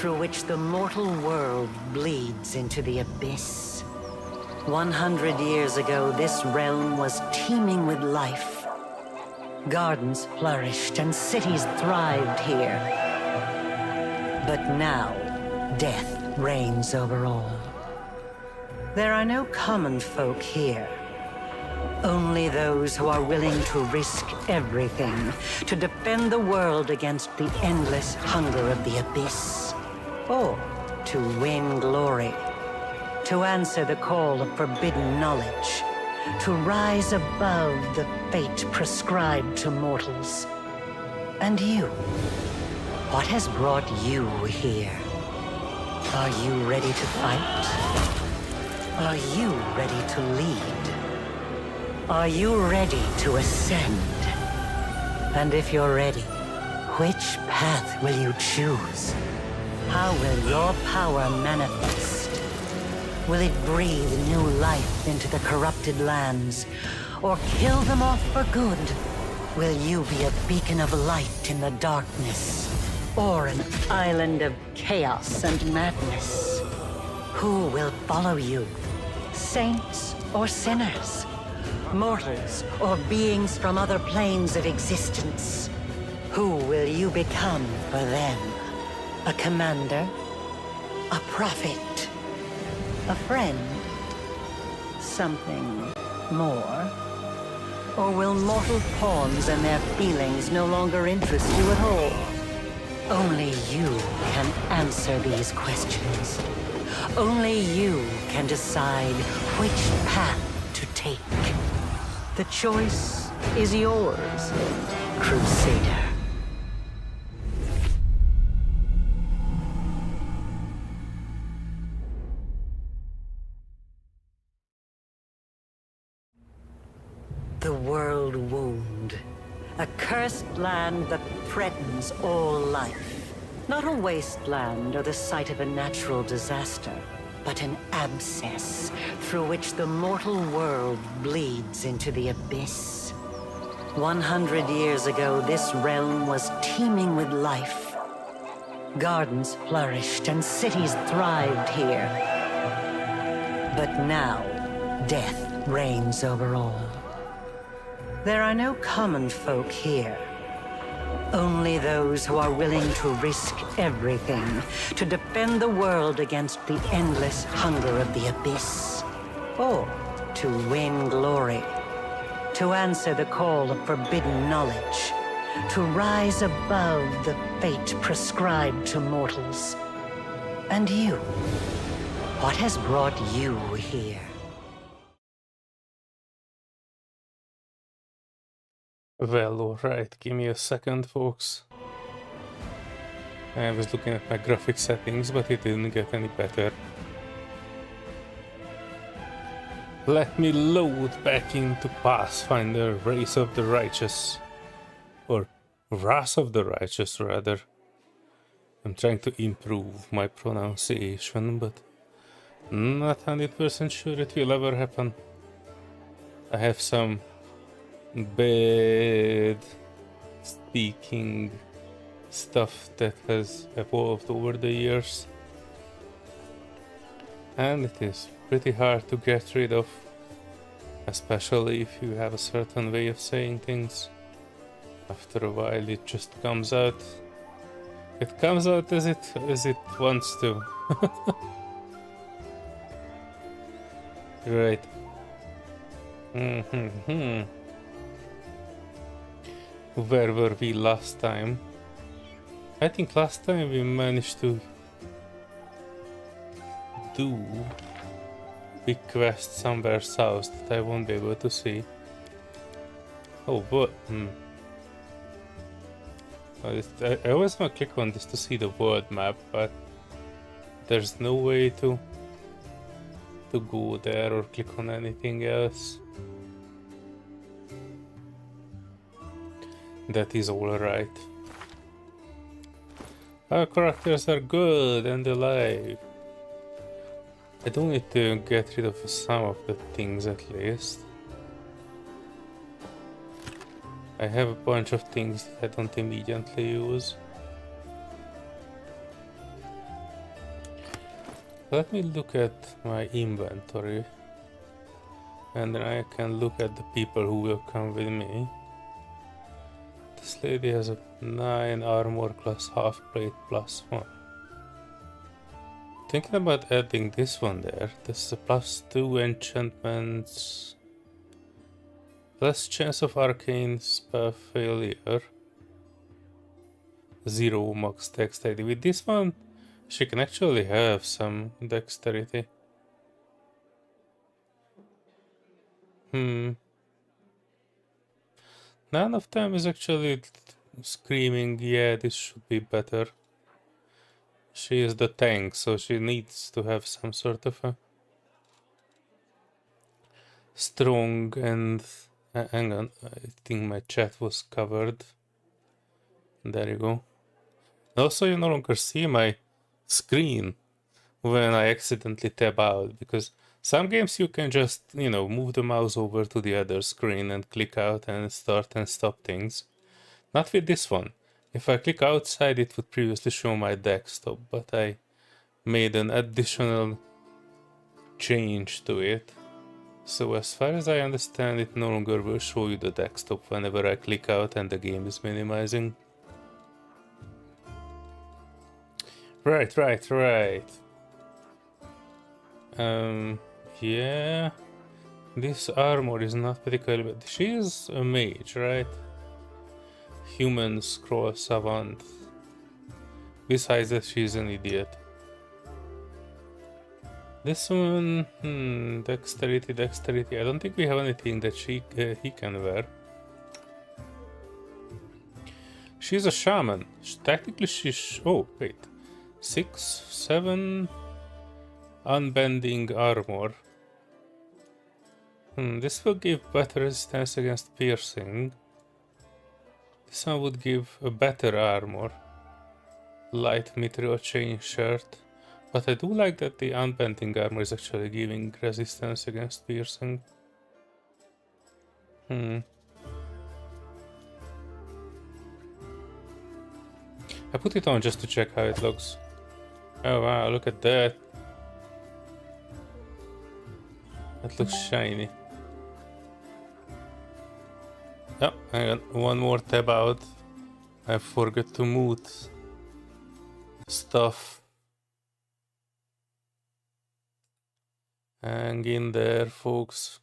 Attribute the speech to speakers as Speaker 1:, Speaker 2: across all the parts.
Speaker 1: through which the mortal world bleeds into the abyss. 100 years ago, this realm was teeming with life. Gardens flourished and cities thrived here. But now, death reigns over all. There are no common folk here. Only those who are willing to risk everything to defend the world against the endless hunger of the abyss. Or to win glory. To answer the call of forbidden knowledge. To rise above the fate prescribed to mortals. And you? What has brought you here? Are you ready to fight? Are you ready to lead? Are you ready to ascend? And if you're ready, which path will you choose? How will your power manifest? Will it breathe new life into the corrupted lands, or kill them off for good? Will you be a beacon of light in the darkness, or an island of chaos and madness? Who will follow you? Saints or sinners? Mortals or beings from other planes of existence? Who will you become for them? A commander? A prophet? A friend? Something more? Or will mortal pawns and their feelings no longer interest you at all? Only you can answer these questions. Only you can decide which path to take. The choice is yours, Crusader. The world wound. A cursed land that threatens all life. Not a wasteland or the site of a natural disaster, but an abscess through which the mortal world bleeds into the abyss. 100 years ago, this realm was teeming with life. Gardens flourished and cities thrived here. But now, death reigns over all. There are no common folk here. Only those who are willing to risk everything to defend the world against the endless hunger of the abyss. Or to win glory. To answer the call of forbidden knowledge. To rise above the fate prescribed to mortals. And you? What has brought you here?
Speaker 2: Well, alright, give me a second, folks. I was looking at my graphic settings, but it didn't get any better. Let me load back into Pathfinder, Race of the Righteous. Or Wrath of the Righteous, rather. I'm trying to improve my pronunciation, but not 100% sure it will ever happen. I have some bad speaking stuff that has evolved over the years, and it is pretty hard to get rid of, especially if you have a certain way of saying things. After a while it just comes out. It comes out as it wants to. Right. Where were we last time? I think last time we managed to do big quest somewhere south that I won't be able to see. Oh, what? I always want to click on this to see the world map, but there's no way to go there or click on anything else. That is alright. Our characters are good and alive. I do need to get rid of some of the things at least. I have a bunch of things that I don't immediately use. Let me look at my inventory. And then I can look at the people who will come with me. This lady has a 9 armor class half plate +1. Thinking about adding this one there. This is a +2 enchantments. Less chance of arcane spell failure. 0 max dexterity. With this one, she can actually have some dexterity. None of them is actually screaming, yeah, this should be better. She is the tank, so she needs to have some sort of a strong and... hang on, I think my chat was covered. There you go. Also, you no longer see my screen when I accidentally tab out, because some games you can just, you know, move the mouse over to the other screen and click out and start and stop things. Not with this one. If I click outside, it would previously show my desktop, but I made an additional change to it. So as far as I understand, it no longer will show you the desktop whenever I click out and the game is minimizing. Right. Yeah. This armor is not particularly bad. She is a mage, right? Human scroll savant. Besides that, she's an idiot. This one, dexterity. I don't think we have anything that he can wear. She's a shaman. Technically, she's... oh, wait. 6, 7... unbending armor. This will give better resistance against piercing. This one would give a better armor. Light mithril chain shirt. But I do like that the unbending armor is actually giving resistance against piercing. I put it on just to check how it looks. Oh wow, look at that. That looks shiny. Oh, hang on, one more tab out. I forgot to mute stuff. Hang in there, folks.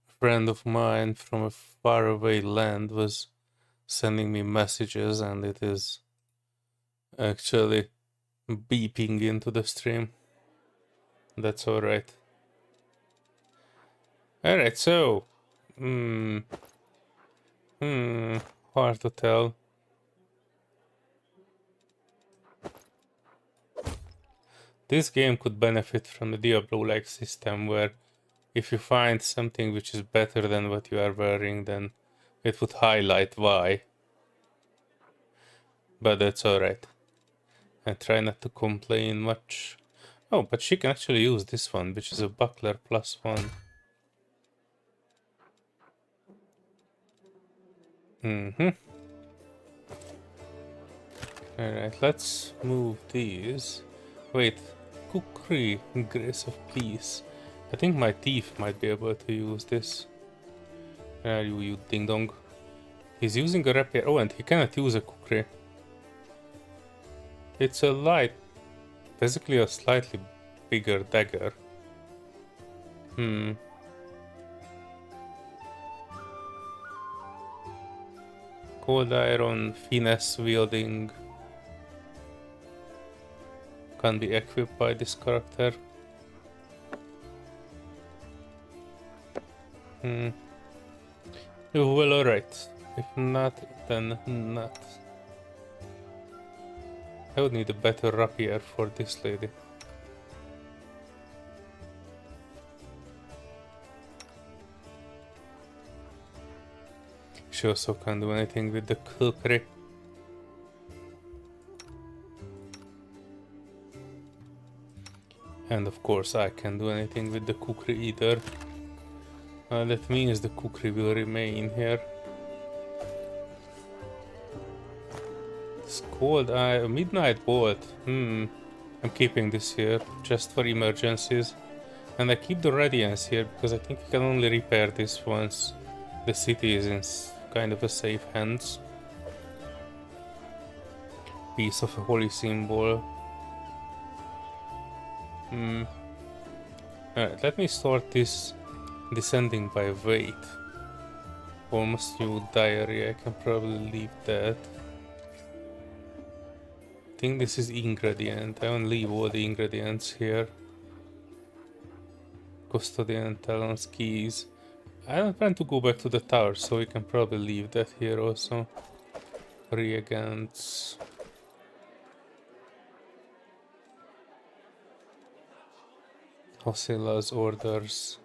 Speaker 2: A friend of mine from a faraway land was sending me messages, and it is actually beeping into the stream. That's alright. Alright, so... hard to tell. This game could benefit from the Diablo-like system where if you find something which is better than what you are wearing, then it would highlight why. But that's alright. I try not to complain much. Oh, but she can actually use this one, which is a buckler +1. Alright, let's move these. Wait, cookery, grace of peace. I think my thief might be able to use this. You ding dong. He's using a rapier. Oh, and he cannot use a cookery. It's a light, basically a slightly bigger dagger. Cold iron, finesse wielding. Can be equipped by this character. Well, alright. If not, then not. I would need a better rapier for this lady. She also can't do anything with the cookery. And of course I can't do anything with the cookery either. That means the cookery will remain here. It's cold. Midnight bolt. I'm keeping this here just for emergencies. And I keep the Radiance here because I think we can only repair this once the city is in kind of a safe hands. Piece of a holy symbol. Alright, let me sort this descending by weight. Almost new diary, I can probably leave that. I think this is ingredient, I won't leave all the ingredients here. Custodian talons, keys. I don't plan to go back to the tower, so we can probably leave that here also. Reagents. Hosila's orders.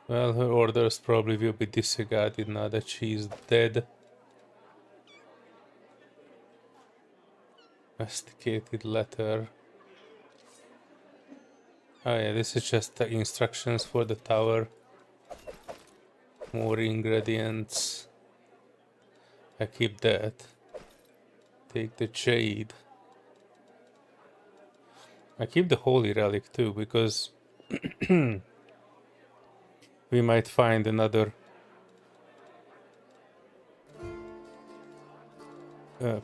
Speaker 2: Well, her orders probably will be disregarded now that she is dead. Masticated letter. Oh yeah, this is just the instructions for the tower. More ingredients. I keep that. Take the jade. I keep the holy relic too, because we might find another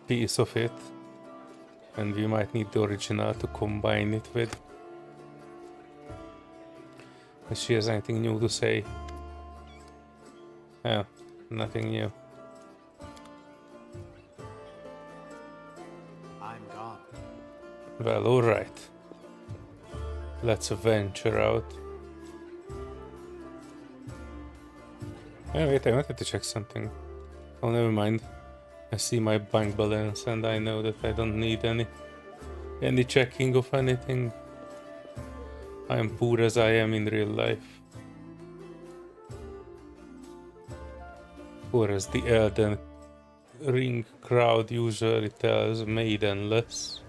Speaker 2: piece of it, and we might need the original to combine it with. If she has anything new to say. Oh, nothing new.
Speaker 3: I'm gone.
Speaker 2: Well, alright. Let's venture out. Oh, wait, I wanted to check something. Oh, never mind. I see my bank balance and I know that I don't need any checking of anything. I am poor as I am in real life. Poor as the Elden Ring crowd usually tells maidenless.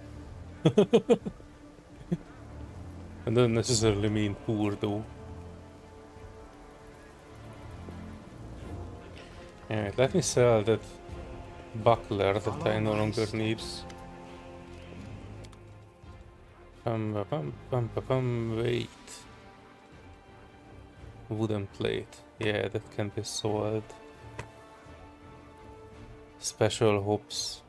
Speaker 2: I don't necessarily mean poor though. Alright, let me sell that buckler that I no longer need. Wait. Wooden plate. Yeah, that can be sold. Special hopes.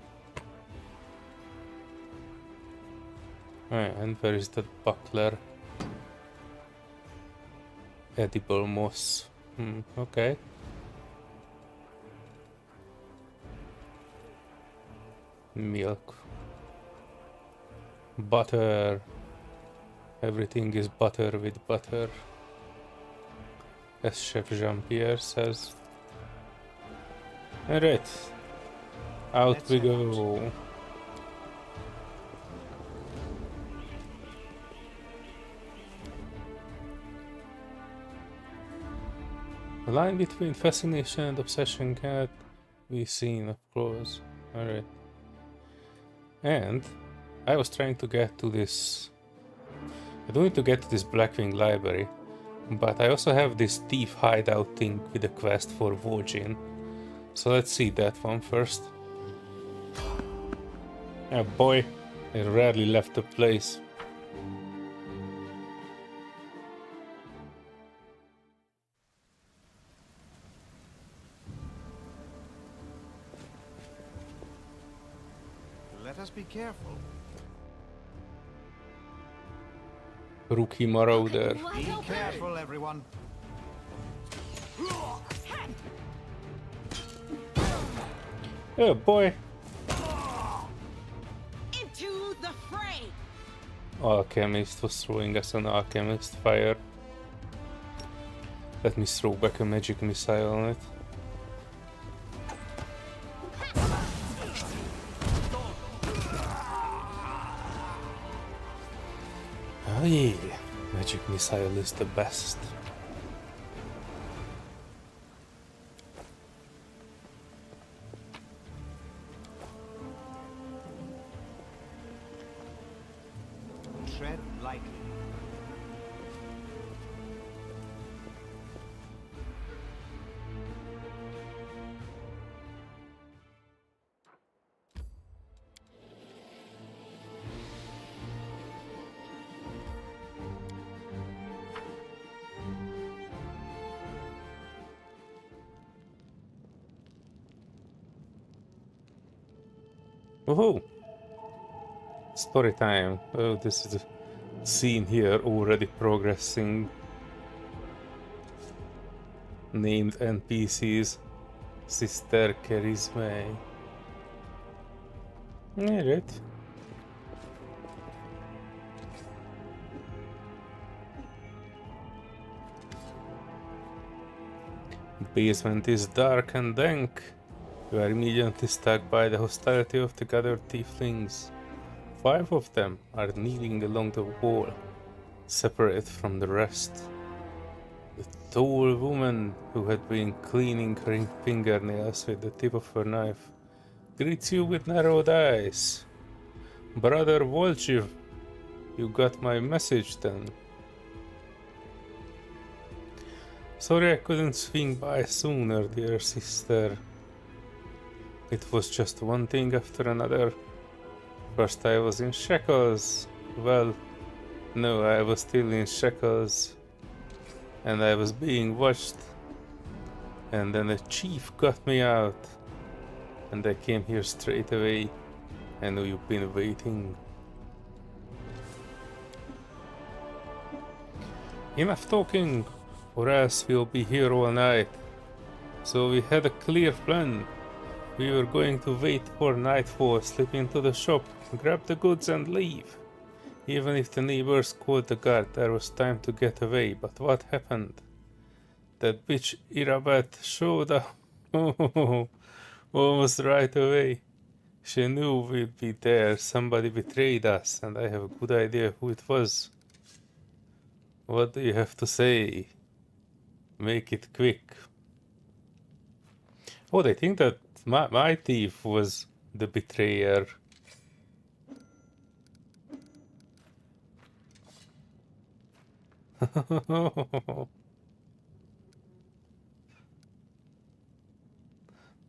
Speaker 2: And where is that buckler? Edible moss. Okay. Milk. Butter. Everything is butter with butter. As Chef Jean-Pierre says. Alright. Out we go. The line between fascination and obsession cannot be seen up close. Alright. And I was trying to get to this. I don't need to get to this Blackwing library, but I also have this thief hideout thing with a quest for Vojin. So let's see that one first. Oh boy, I rarely left the place.
Speaker 3: Let us be careful.
Speaker 2: Rookie Marauder.
Speaker 3: Be careful, everyone.
Speaker 2: Oh boy.
Speaker 4: Into the fray.
Speaker 2: Alchemist was throwing us an alchemist fire. Let me throw back a magic missile on it. Oh yeah, magic missile is the best.
Speaker 3: Tread lightly.
Speaker 2: Oh, story time. Oh, this is a scene here already progressing. Named NPCs. Sister Charisma. Alright. Basement is dark and dank. You are immediately struck by the hostility of the gathered tieflings. 5 of them are kneeling along the wall, separate from the rest. The tall woman who had been cleaning her fingernails with the tip of her knife greets you with narrowed eyes. Brother WotR, you got my message then. Sorry I couldn't swing by sooner, dear sister. It was just one thing after another. First I was in shackles. Well, no, I was still in shackles. And I was being watched. And then the chief got me out. And I came here straight away. I know you've been waiting. Enough talking, or else we'll be here all night. So we had a clear plan. We were going to wait for nightfall, slip into the shop, grab the goods and leave. Even if the neighbors called the guard, there was time to get away. But what happened? That bitch Irabat showed up almost right away. She knew we'd be there. Somebody betrayed us, and I have a good idea who it was. What do you have to say? Make it quick. Oh, they think that my thief was the betrayer. The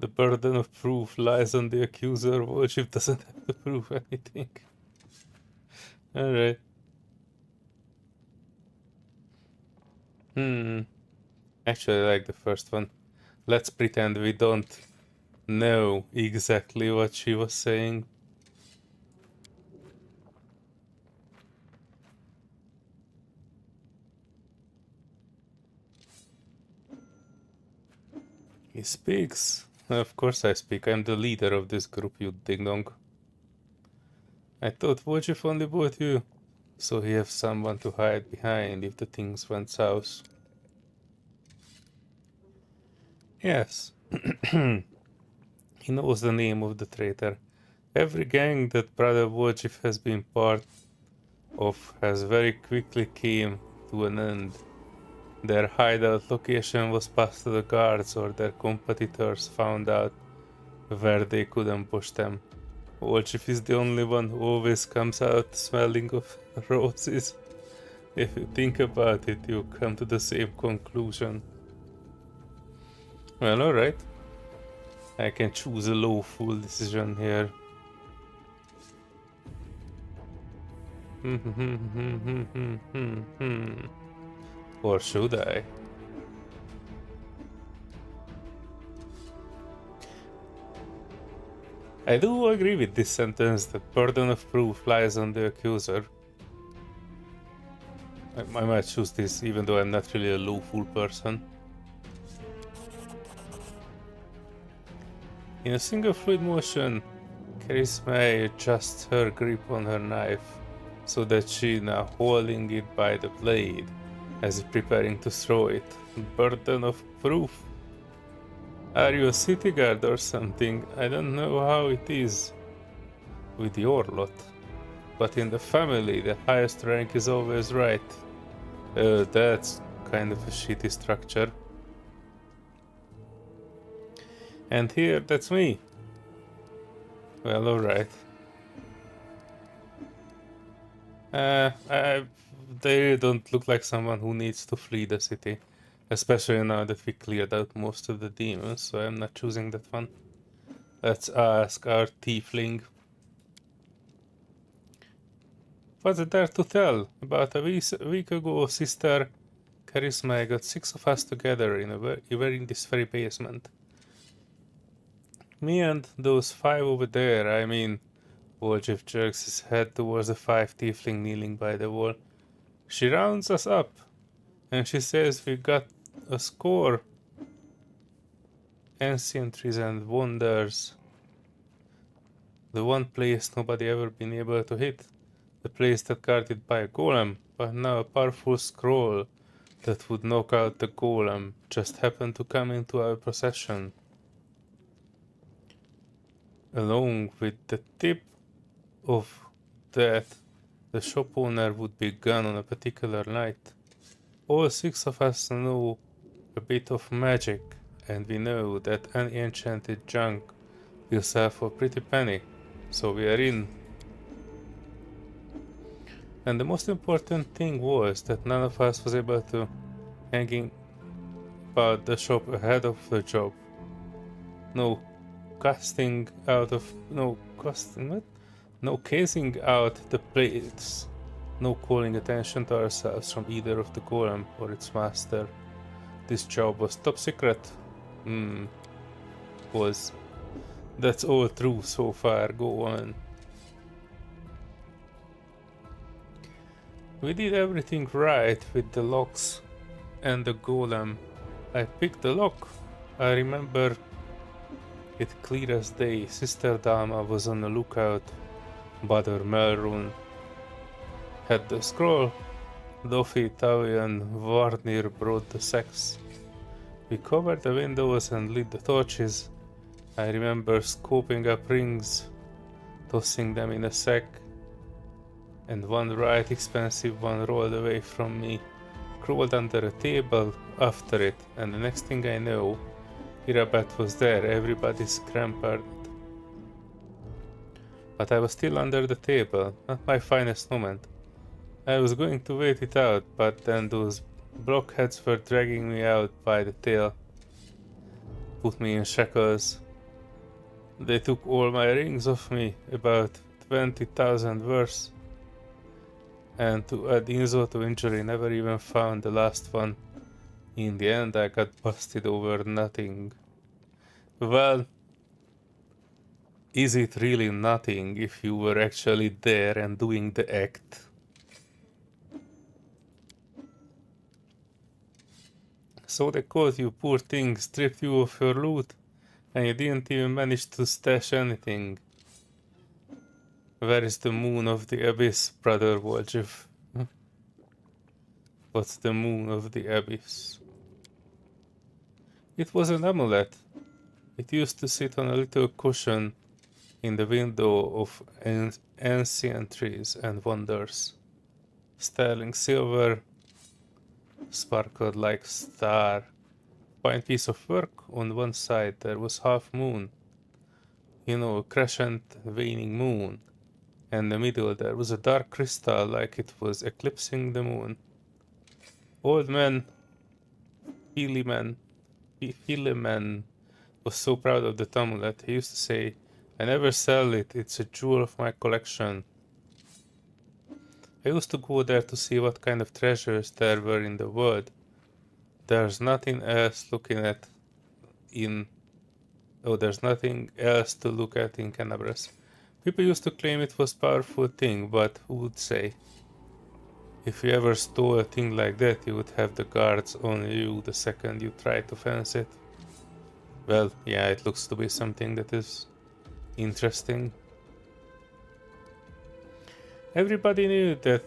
Speaker 2: burden of proof lies on the accuser. Worship doesn't have to prove anything. Alright. Actually, I like the first one. Let's pretend we don't know exactly what she was saying. He speaks. Of course I speak. I'm the leader of this group, you ding-dong. I thought Wojcik only bought you, so he has someone to hide behind if the things went south. Yes. He knows the name of the traitor. Every gang that Brother Wojcik has been part of has very quickly came to an end. Their hideout location was passed to the guards, or their competitors found out where they could ambush them. Wojcik is the only one who always comes out smelling of roses. If you think about it, you come to the same conclusion. Well, alright. I can choose a lawful decision here. Or should I? I do agree with this sentence that burden of proof lies on the accuser. I might choose this even though I'm not really a lawful person. In a single fluid motion, Charisma adjusts her grip on her knife so that she now holding it by the blade as if preparing to throw it. Burden of proof. Are you a city guard or something? I don't know how it is with your lot, but in the family the highest rank is always right. That's kind of a shitty structure. And here, that's me. Well, alright. They don't look like someone who needs to flee the city. Especially now that we cleared out most of the demons, so I'm not choosing that one. Let's ask our tiefling. What's there to tell? About a week ago, Sister Charisma got 6 of us together in this very basement. Me and those 5 over there, I mean, Woljif jerks his head towards the 5 tiefling kneeling by the wall. She rounds us up, and she says we got a score. Ancient trees and wonders. The one place nobody ever been able to hit. The place that guarded by a golem, but now a powerful scroll that would knock out the golem just happened to come into our possession. Along with the tip of that, the shop owner would be gone on a particular night. All 6 of us know a bit of magic, and we know that any enchanted junk will sell for a pretty penny, so we are in. And the most important thing was that none of us was able to hanging about the shop ahead of the job. No casting out of no casing out the plates, no calling attention to ourselves from either of the golem or its master. This job was top secret. That's all true so far. Go on. We did everything right with the locks and the golem. I picked the lock. I remember it clear as day. Sister Dama was on the lookout. Brother Melrune had the scroll. Doffy, Tavi and Varnir brought the sacks. We covered the windows and lit the torches. I remember scooping up rings, tossing them in a sack, and one right expensive one rolled away from me, crawled under a table after it, and the next thing I know, Irabat was there. Everybody scrambled. But I was still under the table, not my finest moment. I was going to wait it out, but then those blockheads were dragging me out by the tail, put me in shackles. They took all my rings off me, about 20,000 worth, and to add insult to injury, never even found the last one. In the end, I got busted over nothing. Well, is it really nothing if you were actually there and doing the act? So they caught you, poor thing, stripped you of your loot, and you didn't even manage to stash anything. Where is the moon of the abyss, brother Woljif? What's the moon of the abyss? It was an amulet. It used to sit on a little cushion in the window of ancient trees and wonders. Sterling silver sparkled like star. Fine piece of work. On one side there was half moon. You know, a crescent waning moon. And in the middle there was a dark crystal like it was eclipsing the moon. Old man Philemon was so proud of the amulet. He used to say, I never sell it, it's a jewel of my collection. I used to go there to see what kind of treasures there were in the world. There's nothing else there's nothing else to look at in Canabras. People used to claim it was a powerful thing, but who would say? If you ever stole a thing like that, you would have the guards on you the second you try to fence it. Well, yeah, it looks to be something that is interesting. Everybody knew that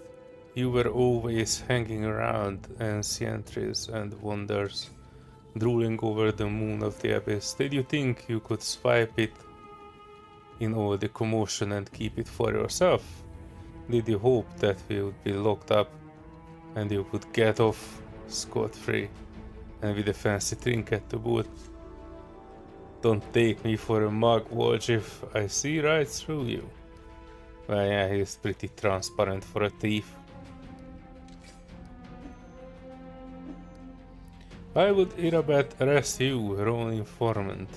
Speaker 2: you were always hanging around ancient trees and wonders, drooling over the moon of the abyss. Did you think you could swipe it in all the commotion and keep it for yourself? Did you hope that we would be locked up and you could get off scot-free and with a fancy trinket to boot? Don't take me for a mug, Woljif. I see right through you. Well, yeah, he's pretty transparent for a thief. Why would Irabat arrest you, her own informant?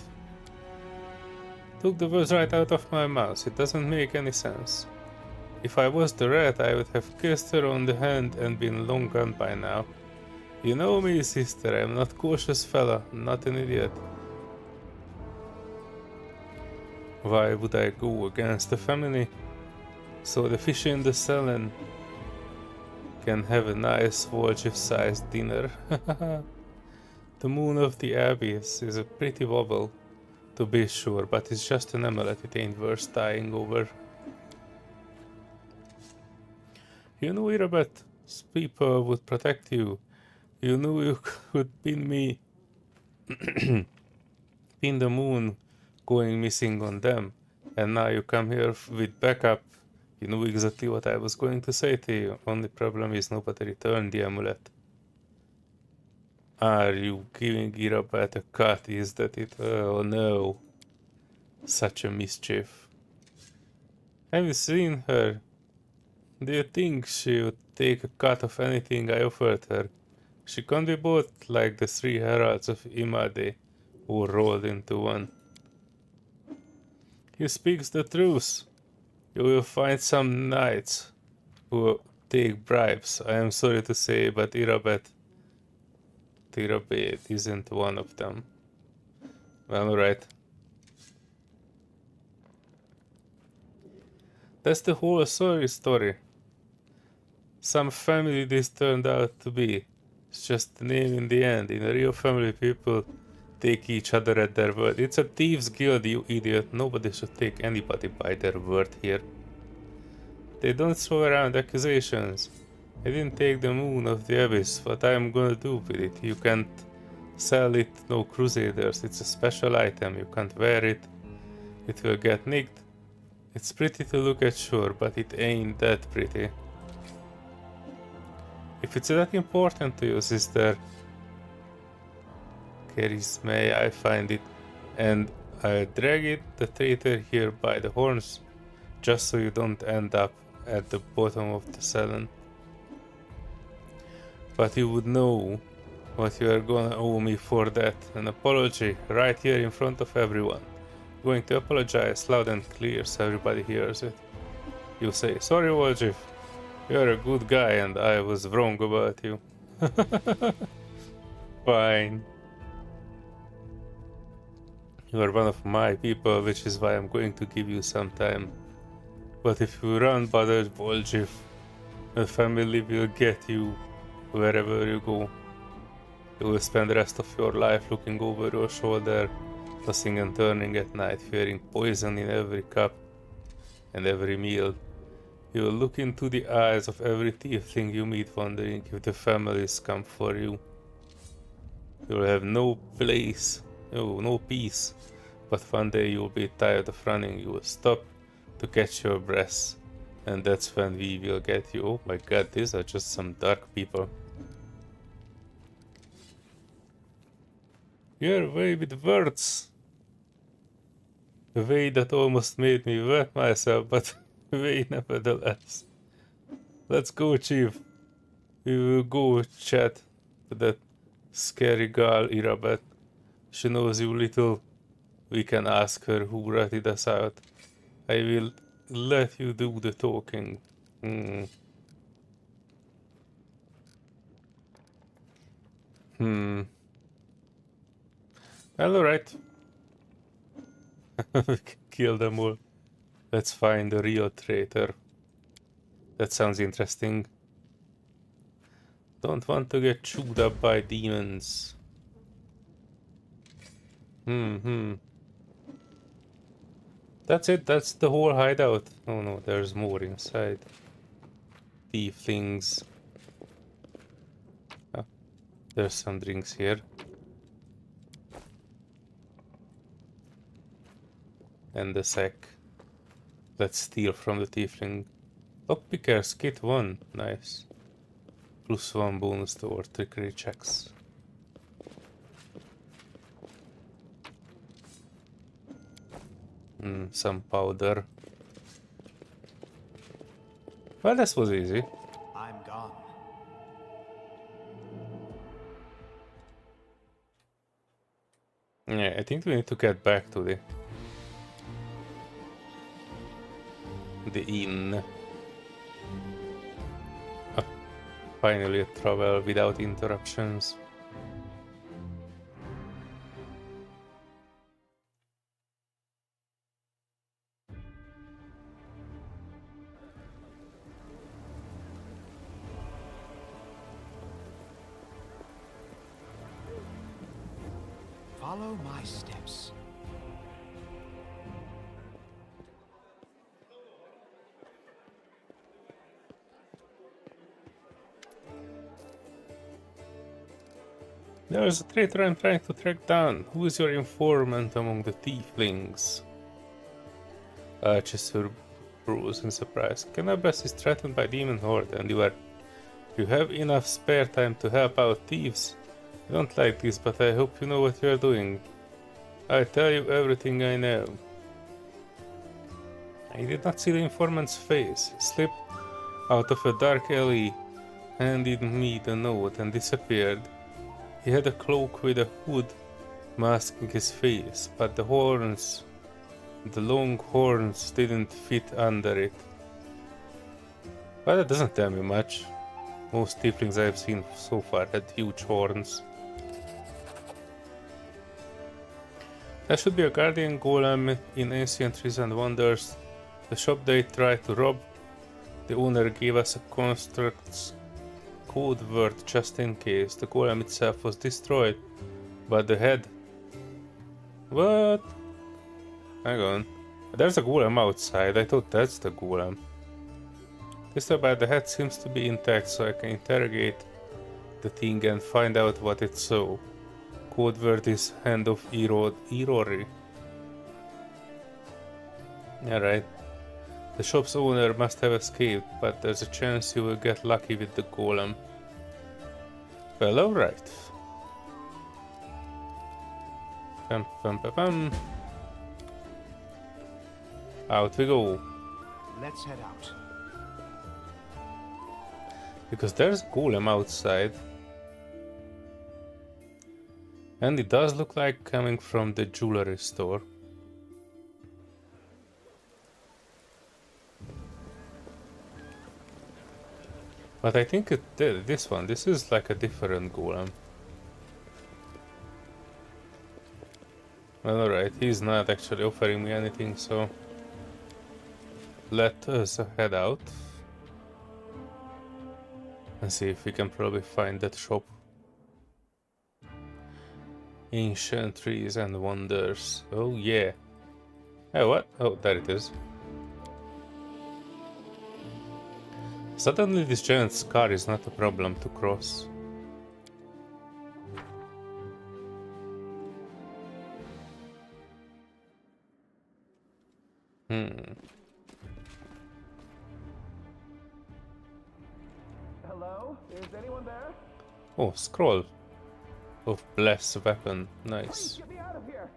Speaker 2: Took the words right out of my mouth. It doesn't make any sense. If I was the rat, I would have kissed her on the hand and been long gone by now. You know me, sister, I'm not cautious fella, not an idiot. Why would I go against the family? So the fish in the salon can have a nice Volgiv-sized dinner. The moon of the abyss is a pretty wobble, to be sure, but it's just an amulet, it ain't worth dying over. You knew, Irabet, people would protect you. You knew you could pin me, pin the moon going missing on them, and now you come here with backup. You knew exactly what I was going to say to you. Only problem is nobody returned the amulet. Are you giving Irabet a cut? Is that it? Oh no. Such a mischief. Have you seen her? Do you think she would take a cut of anything I offered her? She can't be both like the three heralds of Imade, who rolled into one. He speaks the truth. You will find some knights who take bribes. I am sorry to say, but Irabet isn't one of them. Well, alright. That's the whole story. Some family this turned out to be. It's just the name in the end. In a real family, people take each other at their word. It's a thieves' guild, you idiot. Nobody should take anybody by their word here. They don't throw around accusations. I didn't take the moon of the abyss. What I'm gonna do with it? You can't sell it, no crusaders. It's a special item. You can't wear it. It will get nicked. It's pretty to look at, sure, but it ain't that pretty. If it's that important to you, sister, Caris, may I find it, and I'll drag it, the traitor, here by the horns, just so you don't end up at the bottom of the salon. But you would know what you are gonna owe me for that. An apology, right here in front of everyone. Going to apologize loud and clear so everybody hears it. You say, sorry, Volgiv. You're a good guy and I was wrong about you. Fine. You are one of my people, which is why I'm going to give you some time. But if you run bothered, Volgiv, the family will get you wherever you go. You will spend the rest of your life looking over your shoulder, tossing and turning at night, fearing poison in every cup and every meal. You will look into the eyes of every tiefling you meet, wondering if the families come for you. You will have no place, no peace, but one day you will be tired of running. You will stop to catch your breath, and that's when we will get you. Oh my god, these are just some dark people. You're away with words. A way that almost made me wet myself, but way nevertheless. Let's go, Chief. We will go chat to that scary girl, Irabet. She knows you little. We can ask her who ratted us out. I will let you do the talking. Well, alright. We can kill them all. Let's find the real traitor. That sounds interesting. Don't want to get chewed up by demons. That's it, that's the whole hideout. Oh no, there's more inside. Tieflings. Oh, there's some drinks here. And the sack. Let's steal from the tiefling. Lockpickers, kit 1. Nice. +1 bonus to our trickery checks. Some powder. Well, this was easy.
Speaker 3: I'm gone.
Speaker 2: Yeah, I think we need to get back to the inn. Finally travel without interruptions.
Speaker 3: Follow my steps.
Speaker 2: There's a traitor I'm trying to track down. Who is your informant among the tieflings? Chester brews in surprise. Cannabis is threatened by Demonhorde and you have enough spare time to help out thieves. I don't like this, but I hope you know what you are doing. I'll tell you everything I know. I did not see the informant's face. He slipped out of a dark alley, handed me the note and disappeared. He had a cloak with a hood masking his face, but the long horns didn't fit under it. Well, that doesn't tell me much. Most tieflings I've seen so far had huge horns. There should be a guardian golem in Ancient Trees and Wonders. The shop they tried to rob. The owner gave us a construct's code word just in case. The golem itself was destroyed, but the head... What? Hang on. There's a golem outside. I thought that's the golem. This time the head seems to be intact, so I can interrogate the thing and find out what it saw. Code word is Hand of Irori. Alright. The shop's owner must have escaped, but there's a chance you will get lucky with the golem. Well, alright. Pum, pum, pum, pum. Out we go.
Speaker 3: Let's head out.
Speaker 2: Because there's a golem outside. And it does look like coming from the jewelry store. But I think this is like a different golem. Well, alright, he's not actually offering me anything, so let us head out and see if we can probably find that shop. Ancient Trees and Wonders. Oh yeah. Oh, what? Oh, there it is. Suddenly this giant scar is not a problem to cross.
Speaker 5: Hello? Is anyone there?
Speaker 2: Oh, scroll of blessed weapon. Nice.
Speaker 5: Get me out of here.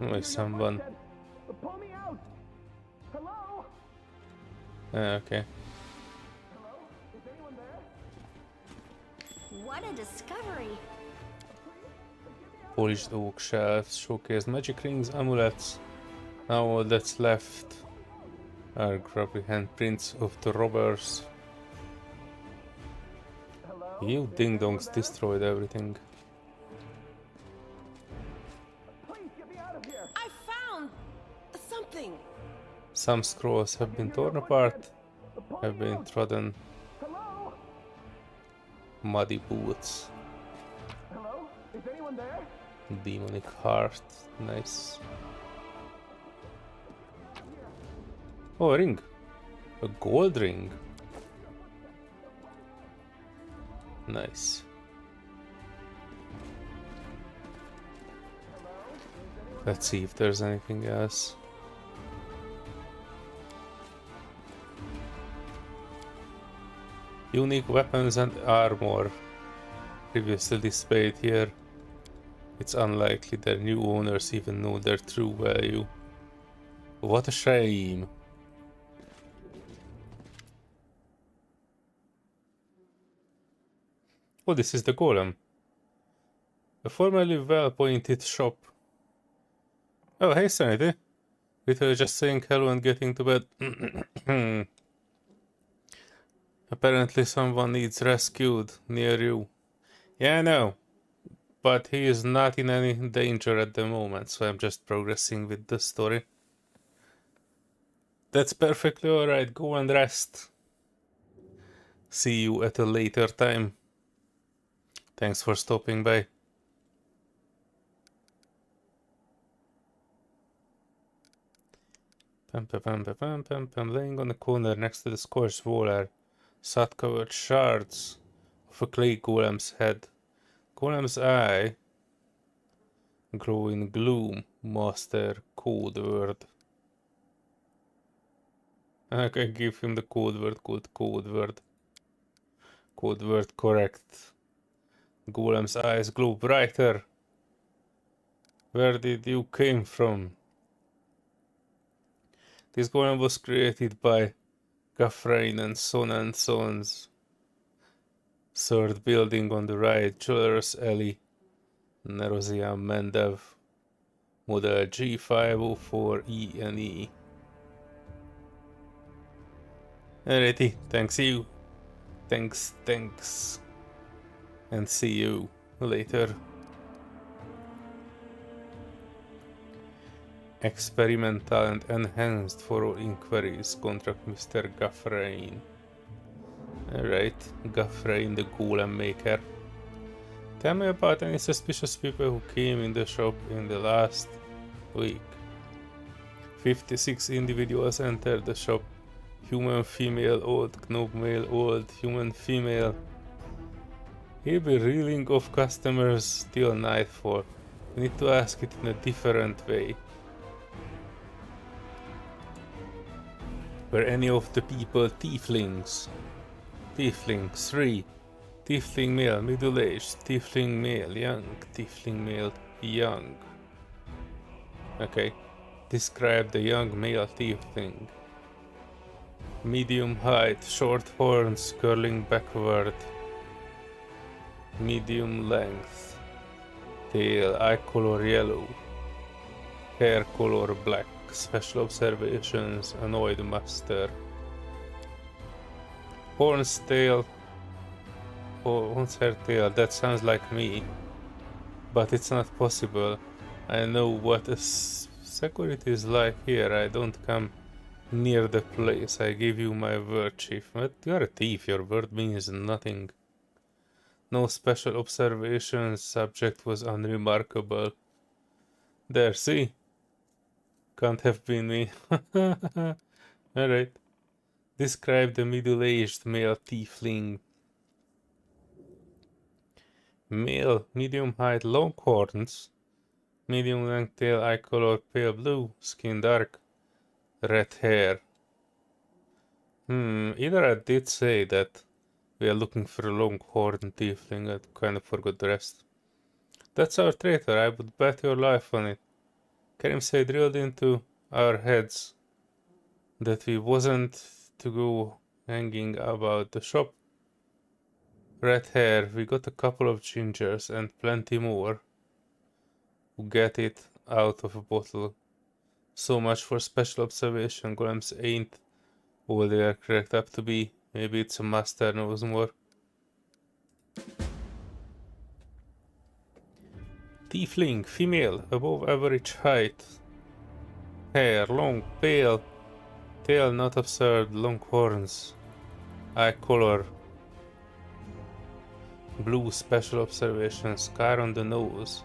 Speaker 2: Oh, someone.
Speaker 5: Pull me out. Hello?
Speaker 2: Okay.
Speaker 5: Hello? Is anyone there?
Speaker 4: What a discovery.
Speaker 2: Polished oak shelves, showcased magic rings, amulets. Now all that's left are grubby handprints of the robbers. You ding-dongs destroyed everything.
Speaker 5: Please get me out of here.
Speaker 4: I found something.
Speaker 2: Some scrolls have been torn apart, have been trodden.
Speaker 5: Hello?
Speaker 2: Muddy boots.
Speaker 5: Hello? Is anyone there?
Speaker 2: Demonic heart. Nice. Oh, a ring. A gold ring. Nice. Let's see if there's anything else. Unique weapons and armor previously displayed here. It's unlikely their new owners even know their true value. What a shame. Oh, this is the golem. A formerly well-appointed shop. Oh, hey Sanity. Literally just saying hello and getting to bed. Apparently someone needs rescued near you. Yeah, I know. But he is not in any danger at the moment, so I'm just progressing with the story. That's perfectly alright. Go and rest. See you at a later time. Thanks for stopping by. Laying on the corner next to the scorched wall are sod-covered shards of a clay golem's head. Golem's eye glow in gloom. Master code word. I can give him the code word called code word. Code word correct. Golem's eyes glow brighter. Where did you came from? This golem was created by Gafrain and Sons. Third building on the right, Jewelers Alley, Nerozia Mendev, model G504E&E. Alrighty, thanks you. Thanks. And see you later. Experimental and enhanced for all inquiries. Contract Mr. Gafrain. Alright, Gafrain the Golem Maker. Tell me about any suspicious people who came in the shop in the last week. 56 individuals entered the shop. Human female, old, gnome male, old, human female. He'll be reeling off customers till nightfall. We need to ask it in a different way. Were any of the people tieflings? Tiefling 3. Tiefling male, middle-aged. Tiefling male, young. Tiefling male, young. Okay. Describe the young male tiefling. Medium height, short horns curling backward. Medium length. Tail, eye color yellow. Hair color black. Special observations, annoyed master. Horns tail. Horns hair tail, that sounds like me. But it's not possible. I know what security is like here. I don't come near the place. I give you my word, chief. But you're a thief. Your word means nothing. No special observations. Subject was unremarkable. There, see? Can't have been me. Alright. Describe the middle-aged male tiefling. Male, medium height, long horns. Medium length tail, eye color pale blue, skin dark, red hair. Either I did say that we are looking for a long horn tiefling. I kind of forgot the rest. That's our traitor. I would bet your life on it. Karim say drilled into our heads that we wasn't to go hanging about the shop. Red hair, we got a couple of gingers and plenty more who get it out of a bottle. So much for special observation. Golems ain't all they are cracked up to be. Maybe it's a master knows more. Tiefling, female, above average height. Hair, long, pale. Tail not observed, long horns. Eye color. Blue, special observation, scar on the nose.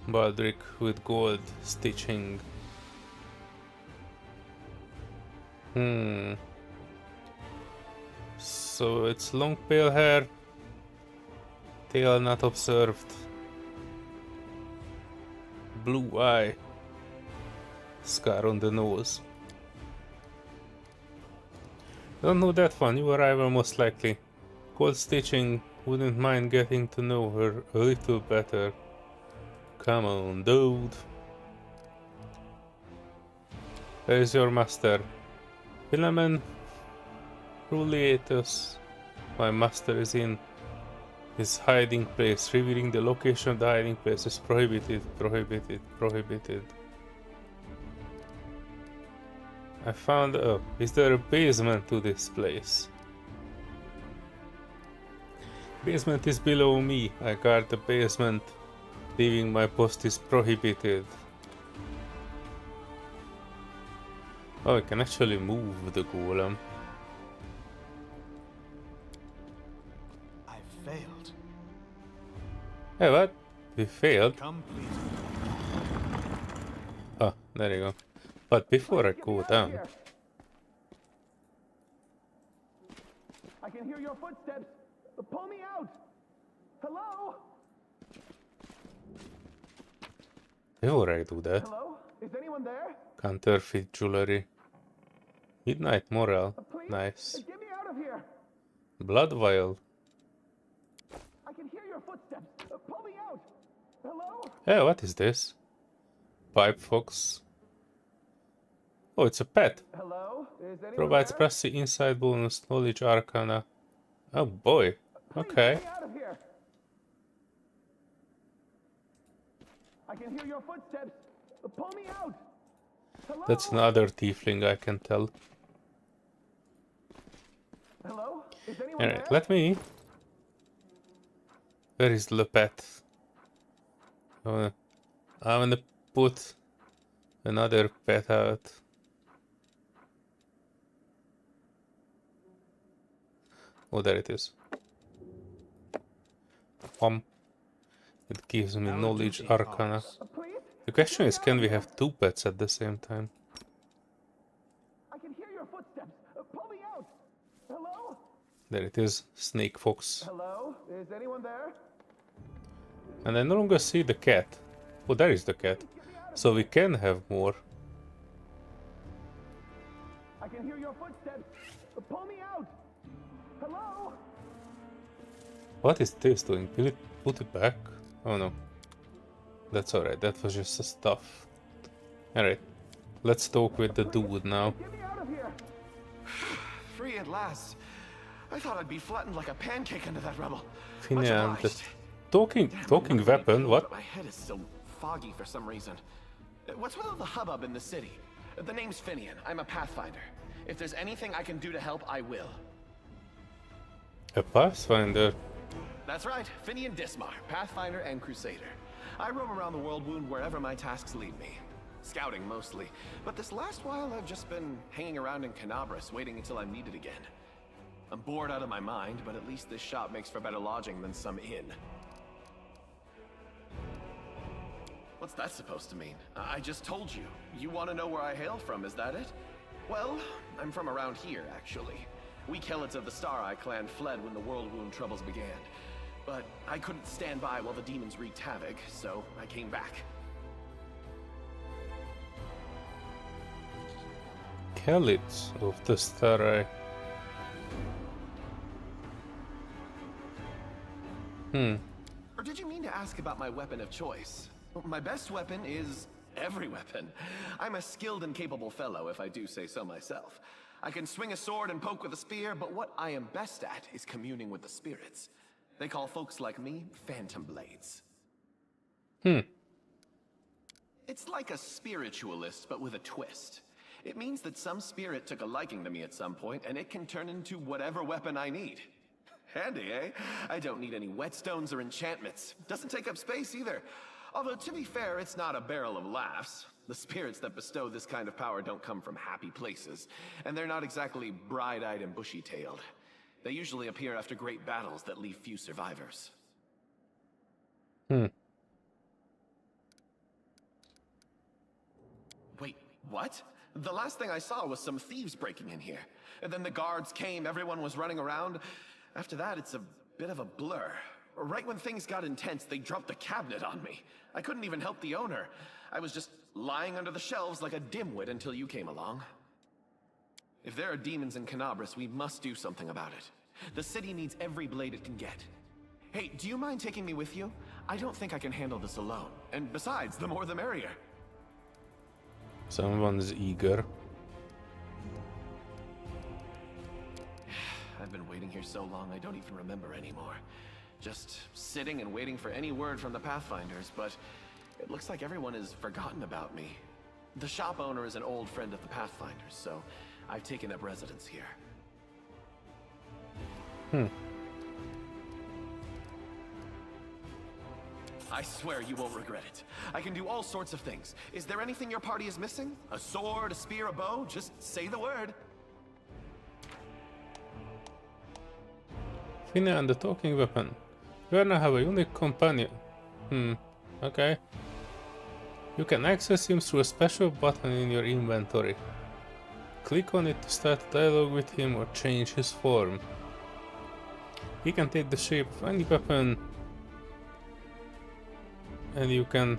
Speaker 2: Baldric with gold stitching. So it's long pale hair. Tail not observed. Blue eye. Scar on the nose. Don't know that one, new arrival most likely. Gold stitching, wouldn't mind getting to know her a little better. Come on, dude. Where's your master? Philemon Ruliatus. My master is in his hiding place. Revealing the location of the hiding place is prohibited. I found is there a basement to this place? Basement is below me. I guard the basement. Leaving my post is prohibited. Oh, I can actually move the golem.
Speaker 3: I failed.
Speaker 2: Hey, what? We failed.
Speaker 3: Complete.
Speaker 2: Oh, there you go. But before I
Speaker 5: Get me
Speaker 2: go
Speaker 5: out of
Speaker 2: down,
Speaker 5: here. I can hear your footsteps. Pull me out. Hello?
Speaker 2: before I do that,
Speaker 5: Hello? Is anyone there?
Speaker 2: counterfeit jewelry. Midnight morale.
Speaker 5: Please?
Speaker 2: Nice.
Speaker 5: Get me out of here.
Speaker 2: Blood vial.
Speaker 5: I can hear your footsteps. Pull me out. Hello?
Speaker 2: Hey, what is this? Pipe fox. Oh, it's a pet.
Speaker 5: Hello? Is anyone
Speaker 2: Provides
Speaker 5: there?
Speaker 2: plus inside bonus, knowledge arcana. Oh boy. Okay.
Speaker 5: Get me out of here. I can hear your footsteps. Pull me out. Hello?
Speaker 2: That's another tiefling, I can tell.
Speaker 5: Hello? Is anyone
Speaker 2: Alright,
Speaker 5: there?
Speaker 2: let me. Where is the pet? I'm gonna put another pet out. Oh, there it is. It gives me
Speaker 3: Our
Speaker 2: knowledge
Speaker 3: duty
Speaker 2: arcana.
Speaker 3: calls.
Speaker 5: Please?
Speaker 2: The question is, can we have two pets at the same time?
Speaker 5: I can hear your footsteps. Pull me out. Hello?
Speaker 2: There it is, snake fox.
Speaker 5: Hello? Is anyone there?
Speaker 2: And I no longer see the cat. Oh, there is the cat. So we can have more.
Speaker 5: I can hear your footsteps. Pull me out. Hello?
Speaker 2: What is this doing? Will it put it back? Oh no. That's alright, that was just a stuff. Alright, let's talk with the dude now.
Speaker 5: Get me out of here.
Speaker 6: Free at last. I thought I'd be flattened like a pancake under that rubble. Much
Speaker 2: Finian, the
Speaker 6: obliged.
Speaker 2: talking
Speaker 6: Damn,
Speaker 2: weapon, what?
Speaker 6: But my head is still foggy for some reason. What's with all the hubbub in the city? The name's Finian. I'm a Pathfinder. If there's anything I can do to help, I will.
Speaker 2: A Pathfinder?
Speaker 6: That's right, Finian Dismar, Pathfinder and Crusader. I roam around the world wound wherever my tasks lead me. Scouting mostly, but this last while I've just been hanging around in Canabras, waiting until I'm needed again. I'm bored out of my mind, but at least this shop makes for better lodging than some inn. What's that supposed to mean? I just told you. You want to know where I hail from, is that it? Well, I'm from around here, actually. We Kelets of the Star-Eye clan fled when the World Wound troubles began. But I couldn't stand by while the demons wreaked havoc, so I came back.
Speaker 2: Kelets of the Star-Eye.
Speaker 6: Or did you mean to ask about my weapon of choice? My best weapon is every weapon. I'm a skilled and capable fellow, if I do say so myself. I can swing a sword and poke with a spear, but what I am best at is communing with the spirits. They call folks like me phantom blades. It's like a spiritualist, but with a twist. It means that some spirit took a liking to me at some point, and it can turn into whatever weapon I need. Handy, eh? I don't need any whetstones or enchantments. Doesn't take up space either. Although, to be fair, it's not a barrel of laughs. The spirits that bestow this kind of power don't come from happy places, and they're not exactly bright-eyed and bushy-tailed. They usually appear after great battles that leave few survivors. Wait, what? The last thing I saw was some thieves breaking in here. And then the guards came, everyone was running around. After that, it's a bit of a blur. Right when things got intense, they dropped the cabinet on me. I couldn't even help the owner. I was just lying under the shelves like a dimwit until you came along. If there are demons in Canabras, we must do something about it. The city needs every blade it can get. Hey, do you mind taking me with you? I don't think I can handle this alone. And besides, the more the merrier.
Speaker 2: Someone's eager.
Speaker 6: I've been waiting here so long, I don't even remember anymore. Just sitting and waiting for any word from the Pathfinders, but it looks like everyone has forgotten about me. The shop owner is an old friend of the Pathfinders, so I've taken up residence here. I swear you won't regret it. I can do all sorts of things. Is there anything your party is missing? A sword, a spear, a bow? Just say the word.
Speaker 2: Finian, the talking weapon. You now have a unique companion. Okay. You can access him through a special button in your inventory. Click on it to start a dialogue with him or change his form. He can take the shape of any weapon, and you can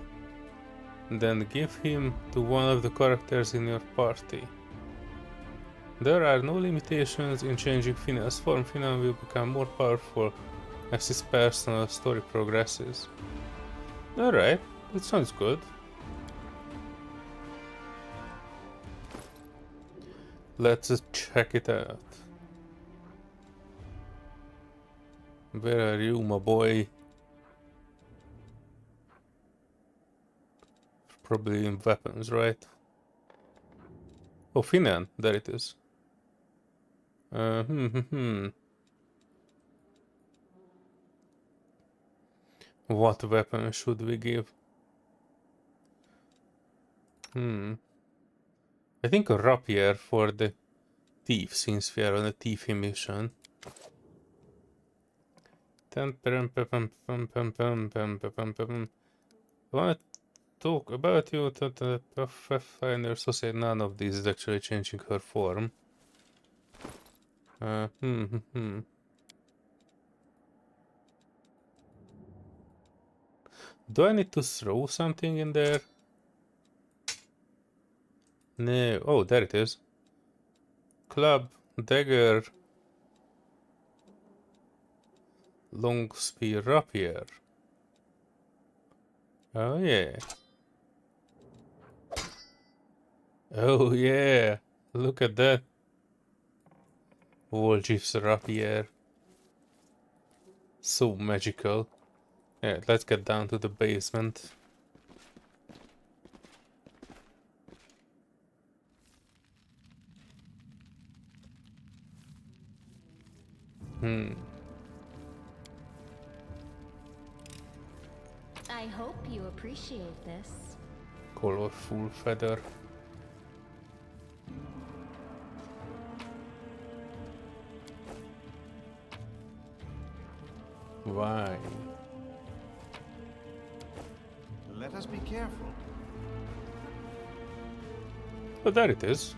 Speaker 2: then give him to one of the characters in your party. There are no limitations in changing Finan's form. Finan will become more powerful as his personal story progresses. Alright, that sounds good. Let's check it out. Where are you, my boy? Probably in weapons, right? Oh, Finan, there it is. What weapon should we give? I think a rapier for the thief, since we are on a thiefy mission. I want to talk about you to the Pathfinder, so say none of this is actually changing her form. Do I need to throw something in there? No. Oh, there it is. Club, dagger, long spear, rapier. Oh yeah. Oh yeah. Look at that. Wolgif's rapier. So magical. Yeah, let's get down to the basement.
Speaker 4: I hope you appreciate this.
Speaker 2: Colorful feather. Wine.
Speaker 3: Let us be careful.
Speaker 2: Oh, there it is.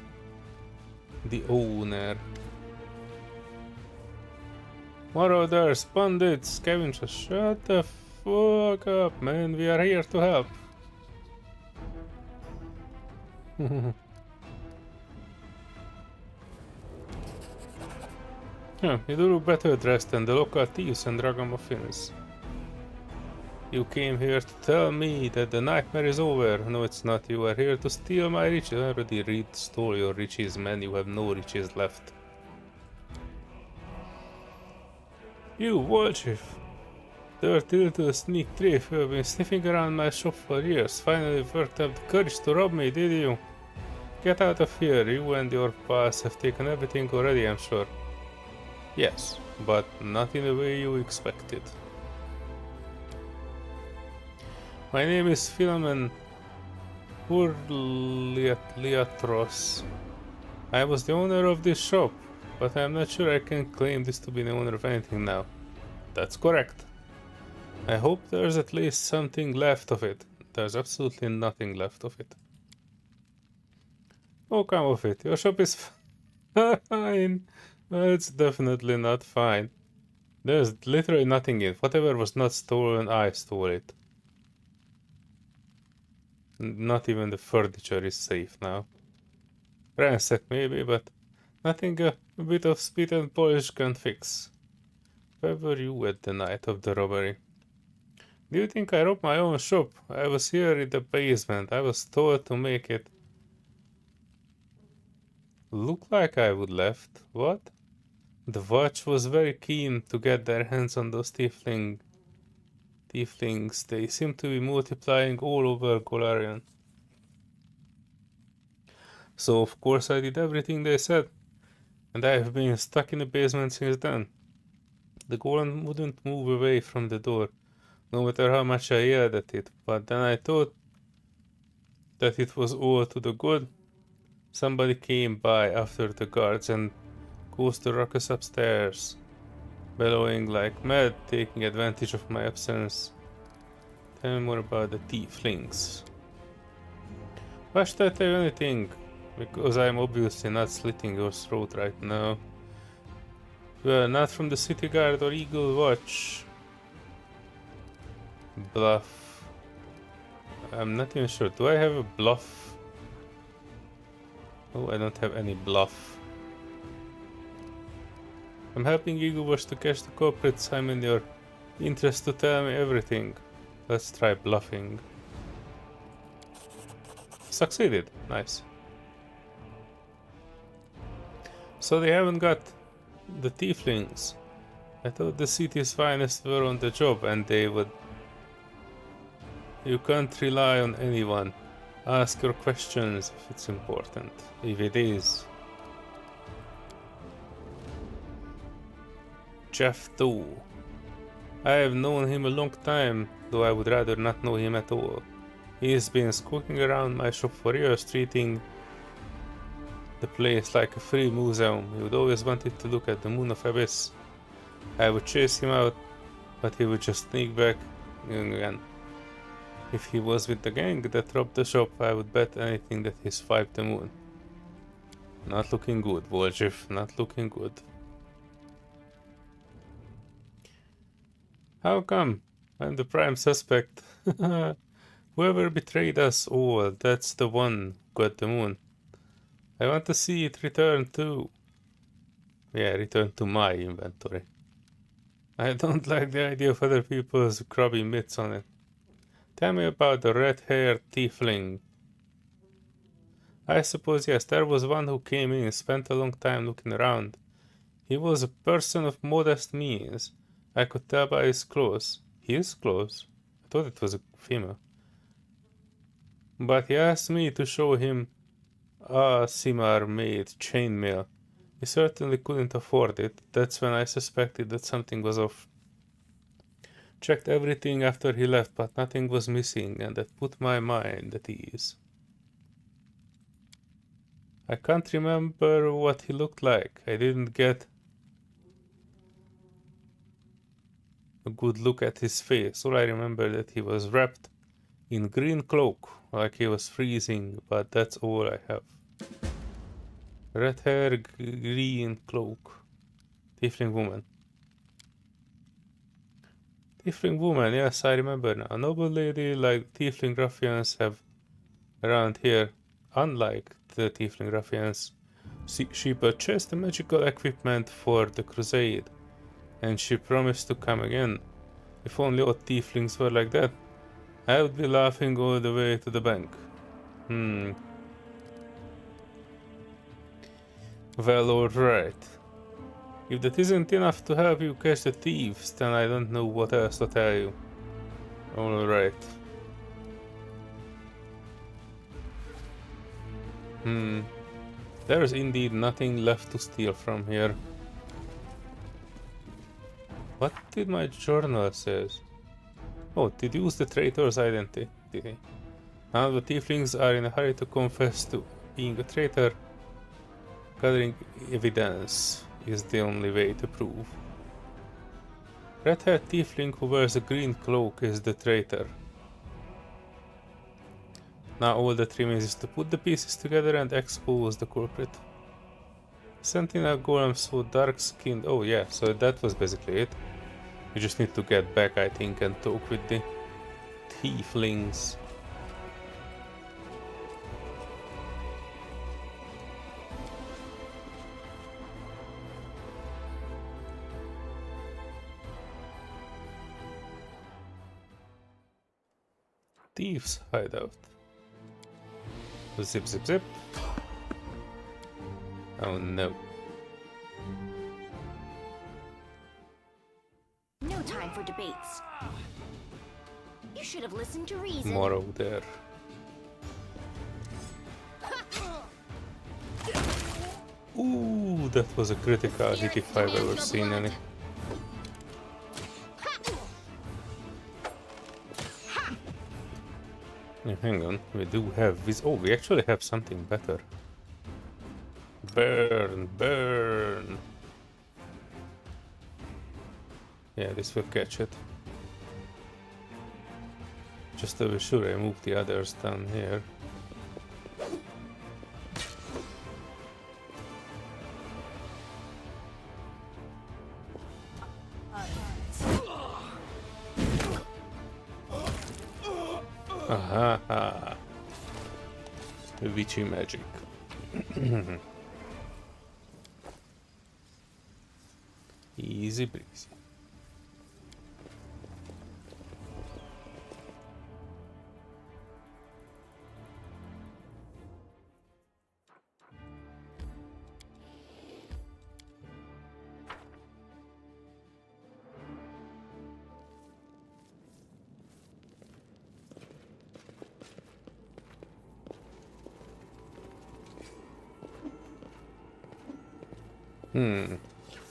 Speaker 2: The owner. Marauders, bandits, scavengers, shut the fuck up, man. We are here to help. Yeah, you do look better dressed than the local thieves and ragamuffins. You came here to tell me that the nightmare is over. No, it's not. You are here to steal my riches. I already stole your riches, man. You have no riches left. You, Wolchif. Dirty little sneak thief. You have been sniffing around my shop for years. Finally worked up the courage to rob me, did you? Get out of here. You and your pals have taken everything already, I'm sure. Yes, but not in the way you expected. My name is Philemon Urliatros. I was the owner of this shop, but I'm not sure I can claim this to be the owner of anything now. That's correct. I hope there's at least something left of it. There's absolutely nothing left of it. Oh, come off it. Your shop is fine. Well, it's definitely not fine. There's literally nothing in it. Whatever was not stolen, I stole it. Not even the furniture is safe now. Ransacked maybe, but nothing a bit of speed and polish can fix. Where were you at the night of the robbery? Do you think I robbed my own shop? I was here in the basement. I was told to make it look like I would left. What? The watch was very keen to get their hands on those tieflings. They seem to be multiplying all over Golarion. So of course I did everything they said, and I have been stuck in the basement since then. The golem wouldn't move away from the door, no matter how much I yelled at it, but then I thought that it was all to the good. Somebody came by after the guards and caused the ruckus upstairs, bellowing like mad, taking advantage of my absence. Tell me more about the tieflings. Why should I tell you anything? Because I'm obviously not slitting your throat right now. You are not from the City Guard or Eagle Watch. Bluff. I'm not even sure. Do I have a bluff? Oh, I don't have any bluff. I'm helping Eagle Watch to catch the culprits. I'm in your interest to tell me everything. Let's try bluffing. Succeeded. Nice. So they haven't got the tieflings. I thought the city's finest were on the job and they would... You can't rely on anyone. Ask your questions if it's important. If it is. Jeff too. I have known him a long time, though I would rather not know him at all. He has been skulking around my shop for years, treating the place like a free museum. He would always wanted to look at the Moon of Abyss. I would chase him out, but he would just sneak back again. If he was with the gang that robbed the shop, I would bet anything that he swiped the moon. Not looking good, WotR, not looking good. How come? I'm the prime suspect. Whoever betrayed us all, that's the one who got the moon. I want to see it return to... Yeah, return to my inventory. I don't like the idea of other people's grubby mitts on it. Tell me about the red-haired tiefling. I suppose, yes, there was one who came in and spent a long time looking around. He was a person of modest means. I could tell by his clothes. His clothes? I thought it was a female. But he asked me to show him a Simar-made chainmail. He certainly couldn't afford it. That's when I suspected that something was off. Checked everything after he left, but nothing was missing, and that put my mind at ease. I can't remember what he looked like. I didn't get a good look at his face. All I remember that he was wrapped in green cloak, like he was freezing, but that's all I have. Red hair, green cloak. Tiefling woman. Tiefling woman, yes, I remember now. A noble lady like Tiefling ruffians have around here. Unlike the Tiefling ruffians, she purchased the magical equipment for the crusade, and she promised to come again. If only all Tieflings were like that, I would be laughing all the way to the bank. Well, alright. If that isn't enough to help you catch the thieves, then I don't know what else to tell you. Alright. There is indeed nothing left to steal from here. What did my journal says? Oh, deduce the traitor's identity. Now the tieflings are in a hurry to confess to being a traitor. Gathering evidence is the only way to prove. Red-haired tiefling who wears a green cloak is the traitor. Now all that remains is to put the pieces together and expose the culprit. Sentinel golem so dark-skinned. Oh yeah, so that was basically it. You just need to get back, I think, and talk with the tieflings. Thieves hideout. Zip, zip, zip. Oh no.
Speaker 4: No time for debates. You should have listened to reason.
Speaker 2: More over there. Ooh, that was a critical hit if I've ever seen any. Hang on, we do have this. Oh, we actually have something better. Burn, burn. Yeah, this will catch it. Just to be sure I move the others down here. Aha! Witchy magic. Easy breezy.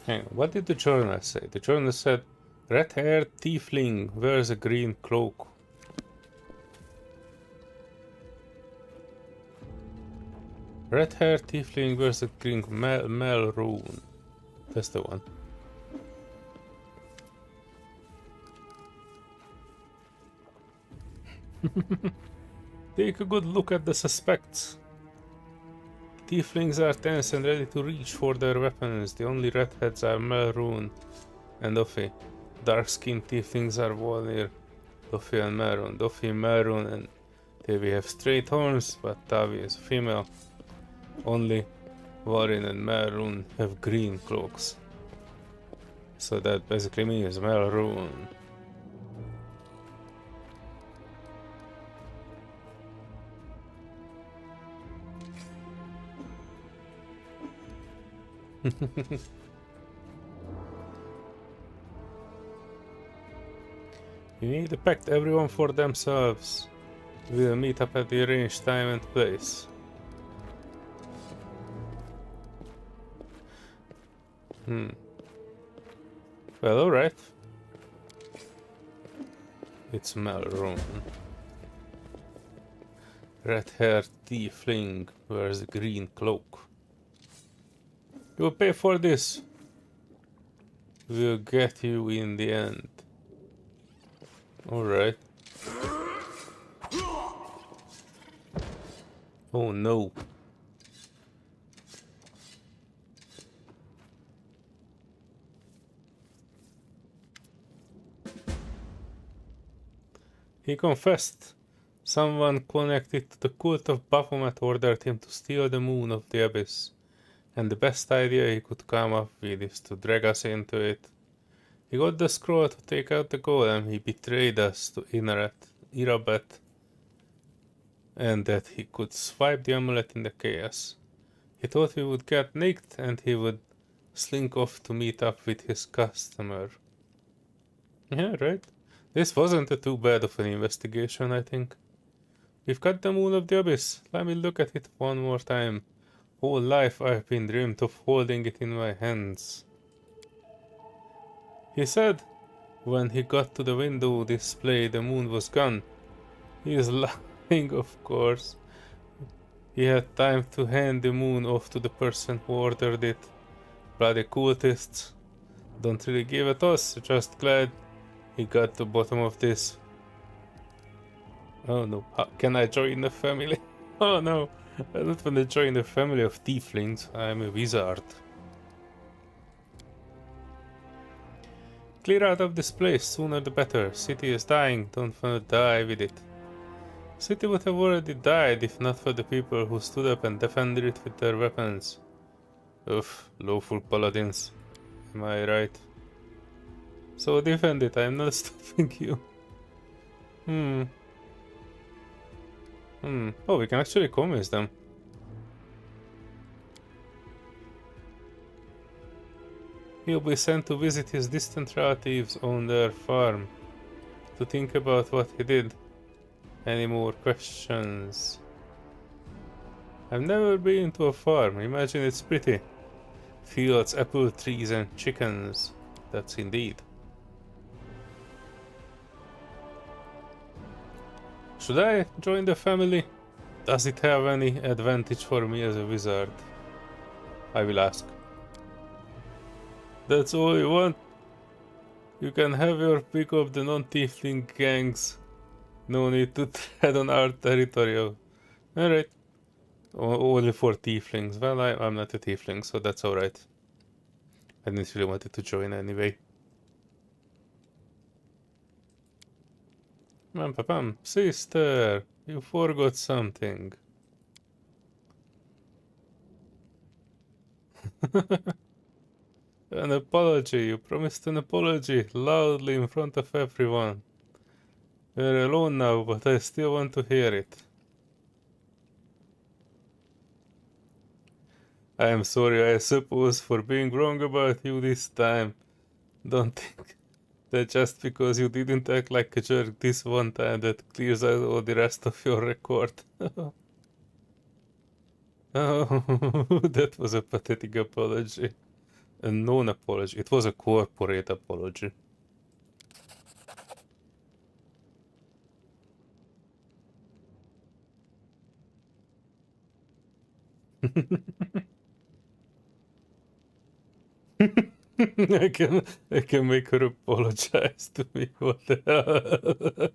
Speaker 2: Hang on, what did the journal say? The journal said, red-haired tiefling wears a green cloak. Red-haired tiefling wears a green maroon. That's the one. Take a good look at the suspects. Tieflings are tense and ready to reach for their weapons. The only redheads are Maroon and Duffy. Dark-skinned tieflings are Solear, Duffy and Maroon. Duffy, Maroon and Tavi have straight horns, but Tavi is female. Only Warren and Maroon have green cloaks. So that basically means Maroon. You need to pact everyone for themselves. We'll meet up at the arranged time and place. Well, alright. It's Maroon. Red-haired tiefling wears a green cloak. You'll pay for this. We'll get you in the end. Alright. Oh no. He confessed. Someone connected to the cult of Baphomet ordered him to steal the moon of the abyss. And the best idea he could come up with is to drag us into it. He got the scroll to take out the golem, he betrayed us to Irabet, and that he could swipe the amulet in the chaos. He thought we would get nicked and he would slink off to meet up with his customer. Yeah, right? This wasn't too bad of an investigation, I think. We've got the moon of the abyss. Let me look at it one more time. All life I've been dreamed of holding it in my hands. He said, when he got to the window display, the moon was gone. He is lying, of course. He had time to hand the moon off to the person who ordered it. Bloody cultists. Don't really give a toss, just glad he got to the bottom of this. Oh no, can I join the family? Oh no, I don't want to join the family of tieflings, I'm a wizard. Clear out of this place, sooner the better. City is dying, don't want to die with it. City would have already died if not for the people who stood up and defended it with their weapons. Oof, lawful paladins. Am I right? So defend it, I'm not stopping you. Oh, we can actually convince them. He'll be sent to visit his distant relatives on their farm to think about what he did. Any more questions? I've never been to a farm. Imagine it's pretty. Fields, apple trees and chickens. That's indeed. Should I join the family? Does it have any advantage for me as a wizard? I will ask. That's all you want? You can have your pick of the non-tiefling gangs. No need to tread on our territory. Alright. Only for tieflings. Well, I'm not a tiefling, so that's alright. I didn't really wanted to join anyway. Pam, sister, you forgot something. An apology. You promised an apology loudly in front of everyone. We're alone now, but I still want to hear it. I am sorry, I suppose, for being wrong about you this time. Don't think that just because you didn't act like a jerk this one time that clears out all the rest of your record. Oh, that was a pathetic apology. A non-apology. It was a corporate apology. I can make her apologize to me. What the hell?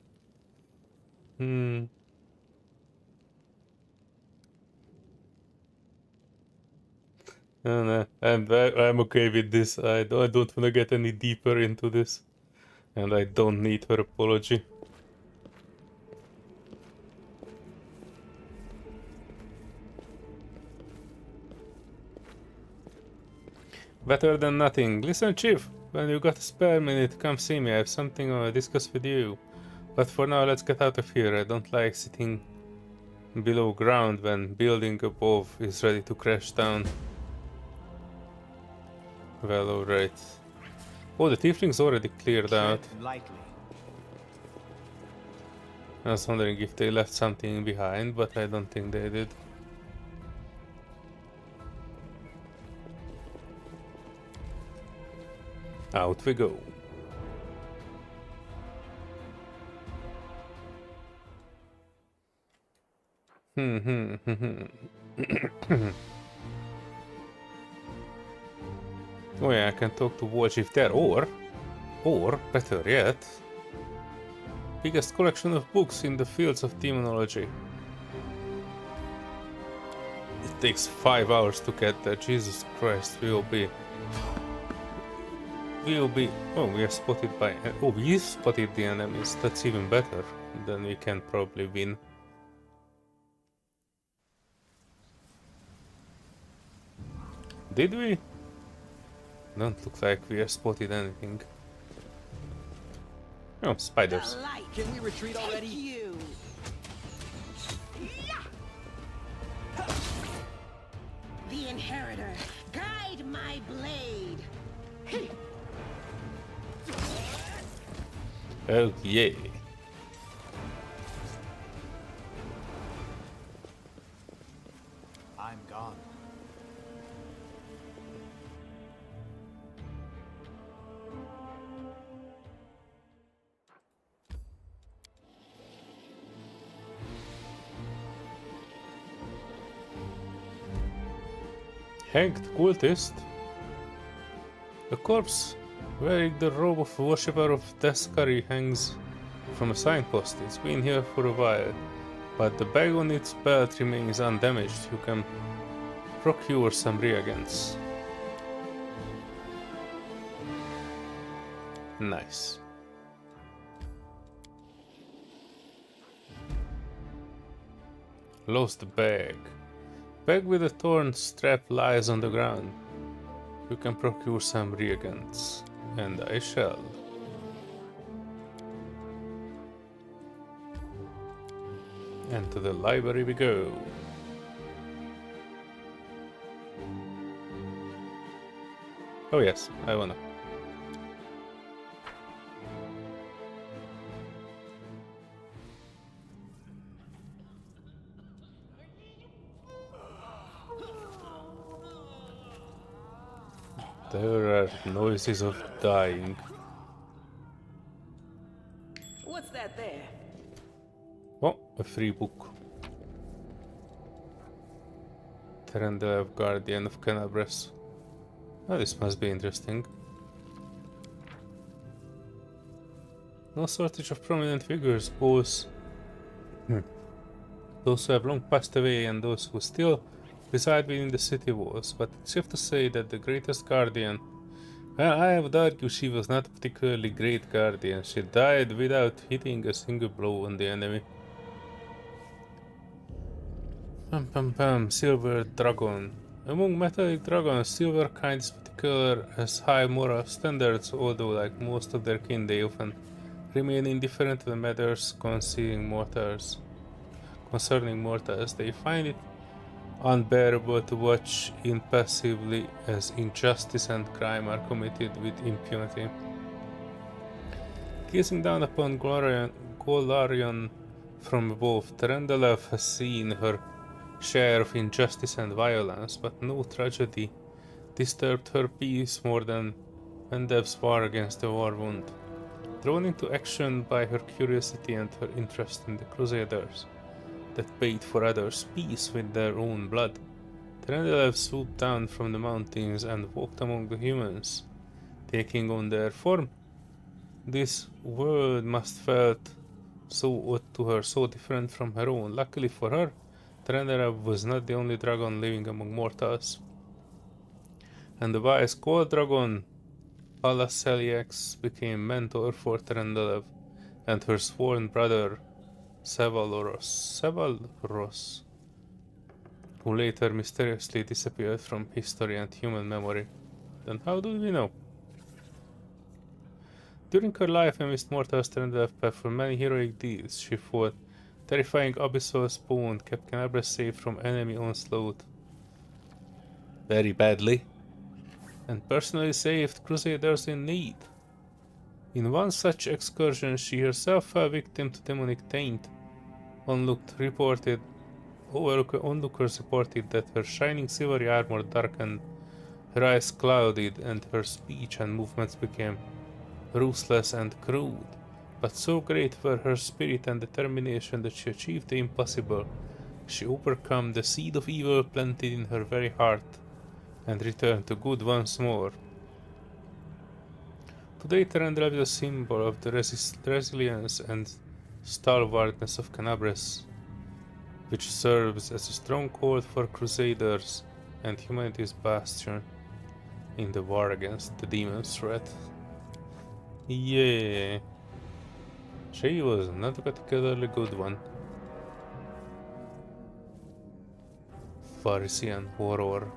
Speaker 2: No, I'm okay with this. I don't want to get any deeper into this, and I don't need her apology. Better than nothing. Listen, Chief, when you got a spare minute, come see me. I have something to discuss with you. But for now, let's get out of here. I don't like sitting below ground when building above is ready to crash down. Well, alright. Oh, the tiefling's already cleared out.
Speaker 3: Lightly.
Speaker 2: I was wondering if they left something behind, but I don't think they did. Out we go. Oh yeah, I can talk to War Chief there, or better yet, biggest collection of books in the fields of demonology. It takes 5 hours to get there. Jesus Christ, we'll be. Oh, we are spotted by. Oh, we spotted the enemies. That's even better. Then we can probably win. Did we? Don't look like we have spotted anything. Oh, spiders.
Speaker 5: Can we retreat already?
Speaker 4: You. The Inheritor, guide my blade.
Speaker 2: Oh, yeah.
Speaker 3: I'm gone.
Speaker 2: Hanged cultist? A corpse wearing the robe of worshipper of Deskari hangs from a signpost. It's been here for a while, but the bag on its belt remains undamaged. You can procure some reagents. Nice. Lost the bag. Bag with a torn strap lies on the ground. You can procure some reagents, and I shall. And to the library we go. Oh yes, I wanna. There are noises of dying.
Speaker 7: What's that there?
Speaker 2: Oh, a free book. Terendelev, Guardian of Canabras. Oh, this must be interesting. No shortage of prominent figures, both those who have long passed away and those who still reside within the city walls, but it's safe to say that the greatest guardian, well, I would argue she was not a particularly great guardian. She died without hitting a single blow on the enemy. Silver Dragon. Among metallic dragons, silver kind is particular as high moral standards, although like most of their kin they often remain indifferent to the matters concerning mortals. They find it unbearable to watch impassively as injustice and crime are committed with impunity. Gazing down upon Golarion from above, Terendelev has seen her share of injustice and violence, but no tragedy disturbed her peace more than Mendev's war against the Warwound. Drawn into action by her curiosity and her interest in the Crusaders that paid for others' peace with their own blood, Terendelev swooped down from the mountains and walked among the humans, taking on their form. This world must felt so odd to her, so different from her own. Luckily for her, Terendelev was not the only dragon living among mortals, and the wise cold dragon Alaseliax became mentor for Terendelev and her sworn brother Sevalros, who later mysteriously disappeared from history and human memory. Then how do we know? During her life amidst mortals, Terendelev performed many heroic deeds. She fought terrifying abyssal spawn, kept Canabra safe from enemy onslaught very badly, and personally saved crusaders in need. In one such excursion, she herself fell victim to demonic taint. Onlookers reported that her shining silvery armor darkened, her eyes clouded, and her speech and movements became ruthless and crude. But so great were her spirit and determination that she achieved the impossible. She overcame the seed of evil planted in her very heart and returned to good once more. Today, Terendelev is a symbol of the resilience and stalwartness of Canabres, which serves as a stronghold for crusaders and humanity's bastion in the war against the demon threat. Yeah. She was not a particularly good one. Pharisian horror.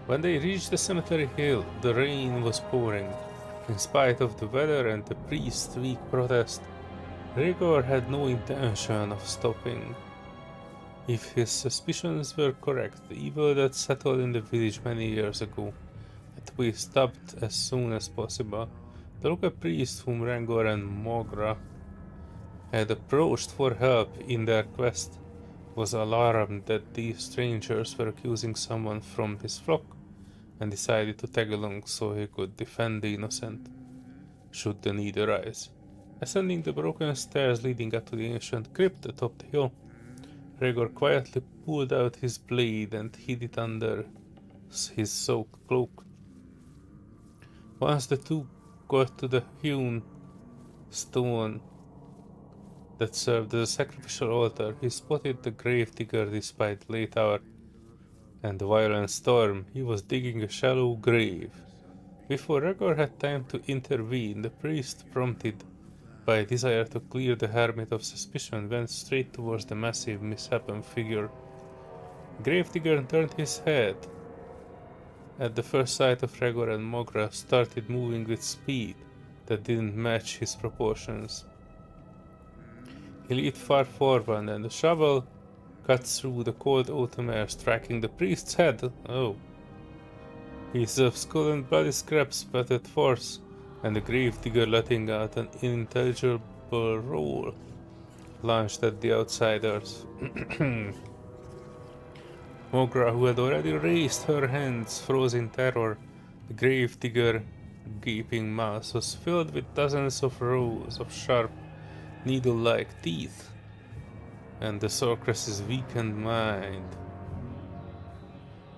Speaker 2: When they reached the cemetery hill, the rain was pouring. In spite of the weather and the priest's weak protest, Rigor had no intention of stopping. If his suspicions were correct, the evil that settled in the village many years ago had to be stopped as soon as possible. The local priest whom Rangor and Mogra had approached for help in their quest was alarmed that these strangers were accusing someone from his flock and decided to tag along so he could defend the innocent, should the need arise. Ascending the broken stairs leading up to the ancient crypt atop the hill, Gregor quietly pulled out his blade and hid it under his soaked cloak. Once the two got to the hewn stone that served as a sacrificial altar, he spotted the gravedigger despite late hour and the violent storm. He was digging a shallow grave. Before Gregor had time to intervene, the priest, prompted by a desire to clear the hermit of suspicion, went straight towards the massive, misshapen figure. Gravedigger turned his head at the first sight of Gregor and Mogra, started moving with speed that didn't match his proportions. He leaped far forward, and the shovel cut through the cold autumn air, striking the priest's head. Oh. Pieces of skull and bloody scraps spattered forth, and the gravedigger, letting out an unintelligible roar, lunged at the outsiders. Mogra, who had already raised her hands, froze in terror. The gravedigger's gaping mouth was filled with dozens of rows of sharp, needle-like teeth, and the sorceress's weakened mind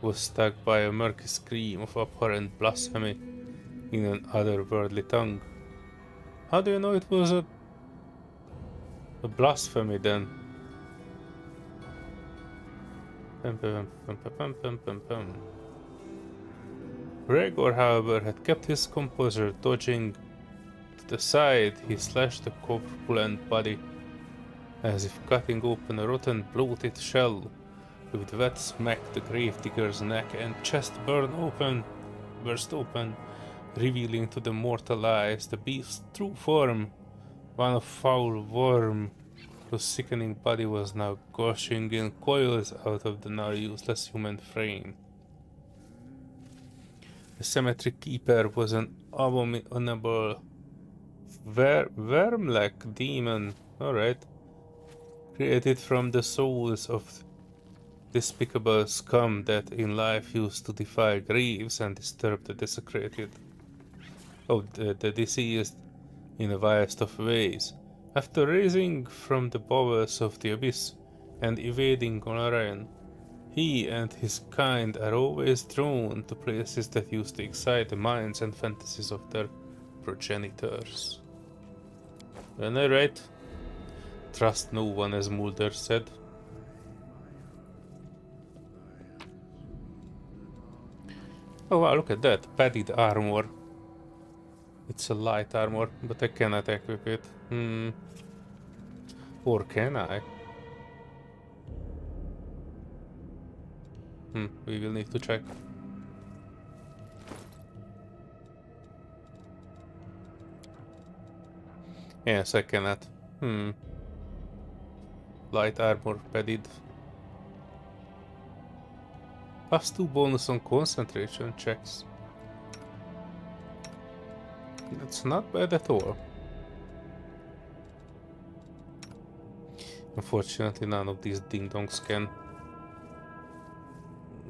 Speaker 2: was struck by a murky scream of abhorrent blasphemy in an otherworldly tongue. How do you know it was a blasphemy then? Pum, pum, pum, pum, pum, pum, pum, pum. Gregor, however, had kept his composure. Dodging to the side, he slashed the corpulent body as if cutting open a rotten, bloated shell. With wet smack, the gravedigger's neck and chest burst open, revealing to the mortal eyes the beast's true form, one of foul worm, whose sickening body was now gushing in coils out of the now useless human frame. The cemetery keeper was an abominable worm-like demon, alright, created from the souls of despicable scum that in life used to defy graves and disturb the desecrated, the deceased in the vilest of ways. After rising from the bowels of the abyss and evading Orion, he and his kind are always drawn to places that used to excite the minds and fantasies of their progenitors. Am I right? Trust no one, as Mulder said. Oh wow, look at that, padded armor. It's a light armor, but I cannot equip it. Or can I? We will need to check. Yes, I cannot. Light armor padded. Plus 2 bonus on concentration checks. That's not bad at all. Unfortunately, none of these ding-dongs can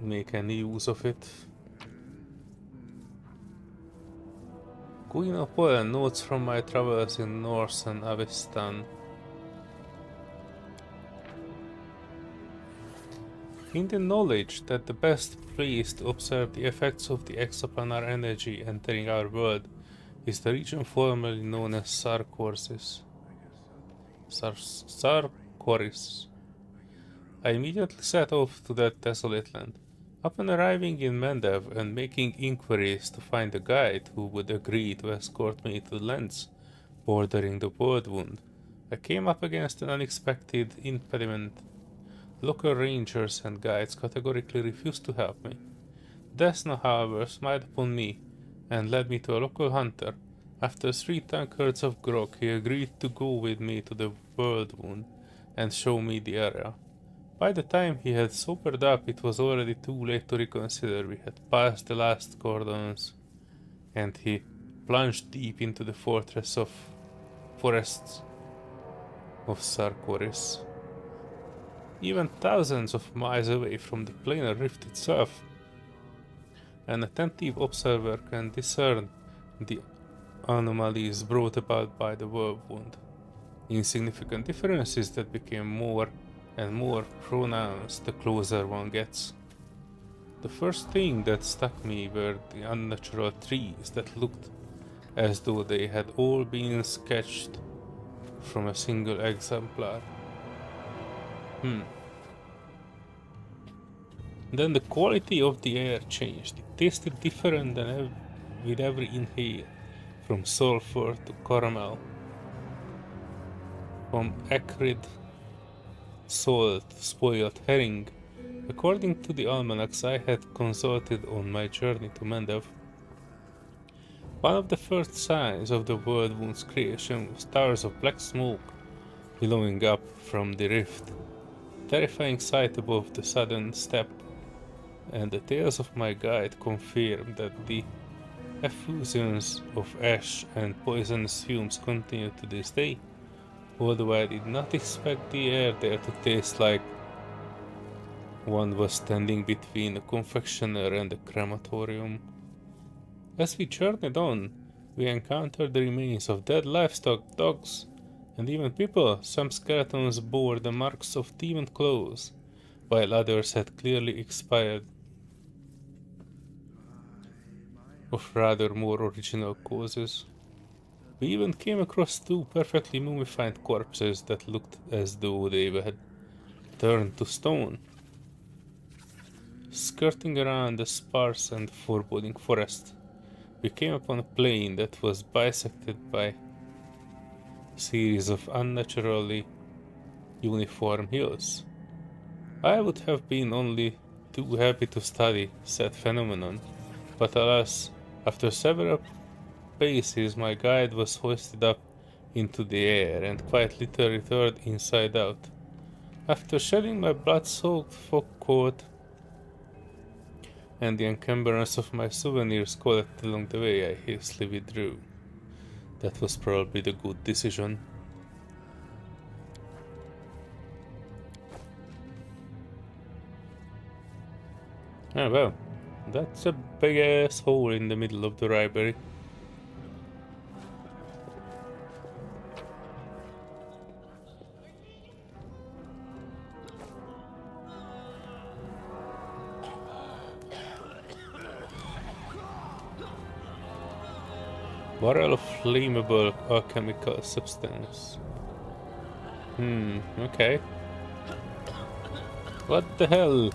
Speaker 2: make any use of it. Queen of Poland, notes from my travels in Norse and Avestan. In the knowledge that the best place to observe the effects of the exoplanar energy entering our world is the region formerly known as Sarcoris. I immediately set off to that desolate land. Upon arriving in Mendev and making inquiries to find a guide who would agree to escort me to the lands bordering the World Wound, I came up against an unexpected impediment. Local rangers and guides categorically refused to help me. Desna, however, smiled upon me and led me to a local hunter. After 3 tankards of grog, he agreed to go with me to the World Wound and show me the area. By the time he had sobered up, it was already too late to reconsider. We had passed the last cordons, and he plunged deep into the forests of Sarcoris. Even thousands of miles away from the planar rift itself, an attentive observer can discern the anomalies brought about by the whirlwind. Insignificant differences that became more and more pronounced the closer one gets. The first thing that struck me were the unnatural trees that looked as though they had all been sketched from a single exemplar. Then the quality of the air changed. It tasted different than with every inhale, from sulfur to caramel, from acrid salt to spoiled herring. According to the almanacs I had consulted on my journey to Mendev, one of the first signs of the Whirlwound's creation was towers of black smoke billowing up from the rift. Terrifying sight above the southern steppe, and the tales of my guide confirmed that the effusions of ash and poisonous fumes continue to this day, although I did not expect the air there to taste like one was standing between a confectioner and a crematorium. As we journeyed on, we encountered the remains of dead livestock, dogs, and even people. Some skeletons bore the marks of demon claws, while others had clearly expired of rather more original causes. We even came across two perfectly mummified corpses that looked as though they had turned to stone. Skirting around the sparse and foreboding forest, we came upon a plain that was bisected by a series of unnaturally uniform hills. I would have been only too happy to study said phenomenon, but alas, after several paces my guide was hoisted up into the air and quite literally turned inside out. After shedding my blood-soaked frock coat and the encumbrance of my souvenirs collected along the way, I hastily withdrew. That was probably the good decision. Ah well, that's a big ass hole in the middle of the library. Barrel of flammable alchemical substance. Okay. What the hell?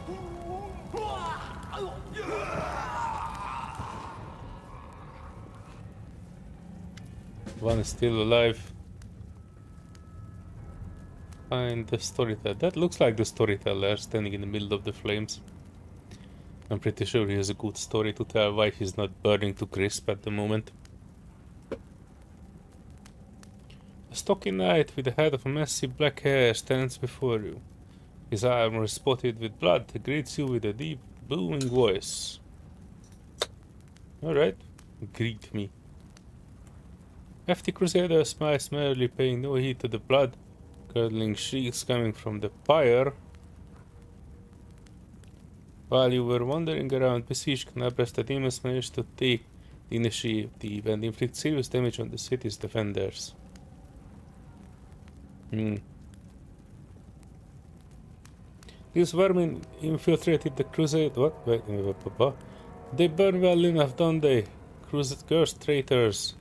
Speaker 2: One is still alive. Find the storyteller. That looks like the storyteller standing in the middle of the flames. I'm pretty sure he has a good story to tell why he's not burning to crisp at the moment. A stocky knight with a head of messy black hair stands before you. His armor is spotted with blood. He greets you with a deep, booming voice. Alright, greet me. Hefty Crusader smiles merrily, paying no heed to the blood-curdling shrieks coming from the pyre. While you were wandering around besieged Knabras, the demons managed to take the initiative and inflict serious damage on the city's defenders. These vermin infiltrated the crusade. What? Wait, they burn well enough, don't they? Cursed traitors.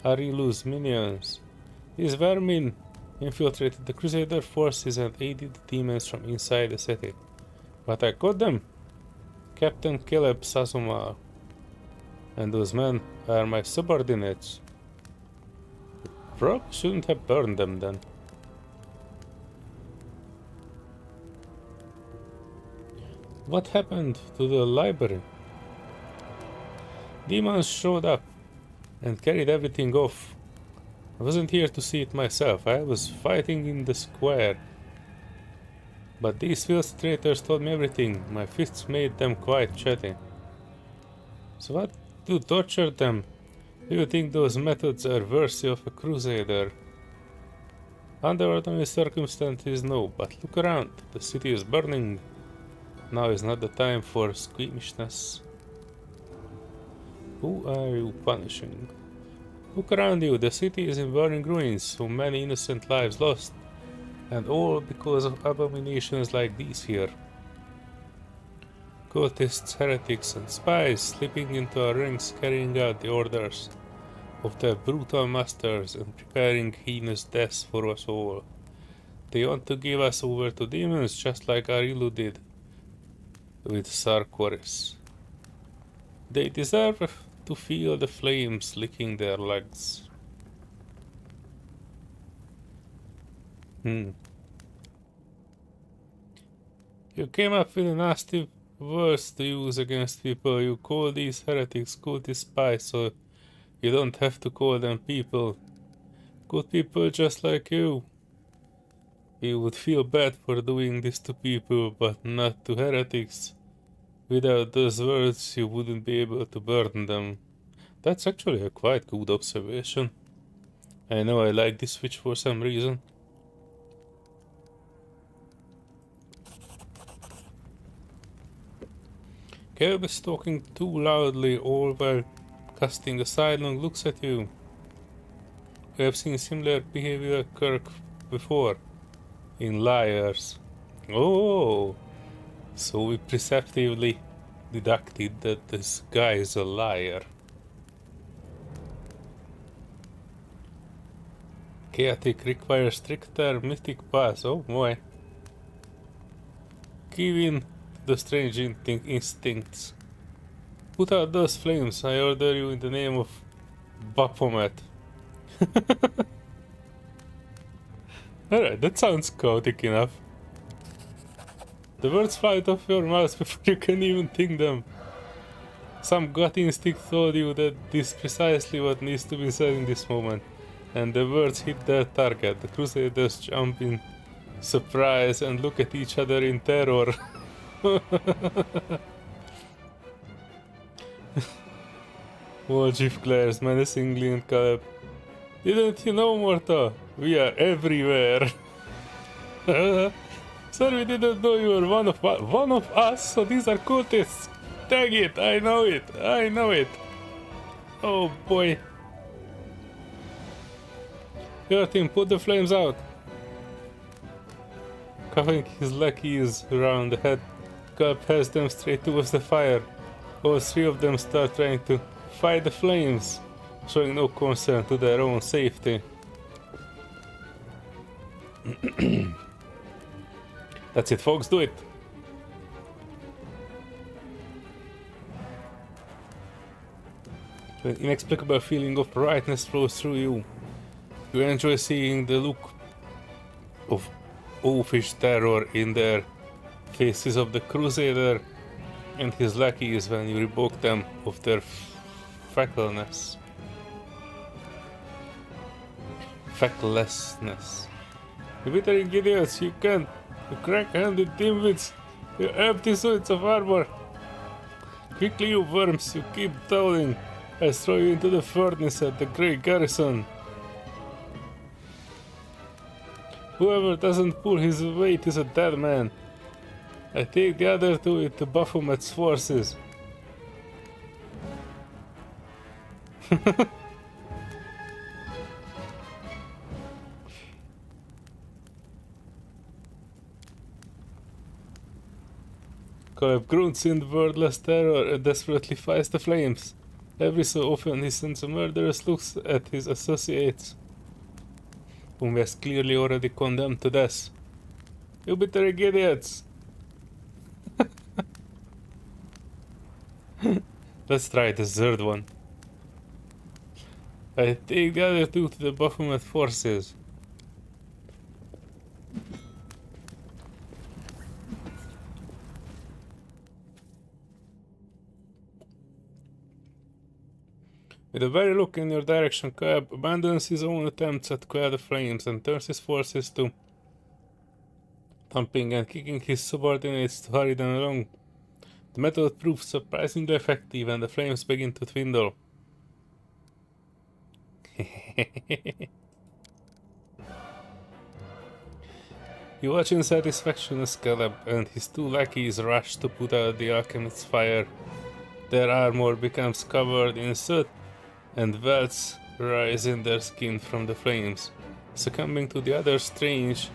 Speaker 2: Arilu's minions. These vermin infiltrated the Crusader forces and aided the demons from inside the city. But I caught them. Captain Caleb Sazuma. And those men are my subordinates. Probably shouldn't have burned them then. What happened to the library? Demons showed up and carried everything off. I wasn't here to see it myself. I was fighting in the square. But these filthy traitors told me everything. My fists made them quite chatty. So what to torture them? Do you think those methods are worthy of a crusader? Under ordinary circumstances, no, but look around. The city is burning. Now is not the time for squeamishness. Who are you punishing? Look around you, the city is in burning ruins, so many innocent lives lost, and all because of abominations like these here. Cultists, heretics, and spies slipping into our ranks, carrying out the orders of their brutal masters and preparing heinous deaths for us all. They want to give us over to demons just like Arilu did with Sarkoris. They deserve to feel the flames licking their legs. You came up with a nasty words to use against people. You call these heretics cultist spies, so you don't have to call them people. Good people just like you. You would feel bad for doing this to people, but not to heretics. Without those words, you wouldn't be able to burn them. That's actually a quite good observation. I know I like this switch for some reason. Caleb is talking too loudly, all while casting a sidelong looks at you. We have seen similar behavior occur before, in liars. Oh! So we perceptively deducted that this guy is a liar. Chaotic requires stricter mythic paths. Oh boy. Give in to the strange instincts. Put out those flames, I order you in the name of Baphomet. Alright, that sounds chaotic enough. The words fly out of your mouth before you can even think them. Some gut instinct told you that this is precisely what needs to be said in this moment. And the words hit their target. The Crusaders jump in surprise and look at each other in terror. Wolf glares menacingly and Caleb. Didn't you know, Morta? We are everywhere. Sir, we didn't know you were one of us, so these are cultists. Dang it, I know it, I know it. Oh boy. Your team, put the flames out. Covering his lackeys around the head, Caleb heads them straight towards the fire. All three of them start trying to fight the flames, showing no concern to their own safety. That's it, folks, do it! An inexplicable feeling of rightness flows through you. You enjoy seeing the look of oafish terror in their faces of the Crusader and his lackeys when you rebuke them of their fecklessness. You bittering idiots, you can't! You crack-handed dimwits! You empty suits of armor! Quickly, you worms, you keep toweling! I throw you into the furnace at the Great Garrison! Whoever doesn't pull his weight is a dead man! I take the other two into Baphomet's forces! Caleb grunts in wordless terror and desperately fights the flames. Every so often he sends a murderous look at his associates, whom he has clearly already condemned to death. You bittering idiots! Let's try the third one. I take the other two to the Baphomet forces. With a wary look in your direction, Caleb abandons his own attempts at quell the flames and turns his forces to thumping and kicking his subordinates to hurry them along. The method proves surprisingly effective and the flames begin to dwindle. You watch in satisfaction as Caleb and his two lackeys rush to put out the alchemist's fire. Their armor becomes covered in soot, and welts rise in their skin from the flames. Succumbing to the other strange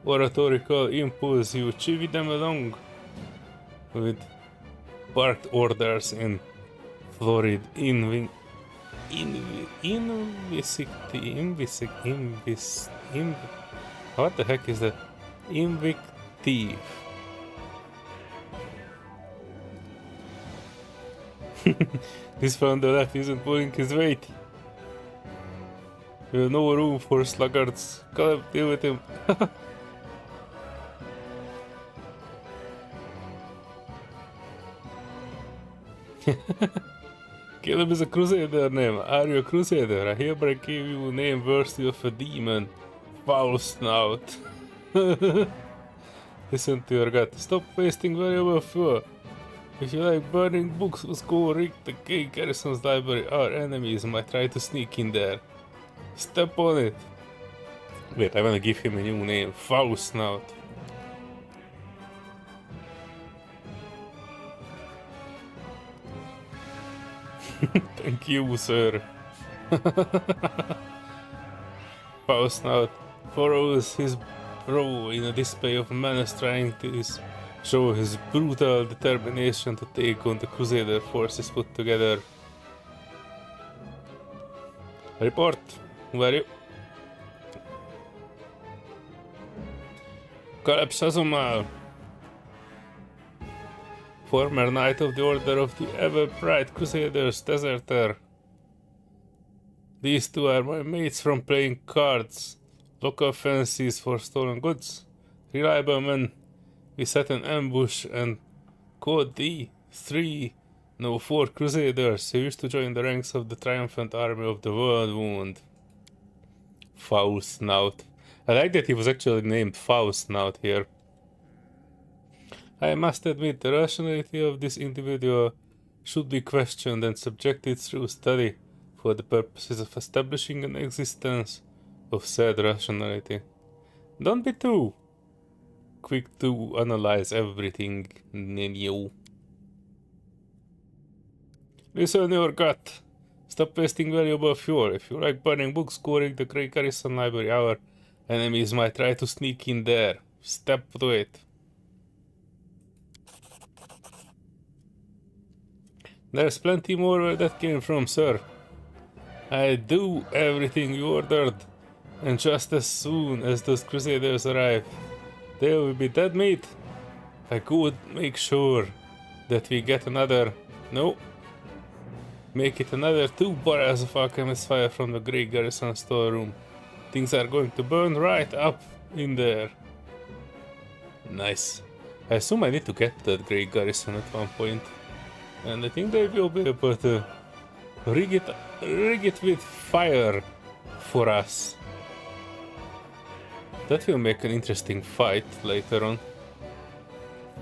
Speaker 2: oratorical impulse, you chivvy them along with barked orders in florid what the heck is that? Invictive. This one on the left isn't pulling his weight. We have no room for sluggards. Caleb, deal with him. Caleb is a crusader name. Are you a crusader? I hereby give you a name worthy of a demon. Foul snout. Listen to your gut. Stop wasting valuable fuel. If you like burning books, let's go rig the Great Garrison's library. Our enemies might try to sneak in there. Step on it. Wait, I wanna give him a new name. Foul snout. Thank you, sir. Foul snout furrows his brow in a display of menace, trying to show his brutal determination to take on the Crusader forces put together. Report. Who are you? Collapse Azumal, former Knight of the Order of the Ever-Bright Crusaders, deserter. These two are my mates from playing cards. Local fancies for stolen goods. Reliable men. We set an ambush and caught the 4 Crusaders who used to join the ranks of the triumphant army of the World Wound. Foul Snout. I like that he was actually named Foul Snout here. I must admit the rationality of this individual should be questioned and subjected through study for the purposes of establishing an existence of said rationality. Don't be too quick to analyze everything new. Listen your gut. Stop wasting valuable fuel. If you like burning books, scoring the Grey Garrison Library, our enemies might try to sneak in there. Step to it. There's plenty more where that came from, sir. I do everything you ordered, and just as soon as those Crusaders arrive, they will be dead meat. I could make sure that we get make it another 2 barrels of alchemist fire from the Grey Garrison storeroom. Things are going to burn right up in there. Nice. I assume I need to get that Grey Garrison at one point. And I think they will be able to rig it with fire for us. That will make an interesting fight later on.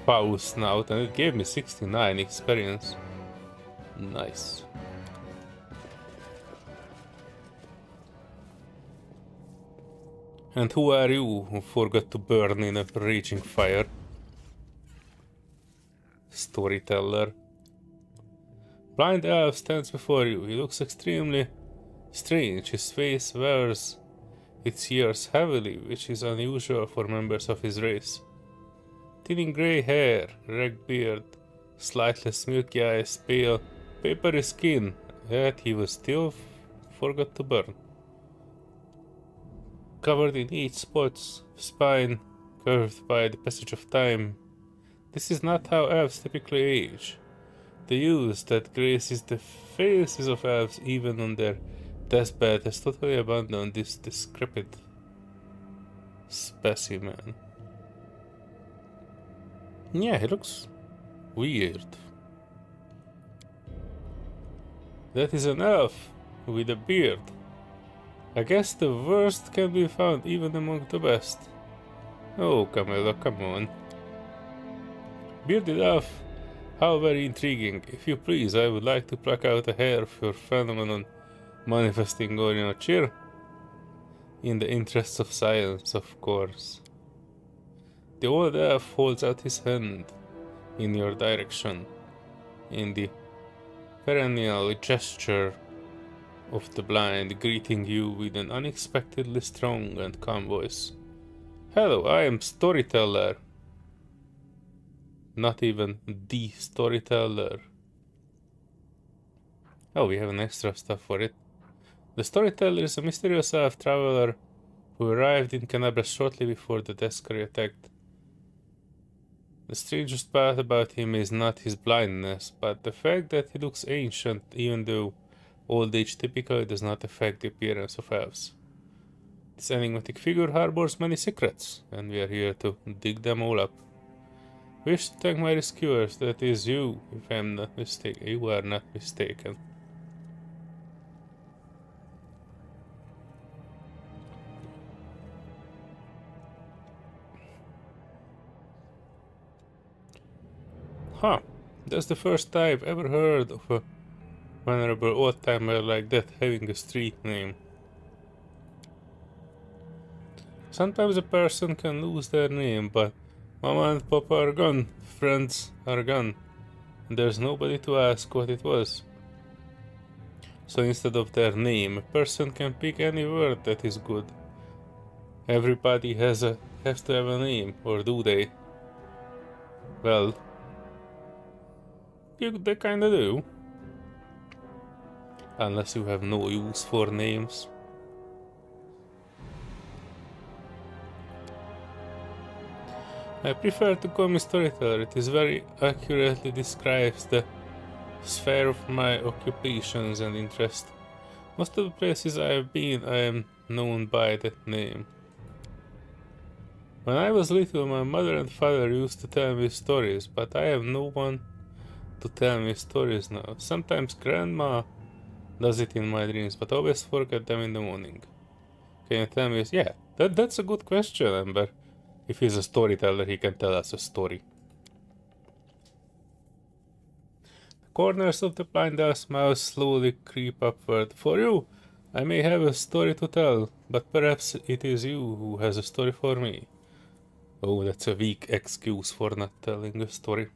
Speaker 2: Foul Snout, and it gave me 69 experience. Nice. And who are you who forgot to burn in a raging fire? Storyteller. Blind elf stands before you. He looks extremely strange. His face wears its years heavily, which is unusual for members of his race. Thinning grey hair, red beard, slightly milky eyes, pale, papery skin, yet he was still forgot to burn. Covered in each spot's spine, curved by the passage of time. This is not how elves typically age. The use that graces the faces of elves even on their deathbed has totally abandoned this decrepit specimen. Yeah, he looks weird. That is an elf with a beard. I guess the worst can be found even among the best. Oh, Camilla, come on. Bearded elf, how very intriguing. If you please, I would like to pluck out a hair of your phenomenon manifesting on your chair. In the interests of science, of course. The old elf holds out his hand in your direction, in the perennial gesture of the blind, greeting you with an unexpectedly strong and calm voice. Hello, I am Storyteller. Not even the Storyteller. Oh, we have an extra stuff for it. The Storyteller is a mysterious elf traveler who arrived in Canabra shortly before the Descary attacked. The strangest part about him is not his blindness, but the fact that he looks ancient, even though old age typically does not affect the appearance of elves. This enigmatic figure harbors many secrets, and we are here to dig them all up. Wish to thank my rescuers, that is you, if I am not mistaken. You are not mistaken. Huh, that's the first I've ever heard of a venerable old-timer like that having a street name. Sometimes a person can lose their name, but Mama and Papa are gone, friends are gone, and there's nobody to ask what it was. So instead of their name, a person can pick any word that is good. Everybody has to have a name, or do they? Well, they kinda do. Unless you have no use for names. I prefer to call me storyteller. It is very accurately describes the sphere of my occupations and interest. Most of the places I have been, I am known by that name. When I was little, my mother and father used to tell me stories, but I have no one to tell me stories now. Sometimes grandma does it in my dreams, but I always forget them in the morning. Can you tell me? Yeah, that's a good question, Amber. If he's a storyteller, he can tell us a story. The corners of the blind elf's mouth slowly creep upward. For you, I may have a story to tell, but perhaps it is you who has a story for me. Oh, that's a weak excuse for not telling a story.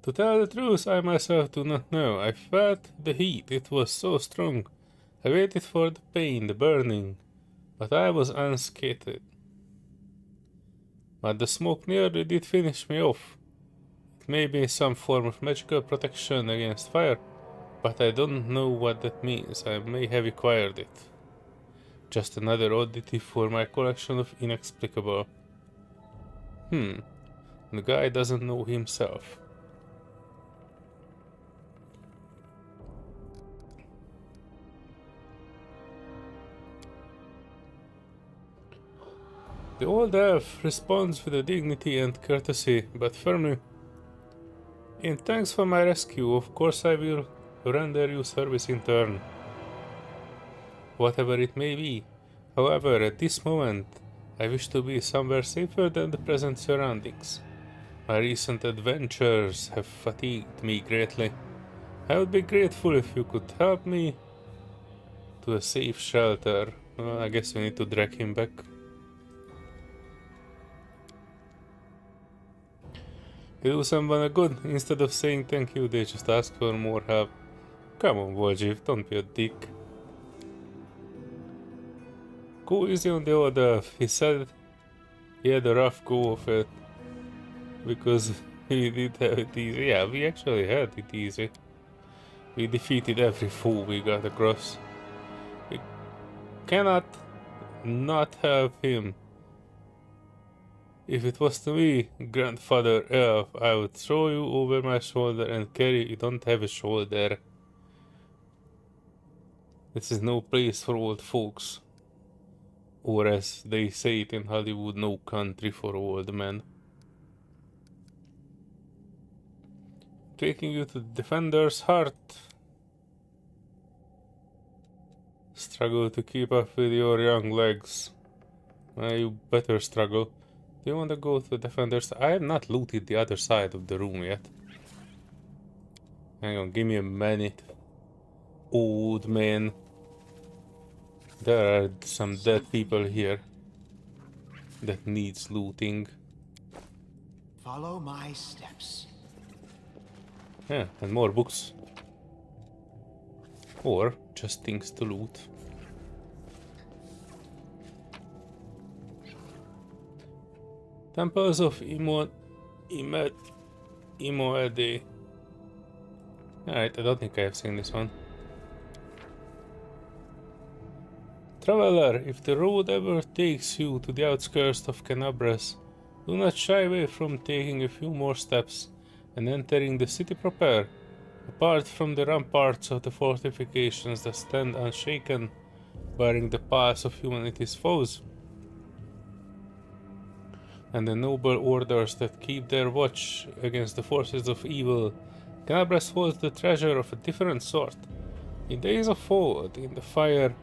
Speaker 2: To tell the truth, I myself do not know. I felt the heat, it was so strong. I waited for the pain, the burning, but I was unscathed. But the smoke nearly did finish me off. It may be some form of magical protection against fire, but I don't know what that means. I may have acquired it. Just another oddity for my collection of inexplicable. The guy doesn't know himself. The old elf responds with a dignity and courtesy, but firmly. In thanks for my rescue, of course I will render you service in turn. Whatever it may be. However, at this moment, I wish to be somewhere safer than the present surroundings. My recent adventures have fatigued me greatly. I would be grateful if you could help me to a safe shelter. Well, I guess we need to drag him back. You do someone a good, instead of saying thank you, they just ask for more help. Come on, Voljiv, don't be a dick. Go easy on the old elf. He said he had a rough go of it. Because we did have it easy. Yeah, we actually had it easy. We defeated every foe we got across. We cannot not have him. If it was to me, grandfather elf, I would throw you over my shoulder and carry you. Don't have a shoulder. This is no place for old folks. Or as they say it in Hollywood, no country for old men. Taking you to the defender's heart. Struggle to keep up with your young legs. You better struggle. Do you want to go to the defenders? I have not looted the other side of the room yet. Hang on, give me a minute. Old man. There are some dead people here that needs looting.
Speaker 3: Follow my steps.
Speaker 2: Yeah, and more books. Or just things to loot. Temples of Imoede. Alright, I don't think I have seen this one. Traveler, if the road ever takes you to the outskirts of Canabras, do not shy away from taking a few more steps and entering the city proper. Apart from the ramparts of the fortifications that stand unshaken, barring the paths of humanity's foes, and the noble orders that keep their watch against the forces of evil, Canabras holds the treasure of a different sort. In days of old, in the fire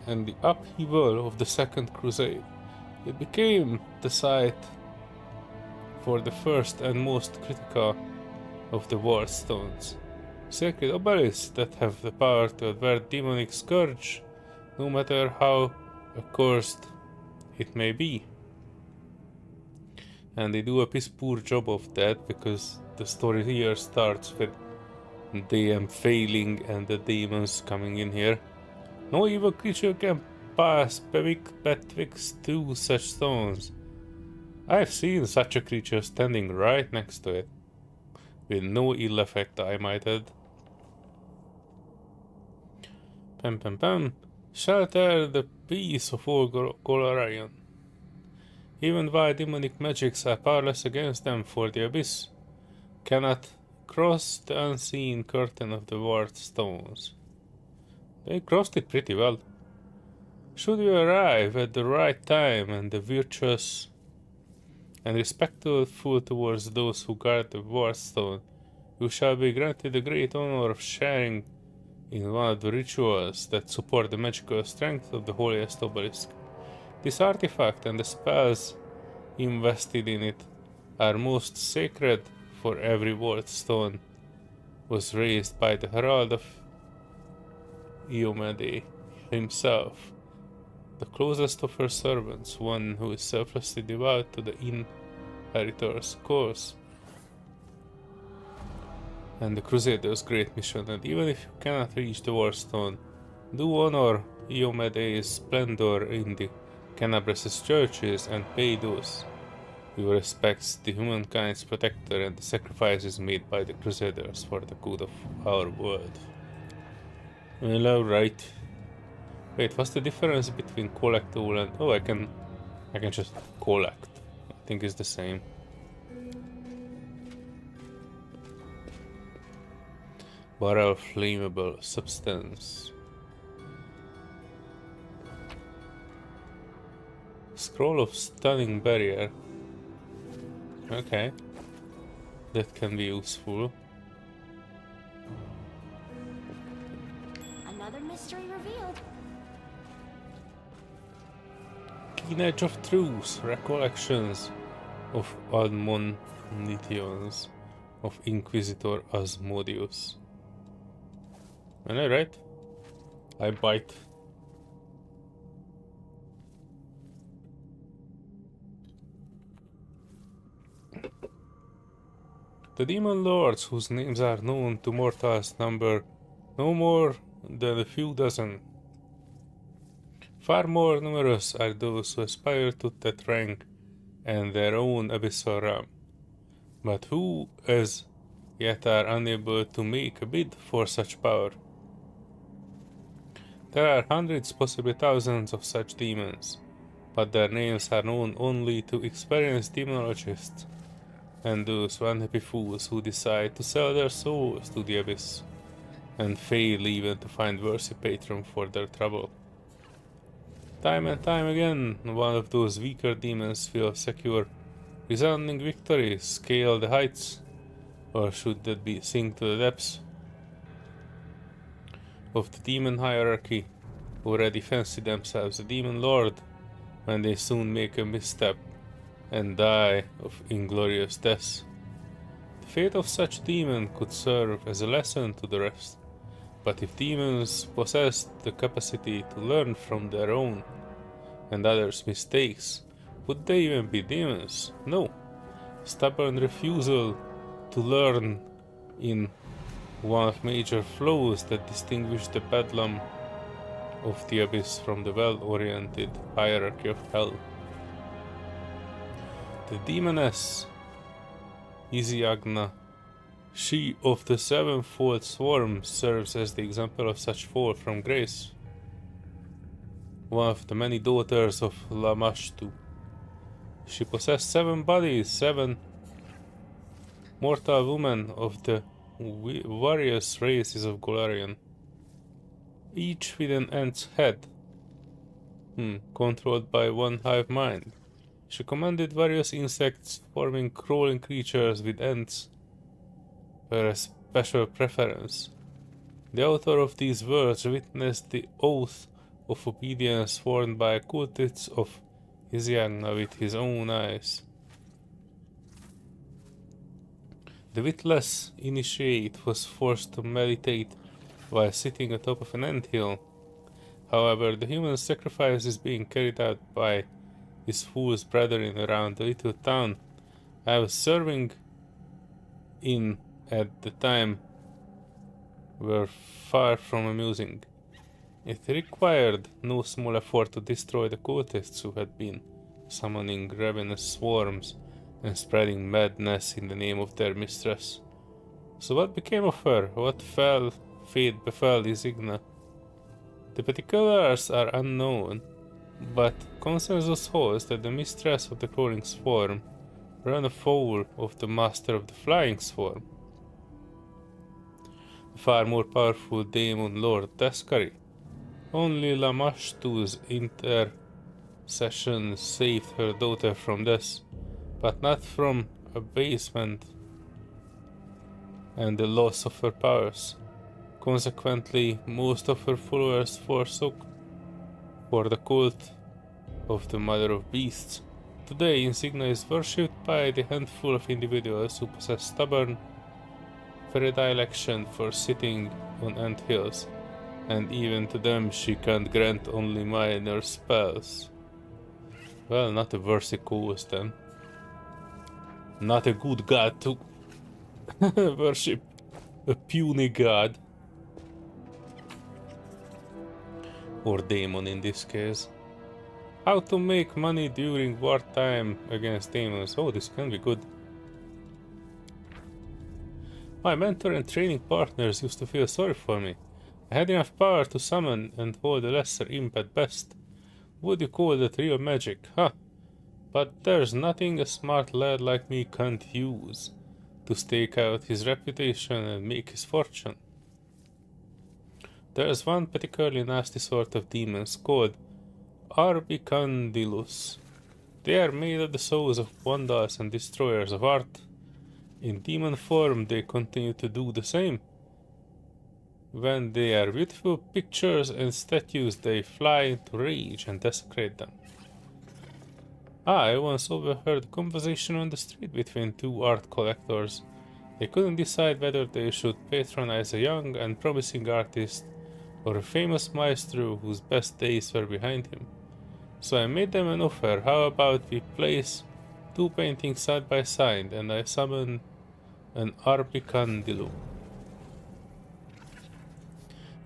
Speaker 2: and the upheaval of the Second Crusade, it became the site for the first and most critical of the war stones. Sacred obelisks that have the power to avert demonic scourge, no matter how accursed it may be. And they do a piss poor job of that, because the story here starts with them failing and the demons coming in here. No evil creature can pass betwixt two such stones. I've seen such a creature standing right next to it, with no ill effect, I might add. Pam pam pam. Shelter the peace of all Golarion. Even while demonic magics are powerless against them, for the abyss cannot cross the unseen curtain of the ward stones. They crossed it pretty well. Should we arrive at the right time and the virtuous and respectful towards those who guard the ward stone, you shall be granted the great honor of sharing in one of the rituals that support the magical strength of the holiest obelisk. This artifact and the spells invested in it are most sacred, for every ward stone was raised by the herald of Iomede himself, the closest of her servants, one who is selflessly devout to the inheritor's cause and the Crusader's great mission. And even if you cannot reach the Warstone, do honor Iomede's splendor in the Canabres' churches and pay those who respects the humankind's protector and the sacrifices made by the Crusaders for the good of our world. Well, alright. Wait, what's the difference between collect all and... Oh, I can just collect. I think it's the same. Barrel flammable substance. Scroll of stunning barrier. Okay. That can be useful.
Speaker 4: Another mystery revealed.
Speaker 2: Keen Edge of Truth. Recollections of admonitions of Inquisitor Asmodeus. Am I right? I bite. The demon lords, whose names are known to mortals, number no more than a few dozen. Far more numerous are those who aspire to that rank and their own abyssal realm, but who as yet are unable to make a bid for such power. There are hundreds, possibly thousands of such demons, but their names are known only to experienced demonologists and those unhappy fools who decide to sell their souls to the abyss and fail even to find worthy patron for their trouble. Time and time again, one of those weaker demons will secure resounding victories, scale the heights, or should that be sink to the depths of the demon hierarchy, already fancy themselves a demon lord when they soon make a misstep and die of inglorious deaths. The fate of such demon could serve as a lesson to the rest, but if demons possessed the capacity to learn from their own and others' mistakes, would they even be demons? No. Stubborn refusal to learn in one of major flaws that distinguish the bedlam of the abyss from the well-oriented hierarchy of hell. The demoness Isiagna, she of the sevenfold swarm, serves as the example of such fall from grace. One of the many daughters of Lamashtu. She possessed 7 bodies, 7 mortal women of the various races of Golarion, each with an ant's head, controlled by one hive mind. She commanded various insects, forming crawling creatures with ants were a special preference. The author of these words witnessed the oath of obedience sworn by cultists of Isiagna with his own eyes. The witless initiate was forced to meditate while sitting atop of an anthill. However, the human sacrifice is being carried out by his fool's brethren around the little town I was serving in at the time were far from amusing. It required no small effort to destroy the cultists who had been summoning ravenous swarms and spreading madness in the name of their mistress. So what became of her? What fate befell Isigna? The particulars are unknown, but consensus holds that the mistress of the crawling swarm ran afoul of the master of the flying swarm, the far more powerful demon lord Descari. Only Lamashtu's intercession saved her daughter from this, but not from abasement and the loss of her powers. Consequently, most of her followers forsook for the cult of the Mother of Beasts. Today, Insignia is worshipped by the handful of individuals who possess stubborn predilection for sitting on ant hills, and even to them she can't grant only minor spells. Well, not a worthy cause then. Not a good god to worship a puny god. Or demon in this case. How to make money during wartime against demons. Oh, this can be good. My mentor and training partners used to feel sorry for me. I had enough power to summon and hold a lesser imp at best. Would you call that real magic? Huh. But there's nothing a smart lad like me can't use to stake out his reputation and make his fortune. There's one particularly nasty sort of demons called Arbicandilus. They are made of the souls of vandals and destroyers of art. In demon form they continue to do the same. When they are beautiful pictures and statues, they fly into rage and desecrate them. I once overheard a conversation on the street between two art collectors. They couldn't decide whether they should patronize a young and promising artist or a famous maestro whose best days were behind him. So I made them an offer. How about we place two paintings side by side and I summon an Arbicandilu.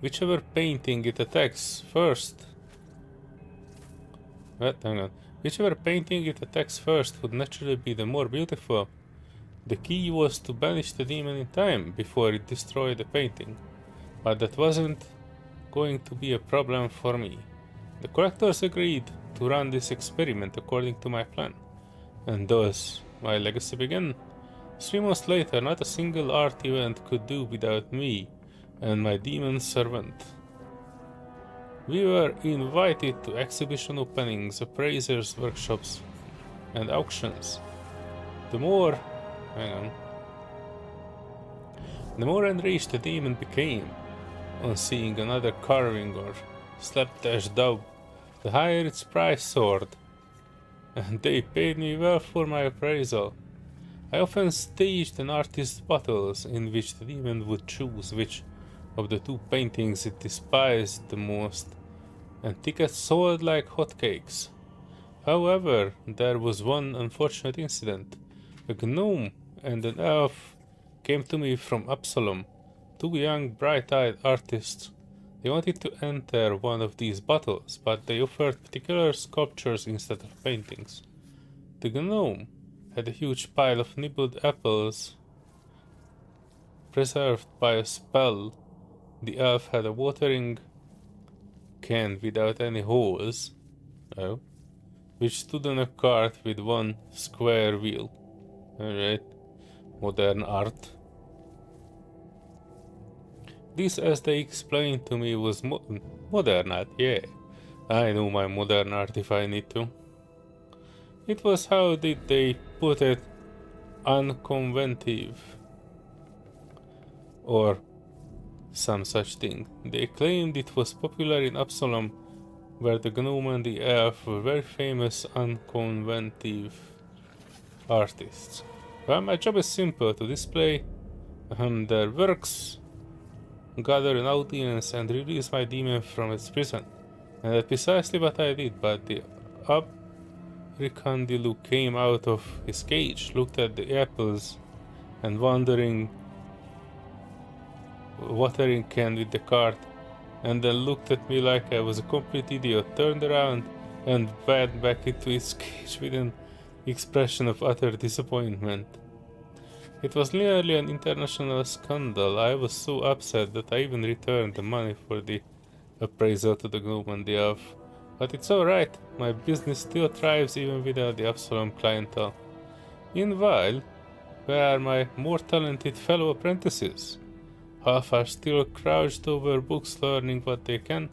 Speaker 2: Whichever painting it attacks first... hang on. Whichever painting it attacks first would naturally be the more beautiful. The key was to banish the demon in time before it destroyed the painting, but that wasn't going to be a problem for me. The collectors agreed to run this experiment according to my plan, and thus my legacy began. 3 months later, not a single art event could do without me and my demon servant. We were invited to exhibition openings, appraisers' workshops, and auctions. The more enraged the demon became on seeing another carving or slapdash daub, the higher its price soared, and they paid me well for my appraisal. I often staged an artist's battles in which the demon would choose which of the two paintings it despised the most, and tickets sold like hotcakes. However, there was one unfortunate incident. A gnome and an elf came to me from Absalom, two young bright-eyed artists. They wanted to enter one of these battles, but they offered particular sculptures instead of paintings. The gnome had a huge pile of nibbled apples preserved by a spell. The elf had a watering can without any holes, which stood on a cart with one square wheel. Alright, modern art. This, as they explained to me, was modern art, yeah. I know my modern art if I need to. It was, how did they put it, unconventive. Or some such thing. They claimed it was popular in Absalom, where the gnome and the elf were very famous unconventive artists. Well, my job is simple: to display their works, gather an audience, and release my demon from its prison. And that's precisely what I did, but the Abricandilu came out of his cage, looked at the apples, and watering can with the cart, and then looked at me like I was a complete idiot, turned around and went back into its cage with an expression of utter disappointment. It was nearly an international scandal. I was so upset that I even returned the money for the appraisal to the gnome and the elf. But it's alright, my business still thrives even without the Absalom clientele. Meanwhile, where are my more talented fellow apprentices? Half are still crouched over books learning what they can.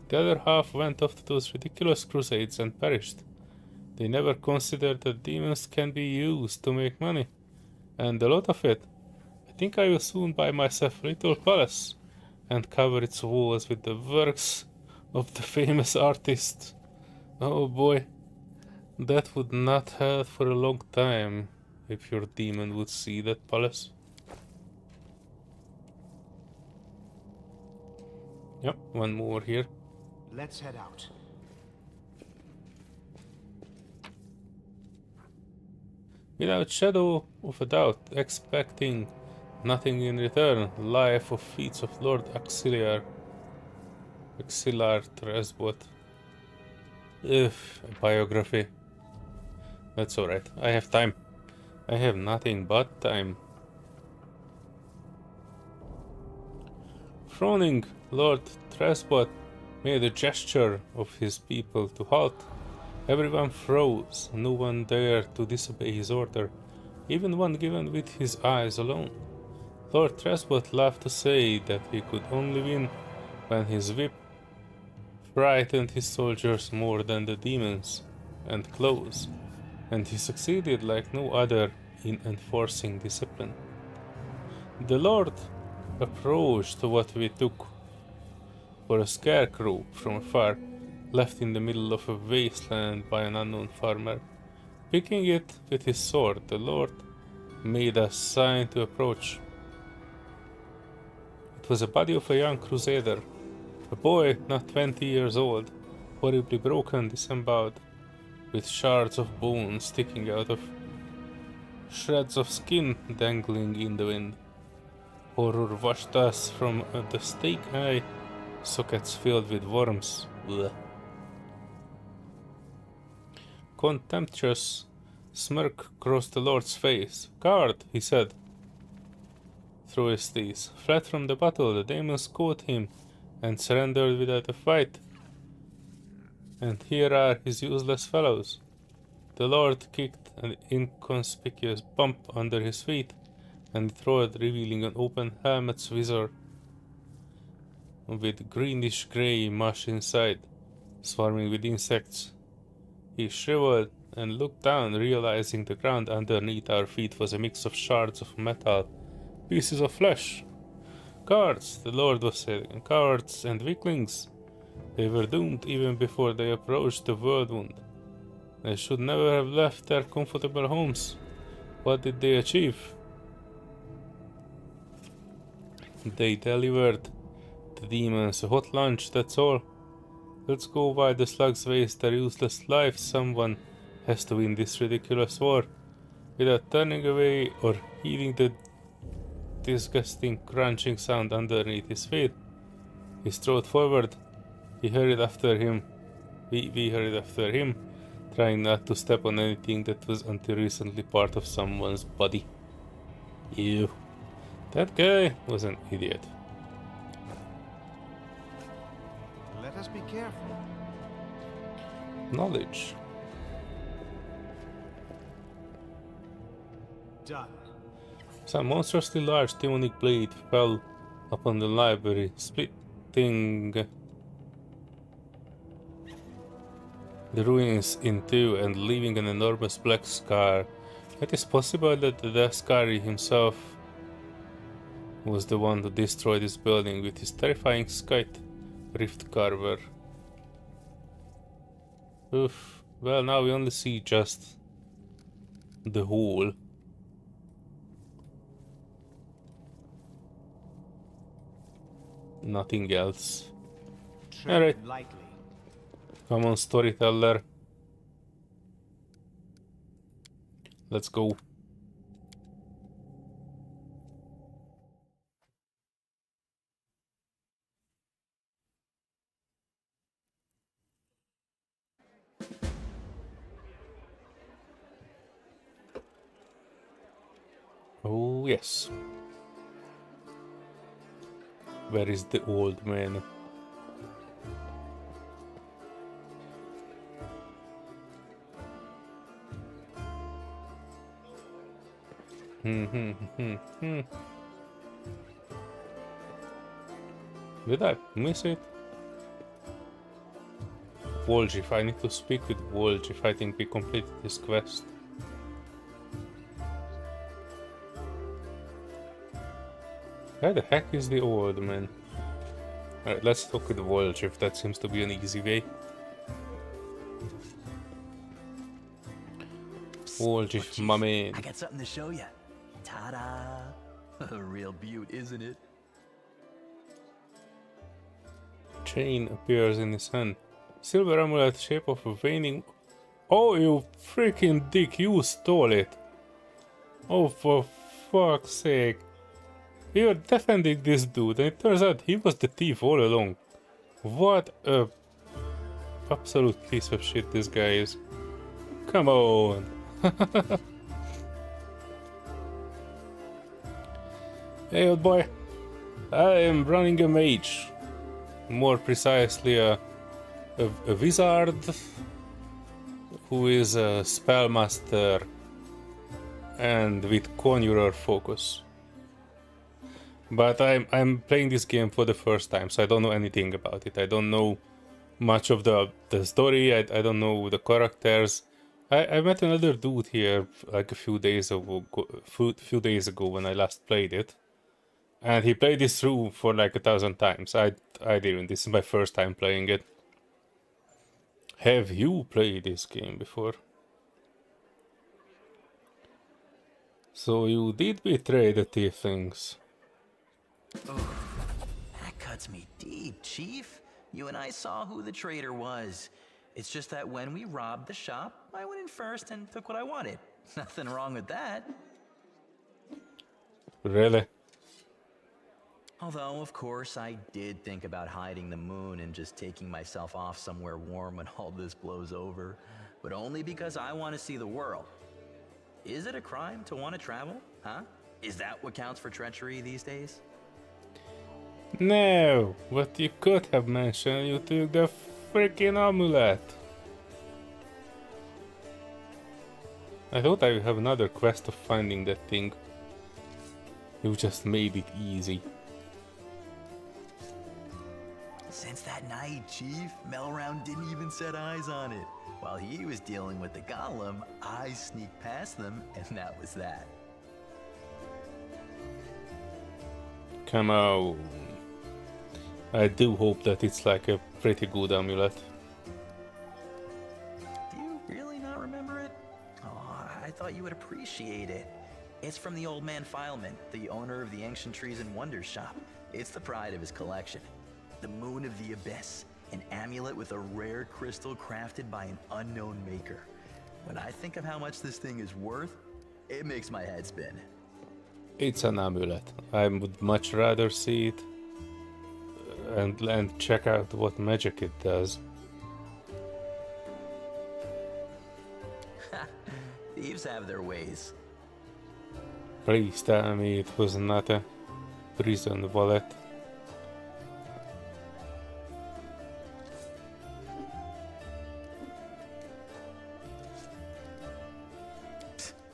Speaker 2: The other half went off to those ridiculous crusades and perished. They never considered that demons can be used to make money. And a lot of it. I think I will soon buy myself a little palace and cover its walls with the works of the famous artist. Oh boy, that would not help for a long time if your demon would see that palace. Yep, one more here.
Speaker 3: Let's head out.
Speaker 2: Without shadow of a doubt, expecting nothing in return. Life of feats of Lord Auxiliar Tresbot. If biography. That's alright. I have time. I have nothing but time. Frowning, Lord Tresbot made a gesture of his people to halt. Everyone froze. No one dared to disobey his order, even one given with his eyes alone. Lord Tresbot loved to say that he could only win when his whip frightened his soldiers more than the demons and clothes, and he succeeded like no other in enforcing discipline. The Lord approached what we took for a scarecrow from afar, left in the middle of a wasteland by an unknown farmer. Picking it with his sword, the Lord made a sign to approach. It was the body of a young crusader, a boy not 20 years old, horribly broken, disemboweled, with shards of bone sticking out of shreds of skin dangling in the wind. Horror washed us from the stake eye sockets filled with worms. Blech. Contemptuous smirk crossed the Lord's face. "Guard," he said through his teeth. Fled from the battle, the demons caught him and surrendered without a fight. And here are his useless fellows. The Lord kicked an inconspicuous bump under his feet and it roared, revealing an open helmet's visor with greenish-grey mush inside, swarming with insects. He shriveled and looked down, realizing the ground underneath our feet was a mix of shards of metal, pieces of flesh. "Guards," the Lord was saying, "cowards and weaklings. They were doomed even before they approached the Whirlwind. They should never have left their comfortable homes. What did they achieve? They delivered the demons a hot lunch, that's all. Let's go while the slugs waste their useless lives. Someone has to win this ridiculous war." Without turning away or heeding the disgusting crunching sound underneath his feet, he strode forward. We hurried after him, trying not to step on anything that was until recently part of someone's body. Ew. That guy was an idiot.
Speaker 3: Let us be careful.
Speaker 2: Knowledge.
Speaker 3: Done.
Speaker 2: Some monstrously large demonic blade fell upon the library, splitting the ruins in two and leaving an enormous black scar. It is possible that the Daskari himself was the one who destroyed this building with his terrifying skite rift carver. Oof. Well, now we only see just the hole. Nothing else.
Speaker 3: Tread
Speaker 2: Alright.
Speaker 3: lightly.
Speaker 2: Come on, storyteller. Let's go. Oh, yes. Where is the old man? Did I miss it? Wolgif, I need to speak with Wolgif. I think we completed this quest. Where the heck is the old man? Alright, let's talk with Wolgif. That seems to be an easy way. Wolgif, my man.
Speaker 8: I got something to show you. Ta-da! A real beaut, isn't it?
Speaker 2: Chain appears in his hand. Silver amulet shape of a waning. Oh, you freaking dick! You stole it. Oh, for fuck's sake! We were defending this dude, and it turns out he was the thief all along. What a absolute piece of shit this guy is. Come on. Hey, old boy. I am running a mage. More precisely, a wizard who is a spellmaster and with conjurer focus. But I'm playing this game for the first time, so I don't know anything about it. I don't know much of the story. I don't know the characters. I met another dude here like a few days ago when I last played it, and he played this through for like 1,000 times. I didn't. This is my first time playing it. Have you played this game before? So you did betray the tieflings.
Speaker 8: Oh, that cuts me deep, Chief. You and I saw who the traitor was. It's just that when we robbed the shop, I went in first and took what I wanted. Nothing wrong with that.
Speaker 2: Really?
Speaker 8: Although, of course, I did think about hiding the moon and just taking myself off somewhere warm when all this blows over. But only because I want to see the world. Is it a crime to want to travel? Huh? Is that what counts for treachery these days?
Speaker 2: No, but you could have mentioned you took the freaking amulet. I thought I would have another quest of finding that thing. You just made it easy.
Speaker 8: Since that night, Chief, Melround didn't even set eyes on it. While he was dealing with the golem, I sneaked past them, and that was that.
Speaker 2: Come on. I do hope that it's like a pretty good amulet.
Speaker 8: Do you really not remember it? Oh, I thought you would appreciate it. It's from the old man Fileman, the owner of the Ancient Trees and Wonders shop. It's the pride of his collection. The Moon of the Abyss, an amulet with a rare crystal crafted by an unknown maker. When I think of how much this thing is worth, it makes my head spin.
Speaker 2: It's an amulet. I would much rather see it and check out what magic it does.
Speaker 8: Thieves have their ways.
Speaker 2: Please tell me it was not a prison wallet.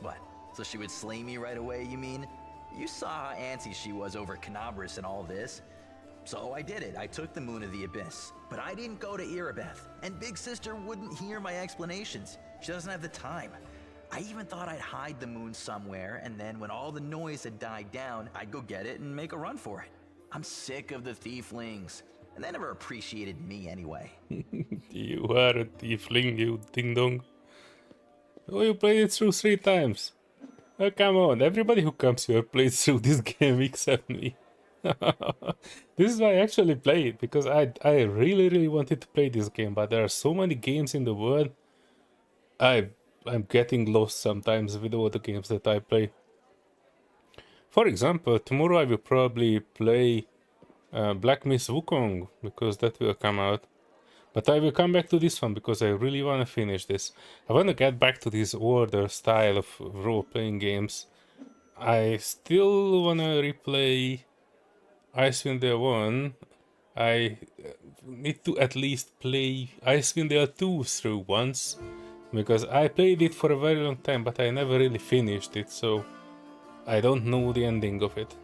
Speaker 8: What? So she would slay me right away, you mean? You saw how antsy she was over Canabras and all this. So I did it. I took the Moon of the Abyss. But I didn't go to Erebeth. And Big Sister wouldn't hear my explanations. She doesn't have the time. I even thought I'd hide the moon somewhere, and then when all the noise had died down, I'd go get it and make a run for it. I'm sick of the tieflings. And they never appreciated me anyway.
Speaker 2: You are a tiefling, you ding-dong. Oh, you played it through 3 times. Oh, come on. Everybody who comes here plays through this game except me. This is why I actually play it, because I really wanted to play this game, but there are so many games in the world. I'm getting lost sometimes with all the games that I play. For example, tomorrow I will probably play Black Miss Wukong, because that will come out. But I will come back to this one because I really want to finish this. I want to get back to this older style of role-playing games. I still want to replay Icewind Dale 1. I need to at least play Icewind Dale 2 through once, because I played it for a very long time, but I never really finished it, so I don't know the ending of it.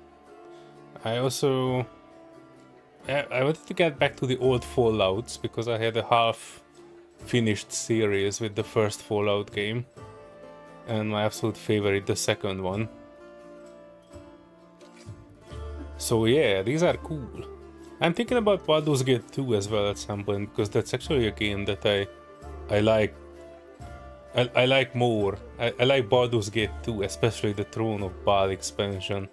Speaker 2: I also... I wanted to get back to the old Fallouts, because I had a half-finished series with the first Fallout game. And my absolute favorite, the second one. So yeah, these are cool. I'm thinking about Baldur's Gate 2 as well at some point, because that's actually a game that I like. I like more. I like Baldur's Gate 2, especially the Throne of Baal expansion.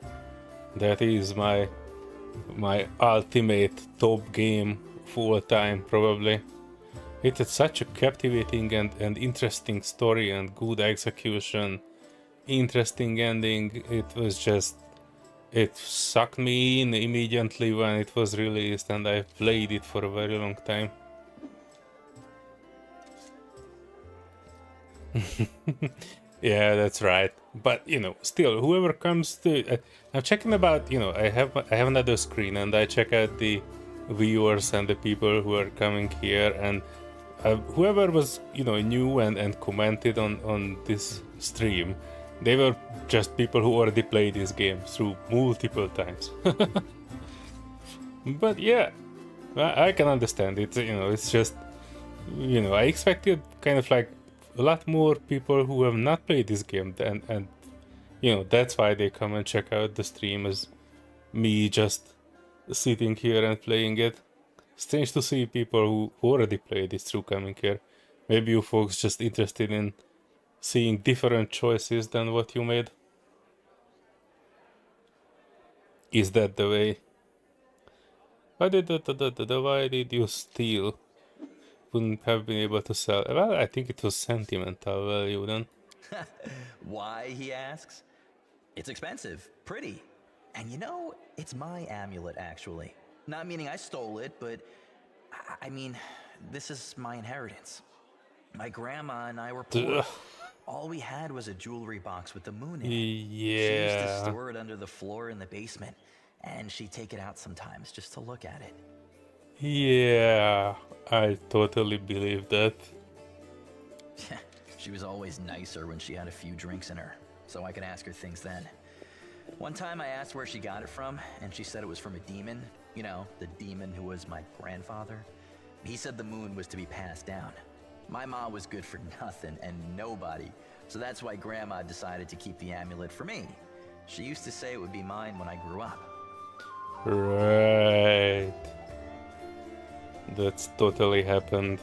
Speaker 2: That is my ultimate top game of all time, probably. It had such a captivating and interesting story and good execution, interesting ending. It was just... It sucked me in immediately when it was released, and I played it for a very long time. Yeah, that's right. But you know, still, whoever comes to, I'm checking about. You know, I have another screen, and I check out the viewers and the people who are coming here, and whoever was, you know, new and commented on this stream, they were just people who already played this game through multiple times. But yeah, I can understand it. You know, it's just, you know, I expected kind of like a lot more people who have not played this game, and you know, that's why they come and check out the stream, as me just sitting here and playing it. Strange to see people who already played this through coming here. Maybe you folks just interested in seeing different choices than what you made. Is that the way? Why did you steal? Wouldn't have been able to sell. Well, I think it was sentimental value then.
Speaker 8: Why, he asks? It's expensive, pretty. And you know, it's my amulet, actually. Not meaning I stole it, but I mean, this is my inheritance. My grandma and I were poor. All we had was a jewelry box with the moon in it.
Speaker 2: Yeah.
Speaker 8: She used to store it under the floor in the basement, and she'd take it out sometimes just to look at it.
Speaker 2: Yeah, I totally believe that.
Speaker 8: She was always nicer when she had a few drinks in her, so I could ask her things then. One time I asked where she got it from, and she said it was from a demon. You know, the demon who was my grandfather. He said the moon was to be passed down. My mom was good for nothing and nobody, so that's why Grandma decided to keep the amulet for me. She used to say it would be mine when I grew up.
Speaker 2: Right. That's totally happened.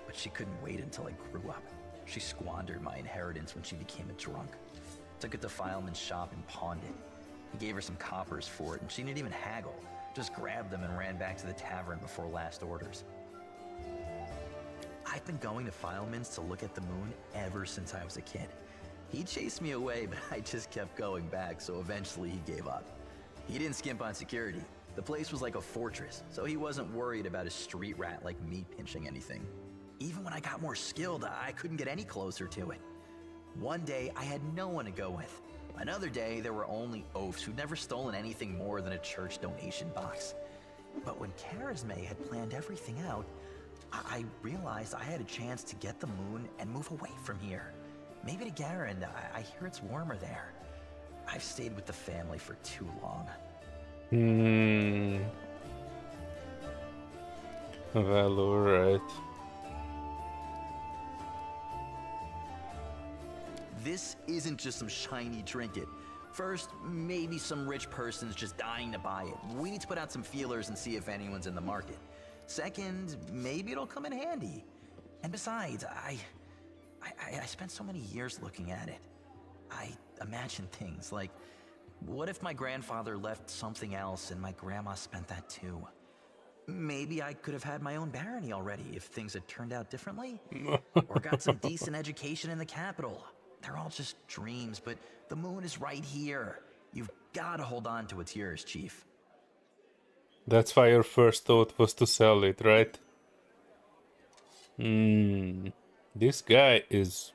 Speaker 8: But she couldn't wait until I grew up. She squandered my inheritance when she became a drunk. Took it to Fileman's shop and pawned it. He gave her some coppers for it, and she didn't even haggle. Just grabbed them and ran back to the tavern before last orders. I've been going to Fileman's to look at the moon ever since I was a kid. He chased me away, but I just kept going back, so eventually he gave up. He didn't skimp on security. The place was like a fortress, so he wasn't worried about a street rat like me pinching anything. Even when I got more skilled, I couldn't get any closer to it. One day, I had no one to go with. Another day, there were only oafs who'd never stolen anything more than a church donation box. But when Charisme had planned everything out, I realized I had a chance to get the moon and move away from here. Maybe to Garand. I hear it's warmer there. I've stayed with the family for too long.
Speaker 2: Well, alright.
Speaker 8: This isn't just some shiny trinket. First, maybe some rich person's just dying to buy it. We need to put out some feelers and see if anyone's in the market. Second, maybe it'll come in handy. And besides, I spent so many years looking at it. I imagine things like, what if my grandfather left something else and my grandma spent that too? Maybe I could have had my own barony already if things had turned out differently. Or got some decent education in the capital. They're all just dreams, but the moon is right here. You've got to hold on to what's yours, Chief.
Speaker 2: That's why your first thought was to sell it, right? This guy is,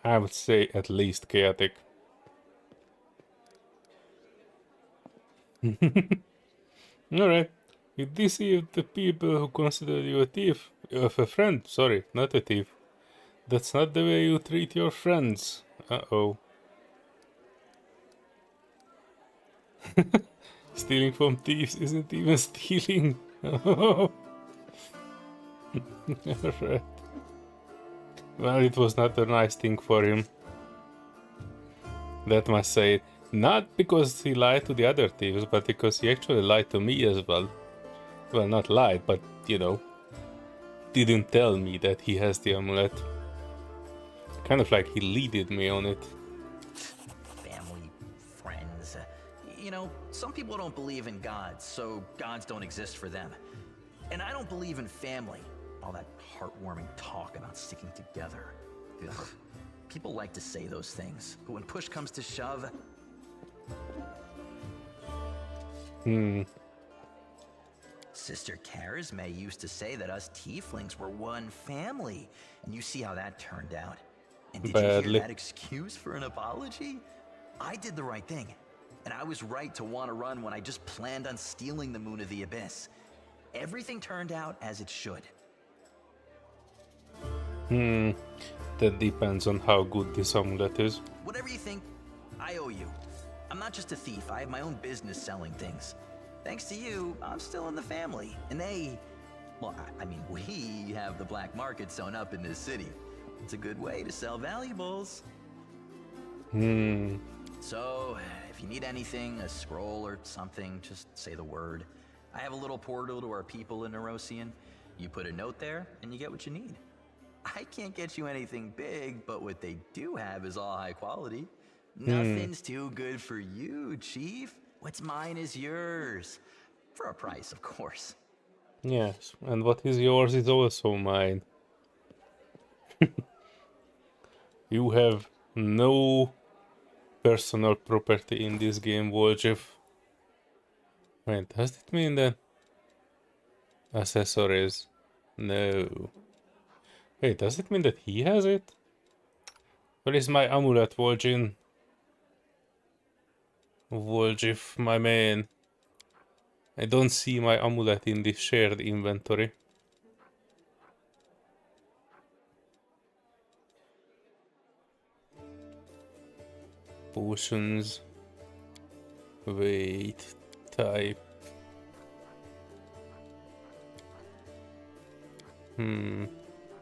Speaker 2: I would say, at least chaotic. Alright. You deceived the people who considered you a thief. A friend, sorry, not a thief. That's not the way you treat your friends. Uh-oh. Stealing from thieves isn't even stealing. Alright. Well, it was not a nice thing for him. That must say. Not because he lied to the other thieves, but because he actually lied to me as well. Well, not lied, but, you know, didn't tell me that he has the amulet. Kind of like he leaded me on it.
Speaker 8: Family, friends. You know, some people don't believe in gods, so gods don't exist for them. And I don't believe in family. All that heartwarming talk about sticking together. Ugh. People like to say those things, but when push comes to shove... Sister Charisme used to say that us tieflings were one family, and you see how that turned out. And did you
Speaker 2: Badly.
Speaker 8: hear that excuse for an apology? I did the right thing, and I was right to want to run when I just planned on stealing the Moon of the Abyss. Everything turned out as it should.
Speaker 2: That depends on how good this amulet is.
Speaker 8: Whatever you think, I owe you. I'm not just a thief, I have my own business selling things. Thanks to you, I'm still in the family, and they... Well, I mean, we have the black market sewn up in this city. It's a good way to sell valuables. So, if you need anything, a scroll or something, just say the word. I have a little portal to our people in Nerosian. You put a note there, and you get what you need. I can't get you anything big, but what they do have is all high quality. Nothing's too good for you, Chief. What's mine is yours. For a price, of course.
Speaker 2: Yes, and what is yours is also mine. You have no personal property in this game, WotR. Wait, does it mean that accessories? No. Wait, does it mean that he has it? Where is my amulet, WotR? WotR, my man. I don't see my amulet in the shared inventory. Potions. Wait. Type.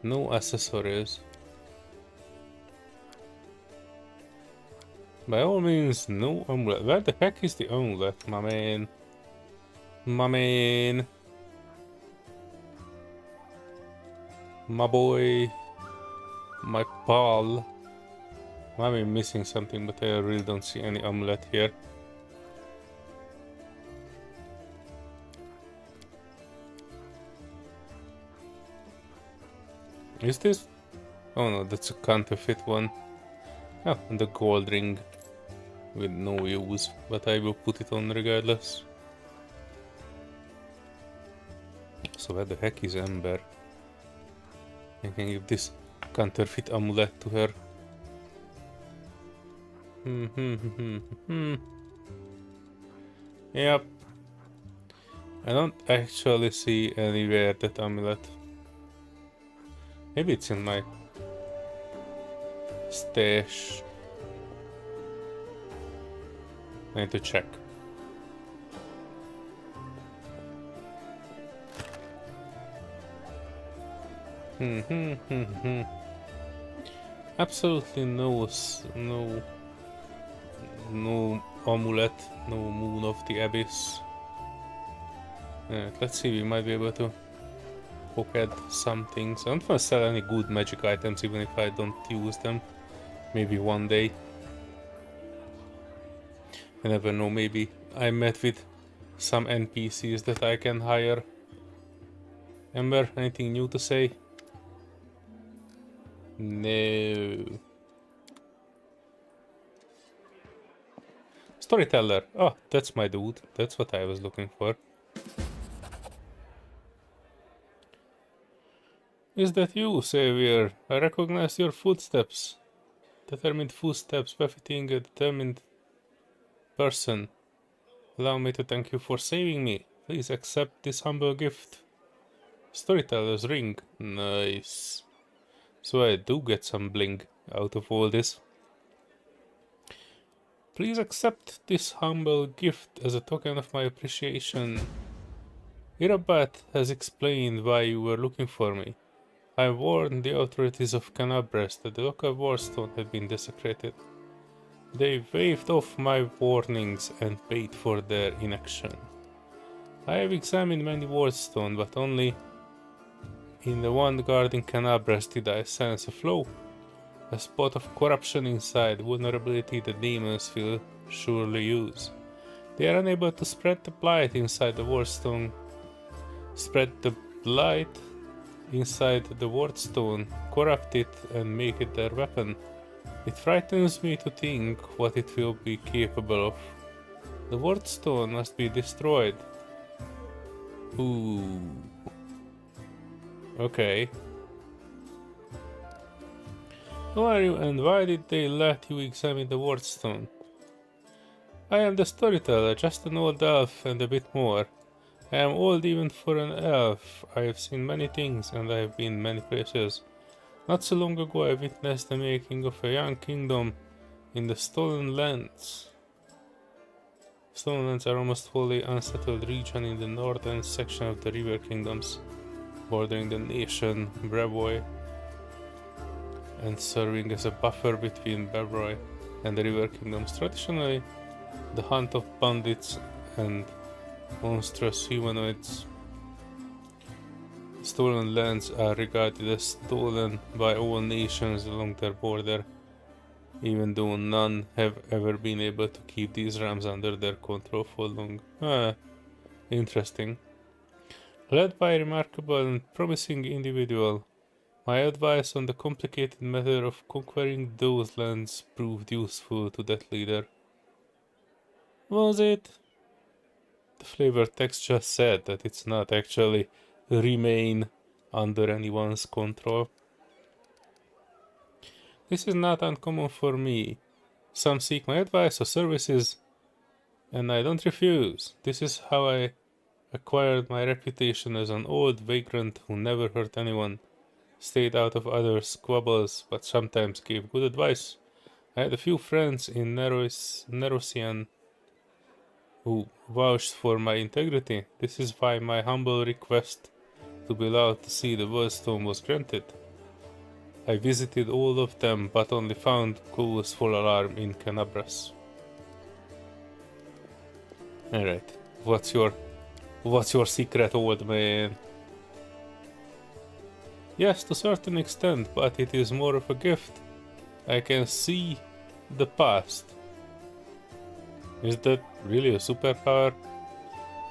Speaker 2: No accessories. By all means, no amulet. Where the heck is the amulet, my man? My man. My boy. My pal. I may be missing something, but I really don't see any amulet here. Is this? Oh no, that's a counterfeit one. Oh, and the gold ring. With no use, but I will put it on regardless. So where the heck is Ember? I can give this counterfeit amulet to her. Yep. I don't actually see anywhere that amulet. Maybe it's in my stash. I need to check. Absolutely no amulet, no Moon of the Abyss. Let's see, we might be able to poke at some things. I don't want to sell any good magic items even if I don't use them. Maybe one day. I never know, maybe I met with some NPCs that I can hire. Ember, anything new to say? No. Storyteller. Oh, that's my dude. That's what I was looking for. Is that you, Savior? I recognize your footsteps. Determined footsteps befitting a determined person. Allow me to thank you for saving me. Please accept this humble gift. Storyteller's ring. Nice. So I do get some bling out of all this. Please accept this humble gift as a token of my appreciation. Irabat has explained why you were looking for me. I warned the authorities of Canabres that the local warstone had been desecrated. They waved off my warnings and paid for their inaction. I have examined many wardstones, but only in the one guarding Canabres did I sense a flaw. A spot of corruption inside, vulnerability the demons will surely use. They are unable to spread the blight inside the wardstone. Corrupt it and make it their weapon. It frightens me to think what it will be capable of. The wardstone must be destroyed. Ooh. Okay. Who are you and why did they let you examine the wardstone? I am the storyteller, just an old elf and a bit more. I am old even for an elf. I have seen many things and I have been many places. Not so long ago I witnessed the making of a young kingdom in the Stolen Lands. Stolen Lands are almost fully unsettled region in the northern section of the River Kingdoms, bordering the nation Brevoy and serving as a buffer between Brevoy and the River Kingdoms. Traditionally, the hunt of bandits and monstrous humanoids. Stolen lands are regarded as stolen by all nations along their border, even though none have ever been able to keep these realms under their control for long. Interesting. Led by a remarkable and promising individual, my advice on the complicated matter of conquering those lands proved useful to that leader. Was it? The flavor text just said that it's not actually remain under anyone's control. This is not uncommon for me. Some seek my advice or services, and I don't refuse. This is how I acquired my reputation as an old vagrant who never hurt anyone, stayed out of others' squabbles, but sometimes gave good advice. I had a few friends in Nerosian who vouched for my integrity. This is why my humble request to be allowed to see the Worldstone was granted. I visited all of them, but only found cause for alarm in Canabras. Alright, what's your secret, old man? Yes, to a certain extent, but it is more of a gift. I can see the past. Is that really a superpower?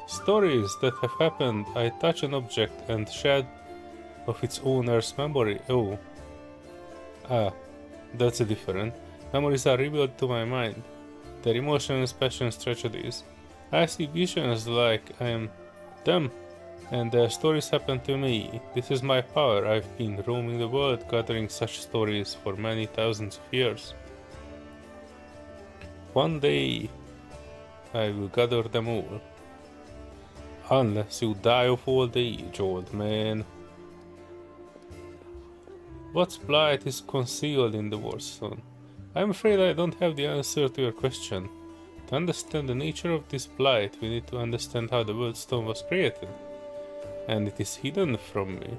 Speaker 2: Stories that have happened, I touch an object and shed of its owner's memory. Oh. That's different. Memories are revealed to my mind. Their emotions, passions, tragedies. I see visions like I am them, and their stories happen to me. This is my power. I've been roaming the world gathering such stories for many thousands of years. One day, I will gather them all. Unless you die of old age, old man. What blight is concealed in the Warstone? I'm afraid I don't have the answer to your question. To understand the nature of this blight, we need to understand how the Worldstone was created. And it is hidden from me.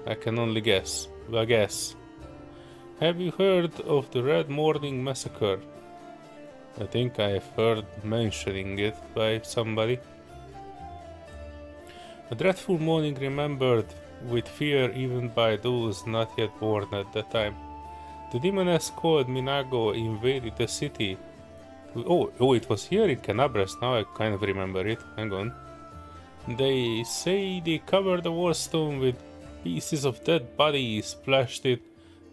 Speaker 2: I can only guess. Well, guess. Have you heard of the Red Morning Massacre? I think I have heard mentioning it by somebody. A dreadful morning remembered with fear even by those not yet born at that time. The demoness called Minago invaded the city. Oh, it was here in Canabras, now I kind of remember it, hang on. They say they covered the Warstone with pieces of dead bodies, splashed it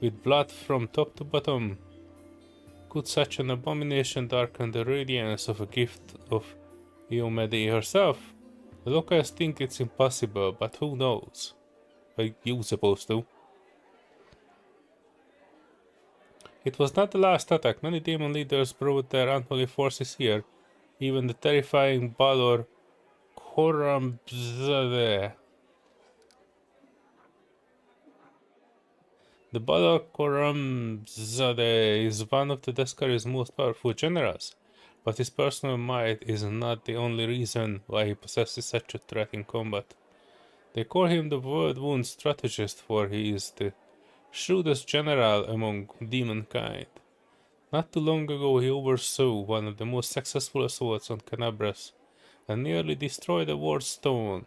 Speaker 2: with blood from top to bottom. Could such an abomination darken the radiance of a gift of Iomede herself? The locals think it's impossible, but who knows? Are you supposed to? It was not the last attack. Many demon leaders brought their unholy forces here. Even the terrifying Balor Khorramzadeh. The Balor Khorramzadeh is one of the Deskari's most powerful generals. But his personal might is not the only reason why he possesses such a threat in combat. They call him the World Wound Strategist, for he is the shrewdest general among demonkind. Not too long ago he oversaw one of the most successful assaults on Canabras and nearly destroyed the Ward Stone,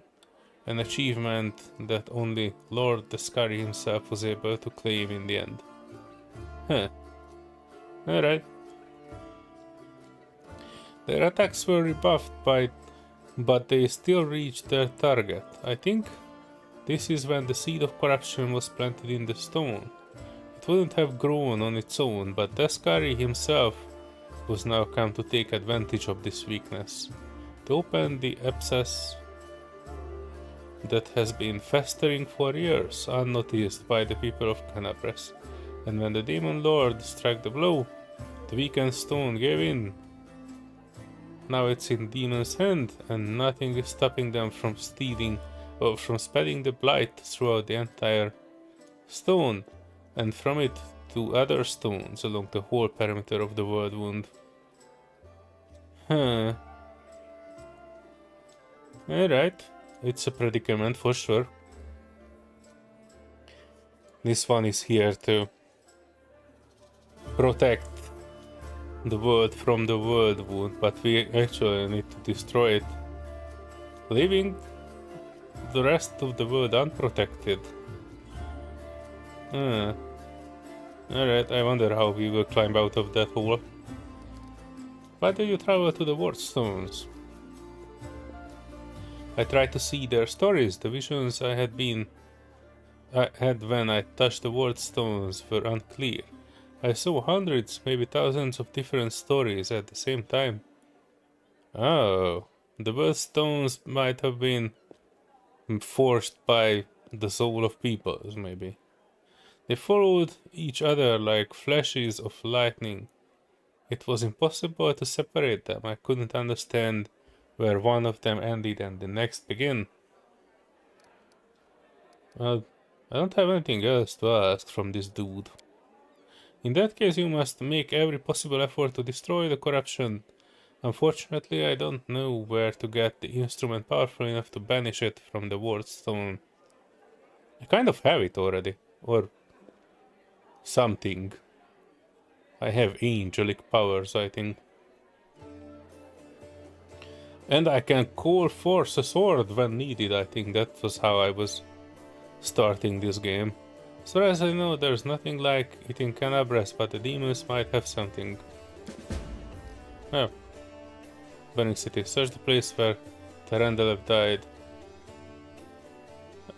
Speaker 2: an achievement that only Lord Descari himself was able to claim in the end. Huh. Alright. Their attacks were rebuffed but they still reached their target. I think this is when the seed of corruption was planted in the stone. It wouldn't have grown on its own, but Descari himself was now come to take advantage of this weakness, to open the abscess that has been festering for years, unnoticed by the people of Canabras. And when the Demon Lord struck the blow, the weakened stone gave in. Now it's in Demon's hand, and nothing is stopping them from from spreading the blight throughout the entire stone, and from it to other stones along the whole perimeter of the World Wound. Huh. Alright, it's a predicament for sure. This one is here to protect the world from the World Wound, but we actually need to destroy it, leaving the rest of the world unprotected. Alright, I wonder how we will climb out of that hole. Why do you travel to the Ward Stones? I tried to see their stories. The visions I had when I touched the Ward Stones were unclear. I saw hundreds, maybe thousands of different stories at the same time. Oh, the Word Stones might have been forged by the soul of peoples, maybe. They followed each other like flashes of lightning. It was impossible to separate them. I couldn't understand where one of them ended and the next began. Well, I don't have anything else to ask from this dude. In that case, you must make every possible effort to destroy the corruption. Unfortunately, I don't know where to get the instrument powerful enough to banish it from the Ward Stone. I kind of have it already, or something. I have angelic powers, I think. And I can call forth a sword when needed. I think that was how I was starting this game. So as I know, there's nothing like it in Canabras, but the demons might have something. Oh. Burning City. Search the place where Terendelev died.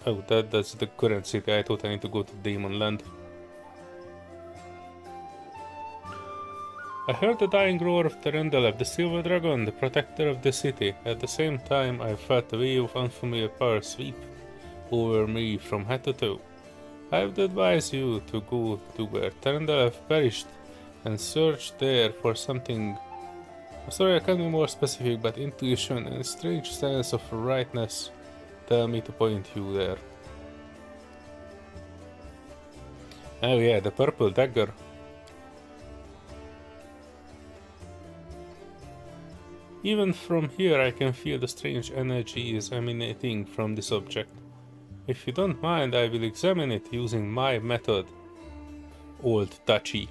Speaker 2: Oh, that's the current city. I thought I need to go to Demon Land. I heard the dying roar of Terendelev, the Silver Dragon, the protector of the city. At the same time, I felt a wave of unfamiliar power sweep over me from head to toe. I would advise you to go to where Terendelev perished and search there for something. Sorry, I can't be more specific, but intuition and a strange sense of rightness tell me to point you there. Oh yeah, the purple dagger. Even from here I can feel the strange energies emanating from this object. If you don't mind, I will examine it using my method. Old touchy.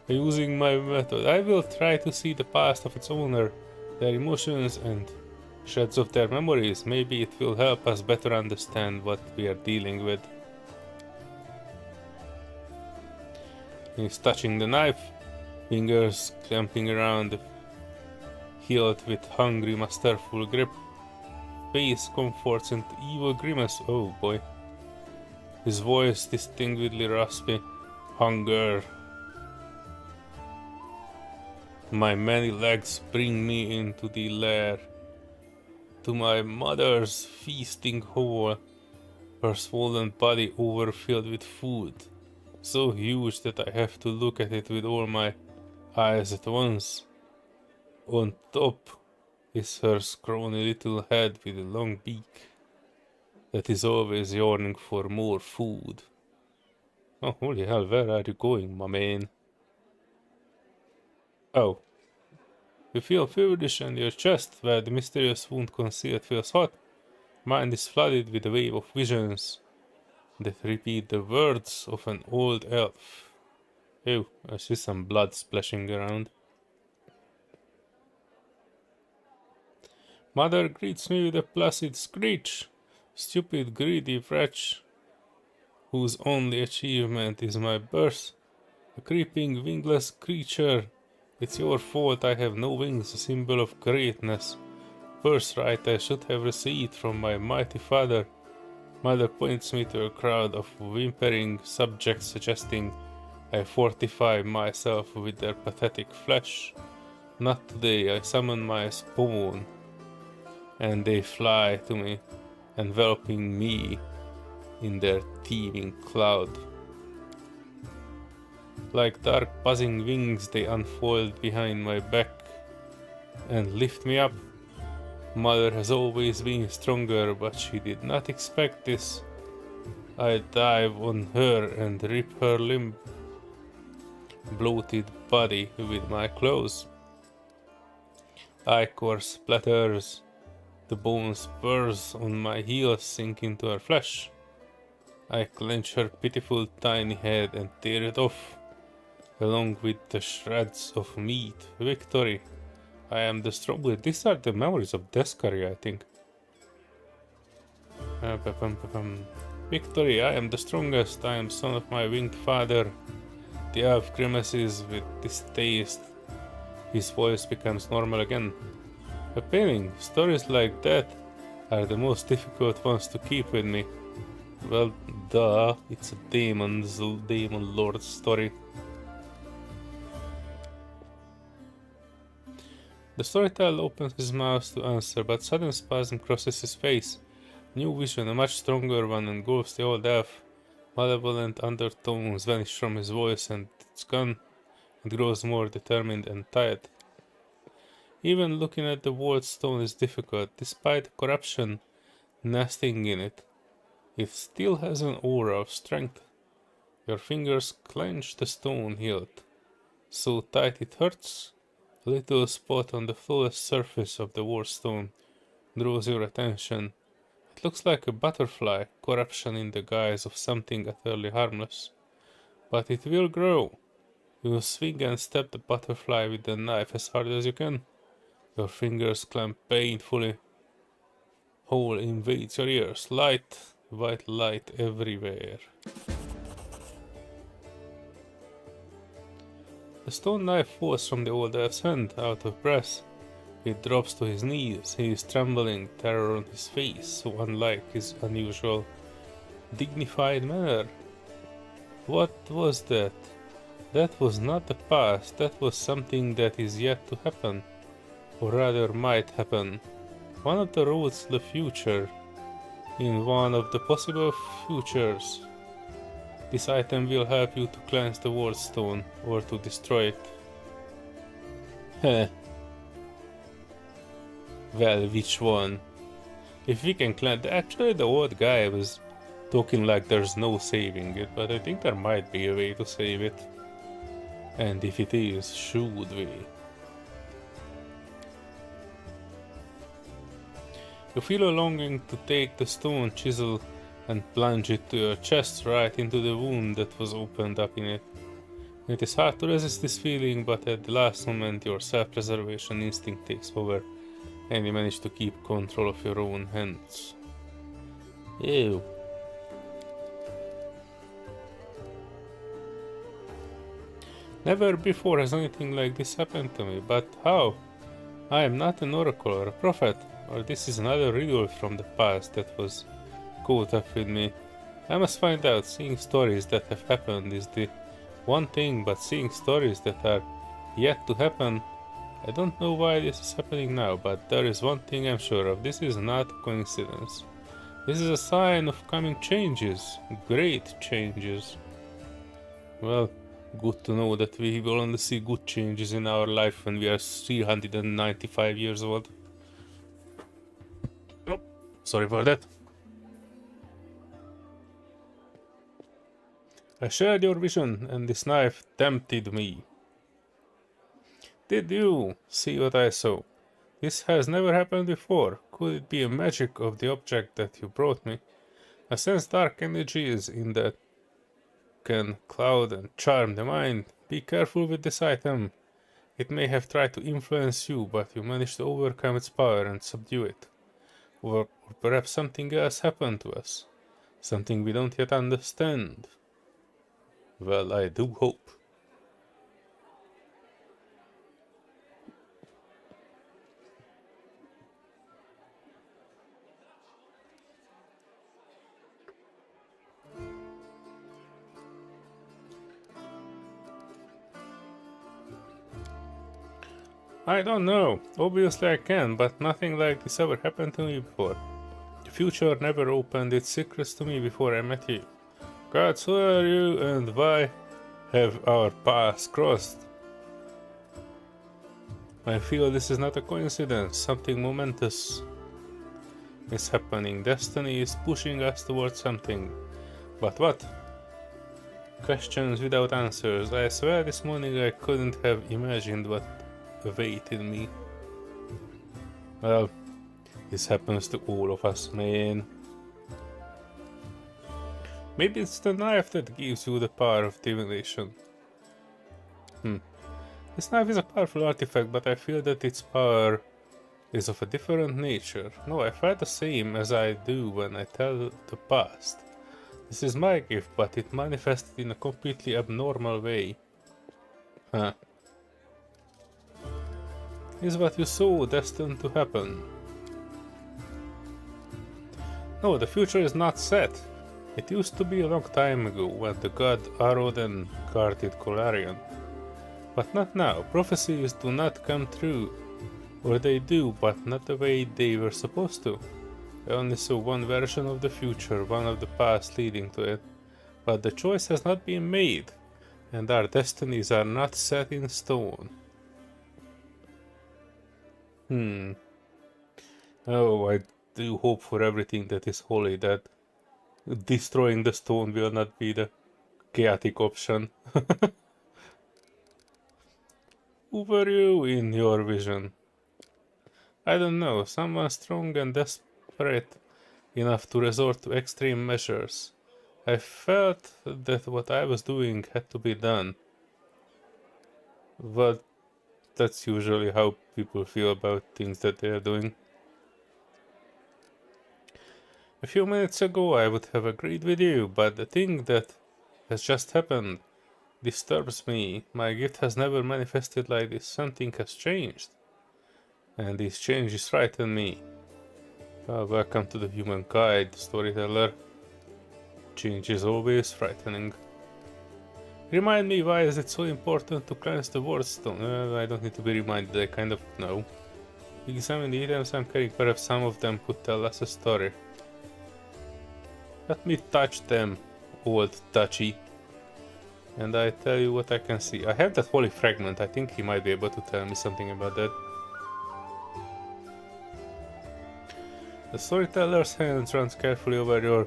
Speaker 2: Using my method, I will try to see the past of its owner, their emotions and shreds of their memories. Maybe it will help us better understand what we are dealing with. He's touching the knife, fingers clamping around the hilt with hungry, masterful grip. Face comforts into evil grimace. Oh boy. His voice distinctly raspy. Hunger. My many legs bring me into the lair, to my mother's feasting hall, her swollen body overfilled with food, so huge that I have to look at it with all my eyes at once. On top is her scrawny little head with a long beak that is always yearning for more food. Oh, holy hell, where are you going, my man? Oh, You feel feverish and your chest, where the mysterious wound concealed, feels hot. Mind is flooded with a wave of visions that repeat the words of an old elf. Ew, I see some blood splashing around. Mother greets me with a placid screech. Stupid, greedy wretch, whose only achievement is my birth. A creeping, wingless creature. It's your fault I have no wings, a symbol of greatness. Birthright I should have received from my mighty father. Mother points me to a crowd of whimpering subjects, suggesting I fortify myself with their pathetic flesh. Not today, I summon my spawn, and they fly to me, enveloping me in their teeming cloud. Like dark buzzing wings, they unfold behind my back and lift me up. Mother has always been stronger, but she did not expect this. I dive on her and rip her limp, bloated body with my claws. Ichor splatters, the bones burst on my heels, sink into her flesh. I clench her pitiful tiny head and tear it off, along with the shreds of meat. Victory! I am the strongest. These are the memories of Descaria, I think. Victory! I am the strongest. I am son of my winged father. The elf grimaces with distaste. His voice becomes normal again. Appealing. Stories like that are the most difficult ones to keep with me. Well, duh. It's a demon lord story. The storyteller opens his mouth to answer, but sudden spasm crosses his face. New vision, a much stronger one, engulfs the old elf. Malevolent undertones vanish from his voice, and it's gone. It grows more determined and tired. Even looking at the walled stone is difficult, despite corruption nesting in it. It still has an aura of strength. Your fingers clench the stone hilt, so tight it hurts. A little spot on the flawless surface of the war stone draws your attention. It looks like a butterfly, corruption in the guise of something utterly harmless. But it will grow. You swing and stab the butterfly with the knife as hard as you can. Your fingers clamp painfully. Hole invades your ears. Light, white light everywhere. The stone knife falls from the old elf's hand, out of breath. He drops to his knees. He is trembling, terror on his face, so unlike his unusual, dignified manner. What was that? That was not the past, that was something that is yet to happen, or rather might happen. One of the roads to the future, in one of the possible futures. This item will help you to cleanse the ward stone, or to destroy it. Heh. Well, which one? If we can cleanse... Actually, the old guy was talking like there's no saving it, but I think there might be a way to save it. And if it is, should we? You feel a longing to take the stone chisel and plunge it to your chest, right into the wound that was opened up in it. It is hard to resist this feeling, but at the last moment your self-preservation instinct takes over, and you manage to keep control of your own hands. Ew. Never before has anything like this happened to me, but how? I am not an oracle or a prophet, or this is another riddle from the past that was caught up with me. I must find out. Seeing stories that have happened is the one thing, but seeing stories that are yet to happen, I don't know why this is happening now, but there is one thing I'm sure of. This is not a coincidence. This is a sign of coming changes, great changes. Well, good to know that we will only see good changes in our life when we are 395 years old. Oh, sorry for that. I shared your vision, and this knife tempted me. Did you see what I saw? This has never happened before. Could it be a magic of the object that you brought me? I sense dark energies in that can cloud and charm the mind. Be careful with this item. It may have tried to influence you, but you managed to overcome its power and subdue it. Or perhaps something else happened to us. Something we don't yet understand. Well, I do hope. I don't know. Obviously I can, but nothing like this ever happened to me before. The future never opened its secrets to me before I met you. Gods, who are you and why have our paths crossed? I feel this is not a coincidence. Something momentous is happening. Destiny is pushing us towards something. But what? Questions without answers. I swear this morning I couldn't have imagined what awaited me. Well, this happens to all of us, man. Maybe it's the knife that gives you the power of divination. This knife is a powerful artifact, but I feel that its power is of a different nature. No, I felt the same as I do when I tell the past. This is my gift, but it manifested in a completely abnormal way. Huh. Is what you saw destined to happen? No, the future is not set. It used to be a long time ago when the god Aroden guarded Golarion. But not now. Prophecies do not come true. Or they do, but not the way they were supposed to. I only saw one version of the future, one of the paths leading to it. But the choice has not been made, and our destinies are not set in stone. Oh, I do hope for everything that is holy that destroying the stone will not be the chaotic option. Who were you in your vision? I don't know, someone strong and desperate enough to resort to extreme measures. I felt that what I was doing had to be done. But that's usually how people feel about things that they are doing. A few minutes ago I would have agreed with you, but the thing that has just happened disturbs me. My gift has never manifested like this. Something has changed. And these changes frighten me. Welcome to the human guide, storyteller. Change is always frightening. Remind me, why is it so important to cleanse the ward stone? I don't need to be reminded, I kind of know. Examine the items I'm carrying, perhaps some of them could tell us a story. Let me touch them, old touchy. And I tell you what I can see. I have that holy fragment, I think he might be able to tell me something about that. The storyteller's hand runs carefully over your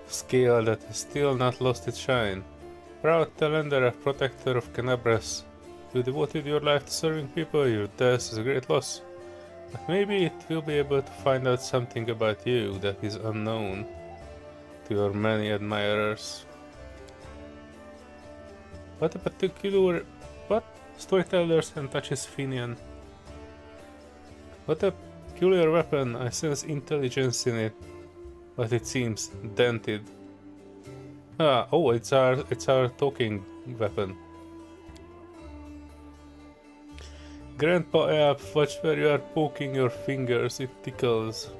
Speaker 2: scale that has still not lost its shine. Proud Talender, protector of Canabras, you devoted your life to serving people, your death is a great loss. But maybe it will be able to find out something about you that is unknown to your many admirers. What a particular... What? Storyteller's hand touches Finian. What a peculiar weapon, I sense intelligence in it, but it seems dented. Oh, it's our talking weapon. Grandpa Elf, watch where you are poking your fingers, it tickles.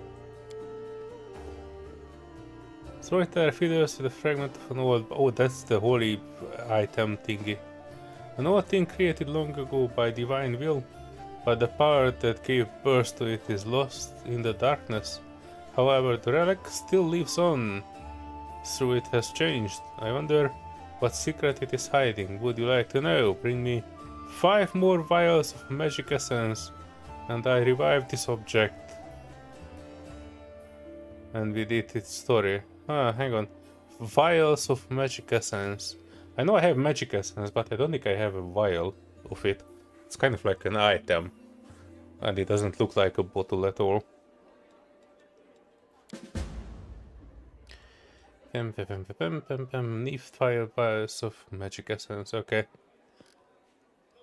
Speaker 2: Storyteller fiddles with a fragment of an old... Oh, that's the holy item thingy. An old thing created long ago by divine will, but the power that gave birth to it is lost in the darkness. However, the relic still lives on. Through it has changed. I wonder what secret it is hiding. Would you like to know? Bring me 5 more vials of magic essence, and I revive this object. And with it, its story. Hang on. Vials of magic essence. I know I have magic essence, but I don't think I have a vial of it. It's kind of like an item. And it doesn't look like a bottle at all. Neath fire vials of magic essence, okay.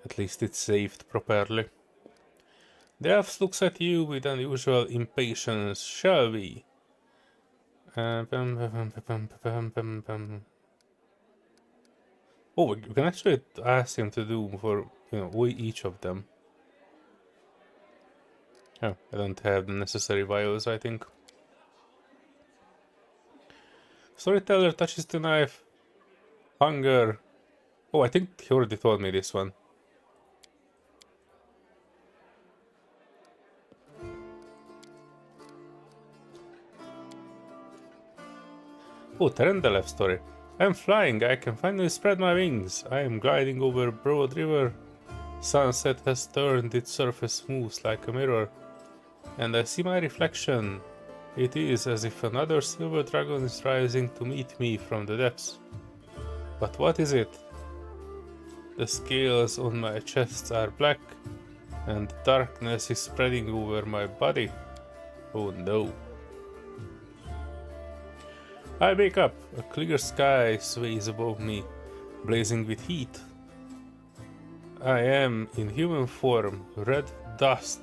Speaker 2: At least it's saved properly. The elf looks at you with unusual impatience. Shall we? Oh, we can actually ask him to do for, you know, each of them. Oh, I don't have the necessary vials, I think. Storyteller touches the knife. Hunger. Oh, I think he already told me this one. Oh, Terendelev story. I'm flying, I can finally spread my wings. I am gliding over a broad river. Sunset has turned its surface smooth like a mirror. And I see my reflection. It is as if another silver dragon is rising to meet me from the depths. But what is it? The scales on my chest are black, and darkness is spreading over my body. Oh no. I wake up. A clear sky sways above me, blazing with heat. I am in human form. Red dust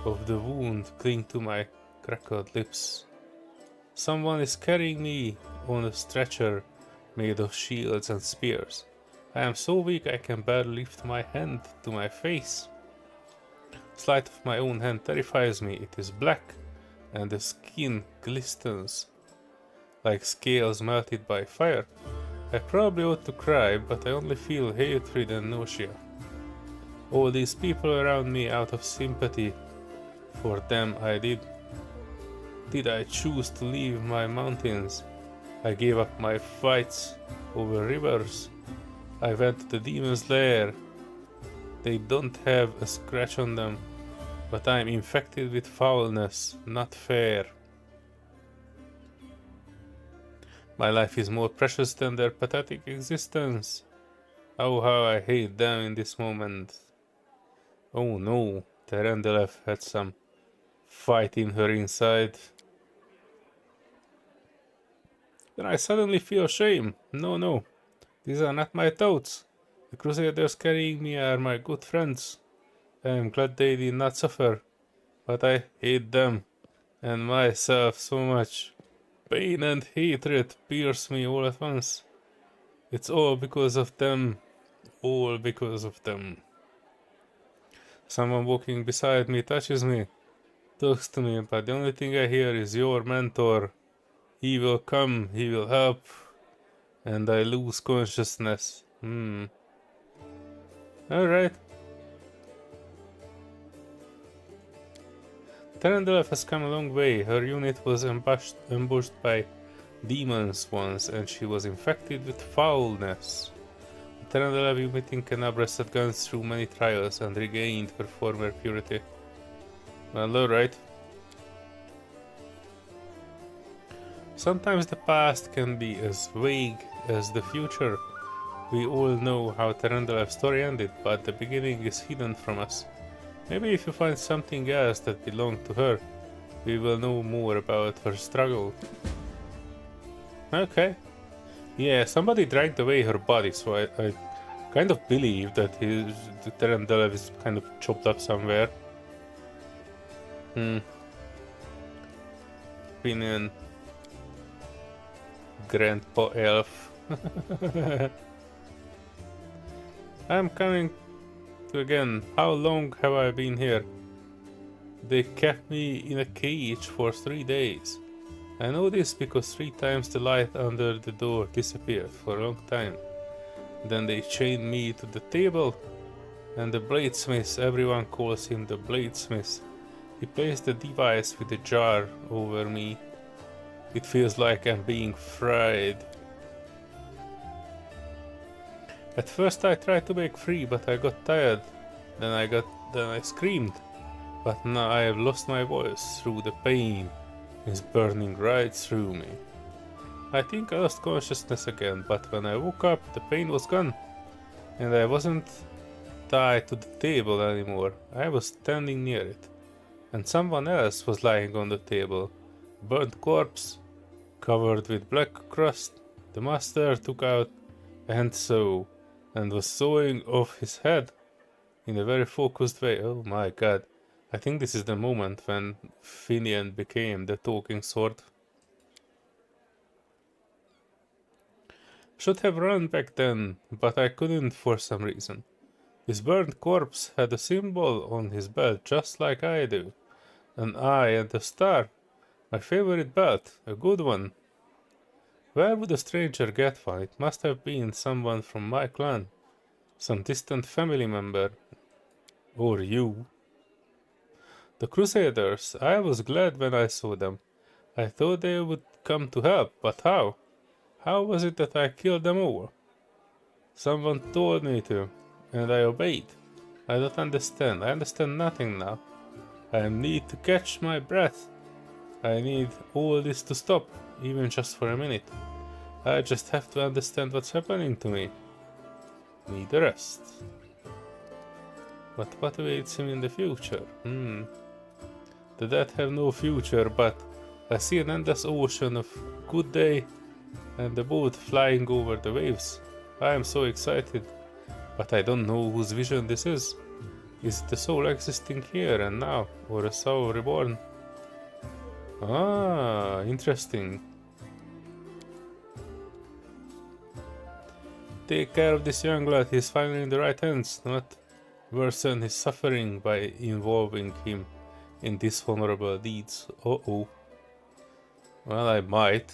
Speaker 2: of the wound cling to my cracked lips. Someone is carrying me on a stretcher made of shields and spears. I am so weak I can barely lift my hand to my face. The sight of my own hand terrifies me. It is black, and the skin glistens like scales melted by fire. I probably ought to cry, but I only feel hatred and nausea. All these people around me, out of sympathy for them, Did I choose to leave my mountains? I gave up my fights over rivers. I went to the demon's lair. They don't have a scratch on them, but I'm infected with foulness. Not fair. My life is more precious than their pathetic existence. Oh, how I hate them in this moment. Oh no, Terendelev had some fight in her inside. Then I suddenly feel shame. No, these are not my thoughts. The crusaders carrying me are my good friends. I am glad they did not suffer, but I hate them and myself so much. Pain and hatred pierce me all at once. It's all because of them. All because of them. Someone walking beside me touches me, talks to me, but the only thing I hear is your mentor. He will come, he will help, and I lose consciousness. Alright. Terendelev has come a long way. Her unit was ambushed by demons once, and she was infected with foulness. Terendelev unit in Canabras had gone through many trials and regained her former purity. Well, alright. Sometimes the past can be as vague as the future. We all know how Terendelev's story ended, but the beginning is hidden from us. Maybe if you find something else that belonged to her, we will know more about her struggle. Okay. Yeah, somebody dragged away her body, so I kind of believe that Terendelev is kind of chopped up somewhere. Opinion. Grandpa Elf. I'm coming to again. How long have I been here? They kept me in a cage for 3 days. I know this because 3 times the light under the door disappeared for a long time. Then they chained me to the table, and the bladesmith, everyone calls him the bladesmith, he placed the device with the jar over me. It feels like I'm being fried. At first I tried to break free, but I got tired. Then I screamed. But now I have lost my voice through the pain. It's burning right through me. I think I lost consciousness again, but when I woke up, the pain was gone. And I wasn't tied to the table anymore. I was standing near it, and someone else was lying on the table. Burnt corpse, covered with black crust. The master took out a handsaw and was sawing off his head in a very focused way. Oh my god. I think this is the moment when Finian became the talking sword. Should have run back then, but I couldn't for some reason. His burnt corpse had a symbol on his belt just like I do. An eye and a star. My favorite belt, a good one. Where would a stranger get one? It must have been someone from my clan. Some distant family member. Or you. The Crusaders. I was glad when I saw them. I thought they would come to help, but how? How was it that I killed them all? Someone told me to, and I obeyed. I don't understand. I understand nothing now. I need to catch my breath. I need all this to stop, even just for a minute. I just have to understand what's happening to me. Need a rest. But what awaits him in the future? The dead have no future, but I see an endless ocean of good day and the boat flying over the waves. I am so excited, but I don't know whose vision this is. Is it the soul existing here and now, or a soul reborn? Ah, interesting. Take care of this young lad, he is finally in the right hands. Do not worsen his suffering by involving him in dishonorable deeds. Uh-oh. Well, I might.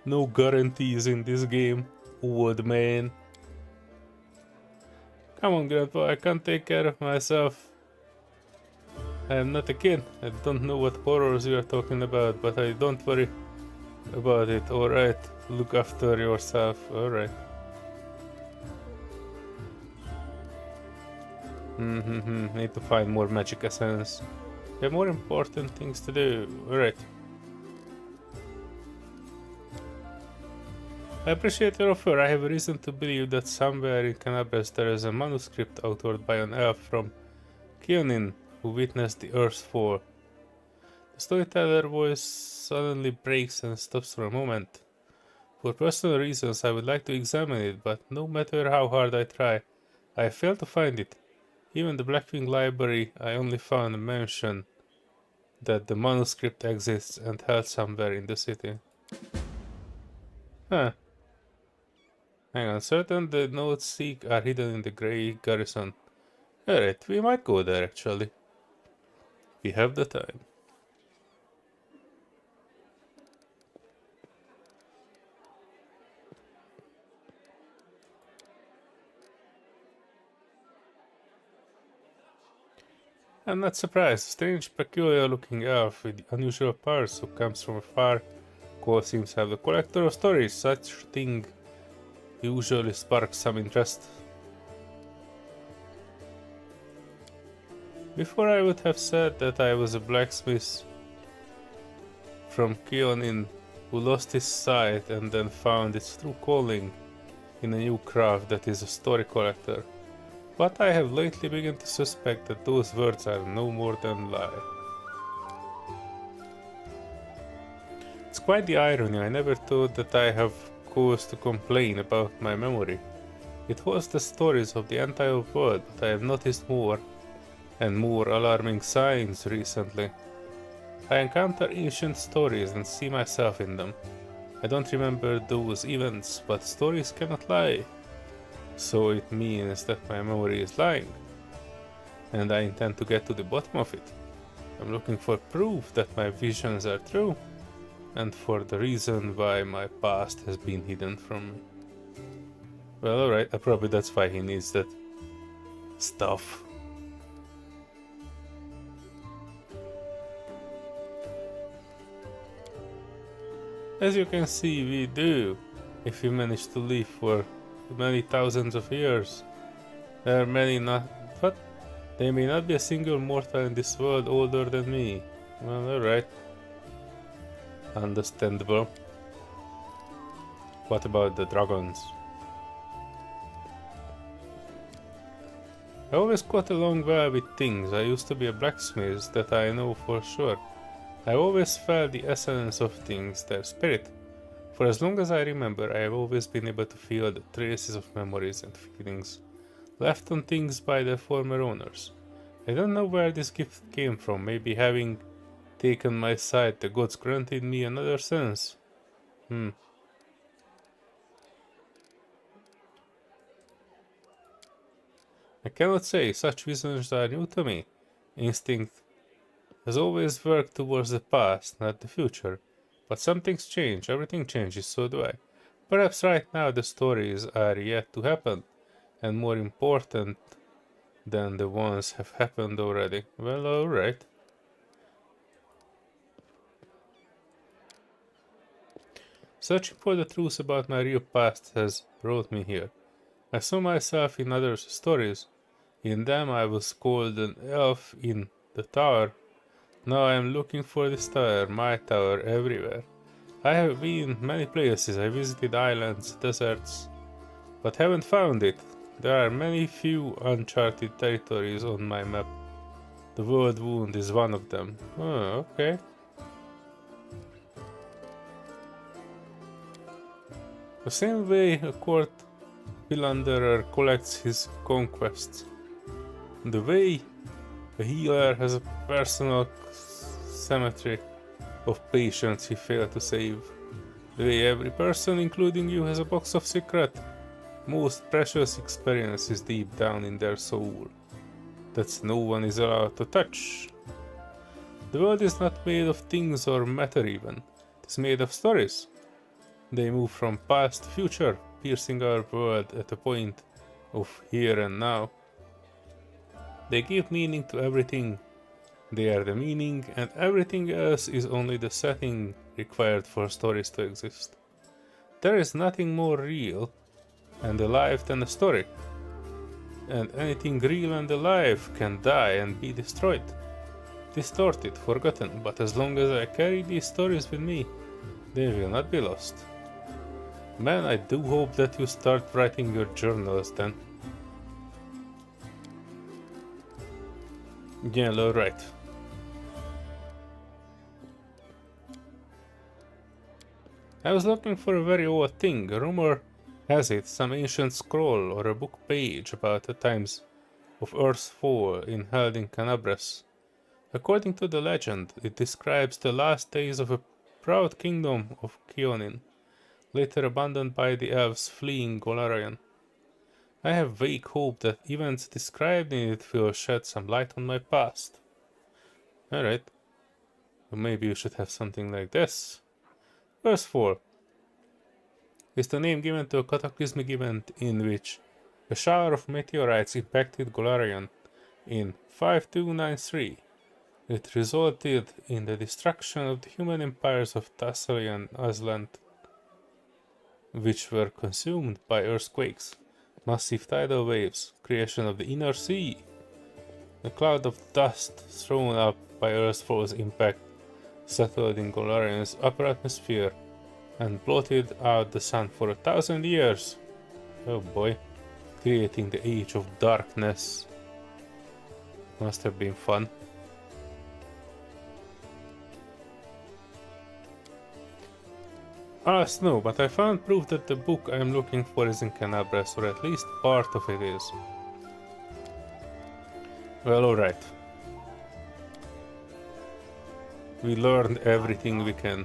Speaker 2: No guarantees in this game, old man. Come on, Grandpa, I can't take care of myself. I am not a kid. I don't know what horrors you are talking about, but I don't worry about it. Alright, look after yourself. Alright. Need to find more magic essence. We have more important things to do. Alright. I appreciate your offer. I have a reason to believe that somewhere in Canabes there is a manuscript authored by an elf from Kionin who witnessed the Earth's fall. The storyteller voice suddenly breaks and stops for a moment. For personal reasons I would like to examine it, but no matter how hard I try, I fail to find it. Even the Blackwing Library, I only found a mention that the manuscript exists and held somewhere in the city. Huh. Hang on, certain the notes seek are hidden in the Grey Garrison. Alright, we might go there actually. We have the time. I'm not surprised. A strange, peculiar-looking elf with unusual powers who comes from afar. Cole seems to have the collector of stories. Such thing usually sparks some interest. Before I would have said that I was a blacksmith from Kionin who lost his sight and then found its true calling in a new craft that is a story collector. But I have lately begun to suspect that those words are no more than lie. It's quite the irony. I never thought that I have cause to complain about my memory. It holds the stories of the entire world, but I have noticed more and more alarming signs recently. I encounter ancient stories and see myself in them. I don't remember those events, but stories cannot lie. So it means that my memory is lying. And I intend to get to the bottom of it. I'm looking for proof that my visions are true, and for the reason why my past has been hidden from me. Well, alright, probably that's why he needs that stuff. As you can see, we do, if we manage to live for many thousands of years. There are many but there may not be a single mortal in this world older than me. Well, alright. Understandable. What about the dragons? I always got along well with things. I used to be a blacksmith, that I know for sure. I always felt the essence of things, their spirit. For as long as I remember, I have always been able to feel the traces of memories and feelings left on things by their former owners. I don't know where this gift came from. Maybe having taken my side, the gods granted me another sense. I cannot say, such visions are new to me. Instinct has always worked towards the past, not the future. But some things change, everything changes, so do I. Perhaps right now the stories are yet to happen, and more important than the ones have happened already. Well, alright. Searching for the truth about my real past has brought me here. I saw myself in others' stories. In them I was called an elf in the tower. Now I am looking for this tower, my tower, everywhere. I have been many places. I visited islands, deserts, but haven't found it. There are many few uncharted territories on my map. The world wound is one of them. Oh, okay. The same way a court philanderer collects his conquests. The way a healer has a personal cemetery of patients he failed to save. The way every person, including you, has a box of secret, most precious experiences deep down in their soul that no one is allowed to touch. The world is not made of things or matter even. It is made of stories. They move from past to future, piercing our world at a point of here and now. They give meaning to everything. They are the meaning, and everything else is only the setting required for stories to exist. There is nothing more real and alive than a story. And anything real and alive can die and be destroyed, distorted, forgotten, but as long as I carry these stories with me, they will not be lost. Man, I do hope that you start writing your journals then. Yeah, alright. I was looking for a very odd thing. A rumor has it some ancient scroll or a book page about the times of Earth's fall held in Canabras. According to the legend, it describes the last days of a proud kingdom of Keonin, later abandoned by the elves fleeing Golarion. I have vague hope that events described in it will shed some light on my past. Alright. Well, maybe you should have something like this. Verse 4 is the name given to a cataclysmic event in which a shower of meteorites impacted Golarion in 5293. It resulted in the destruction of the human empires of Thessaly and Aslant, which were consumed by earthquakes, massive tidal waves, creation of the inner sea. A cloud of dust thrown up by Earthfall's impact settled in Golarion's upper atmosphere and blotted out the sun for 1,000 years. Oh boy, creating the Age of Darkness. Must have been fun. Alas no, but I found proof that the book I am looking for is in Canabras, or at least part of it is. Well, alright. We learned everything we can.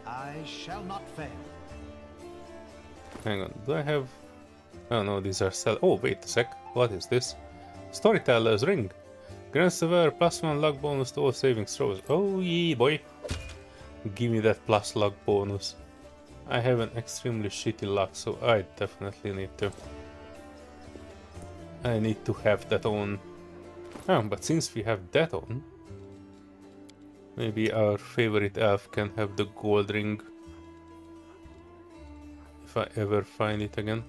Speaker 3: I shall not fail.
Speaker 2: Hang on, do I have... Oh no, these are oh, wait a sec. What is this? Storyteller's Ring. Grants the wearer +1 luck bonus to all saving throws. Oh yeah, boy. Give me that plus luck bonus. I have an extremely shitty luck, so I definitely need to. I need to have that on. Oh, but since we have that on, maybe our favorite elf can have the gold ring. If I ever find it again.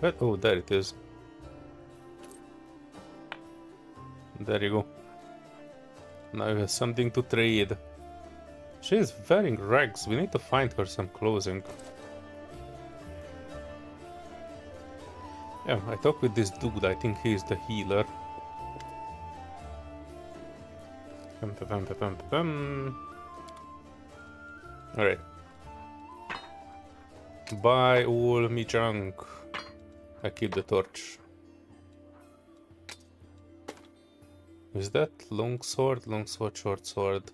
Speaker 2: But, oh, there it is. There you go. Now we have something to trade. She is wearing rags. We need to find her some clothing. Yeah, I talked with this dude, I think he's the healer. Alright. Buy all me junk. I keep the torch. Is that long sword? Long sword, short sword.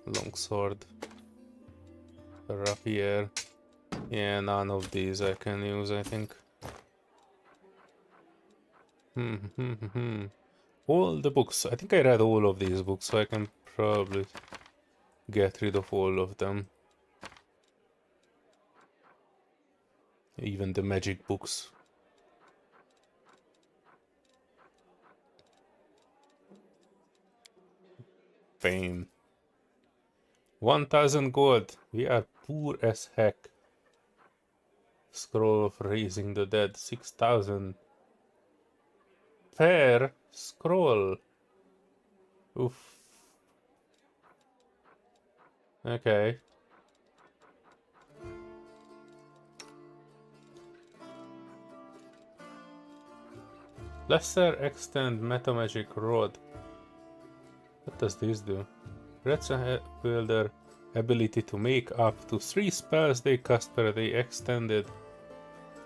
Speaker 2: Long sword. Rapier. Yeah, none of these I can use, I think. All the books. I think I read all of these books, so I can probably get rid of all of them. Even the magic books. Bane. 1000 gold. We are poor as heck. Scroll of raising the dead. 6000. Per scroll. Oof. Okay. Lesser extend metamagic rod. What does this do? Grants a wielder ability to make up to 3 spells they cast per day extended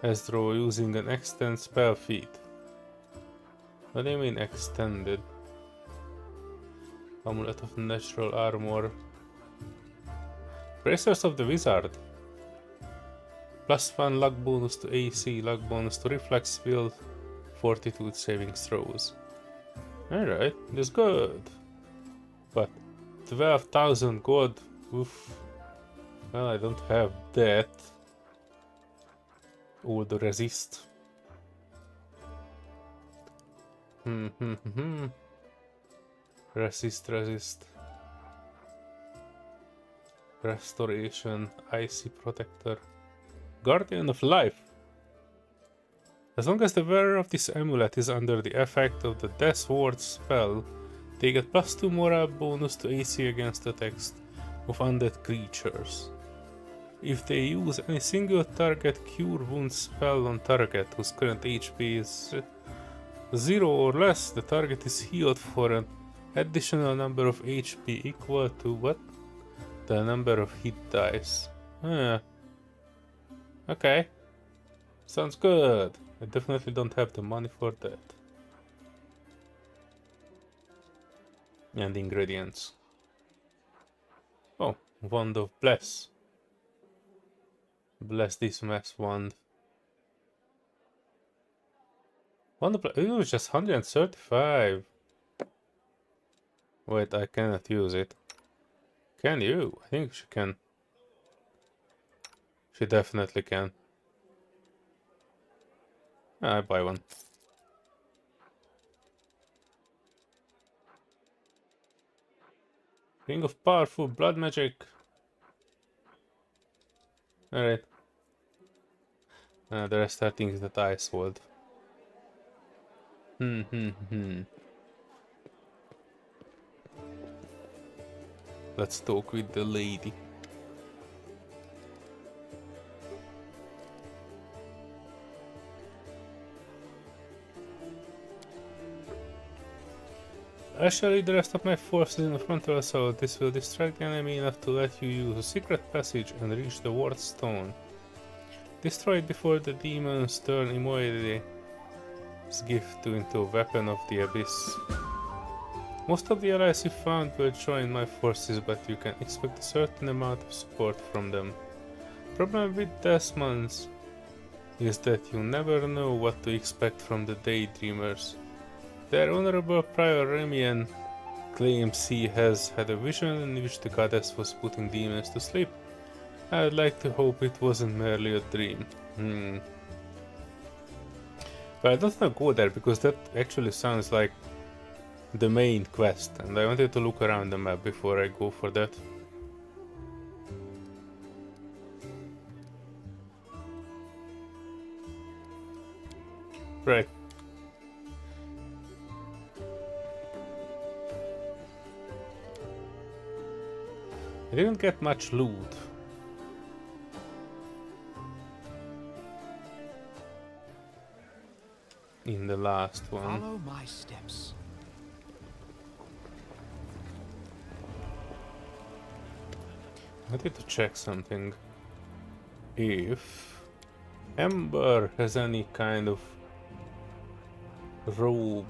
Speaker 2: as draw using an extend spell feat. What do you mean extended? Amulet of natural armor. Bracers of the Wizard. +1 luck bonus to AC, luck bonus to reflex, will, fortitude saving throws. Alright, that's good. But 12,000 gold, oof. Well, I don't have that. Or the resist. Resist. Restoration, Icy Protector. Guardian of Life. As long as the wearer of this amulet is under the effect of the Death Ward spell, they get +2 morale bonus to AC against attacks of undead creatures. If they use any single target cure wounds spell on target whose current HP is 0 or less, the target is healed for an additional number of HP equal to what? The number of hit dice. Okay. Sounds good. I definitely don't have the money for that. And ingredients. Oh, Wand of Bless. Bless this mass wand. Wand of Bless. Ooh, just 135. Wait, I cannot use it. Can you? I think she can. She definitely can. I buy one. Ring of Powerful Blood Magic. Alright. The rest are things that I sold. Let's talk with the lady. I shall lead the rest of my forces in a frontal assault. This will distract the enemy enough to let you use a secret passage and reach the ward stone. Destroy it before the demons turn Imoide's gift into a weapon of the abyss. Most of the allies you found will join my forces, but you can expect a certain amount of support from them. Problem with Desmonds is that you never know what to expect from the Daydreamers. Their honorable prior Remian claims he has had a vision in which the goddess was putting demons to sleep. I'd like to hope it wasn't merely a dream. But I don't want to go there because that actually sounds like the main quest, and I wanted to look around the map before I go for that. Right. I didn't get much loot. in the last one.
Speaker 3: Follow my steps.
Speaker 2: I need to check something. If Amber has any kind of robe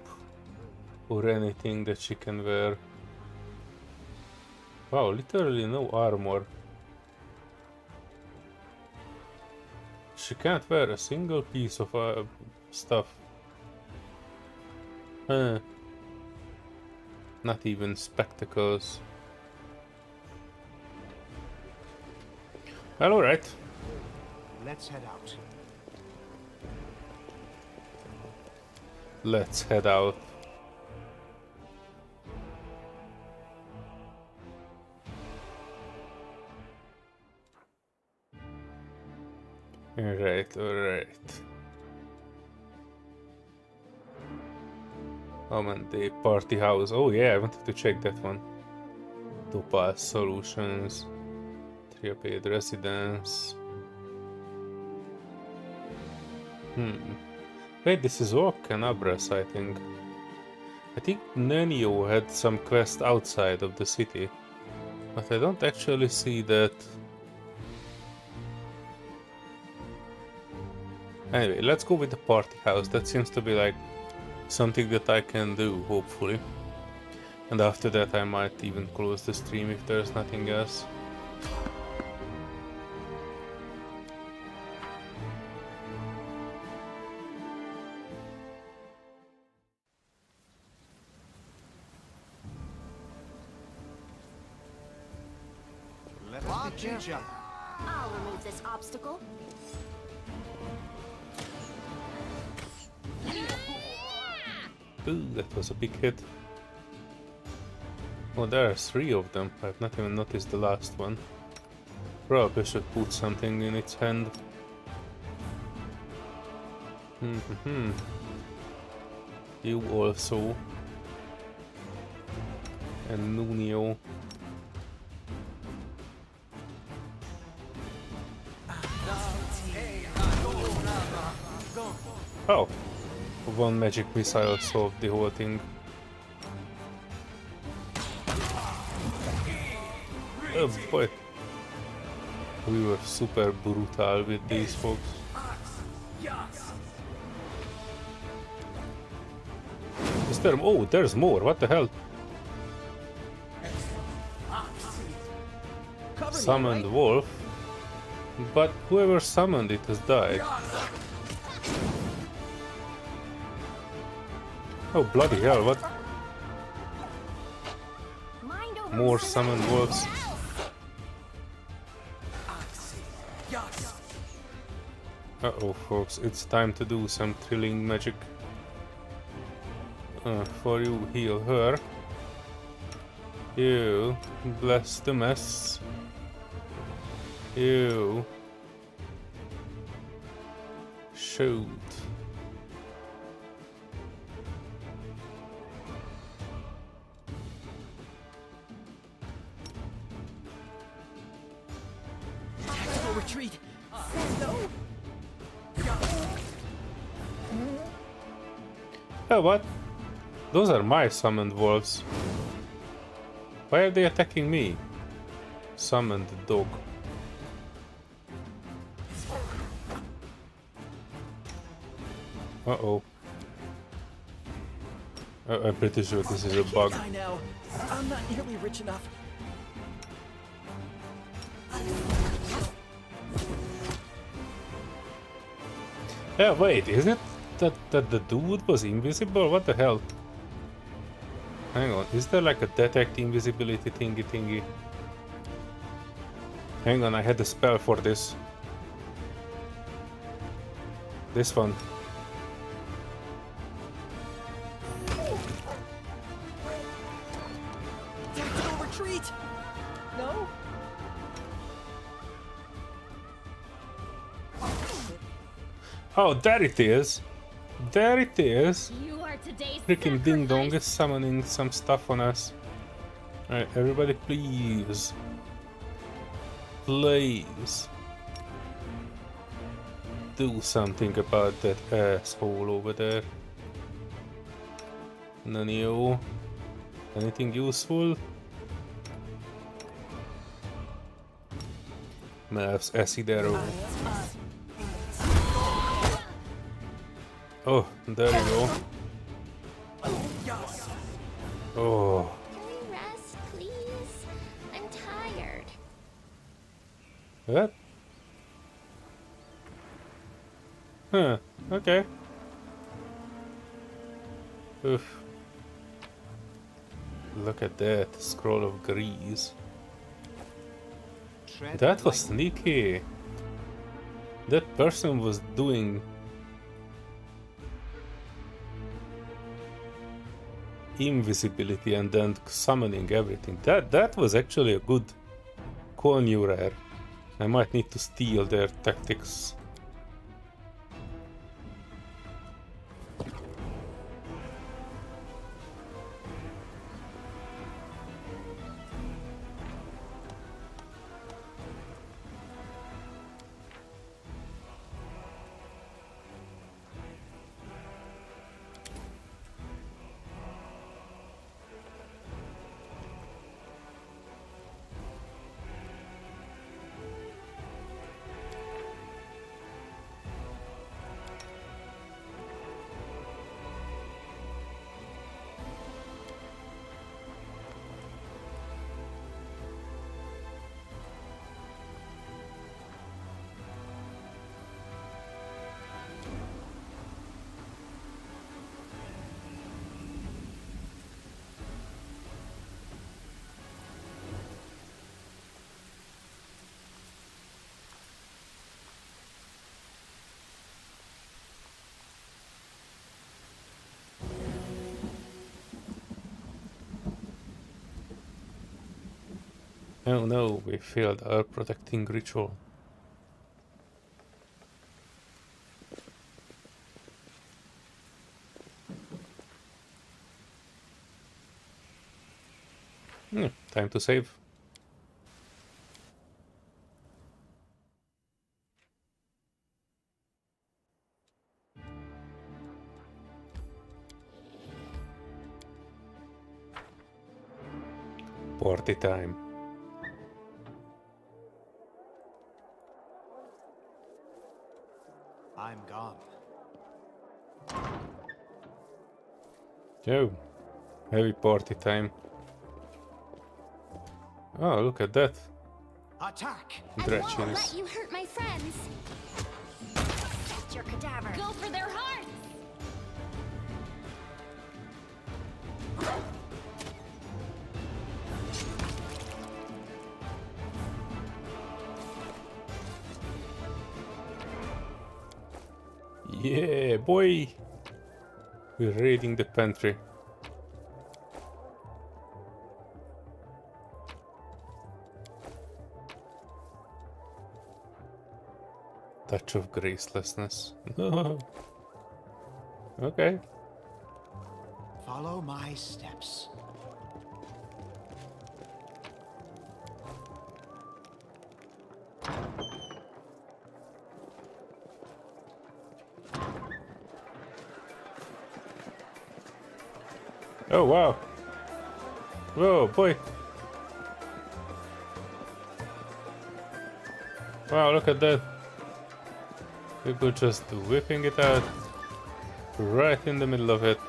Speaker 2: or anything that she can wear. Wow, literally no armor. She can't wear a single piece of stuff. Not even spectacles. Well, alright.
Speaker 3: Let's head out.
Speaker 2: Let's head out. Alright, alright. Oh man, the party house. Oh yeah, I wanted to check that one. Topaz Solutions. Triapade Residence. Wait, this is all Canabras, I think. I think Nenio had some quest outside of the city. But I don't actually see that. Anyway, let's go with the party house. That seems to be like something that I can do, hopefully. And after that I might even close the stream if there's nothing else.
Speaker 3: Let us be careful.
Speaker 4: I'll remove this obstacle.
Speaker 2: Ooh, that was a big hit. Oh, there are 3 of them. I've not even noticed the last one. Probably should put something in its hand. You also. And Nunio. Oh! One magic missile solved the whole thing. Oh boy. We were super brutal with these folks. Is there... Oh, there's more. What the hell? Summoned wolf. But whoever summoned it has died. Oh, bloody hell, what? More summoned wolves. Uh-oh, folks, it's time to do some thrilling magic. For you, heal her. You, bless the mess. You. Shoot.
Speaker 7: Retreat.
Speaker 2: Oh, what? Those are my summoned wolves. Why are they attacking me? Summoned dog. Uh-oh. I'm pretty sure this is a bug.
Speaker 7: Now. I'm not nearly rich enough.
Speaker 2: Yeah, wait, is it that the dude was invisible? What the hell? Hang on, is there like a detect invisibility thingy? Hang on, I had a spell for this. This one.
Speaker 7: Tactical retreat. No.
Speaker 2: Oh, there it is! There it is!
Speaker 4: You are today's
Speaker 2: Freaking Ding Dong
Speaker 4: sacrifice.
Speaker 2: is summoning some stuff on us. Alright, everybody please. Please. Do something about that asshole over there. No new. Anything useful? Mav's acid arrow. Oh, there you go. Oh.
Speaker 4: Can we rest, please? I'm tired.
Speaker 2: What? Huh, okay. Oof. Look at that, scroll of grease.
Speaker 3: Tread
Speaker 2: That was
Speaker 3: lightly.
Speaker 2: sneaky. That person was doing invisibility and then summoning everything. That was actually a good cool new rare. I might need to steal their tactics. Oh no, we failed our protecting ritual. Time to save. Party time.
Speaker 3: I'm gone.
Speaker 2: Oh, heavy party time. Oh, look at that.
Speaker 3: Attack!
Speaker 4: I won't let
Speaker 2: Dratchins.
Speaker 4: you hurt my friends. Accept your cadaver. Go for their hearts.
Speaker 2: Yeah, boy! We're raiding the pantry. Touch of gracelessness. Okay.
Speaker 3: Follow my steps.
Speaker 2: Oh wow. Whoa, boy. Wow, look at that. People just whipping it out right in the middle of it.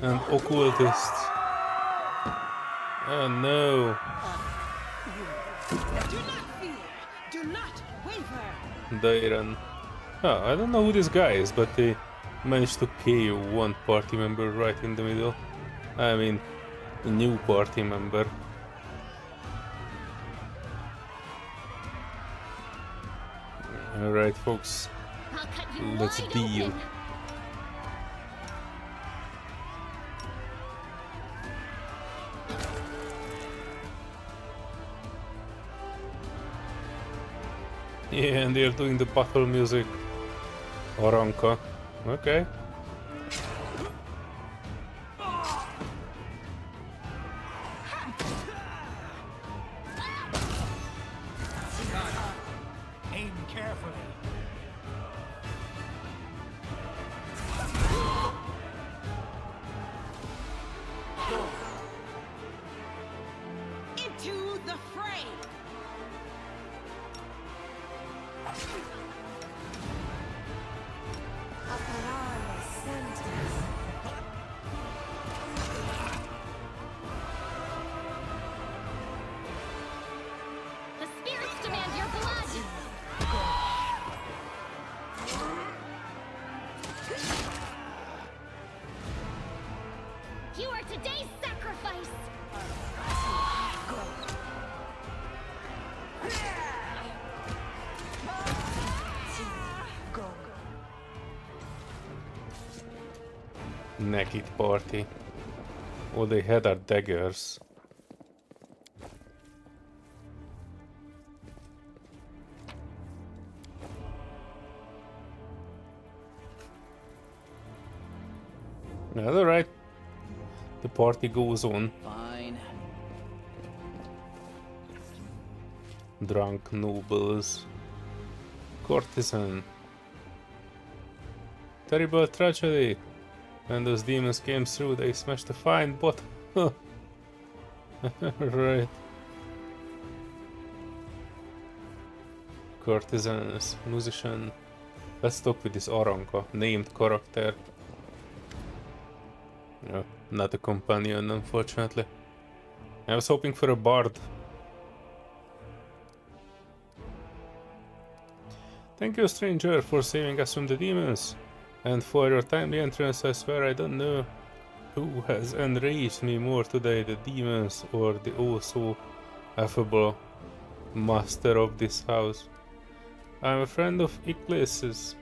Speaker 2: And occultists. Oh no.
Speaker 7: Do not fear. Do not waver.
Speaker 2: They run. Oh, I don't know who this guy is, but they managed to KO one party member right in the middle. I mean, a new party member. Alright, folks.
Speaker 4: I'll cut you
Speaker 2: Let's
Speaker 4: wide
Speaker 2: deal.
Speaker 4: open.
Speaker 2: Yeah, and they're doing the battle music. Oranka. Okay.
Speaker 3: Aim carefully.
Speaker 7: to the fray!
Speaker 4: The spirits demand your blood! You are today's sacrifice!
Speaker 2: Naked party. All they had are daggers. That's alright. The party goes on.
Speaker 8: Fine.
Speaker 2: Drunk nobles. Courtesan. Terrible tragedy. When those demons came through, they smashed a fine bot. Right. Courtesans, musician. Let's talk with this Oranka, named character. No, not a companion, unfortunately. I was hoping for a bard. Thank you, stranger, for saving us from the demons. And for your timely entrance. I swear I don't know who has enraged me more today, the demons or the also affable master of this house. I'm a friend of Eccles's.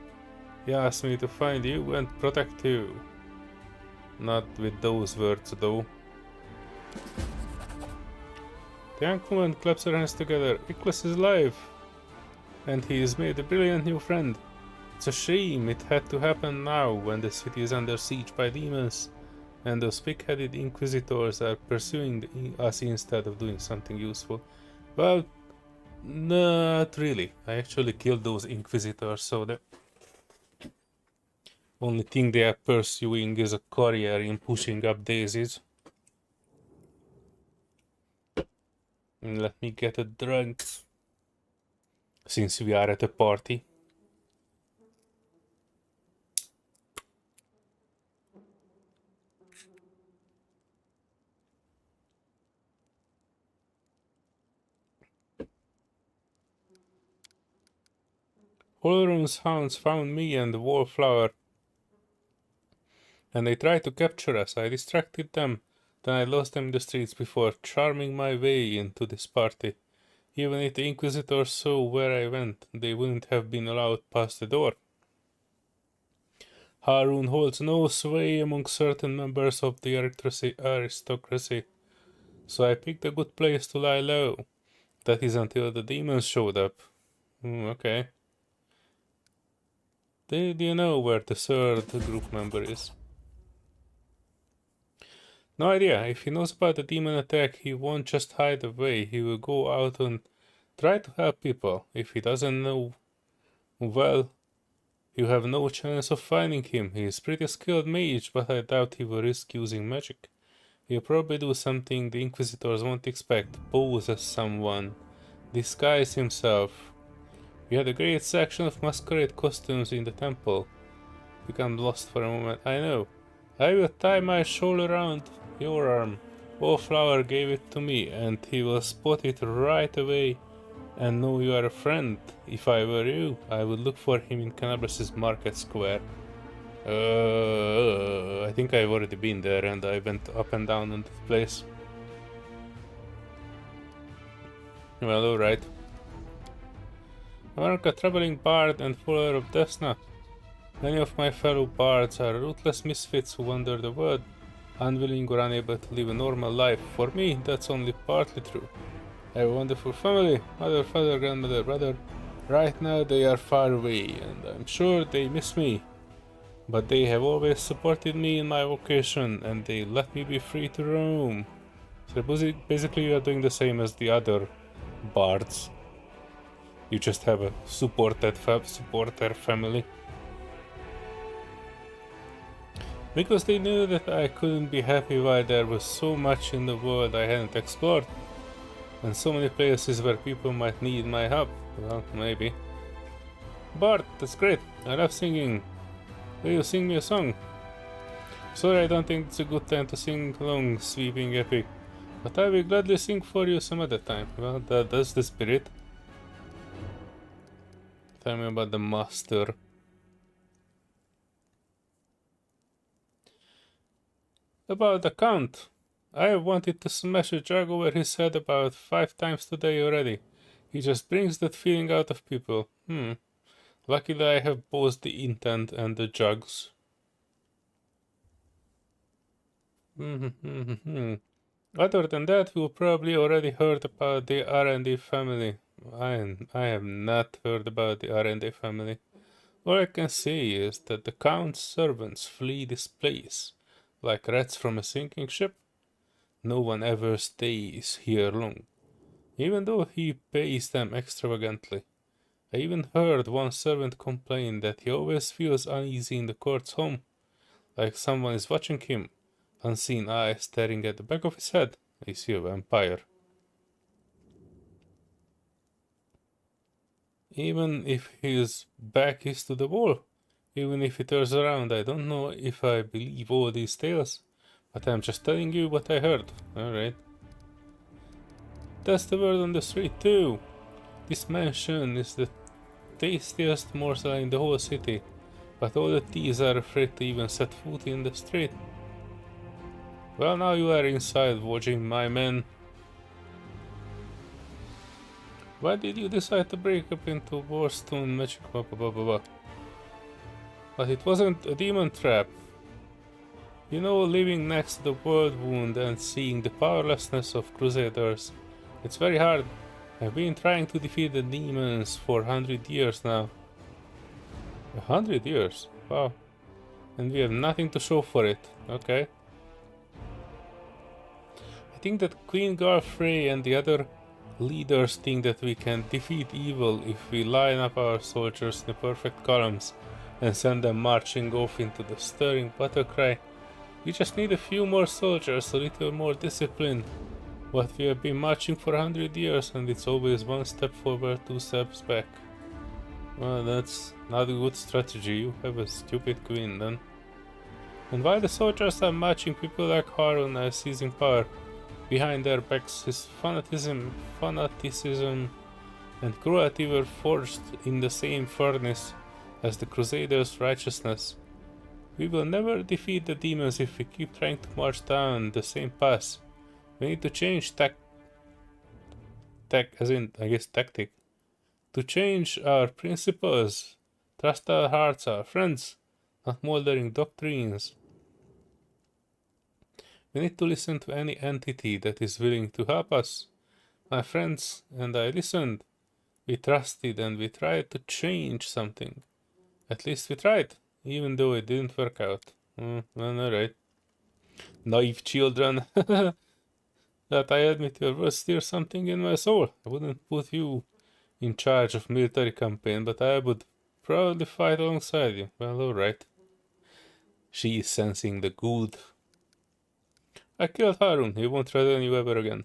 Speaker 2: He asked me to find you and protect you. Not with those words though. The young woman claps her hands together. Eccles is alive! And he has made a brilliant new friend. It's a shame it had to happen now, when the city is under siege by demons, and those pig-headed inquisitors are pursuing us instead of doing something useful. Well, not really. I actually killed those inquisitors, so the only thing they are pursuing is a career in pushing up daisies. And let me get a drink, since we are at a party. Holrun's hounds found me and the wallflower, and they tried to capture us. I distracted them, then I lost them in the streets before charming my way into this party. Even if the Inquisitors saw where I went, they wouldn't have been allowed past the door. Harun holds no sway among certain members of the aristocracy, so I picked a good place to lie low. That is until the demons showed up. Okay. Do you know where the third group member is? No idea. If he knows about the demon attack, he won't just hide away. He will go out and try to help people. If he doesn't know, well, you have no chance of finding him. He is pretty skilled mage, but I doubt he will risk using magic. He'll probably do something the Inquisitors won't expect. Pose as someone. Disguise himself. We had a great section of masquerade costumes in the temple. Become lost for a moment, I know. I will tie my shawl around your arm. Wallflower gave it to me, and he will spot it right away and know you are a friend. If I were you, I would look for him in Canabras' market square. I think I've already been there, and I went up and down on that place. Well, alright. I'm a traveling bard and follower of Desna. Many of my fellow bards are ruthless misfits who wander the world, unwilling or unable to live a normal life. For me, that's only partly true. I have a wonderful family, mother, father, grandmother, brother. Right now they are far away, and I'm sure they miss me. But they have always supported me in my vocation, and they let me be free to roam. So basically you are doing the same as the other bards. You just have a supporter family. Because they knew that I couldn't be happy while there was so much in the world I hadn't explored. and so many places where people might need my help. Well, maybe. Bart, that's great. I love singing. Will you sing me a song? Sorry, I don't think it's a good time to sing along, sweeping epic. But I will gladly sing for you some other time. Well, that's the spirit. Tell me about the master. About the Count. I have wanted to smash a jug over his head about 5 times today already. He just brings that feeling out of people. Lucky that I have both the intent and the jugs. Other than that, you probably already heard about the R&D family. I have not heard about the R&D family. All I can say is that the Count's servants flee this place like rats from a sinking ship. No one ever stays here long, even though he pays them extravagantly. I even heard one servant complain that he always feels uneasy in the court's home, like someone is watching him, unseen eyes staring at the back of his head. Is he a vampire? Even if his back is to the wall, even if he turns around, I don't know if I believe all these tales, but I'm just telling you what I heard. Alright. That's the word on the street too. This mansion is the tastiest morsel in the whole city, but all the thieves are afraid to even set foot in the street. Well, now you are inside watching my men. Why did you decide to break up into Warstone magic? But it wasn't a demon trap. You know, living next to the world wound and seeing the powerlessness of Crusaders, it's very hard. I've been trying to defeat the demons for 100 years now. 100 years? Wow. And we have nothing to show for it. Okay. I think that Queen Garfrey and the other leaders think that we can defeat evil if we line up our soldiers in perfect columns and send them marching off into the stirring battlecry. We just need a few more soldiers, a little more discipline. But we have been marching for 100 years and it's always 1 step forward, 2 steps back. Well, that's not a good strategy. You have a stupid queen then. And while the soldiers are marching, people like Harun are seizing power. Behind their backs, his fanaticism and cruelty were forged in the same furnace as the Crusaders' righteousness. We will never defeat the demons if we keep trying to march down the same path. We need to change tactic. To change our principles. Trust our hearts, our friends, not moldering doctrines. We need to listen to any entity that is willing to help us. My friends and I listened. We trusted and we tried to change something. At least we tried, even though it didn't work out. Well, alright. Naive children. That I admit your words stir something in my soul. I wouldn't put you in charge of military campaign, but I would proudly fight alongside you. Well, alright. She is sensing the good. I killed Harun. He won't threaten you ever again.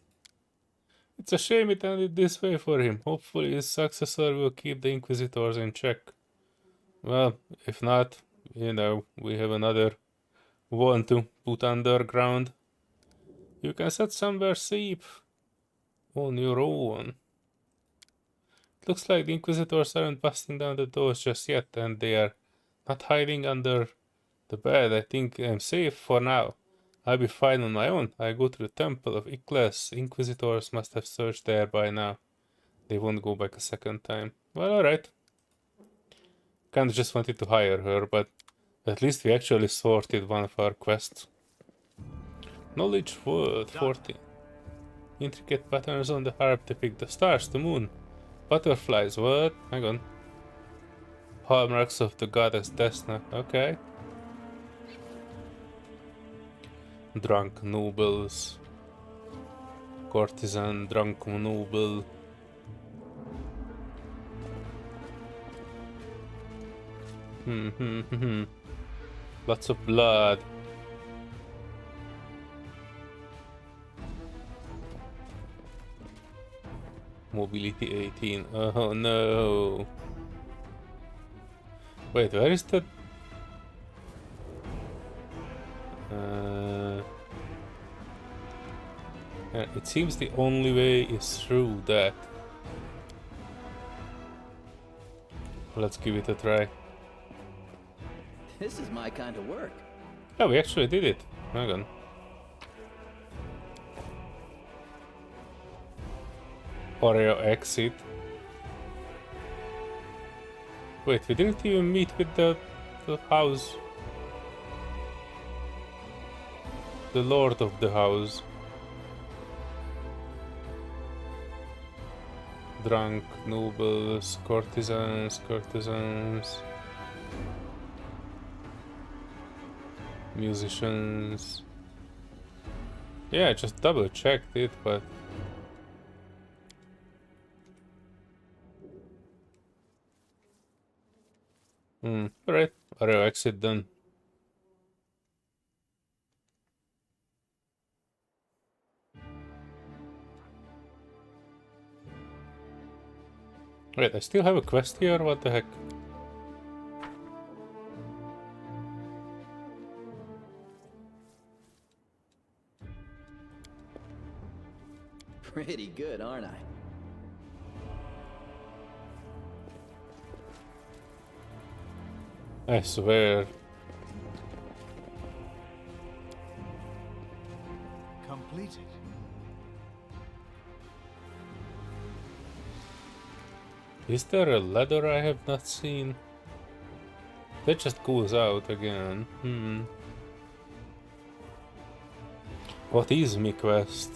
Speaker 2: It's a shame it ended this way for him. Hopefully his successor will keep the Inquisitors in check. Well, if not, you know, we have another one to put underground. You can set somewhere safe on your own. It looks like the Inquisitors aren't busting down the doors just yet, and they are not hiding under the bed. I think I'm safe for now. I'll be fine on my own. I go to the Temple of Ikles. Inquisitors must have searched there by now. They won't go back a second time. Well, alright. Kinda just wanted to hire her, but at least we actually sorted one of our quests. Knowledge word 14. Intricate patterns on the harp depict the stars, the moon, butterflies. What? Hang on. Hallmarks of the goddess Desna. Okay. Drunk nobles. Courtesan, drunk noble. Lots of blood. Mobility 18. Oh no. Wait, where is the... yeah, it seems the only way is through that. Let's give it a try.
Speaker 8: This is my kind of work.
Speaker 2: Oh, we actually did it. Hang on. Oreo exit. Wait, we didn't even meet with the house. The lord of the house. Drunk, nobles, courtesans. Musicians. Yeah, I just double checked it, but... alright. Oreo exit done. Wait, I still have a quest here? What the heck?
Speaker 8: Pretty good, aren't I?
Speaker 2: I swear.
Speaker 3: Completed.
Speaker 2: Is there a ladder I have not seen? That just goes out again. What is my quest?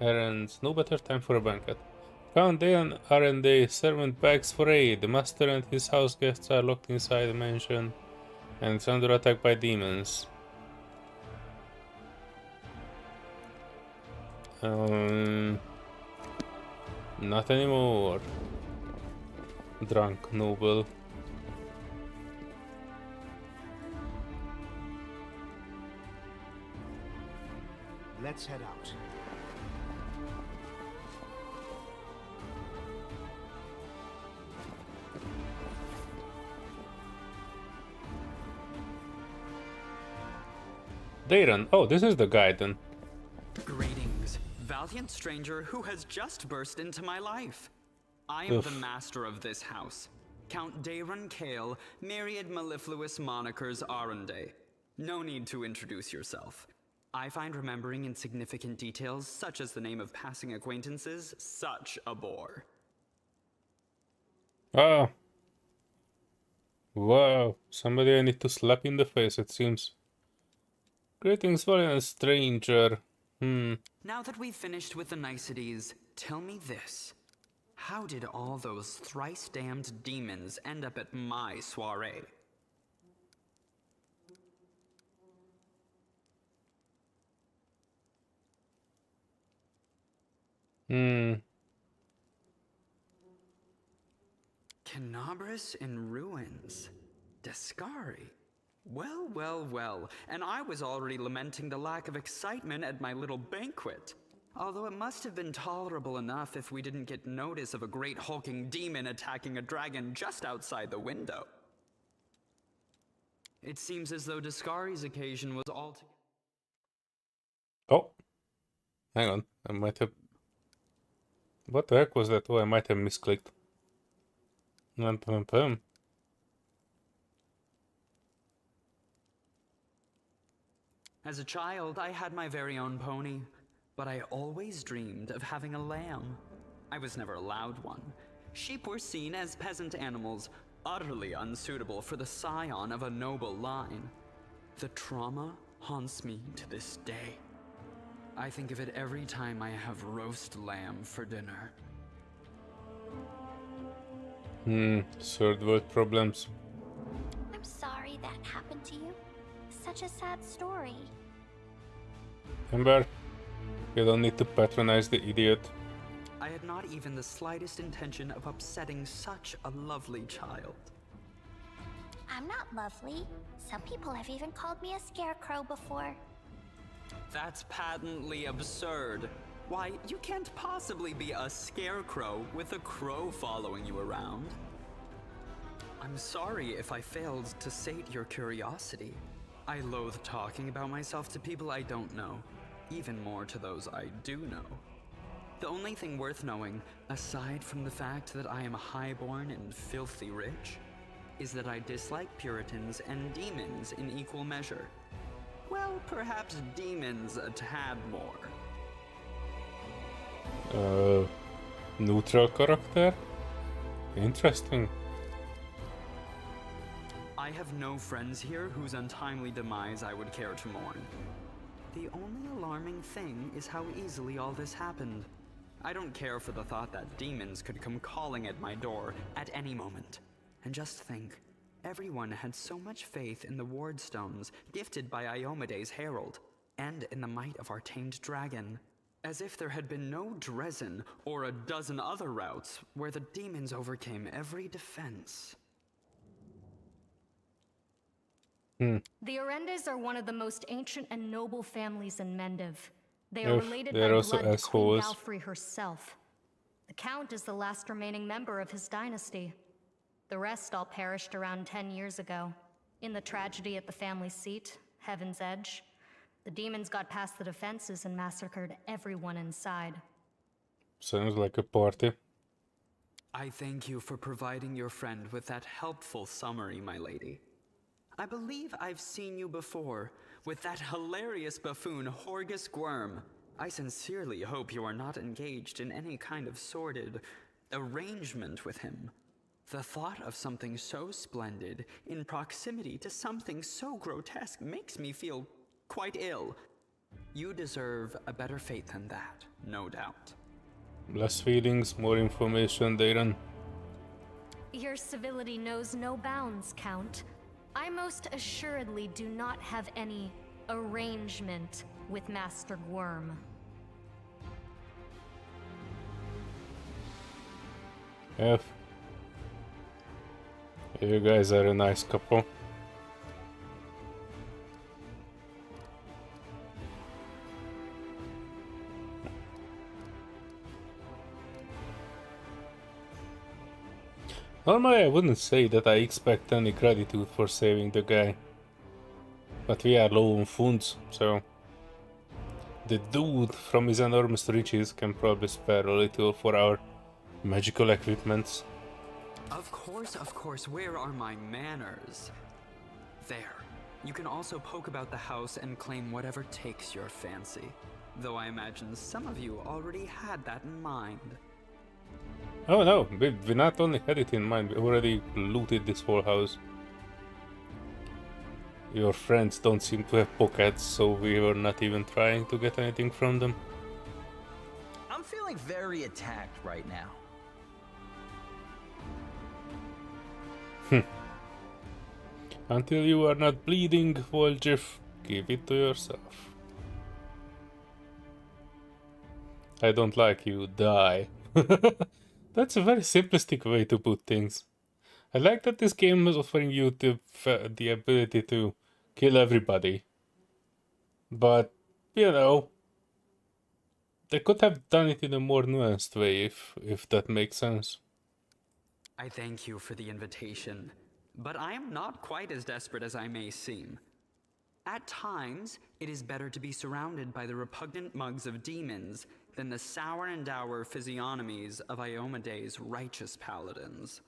Speaker 2: Errands. No better time for a banquet. Found Dayan R&D servant bags for aid. The master and his house guests are locked inside the mansion and it's under attack by demons. Not anymore. Drunk noble.
Speaker 3: Let's head out.
Speaker 2: Darren. Oh, this is the guy then.
Speaker 9: Greetings, valiant stranger who has just burst into my life. I am the master of this house, Count Darren Kale, myriad mellifluous monikers Arunde. No need to introduce yourself. I find remembering insignificant details, such as the name of passing acquaintances, such a bore.
Speaker 2: Oh. Wow. Somebody I need to slap in the face, it seems. Greetings, valiant stranger.
Speaker 9: Now that we've finished with the niceties, tell me this. How did all those thrice-damned demons end up at my soiree? Canabris in ruins. Descari. Well, well, well, and I was already lamenting the lack of excitement at my little banquet. Although it must have been tolerable enough if we didn't get notice of a great hulking demon attacking a dragon just outside the window. It seems as though Descari's occasion was altogether...
Speaker 2: Oh. Hang on. I might have... What the heck was that? Oh, I might have misclicked.
Speaker 9: As a child, I had my very own pony, but I always dreamed of having a lamb. I was never allowed one. Sheep were seen as peasant animals, utterly unsuitable for the scion of a noble line. The trauma haunts me to this day. I think of it every time I have roast lamb for dinner.
Speaker 2: Third world problems.
Speaker 4: I'm sorry that happened to you. Such a sad story.
Speaker 2: Amber, you don't need to patronize the idiot.
Speaker 9: I had not even the slightest intention of upsetting such a lovely child.
Speaker 4: I'm not lovely. Some people have even called me a scarecrow before.
Speaker 9: That's patently absurd. Why, you can't possibly be a scarecrow with a crow following you around. I'm sorry if I failed to sate your curiosity. I loathe talking about myself to people I don't know, even more to those I do know. The only thing worth knowing, aside from the fact that I am highborn and filthy rich, is that I dislike Puritans and demons in equal measure. Well, perhaps demons a tad more.
Speaker 2: Neutral character? Interesting.
Speaker 9: I have no friends here whose untimely demise I would care to mourn. The only alarming thing is how easily all this happened. I don't care for the thought that demons could come calling at my door at any moment. And just think, everyone had so much faith in the ward stones gifted by Iomede's herald, and in the might of our tamed dragon, as if there had been no Dresden or a dozen other routes where the demons overcame every defense.
Speaker 10: The Orendes are one of the most ancient and noble families in Mendiv. They are
Speaker 2: Oof,
Speaker 10: related
Speaker 2: they're
Speaker 10: by
Speaker 2: also
Speaker 10: blood to Queen
Speaker 2: assholes.
Speaker 10: Valkyrie herself. The Count is the last remaining member of his dynasty. The rest all perished around 10 years ago. In the tragedy at the family seat, Heaven's Edge, the demons got past the defenses and massacred everyone inside.
Speaker 2: Sounds like a party.
Speaker 9: I thank you for providing your friend with that helpful summary, my lady. I believe I've seen you before, with that hilarious buffoon Horgus Gwyrm. I sincerely hope you are not engaged in any kind of sordid arrangement with him. The thought of something so splendid in proximity to something so grotesque makes me feel quite ill. You deserve a better fate than that, no doubt.
Speaker 2: Less feelings, more information, Darren.
Speaker 10: Your civility knows no bounds, Count. I most assuredly do not have any arrangement with Master Gwyrm.
Speaker 2: F. You guys are a nice couple. Normally I wouldn't say that I expect any gratitude for saving the guy. But we are low on funds, so... The dude from his enormous riches can probably spare a little for our magical equipments.
Speaker 9: Of course, where are my manners? There. You can also poke about the house and claim whatever takes your fancy. Though I imagine some of you already had that in mind.
Speaker 2: Oh no, we not only had it in mind, we already looted this whole house. Your friends don't seem to have pockets, so we were not even trying to get anything from them.
Speaker 8: I'm feeling very attacked right now.
Speaker 2: Until you are not bleeding, Voljev, give it to yourself. I don't like you, die. That's a very simplistic way to put things. I like that this game is offering you the ability to kill everybody. But, you know, they could have done it in a more nuanced way, if that makes sense.
Speaker 9: I thank you for the invitation, but I am not quite as desperate as I may seem. At times, it is better to be surrounded by the repugnant mugs of demons than the sour and dour physiognomies of Iomede's righteous paladins.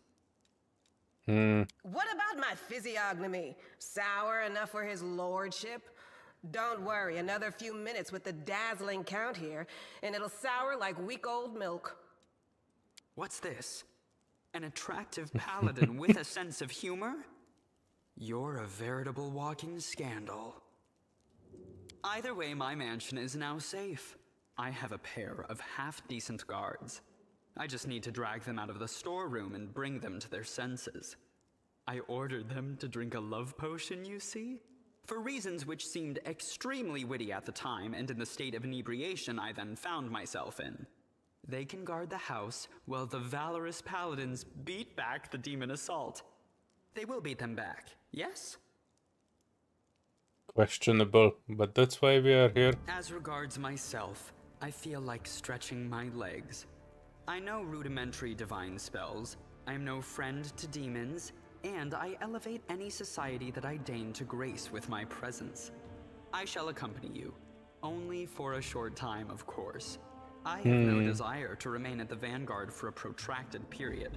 Speaker 7: What about my physiognomy? Sour enough for his lordship? Don't worry, another few minutes with the dazzling Count here, and it'll sour like week-old milk.
Speaker 9: What's this? An attractive paladin with a sense of humor? You're a veritable walking scandal. Either way, my mansion is now safe. I have a pair of half-decent guards. I just need to drag them out of the storeroom and bring them to their senses. I ordered them to drink a love potion, you see? For reasons which seemed extremely witty at the time and in the state of inebriation I then found myself in. They can guard the house while the valorous paladins beat back the demon assault. They will beat them back, yes?
Speaker 2: Questionable, but that's why we are here.
Speaker 9: As regards myself, I feel like stretching my legs. I know rudimentary divine spells, I am no friend to demons, and I elevate any society that I deign to grace with my presence. I shall accompany you, only for a short time, of course. I have no desire to remain at the vanguard for a protracted period.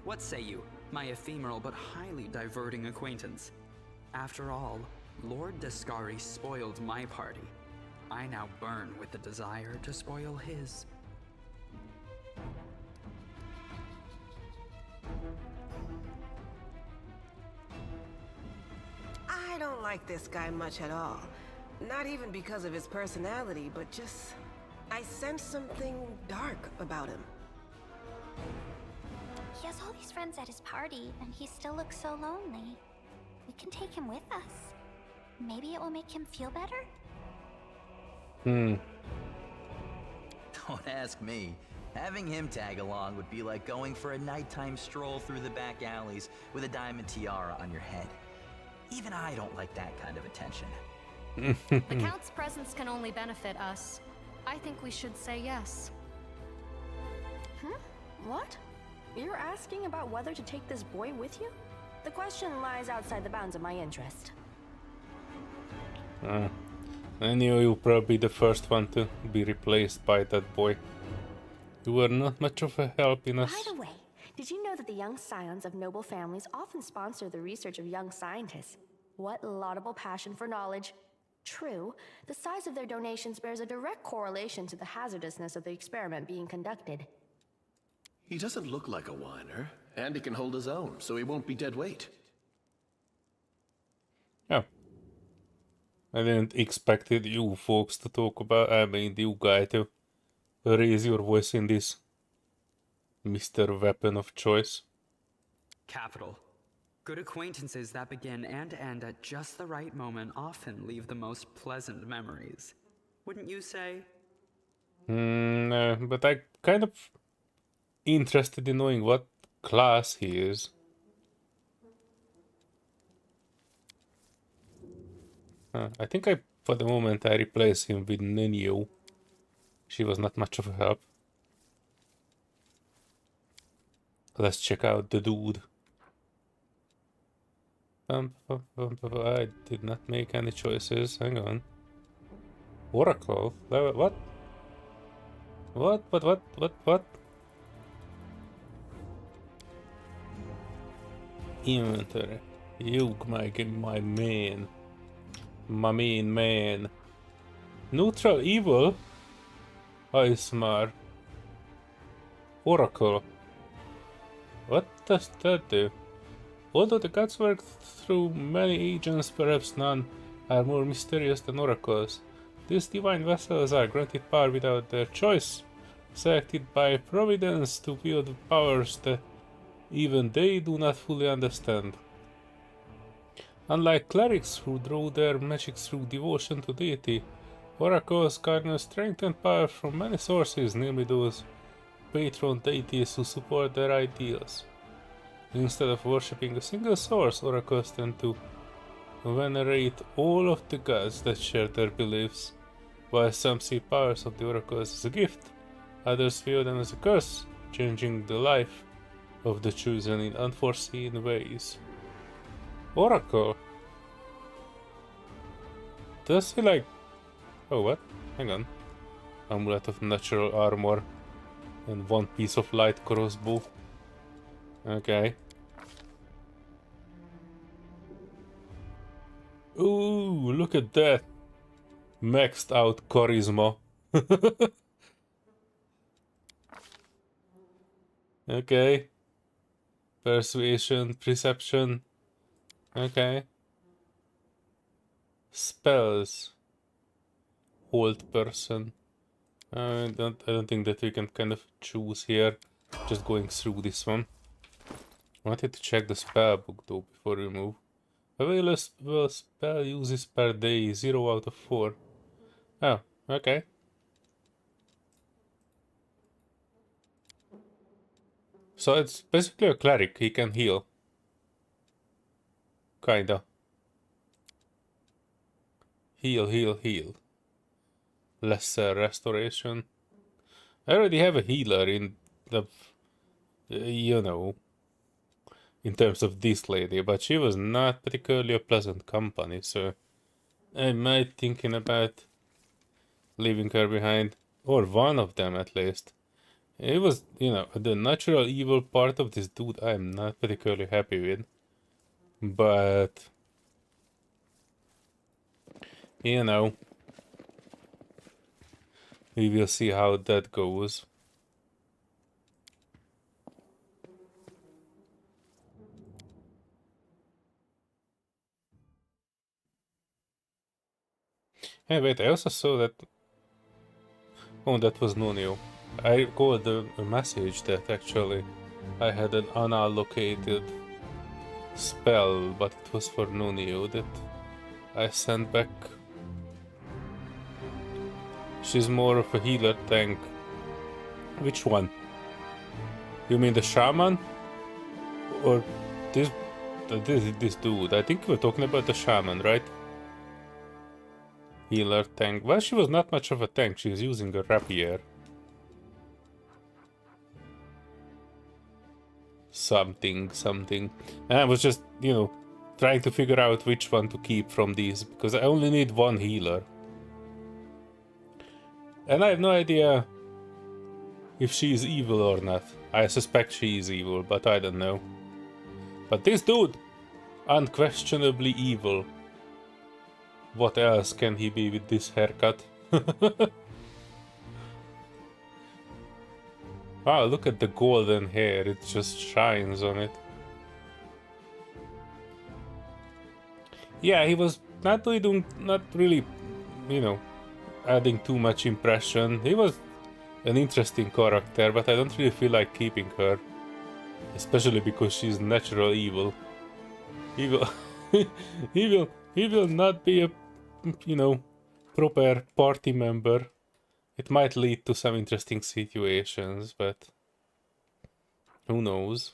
Speaker 9: What say you, my ephemeral but highly diverting acquaintance? After all, Lord Descari spoiled my party. I now burn with the desire to spoil his.
Speaker 7: I don't like this guy much at all. Not even because of his personality, but just... I sense something dark about him.
Speaker 4: He has all these friends at his party, and he still looks so lonely. We can take him with us. Maybe it will make him feel better?
Speaker 8: Don't ask me. Having him tag along would be like going for a nighttime stroll through the back alleys with a diamond tiara on your head. Even I don't like that kind of attention.
Speaker 10: The Count's presence can only benefit us. I think we should say yes.
Speaker 11: What? You're asking about whether to take this boy with you? The question lies outside the bounds of my interest.
Speaker 2: I knew you'll probably be the first one to be replaced by that boy. You were not much of a help in us.
Speaker 11: By the way, did you know that the young scions of noble families often sponsor the research of young scientists? What laudable passion for knowledge. True, the size of their donations bears a direct correlation to the hazardousness of the experiment being conducted.
Speaker 6: He doesn't look like a whiner, and he can hold his own, so he won't be dead weight.
Speaker 2: Yeah. I didn't expect you folks to talk about, you guy to raise your voice in this Mr. Weapon of choice.
Speaker 9: Capital. Good acquaintances that begin and end at just the right moment often leave the most pleasant memories. Wouldn't you say?
Speaker 2: No, but I kind of interested in knowing what class he is. I think for the moment I replace him with Nenio. She was not much of a help. Let's check out the dude. I did not make any choices. Hang on. Oracle? What? What? Inventory. You, my man. My main man. Neutral evil? Ismar. Oracle. What does that do? Although the gods work through many agents, perhaps none are more mysterious than oracles. These divine vessels are granted power without their choice, selected by Providence to wield powers that even they do not fully understand. Unlike clerics who draw their magic through devotion to deity, oracles garner strength and power from many sources, namely those patron deities who support their ideals. Instead of worshipping a single source, oracles tend to venerate all of the gods that share their beliefs. While some see powers of the oracles as a gift, others view them as a curse, changing the life of the chosen in unforeseen ways. Oracle? Does he like... Oh, what? Hang on. Amulet of natural armor and one piece of light crossbow. Okay. Ooh, look at that. Maxed out charisma. Okay. Persuasion, perception. Okay. Spells. Hold person. I don't think that we can kind of choose here. Just going through this one. I wanted to check the spell book though before we move. Available spell uses per day, 0 out of 4. Oh, okay. So it's basically a cleric, he can heal. Kinda. Heal, heal, heal. Lesser restoration. I already have a healer in the... you know... in terms of this lady, but she was not particularly a pleasant company, so... I might thinking about leaving her behind. Or one of them at least. It was, you know, the natural evil part of this dude I'm not particularly happy with. But... you know... we will see how that goes. Hey, wait, I also saw that... oh, that was Nunio. I got a message that actually I had an unallocated spell, but it was for Nunio that I sent back. She's more of a healer tank. Which one? You mean the shaman? Or this dude? I think we're talking about the shaman, right? Healer tank. Well, she was not much of a tank. She was using a rapier. Something. And I was just, you know, trying to figure out which one to keep from these, because I only need one healer. And I have no idea if she is evil or not. I suspect she is evil, but I don't know. But this dude, unquestionably evil. What else can he be with this haircut? Wow, look at the golden hair, it just shines on it. Yeah, he was not really, you know, adding too much impression. He was an interesting character, but I don't really feel like keeping her. Especially because she's natural evil. He will not be a, you know, proper party member. It might lead to some interesting situations, but who knows.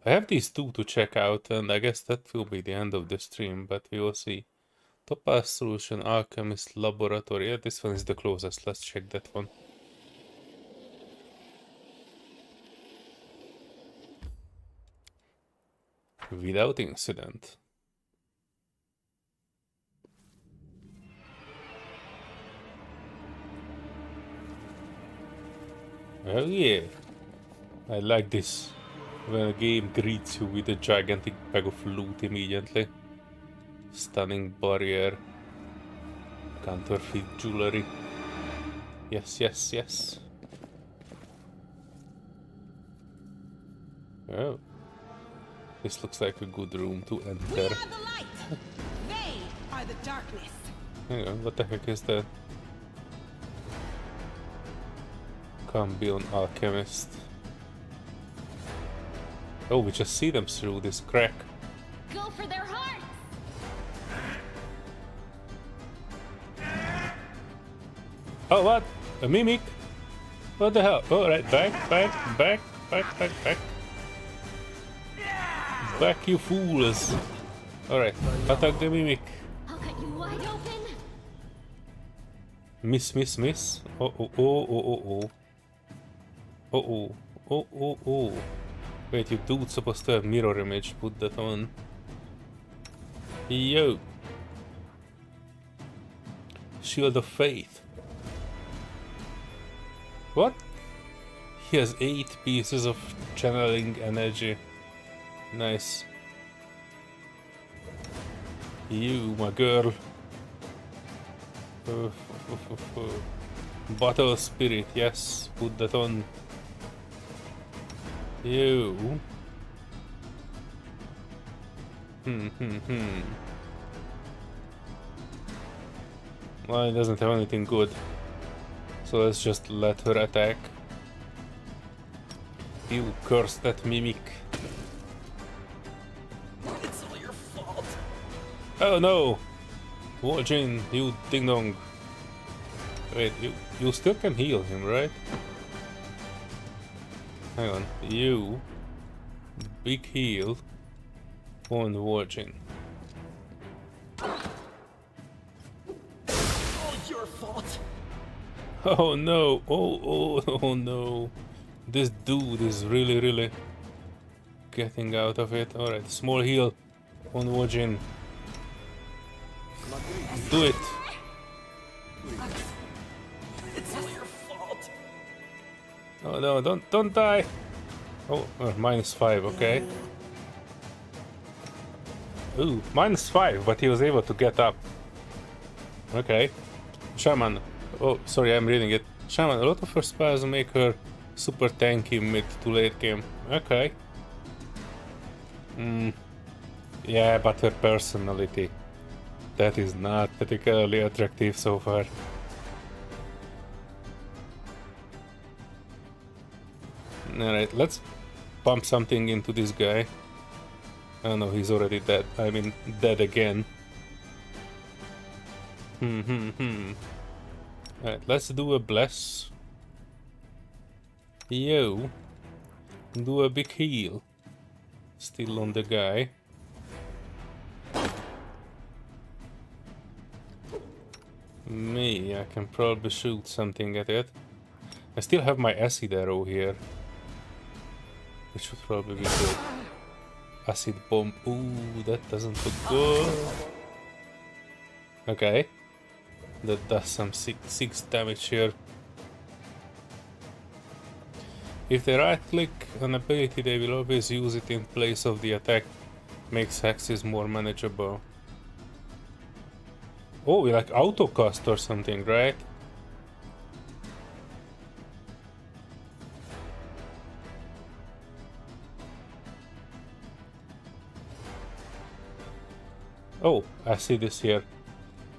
Speaker 2: I have these two to check out, and I guess that will be the end of the stream, but we will see. Topaz Solution, Alchemist Laboratory. Yeah, this one is the closest. Let's check that one. Without incident. Oh yeah, I like this, when a game greets you with a gigantic bag of loot immediately. Stunning barrier, counterfeit jewelry. Yes, yes, yes. Oh, this looks like a good room to enter.
Speaker 7: We are the light. They are the darkness.
Speaker 2: Hang on, what the heck is that? Cambion Alchemist. Oh, we just see them through this crack.
Speaker 12: Go for their hearts!
Speaker 2: Oh, what? A mimic? What the hell? Alright, back. Back, you fools. Alright, attack the mimic.
Speaker 12: I'll cut you wide open.
Speaker 2: Miss. Oh. Wait, you dude's supposed to have mirror image. Put that on. Yo. Shield of Faith. What? He has 8 pieces of channeling energy. Nice. You, my girl. Battle Spirit, yes. Put that on. You. Well, it doesn't have anything good. So let's just let her attack. You curse that mimic.
Speaker 8: It's all your fault.
Speaker 2: Oh no! Walljin, you ding dong. Wait, you still can heal him, right? Hang on. You. Big heal. On watching.
Speaker 8: All your fault.
Speaker 2: Oh no. Oh no. This dude is really getting out of it. Alright, small heal on Wojin. Do it.
Speaker 8: It's all your fault.
Speaker 2: Oh no, don't die. Oh, -5, okay. Ooh, -5, but he was able to get up. Okay. Shaman. Oh, sorry, I'm reading it. Shaman, a lot of her spells make her super tanky mid to late game. Okay. Yeah, but her personality. That is not particularly attractive so far. Alright, let's pump something into this guy. Oh no, he's already dead. I mean, dead again. Alright, let's do a bless. Yo. Do a big heal. Still on the guy. Me, I can probably shoot something at it. I still have my acid arrow here. It should probably be good. Acid bomb. Ooh, that doesn't look good. Okay. That does some 6 damage here. If they right click an ability, they will always use it in place of the attack. Makes hexes more manageable. Oh, we like autocast or something, right? Oh, I see this here.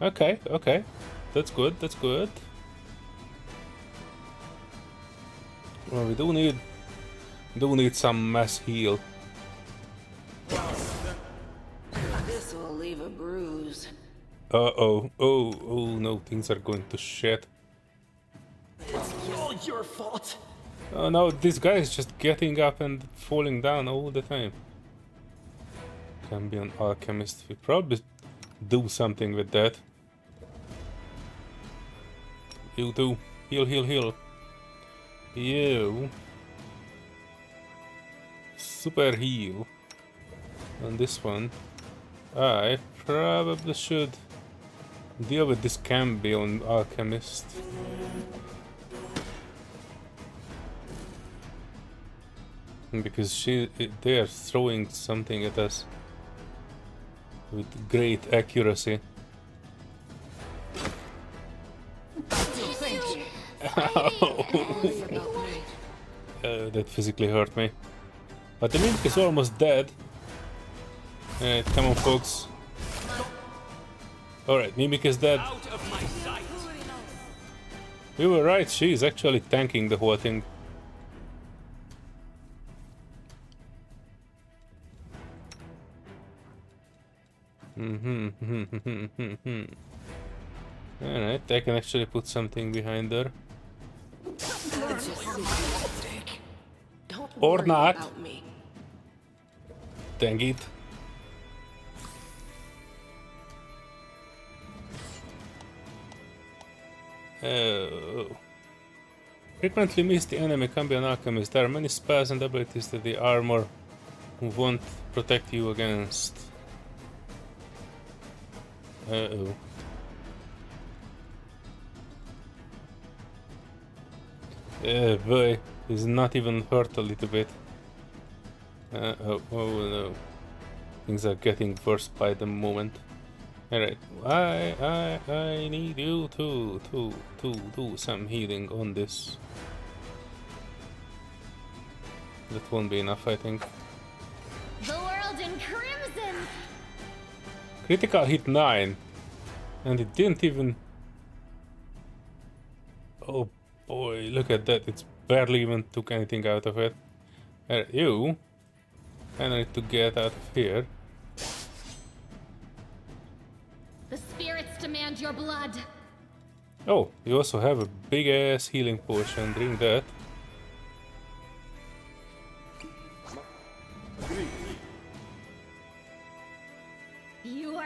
Speaker 2: Okay, okay. That's good, that's good. Well, we do need some mass heal.
Speaker 7: This will leave a bruise.
Speaker 2: Uh-oh. Oh no, things are going to shit.
Speaker 8: It's all your fault.
Speaker 2: Oh no, this guy is just getting up and falling down all the time. Can be an alchemist. We probably do something with that. You do. Heal, heal, heal. You. Super heal. On this one. I probably should deal with this Cambion alchemist. Because they are throwing something at us with great accuracy. That physically hurt me. But the mimic is almost dead. Come on, folks. Alright, mimic is dead. We were right, she is actually tanking the whole thing. Alright, I can actually put something behind her. Or not. Dang it. Oh. Frequently miss the enemy can be an alchemist. There are many spells and abilities that the armor won't protect you against. Uh-oh. Boy, he's not even hurt a little bit. Oh no. Things are getting worse by the moment. Alright, I need you to do some healing on this. That won't be enough, I think.
Speaker 12: The world in crimson!
Speaker 2: Critical hit 9. And it didn't even... Oh boy, look at that. It's barely even took anything out of it. You. I need to get out of here.
Speaker 12: The spirits demand your blood.
Speaker 2: Oh, you also have a big ass healing potion. Drink that.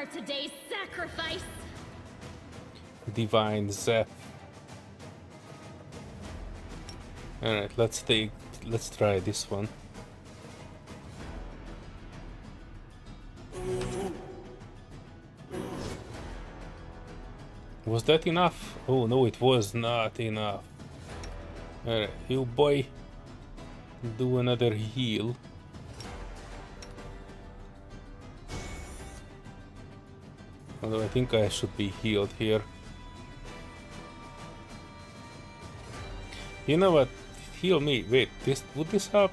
Speaker 12: are today's sacrifice.
Speaker 2: Divine Zap. Alright, let's try this one. Was that enough? Oh no, it was not enough. Alright, you boy, do another heal. Although I think I should be healed here. You know what? Heal me. Wait, would this help?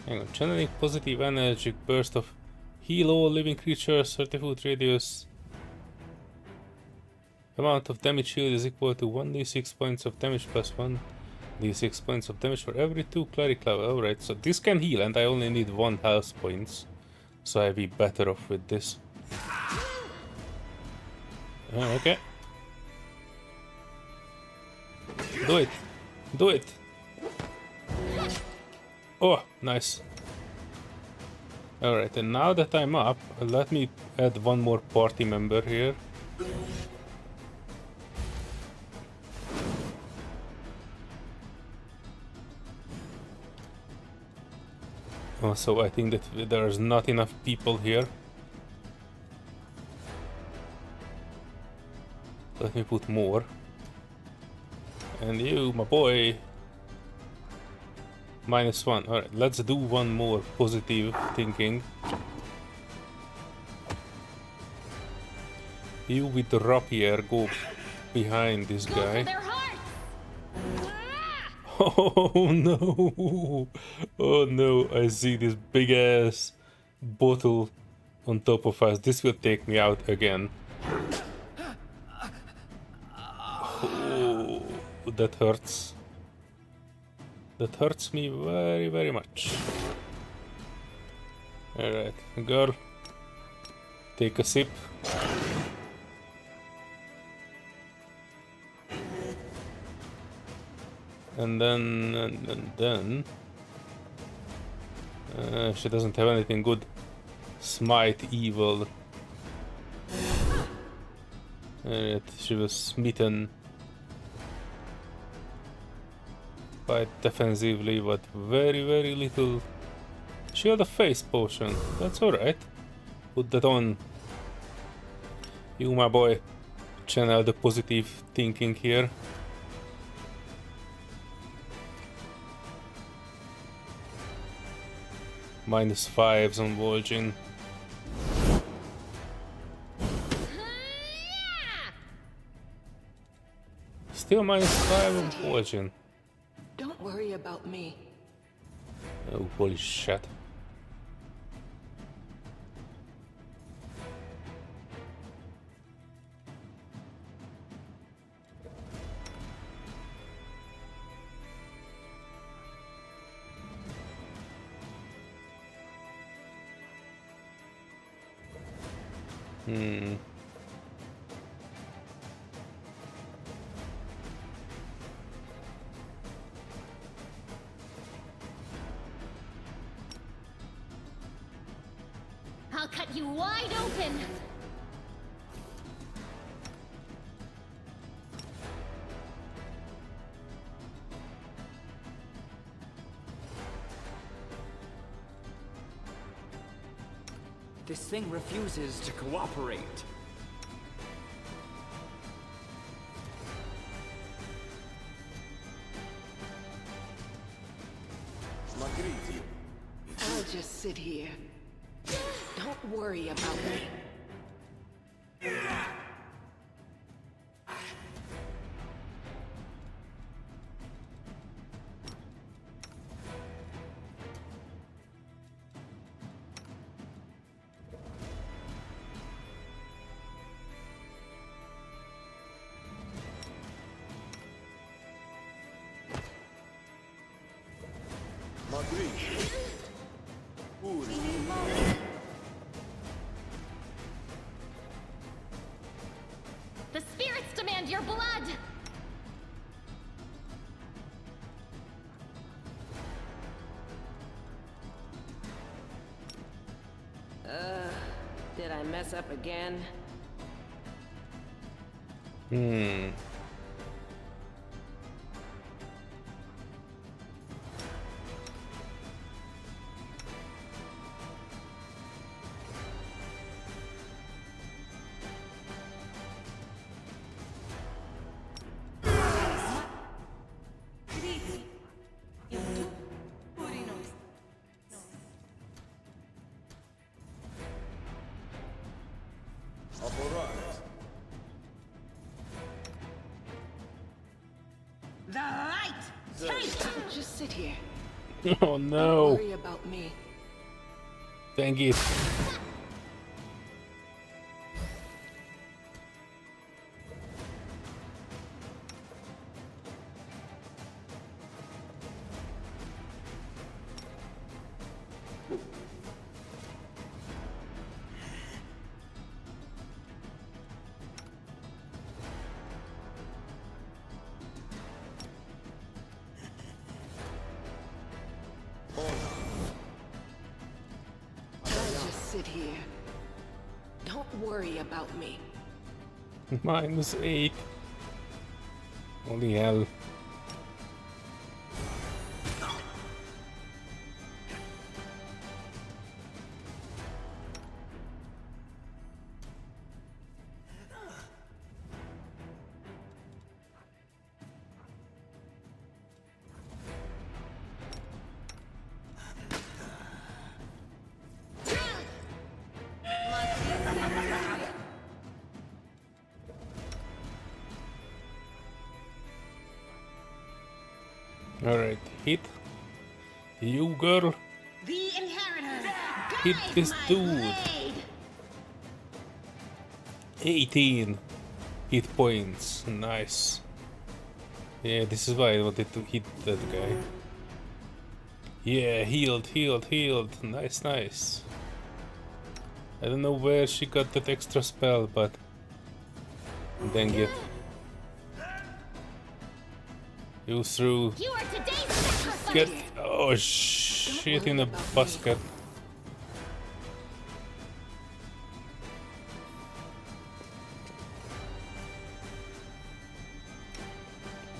Speaker 2: Hang on. Channeling positive energy burst of heal all living creatures, 30-foot radius. Amount of damage shield is equal to 1d6 points of damage plus 1d6 points of damage for every 2 cleric level. Alright, so this can heal and I only need 1 health points. So I'll be better off with this. Okay. Do it. Do it. Oh, nice. Alright, and now that I'm up, let me add one more party member here. Also, I think that there's not enough people here. Let me put more. And you, my boy. -1. Alright, let's do one more positive thinking. You with the rapier, go behind this guy. Oh no! Oh no, I see this big ass bottle on top of us. This will take me out again. Oh, that hurts. That hurts me very, very much. Alright, girl. Take a sip. And then... she doesn't have anything good. Smite evil. Alright, she was smitten. Quite defensively, but very, very little. She had a face potion. That's alright. Put that on. You, my boy. Channel the positive thinking here. -5s on Vol'jin. Still -5 on Vol'jin.
Speaker 7: Don't worry about me.
Speaker 2: Oh, holy shit.
Speaker 12: I'll cut you wide open!
Speaker 13: This thing refuses to cooperate.
Speaker 7: I'll just sit here. Don't worry about me. Did I mess up again?
Speaker 14: The light!
Speaker 7: Just sit here.
Speaker 2: Oh no!
Speaker 7: Don't worry about me.
Speaker 2: Dang it.
Speaker 7: Sit here. Don't worry about me.
Speaker 2: -8. Holy hell. Alright, hit. You girl.
Speaker 14: The inheritor.
Speaker 2: Hit this
Speaker 14: Guide my
Speaker 2: dude.
Speaker 14: blade.
Speaker 2: 18 hit points. Nice. Yeah, this is why I wanted to hit that guy. Yeah, healed. Nice, nice. I don't know where she got that extra spell, but dang it. You threw.
Speaker 14: You are today's sacrifice.
Speaker 2: Get. Oh shit in a basket.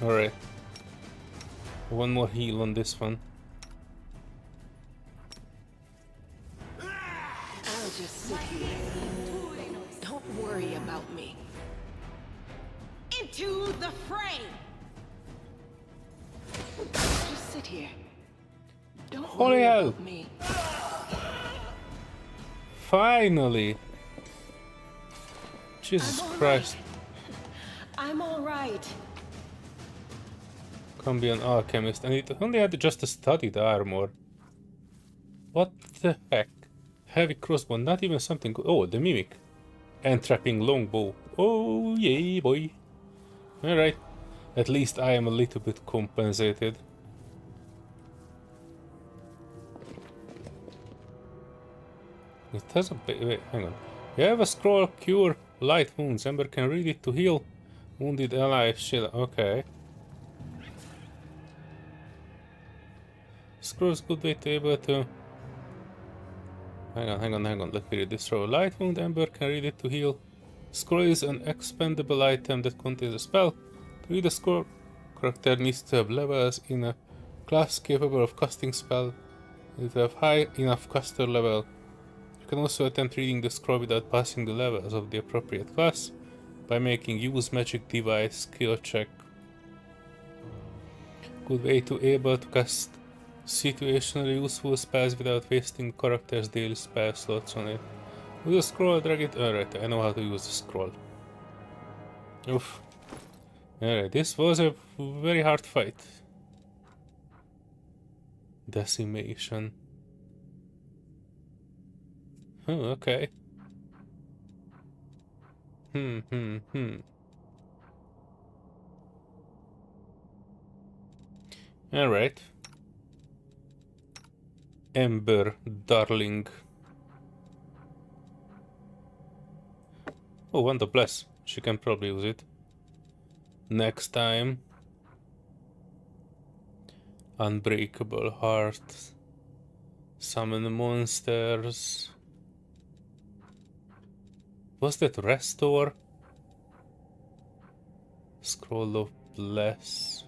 Speaker 2: Alright. One more heal on this one.
Speaker 7: I'll just sit here. Don't worry about me.
Speaker 14: Into the fray.
Speaker 7: Just sit here. Don't
Speaker 2: Holy
Speaker 7: worry
Speaker 2: hell.
Speaker 7: about me.
Speaker 2: Finally! Jesus Christ.
Speaker 7: I'm alright.
Speaker 2: Can be an alchemist, and it only had just a studied armor. What the heck? Heavy crossbow, not even something good. Oh, the mimic. Entrapping longbow. Oh, yay, boy. Alright. At least I am a little bit compensated. It has a wait, hang on. You have a scroll, cure light wounds. Ember can read it to heal wounded ally shield. Okay. Scroll is good way to be able to. Hang on. Let me read this row. Light wound, Ember can read it to heal. Scroll is an expendable item that contains a spell. To read a scroll, character needs to have levels in a class capable of casting spell. You need to have high enough caster level. You can also attempt reading the scroll without passing the levels of the appropriate class by making use magic device skill check. Good way to able to cast situationally useful spells without wasting character's daily spell slots on it. Use a scroll, drag it. Alright, I know how to use the scroll. Oof. Alright, this was a very hard fight. Decimation. Oh, okay. Alright. Ember, darling. Oh, Wanda bless. She can probably use it. Next time. Unbreakable heart. Summon monsters. Was that restore? Scroll of bless.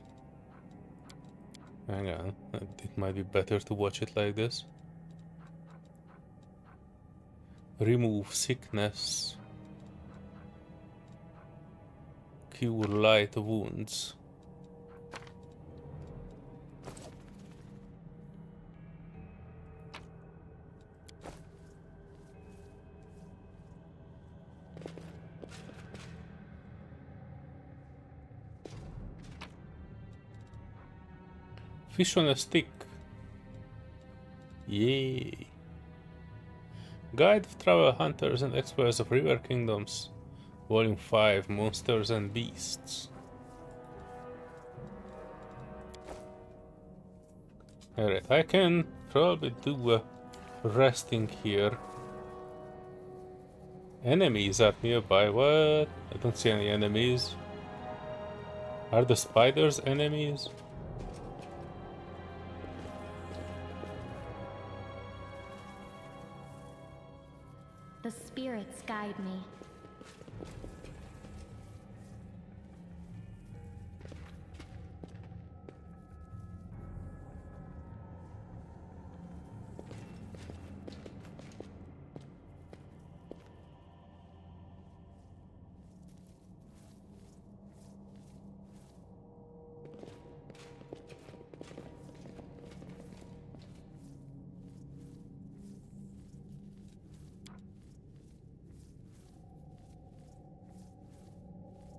Speaker 2: Hang on, it might be better to watch it like this. Remove sickness. Cure light wounds. Fish on a stick. Yay. Guide of Travel Hunters and Explorers of River Kingdoms. Volume 5, Monsters and Beasts. Alright, I can probably do a resting here. Enemies are nearby. What? I don't see any enemies. Are the spiders enemies?
Speaker 12: The spirits guide me.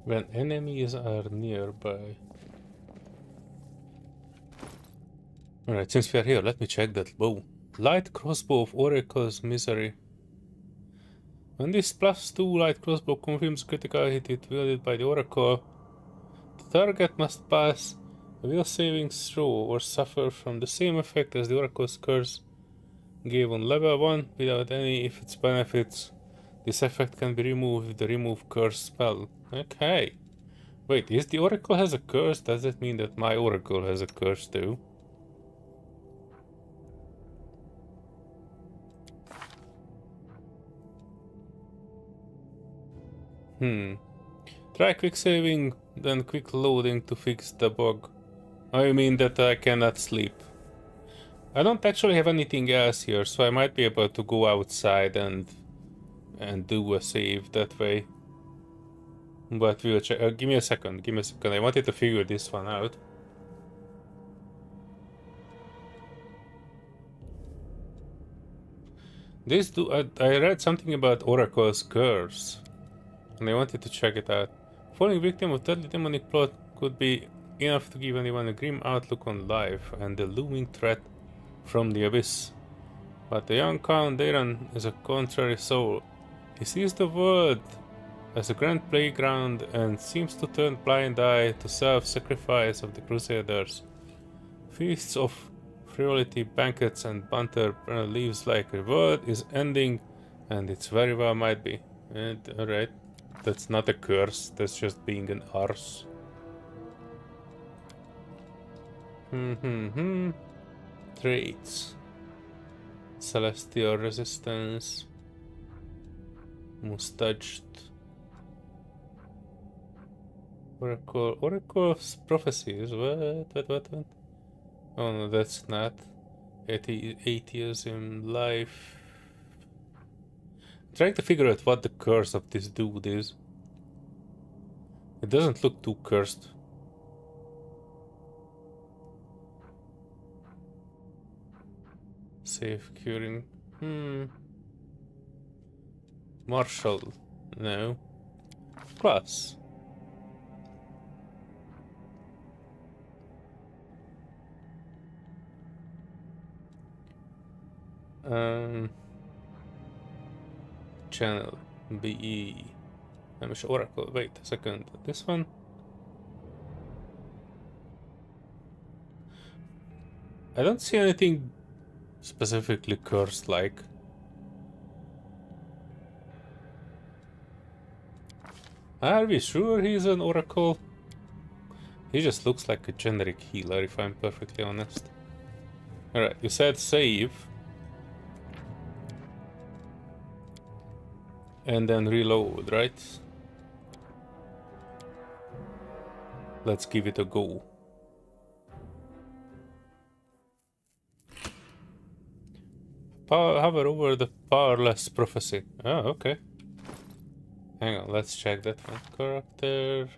Speaker 2: When enemies are nearby. Alright, since we are here, let me check that bow. Light crossbow of Oracle's Misery. When this +2 light crossbow confirms critical hit it wielded by the Oracle, the target must pass a will saving throw or suffer from the same effect as the Oracle's curse gave on level 1 without any of its benefits. This effect can be removed with the remove curse spell. Okay. Wait, is the Oracle has a curse? Does that mean that my Oracle has a curse too? Try quick saving, then quick loading to fix the bug. I mean that I cannot sleep. I don't actually have anything else here, so I might be able to go outside and do a save that way. But we'll check. Give me a second. I wanted to figure this one out. I read something about Oracle's curse, and I wanted to check it out. Falling victim of deadly demonic plot could be enough to give anyone a grim outlook on life and the looming threat from the abyss. But the young Count Daron is a contrary soul. He sees the world as a grand playground and seems to turn blind eye to self-sacrifice of the Crusaders. Feasts of frivolity, banquets and banter leaves like the world is ending, and it's very well might be. Alright, that's not a curse, that's just being an arse. Traits. Celestial resistance. Mustached. Oracle's prophecies. What? Oh no, that's not. 8 years in life. I'm trying to figure out what the curse of this dude is. It doesn't look too cursed. Safe curing. Marshal. No. Class. Channel. BE. I'm sure Oracle. Wait a second. This one? I don't see anything specifically cursed like. Are we sure he's an Oracle? He just looks like a generic healer, if I'm perfectly honest. Alright, you said save. And then reload, right? Let's give it a go. Hover over the powerless prophecy. Oh, okay. Hang on, let's check that one. Character,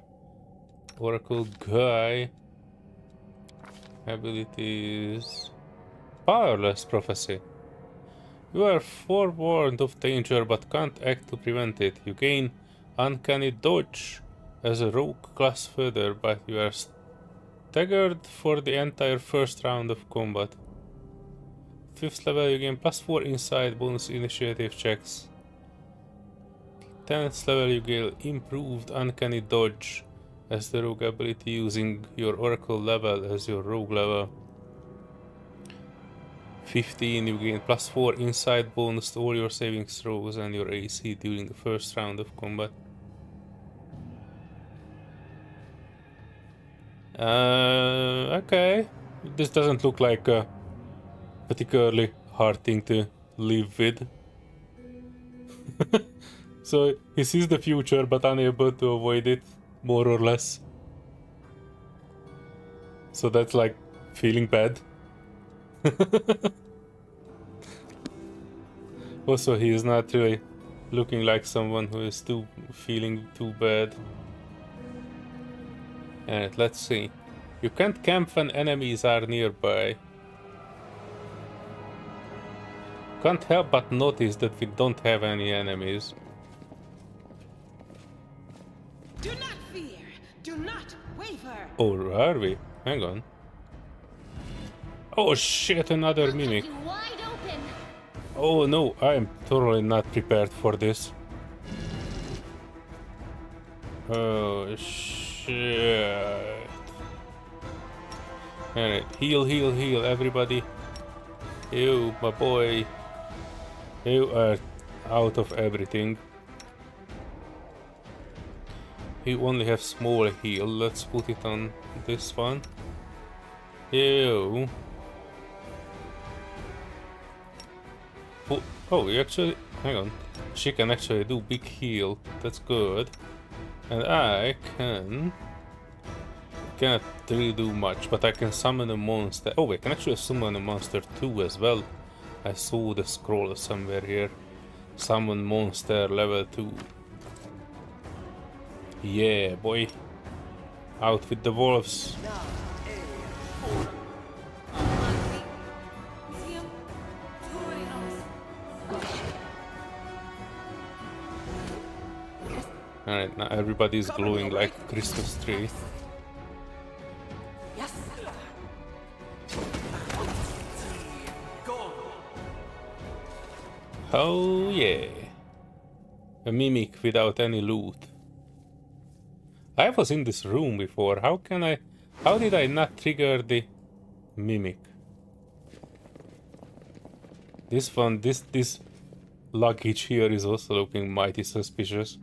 Speaker 2: Oracle guy, abilities, powerless prophecy. You are forewarned of danger but can't act to prevent it. You gain uncanny dodge as a rogue class further, but you are staggered for the entire first round of combat. 5th level you gain +4 inside bonus initiative checks. 10th level you gain improved uncanny dodge as the rogue ability using your oracle level as your rogue level. 15 you gain +4 inside bonus to all your saving throws and your AC during the first round of combat. Okay. This doesn't look like a particularly hard thing to live with. So he sees the future but unable to avoid it, more or less. So that's like feeling bad. Also, he is not really looking like someone who is feeling too bad. Alright, let's see. You can't camp when enemies are nearby. Can't help but notice that we don't have any enemies.
Speaker 14: Do not fear. Do not waver.
Speaker 2: Or are we? Hang on. Oh shit, another mimic.
Speaker 12: Wide open.
Speaker 2: Oh no, I am totally not prepared for this. Oh shit. Alright, heal, everybody. You, my boy. You are out of everything. You only have small heal. Let's put it on this one. You. Oh, you actually... Hang on. She can actually do big heal. That's good. And I cannot really do much, but I can summon a monster. Oh, I can actually summon a monster too as well. I saw the scroll somewhere here. Summon monster level 2. Yeah, boy. Out with the wolves. Alright, now everybody's glowing like a Christmas tree.
Speaker 14: Yes.
Speaker 2: Oh yeah. A mimic without any loot. I was in this room before. How did I not trigger the mimic? This luggage here is also looking mighty suspicious.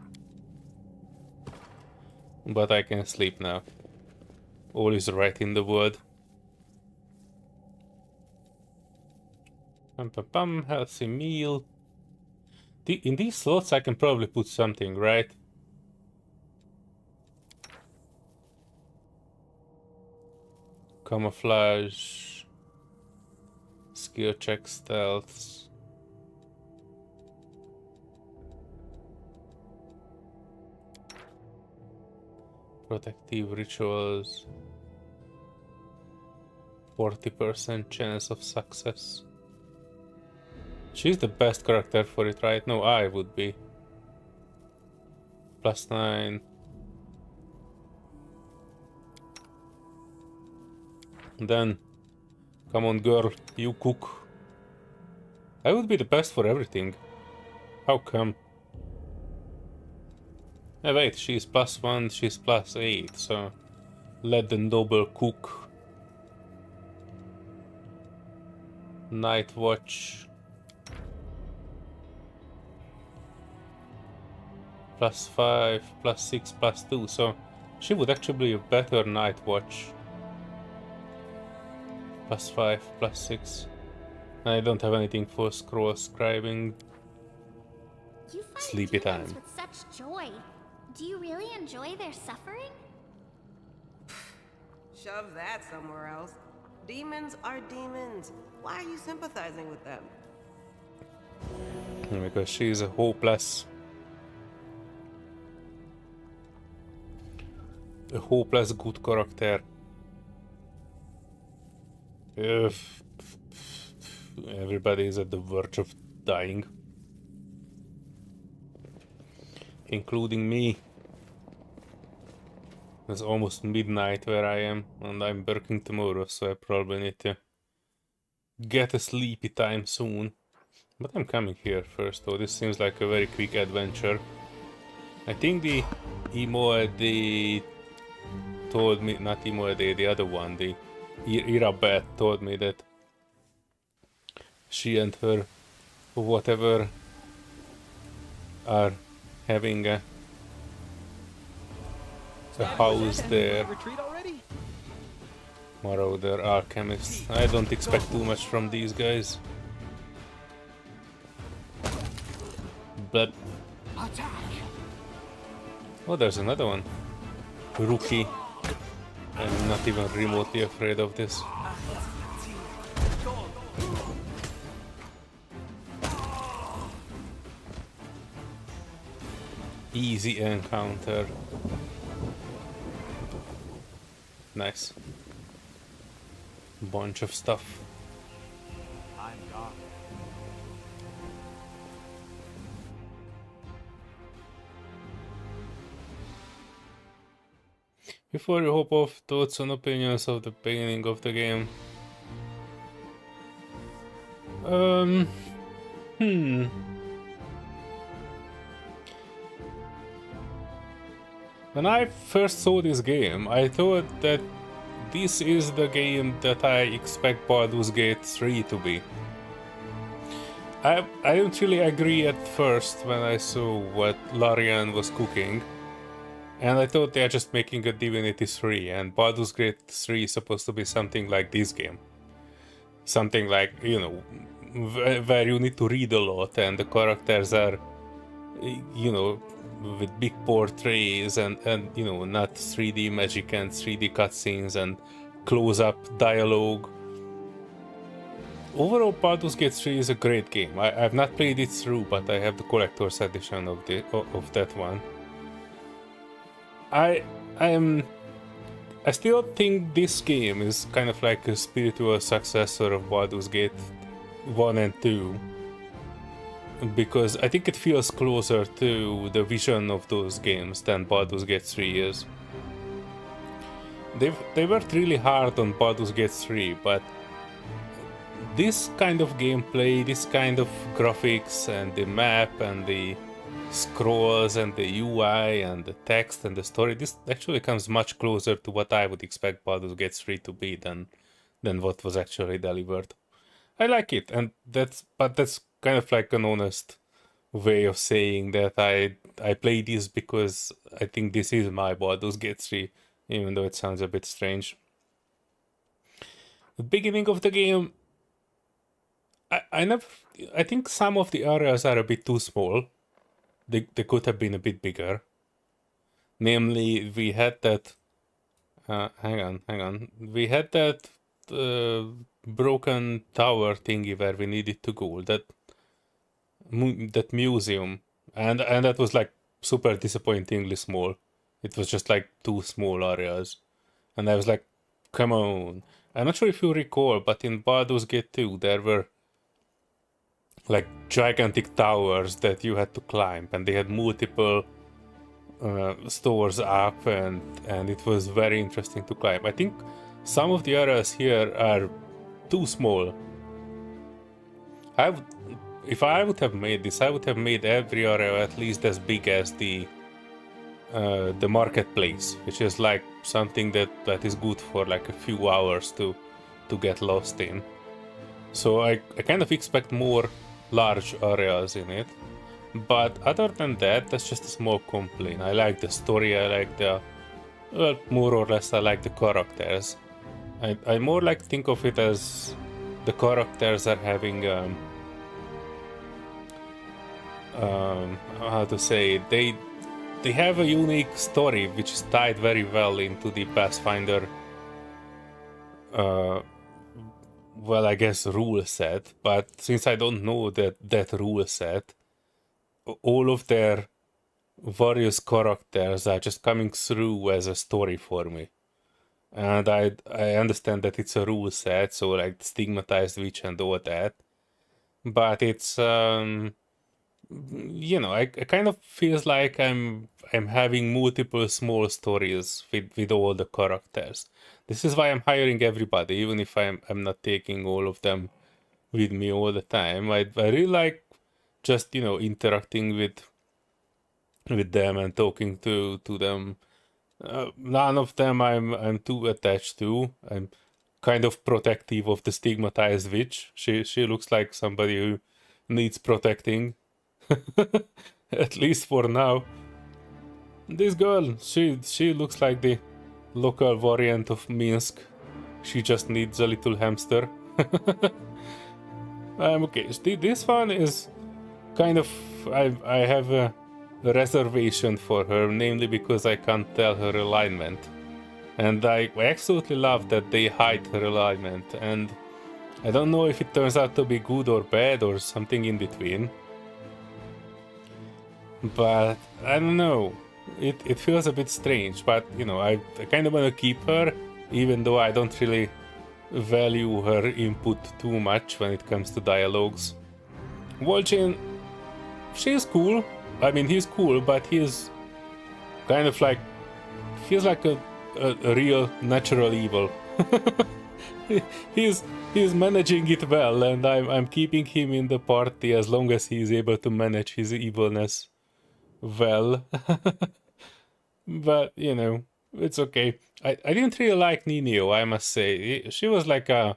Speaker 2: But I can sleep now. All is right in the world. Healthy meal. In these slots I can probably put something, right? Camouflage. Skill check, stealths. Protective rituals. 40% chance of success. She's the best character for it, right? No, I would be. +9. Then, come on girl, you cook. I would be the best for everything. How come? Wait, she's +1, she's +8, so let the noble cook. Night watch. +5, +6, +2, so she would actually be a better night watch. +5, +6. I don't have anything for scroll scribing.
Speaker 4: You fight
Speaker 2: sleepy
Speaker 4: demons
Speaker 2: time.
Speaker 4: with such joy. Do you really enjoy their suffering?
Speaker 7: Shove that somewhere else. Demons are demons. Why are you sympathizing with them?
Speaker 2: Because she's a hopeless good character. Everybody is at the verge of dying, including me. It's almost midnight where I am, and I'm working tomorrow, so I probably need to get a sleepy time soon. But I'm coming here first, though. This seems like a very quick adventure. I think the Imoede told me, not Imoede, the other one, the Irabet told me that she and her whatever are having a house there. Marauder alchemist. I don't expect too much from these guys. But oh, there's another one. Rookie. I'm not even remotely afraid of this. Easy encounter. Nice. Bunch of stuff.
Speaker 3: I'm gone.
Speaker 2: Before you hop off, thoughts and opinions of the beginning of the game. When I first saw this game, I thought that this is the game that I expect Baldur's Gate 3 to be. I didn't really agree at first when I saw what Larian was cooking. And I thought they are just making a Divinity 3, and Baldur's Gate 3 is supposed to be something like this game. Something like, you know, where you need to read a lot and the characters are, you know, with big portraits and you know, not 3D magic and 3D cutscenes and close-up dialogue. Overall, Baldur's Gate 3 is a great game. I've not played it through, but I have the collector's edition of that one. I still think this game is kind of like a spiritual successor of Baldur's Gate 1 and 2, because I think it feels closer to the vision of those games than Baldur's Gate 3 is. They worked really hard on Baldur's Gate 3, but this kind of gameplay, this kind of graphics and the map and the scrolls and the UI and the text and the story, this actually comes much closer to what I would expect Baldur's Gate 3 to be than what was actually delivered. I like it, and that's kind of like an honest way of saying that I play this because I think this is my Baldur's Gate 3, even though it sounds a bit strange. The beginning of the game, I think some of the areas are a bit too small. They could have been a bit bigger. Namely, we had that. Hang on. We had that broken tower thingy where we needed to go. That museum, and that was like super disappointingly small. It was just like 2 small areas, and I was like, come on. I'm not sure if you recall, but in Baldur's Gate 2 there were like gigantic towers that you had to climb, and they had multiple stores up, and it was very interesting to climb. I think some of the areas here are too small. If I would have made this, I would have made every area at least as big as the marketplace, which is like something that is good for like a few hours to get lost in. So I kind of expect more large areas in it, but other than that, that's just a small complaint. I like the story, I like more or less I like the characters. I more like think of it as the characters are having how to say it, they have a unique story which is tied very well into the Pathfinder well, I guess rule set, but since I don't know that rule set, all of their various characters are just coming through as a story for me. And I understand that it's a rule set, so like stigmatized witch and all that, but it's you know, I kind of feels like I'm having multiple small stories with all the characters. This is why I'm hiring everybody, even if I'm not taking all of them with me all the time. I really like just, you know, interacting with them and talking to them. None of them I'm too attached to. I'm kind of protective of the stigmatized witch. She looks like somebody who needs protecting. At least for now. This girl, she looks like the local variant of Minsk. She just needs a little hamster. Okay, this one is kind of... I have a reservation for her, namely because I can't tell her alignment. And I absolutely love that they hide her alignment, and I don't know if it turns out to be good or bad or something in between. But I don't know, it feels a bit strange, but you know, I kind of want to keep her, even though I don't really value her input too much when it comes to dialogues. Vol'jin, she's cool. I mean, he's cool, but he's kind of like, feels like a real natural evil. he's managing it well, and I'm keeping him in the party as long as he's able to manage his evilness well. But you know, it's okay. I didn't really like Ninio, I must say. She was like an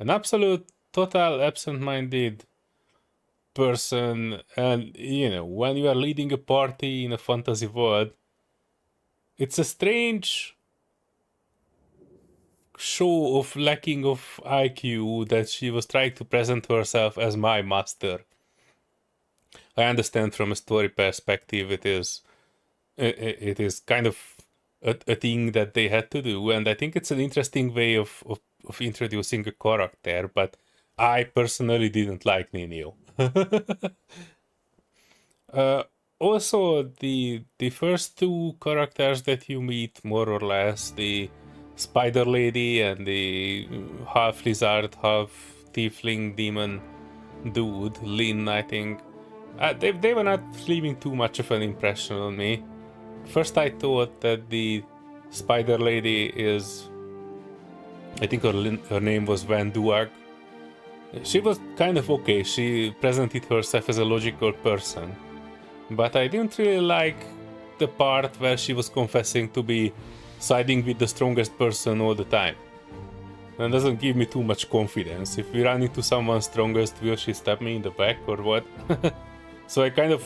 Speaker 2: absolute total absent-minded person, and you know, when you are leading a party in a fantasy world, it's a strange show of lacking of IQ that she was trying to present herself as my master. I understand from a story perspective it is kind of a thing that they had to do, and I think it's an interesting way of introducing a character, but I personally didn't like Ninio. Also, the first two characters that you meet, more or less, the Spider Lady and the half lizard, half tiefling demon dude, Lin, I think, they were not leaving too much of an impression on me. First I thought that the Spider Lady is, I think her name was Van Duag. She was kind of okay, she presented herself as a logical person, but I didn't really like the part where she was confessing to be siding with the strongest person all the time. That doesn't give me too much confidence. If we run into someone strongest, will she stab me in the back or what? So I kind of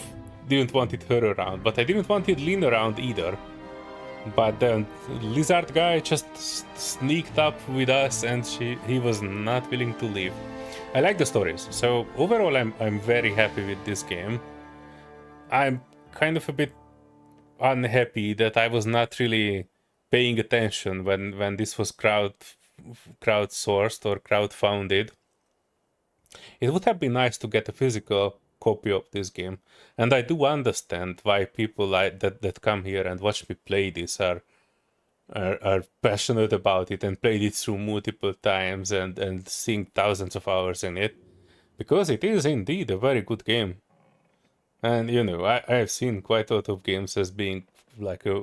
Speaker 2: didn't want her around, but I didn't want Lin around either. But then lizard guy just sneaked up with us, and he was not willing to leave. I like the stories, so overall I'm very happy with this game. I'm kind of a bit unhappy that I was not really paying attention when this was crowdsourced or crowdfunded. It would have been nice to get a physical copy of this game, and I do understand why people like that come here and watch me play this are passionate about it and played it through multiple times and sink thousands of hours in it, because it is indeed a very good game. And you know, I've seen quite a lot of games as being like a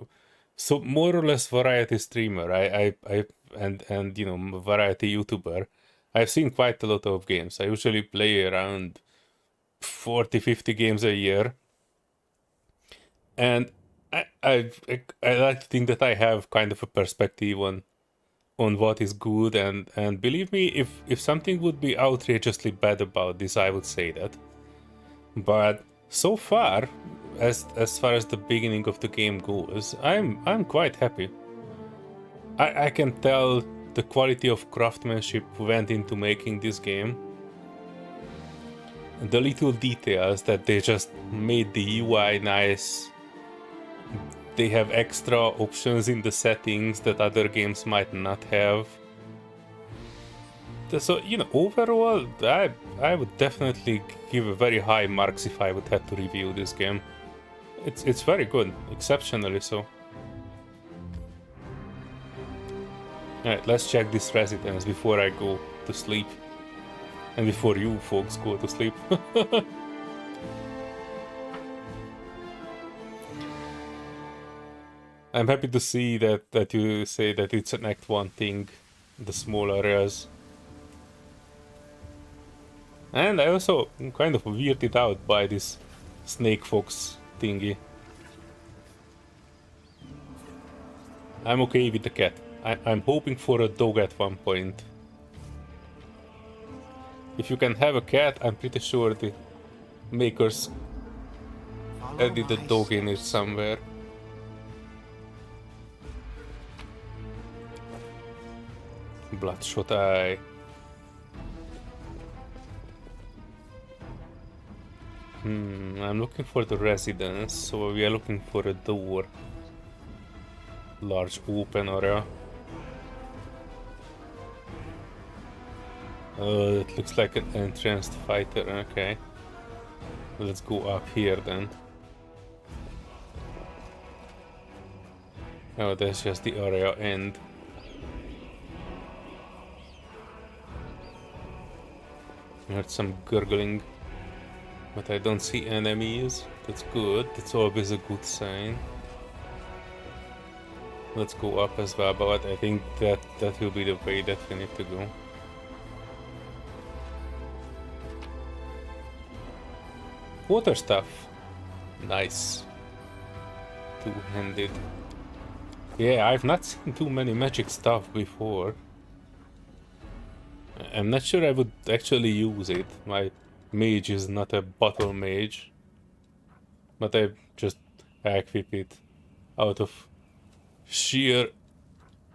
Speaker 2: more or less variety streamer. And you know, variety YouTuber. I've seen quite a lot of games. I usually play around 40-50 games a year, and I like to think that I have kind of a perspective on what is good, and believe me, if something would be outrageously bad about this, I would say that. But so far, as far as the beginning of the game goes, I'm quite happy. I can tell the quality of craftsmanship went into making this game. the little details that they just made the UI nice. They have extra options in the settings that other games might not have. So, you know, overall, I would definitely give a very high marks if I would have to review this game. It's very good, exceptionally so. Alright, let's check this residence before I go to sleep. And before you folks go to sleep. I'm happy to see that you say that it's an Act 1 thing, the small areas. And I also kind of weirded out by this snake fox thingy. I'm okay with the cat. I'm hoping for a dog at one point. If you can have a cat, I'm pretty sure the makers added a dog in it somewhere. Bloodshot eye. I'm looking for the residence, so we are looking for a door. Large open area. It looks like an entranced fighter, okay. Let's go up here then. Oh, that's just the area end. I heard some gurgling, but I don't see enemies. That's good, that's always a good sign. Let's go up as well, but I think that will be the way that we need to go. Water stuff. Nice. Two-handed. Yeah, I've not seen too many magic stuff before. I'm not sure I would actually use it. My mage is not a bottle mage. But I just equip it out of sheer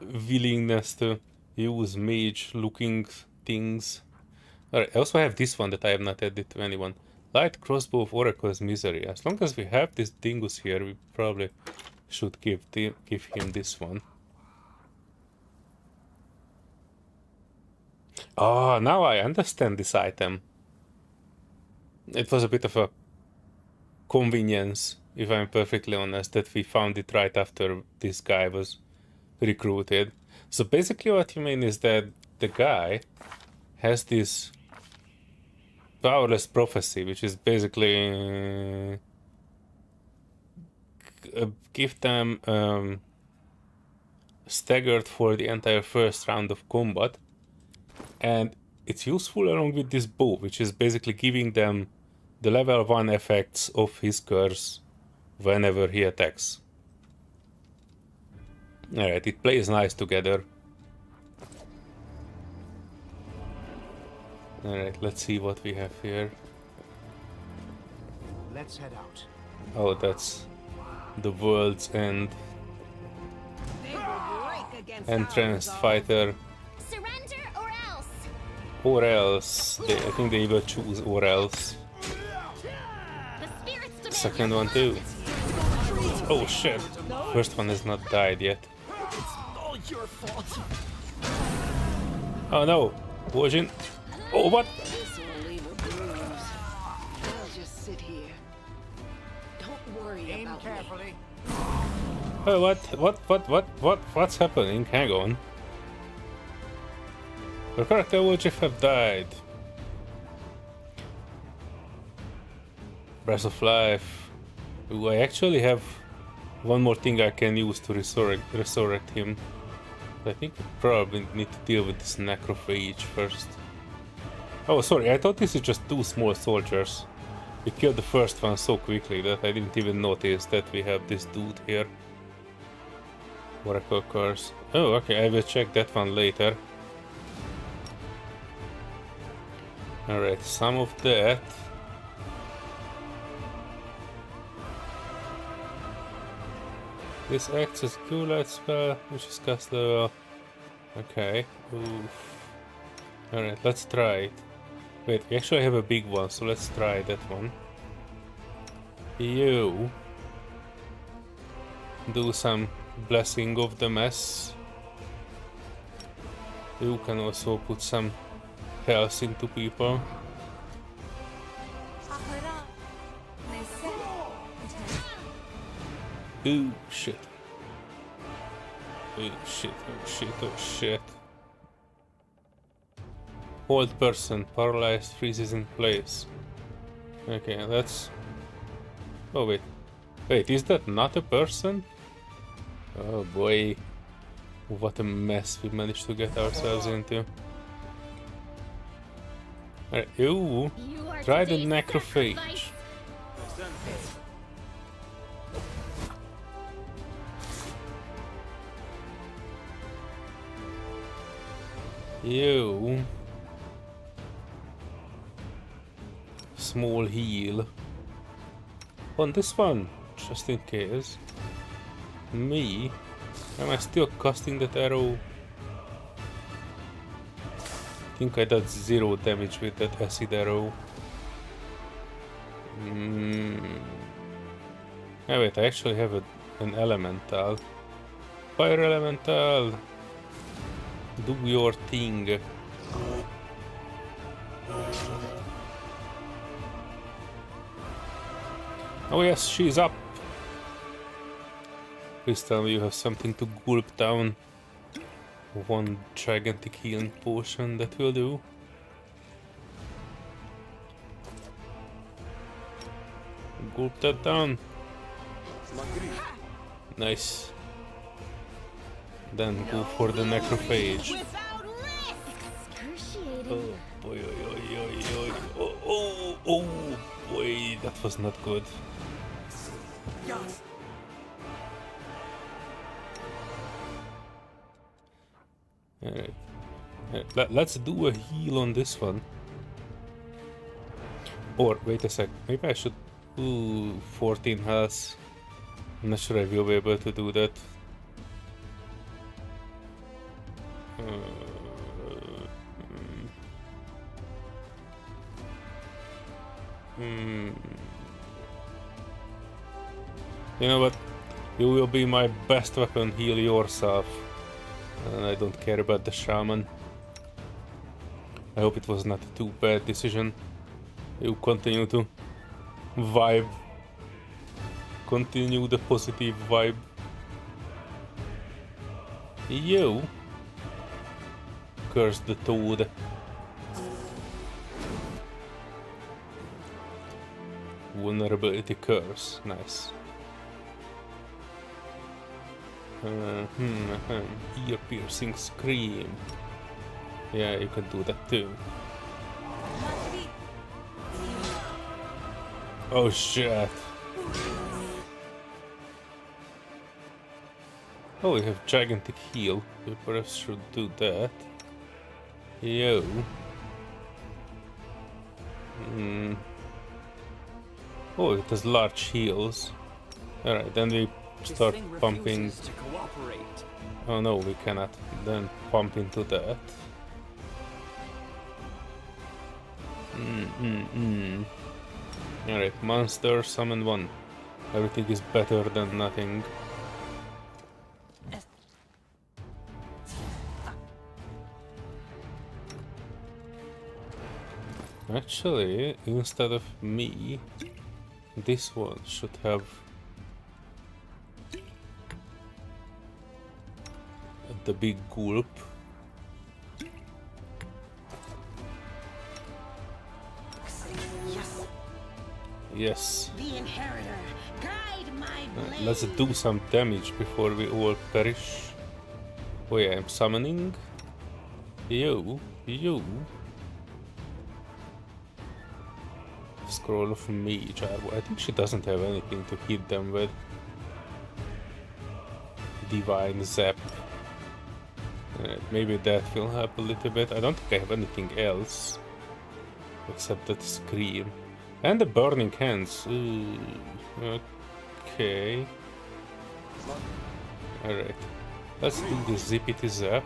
Speaker 2: willingness to use mage looking things. Alright, I also have this one that I have not added to anyone. Light crossbow of Oracle's Misery. As long as we have this dingus here, we probably should give him this one. Oh, now I understand this item. It was a bit of a convenience, if I'm perfectly honest, that we found it right after this guy was recruited. So basically what you mean is that the guy has this powerless prophecy, which is basically give them staggered for the entire first round of combat, and it's useful along with this bow, which is basically giving them the level 1 effects of his curse whenever he attacks. Alright, it plays nice together. Alright, let's see what we have here.
Speaker 3: Let's head out.
Speaker 2: Oh, that's the world's end. Entranced fighter.
Speaker 12: Surrender or else.
Speaker 2: Or else. I think they will choose or else. Second one too. Oh shit. First one has not died yet.
Speaker 14: It's all your fault.
Speaker 2: Oh no. Wojin. Oh, what?
Speaker 14: This will leave a bruise. I'll just sit here. Don't worry about me.
Speaker 2: Oh, what's happening? Hang on. Your character would have died. Breath of Life. Ooh, I actually have one more thing I can use to resurrect him. But I think we probably need to deal with this necrophage first. Oh, sorry, I thought this is just two small soldiers. We killed the first one so quickly that I didn't even notice that we have this dude here. Oracle curse. Oh, okay, I will check that one later. Alright, some of that. This acts as Cure Light spell, which is cast level. Okay. Oof. Alright, let's try it. Wait, we actually have a big one, so let's try that one. You do some blessing of the mess. You can also put some health into people. Oh shit. Oh shit, oh shit, oh shit. Hold person, paralyzed, freezes in place. Okay, that's... Oh wait. Wait, is that not a person? Oh boy. What a mess we managed to get ourselves into. Alright, ooh. Try the necrophage. You. Small heal. On this one, just in case. Me? Am I still casting that arrow? I think I did 0 damage with that acid arrow. Oh wait, I actually have an elemental. Fire elemental! Do your thing. Oh yes, she's up! Please tell me you have something to gulp down. One gigantic healing potion, that will do. Gulp that down. Nice. Then go for the necrophage. Oh boy, oh boy, that was not good. Alright. Let's do a heal on this one. Or, wait a sec, maybe I should... Ooh, 14 health. I'm not sure I will be able to do that. You know what? You will be my best weapon, heal yourself. And I don't care about the shaman. I hope it was not a too bad decision. You continue to vibe. Continue the positive vibe. You curse the toad. Vulnerability curse. Nice. Ear piercing scream. Yeah, you can do that too. Oh shit. Oh, we have gigantic heal. We perhaps should do that. Yo. Oh, it has large heals. Alright, then we start pumping. Oh no, we cannot. Then pump into that. Alright, monster, summon one. Everything is better than nothing. Actually, instead of me, this one should have the big gulp. Yes.
Speaker 14: The inheritor, guide my blade.
Speaker 2: Let's do some damage before we all perish. Oh yeah, I'm summoning. You. Scroll of Mage. I think she doesn't have anything to hit them with. Divine Zap. Maybe that will help a little bit. I don't think I have anything else except that scream. And the burning hands. Ooh, okay. Alright. Let's do the zippity zap.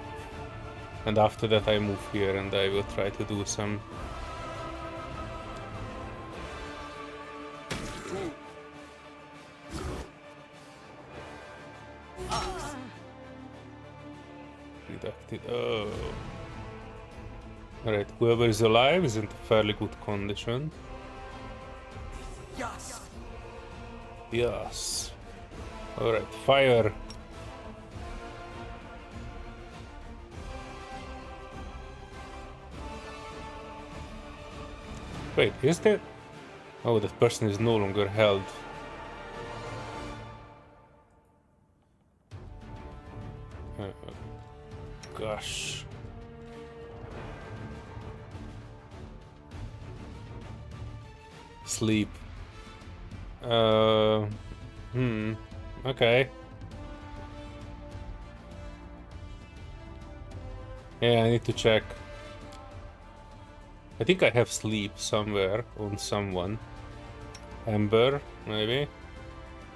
Speaker 2: And after that I move here and I will try to do some Reducted. Oh. Alright, whoever is alive is in fairly good condition.
Speaker 13: Yes.
Speaker 2: Yes. Alright, fire. Wait, is that... Oh, that person is no longer held. Gosh. Sleep. Okay. Yeah, I need to check. I think I have sleep somewhere on someone. Ember, maybe.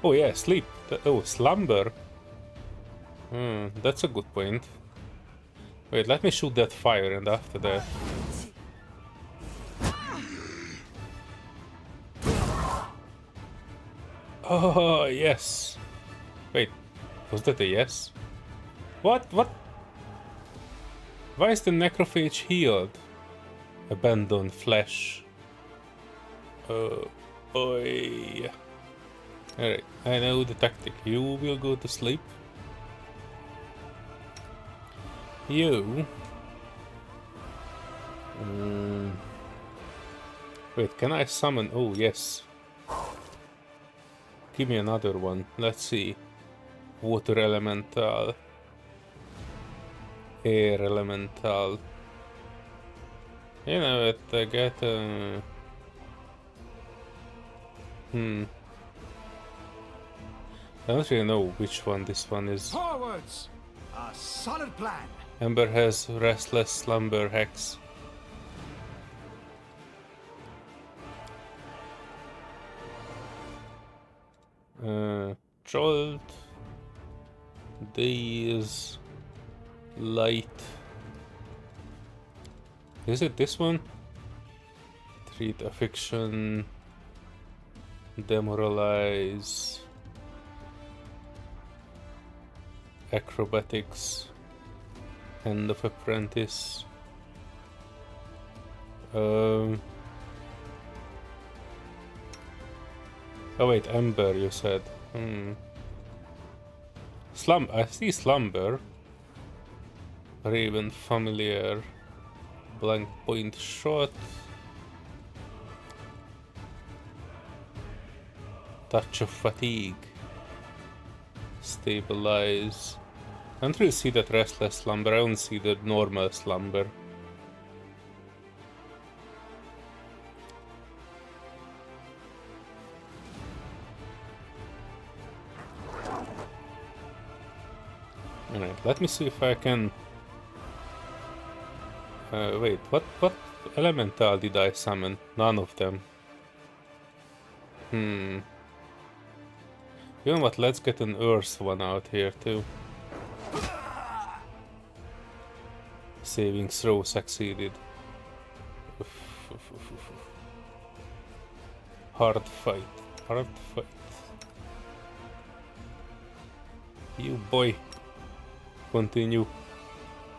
Speaker 2: Oh yeah, sleep. Oh, slumber. That's a good point. Wait, let me shoot that fire and after that. Oh, yes. Wait, was that a yes? What? What? Why is the necrophage healed? Abandoned flesh. Boy. Alright, I know the tactic. You will go to sleep. You... Wait, can I summon... Oh, yes. Give me another one. Let's see. Water elemental. Air elemental. You know what, I get... I don't really know which one this one is.
Speaker 13: Forwards! A solid plan.
Speaker 2: Ember has Restless Slumber Hex. Jolt. Daze. Light. Is it this one? Treat affliction. Demoralize. Acrobatics. End of Apprentice. Oh wait, Ember you said. I see Slumber. Raven Familiar. Blank Point Shot. Touch of Fatigue. Stabilize. I don't really see that Restless Slumber, I don't see the normal Slumber. Alright, let me see if I can... wait, what elemental did I summon? None of them. You know what, let's get an Earth one out here too. Saving throw succeeded. Hard fight. Hard fight. You boy. Continue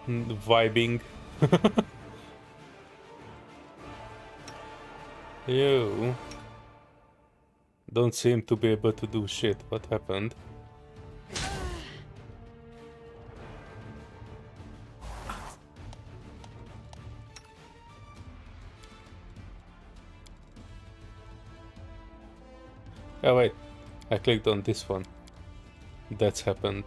Speaker 2: vibing. You don't seem to be able to do shit. What happened? Oh wait, I clicked on this one. That's happened.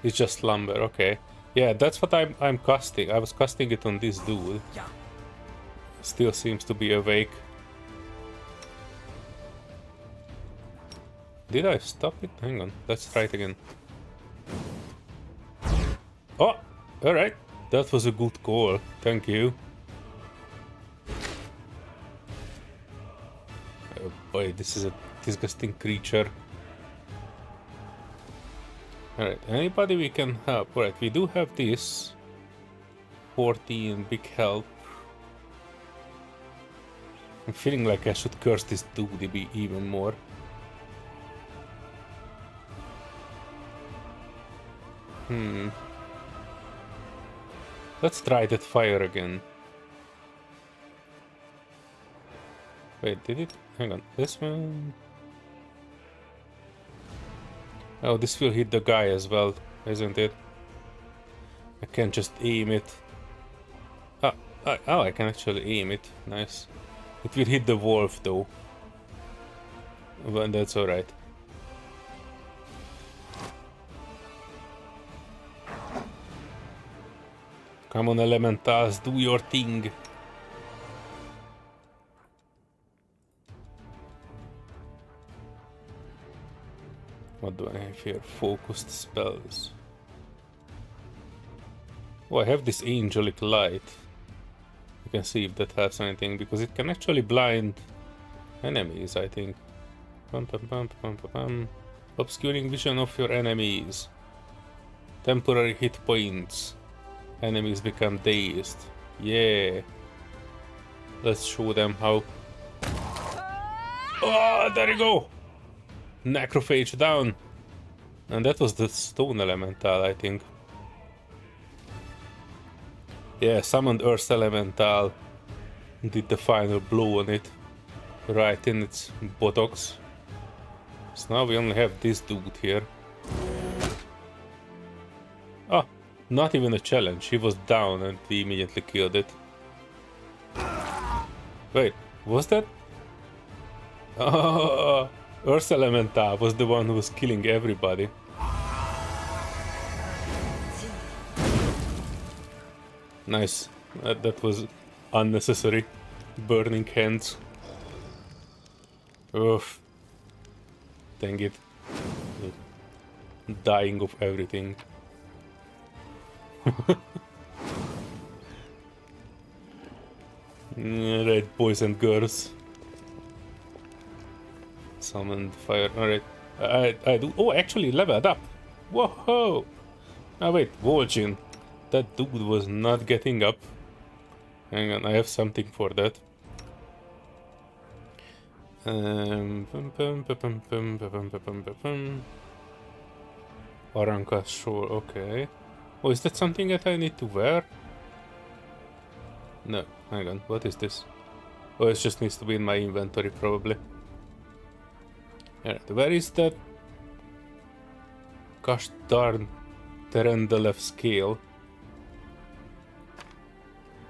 Speaker 2: It's just slumber, okay. Yeah, that's what I'm casting. I was casting it on this dude. Still seems to be awake. Did I stop it? Hang on, let's try it again. Oh, alright. That was a good call. Thank you. Oh boy, this is a disgusting creature. Alright, anybody we can help? Alright, we do have this. 14, big help. I'm feeling like I should curse this dude even more. Let's try that fire again. Wait, did it? Hang on, this one... Oh, this will hit the guy as well, isn't it? I can't just aim it. Oh, I can actually aim it. Nice. It will hit the wolf though. But that's alright. Come on, elementals, do your thing. What do I have here? Focused spells. Oh, I have this angelic light. You can see if that helps anything, because it can actually blind enemies, I think. Obscuring vision of your enemies. Temporary hit points. Enemies become dazed. Yeah. Let's show them how. Oh, there you go! Necrophage down. And that was the stone elemental, I think. Yeah, summoned Earth Elemental. Did the final blow on it. Right in its buttocks. So now we only have this dude here. Oh, not even a challenge. He was down and we immediately killed it. Wait, was that? Oh, Earth Elemental was the one who was killing everybody. Nice. That was unnecessary. Burning hands. Oof. Dang it. Dying of everything. Right, boys and girls. Summoned fire. Alright. I do. Oh, actually leveled up. Whoa! Oh, wait, Vol'jin. That dude was not getting up. Hang on, I have something for that. Aranka, sure, okay. Oh, is that something that I need to wear? No, hang on, what is this? Oh, it just needs to be in my inventory, probably. Alright, where is that? Gosh darn Terendelev scale.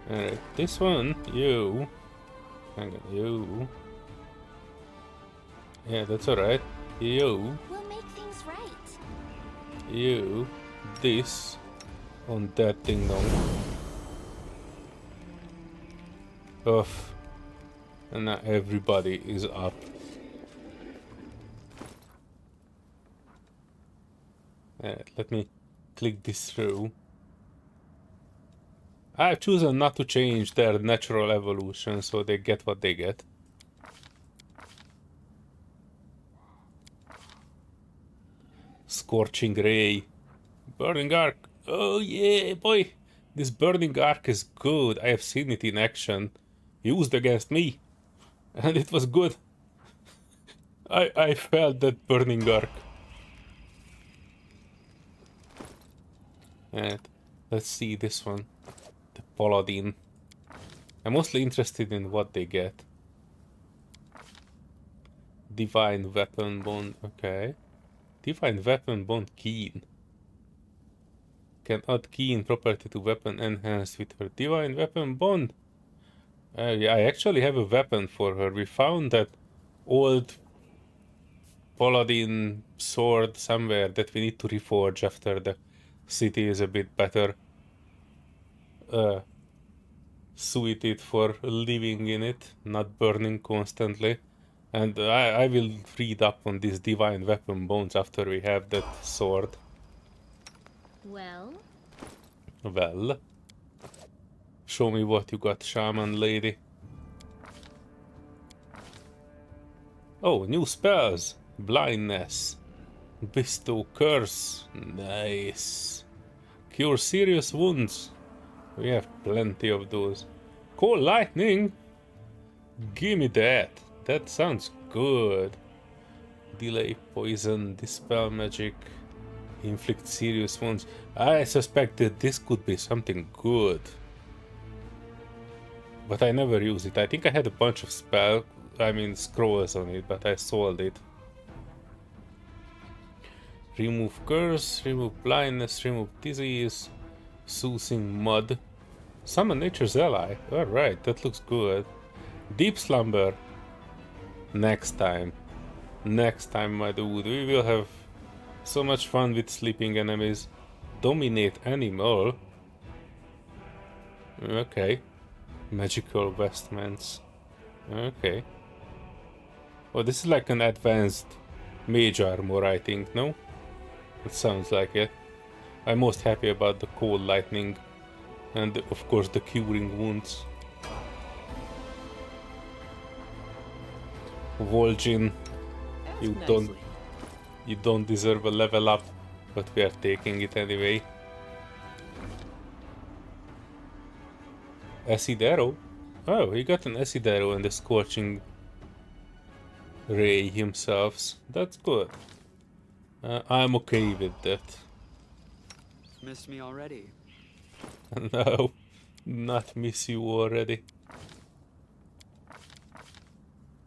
Speaker 2: Alright, this one, you. Hang on, you. Yeah, that's alright. You.
Speaker 4: We'll make things right.
Speaker 2: You. This. On that thing now. Off. And now everybody is up. Alright, let me click this through. I've chosen not to change their natural evolution, so they get what they get. Scorching Ray. Burning Arc. Oh yeah, boy. This Burning Arc is good. I have seen it in action. Used against me. And it was good. I felt that Burning Arc. And let's see this one. The Paladin. I'm mostly interested in what they get. Divine Weapon Bond. Okay. Divine Weapon Bond Keen. Can add Keen property to weapon enhanced with her Divine Weapon Bond. Yeah, I actually have a weapon for her. We found that old Paladin sword somewhere that we need to reforge after the city is a bit better suited for living in it, not burning constantly. And I will read up on these Divine Weapon Bones after we have that sword.
Speaker 12: Well?
Speaker 2: Well? Show me what you got, Shaman Lady. Oh, new spells! Blindness. Bestow Curse. Nice. Cure serious wounds. We have plenty of those. Call Lightning. Gimme that. That sounds good. Delay poison, dispel magic, inflict serious wounds. I suspect that this could be something good. But I never use it. I think I had a bunch of scrolls on it, but I sold it. Remove curse, remove blindness, remove disease, soothing mud. Summon nature's ally. Alright, that looks good. Deep slumber. Next time. Next time, my dude. We will have so much fun with sleeping enemies. Dominate animal. Okay. Magical vestments. Okay. Oh, this is like an advanced mage armor, I think, no? It sounds like it. I'm most happy about the cold lightning and of course the curing wounds. Vol'jin, you don't deserve a level up, but we are taking it anyway. Acid arrow? Oh, he got an acid arrow and the scorching ray himself. That's good. I'm okay with that.
Speaker 9: Missed me already?
Speaker 2: No, not miss you already.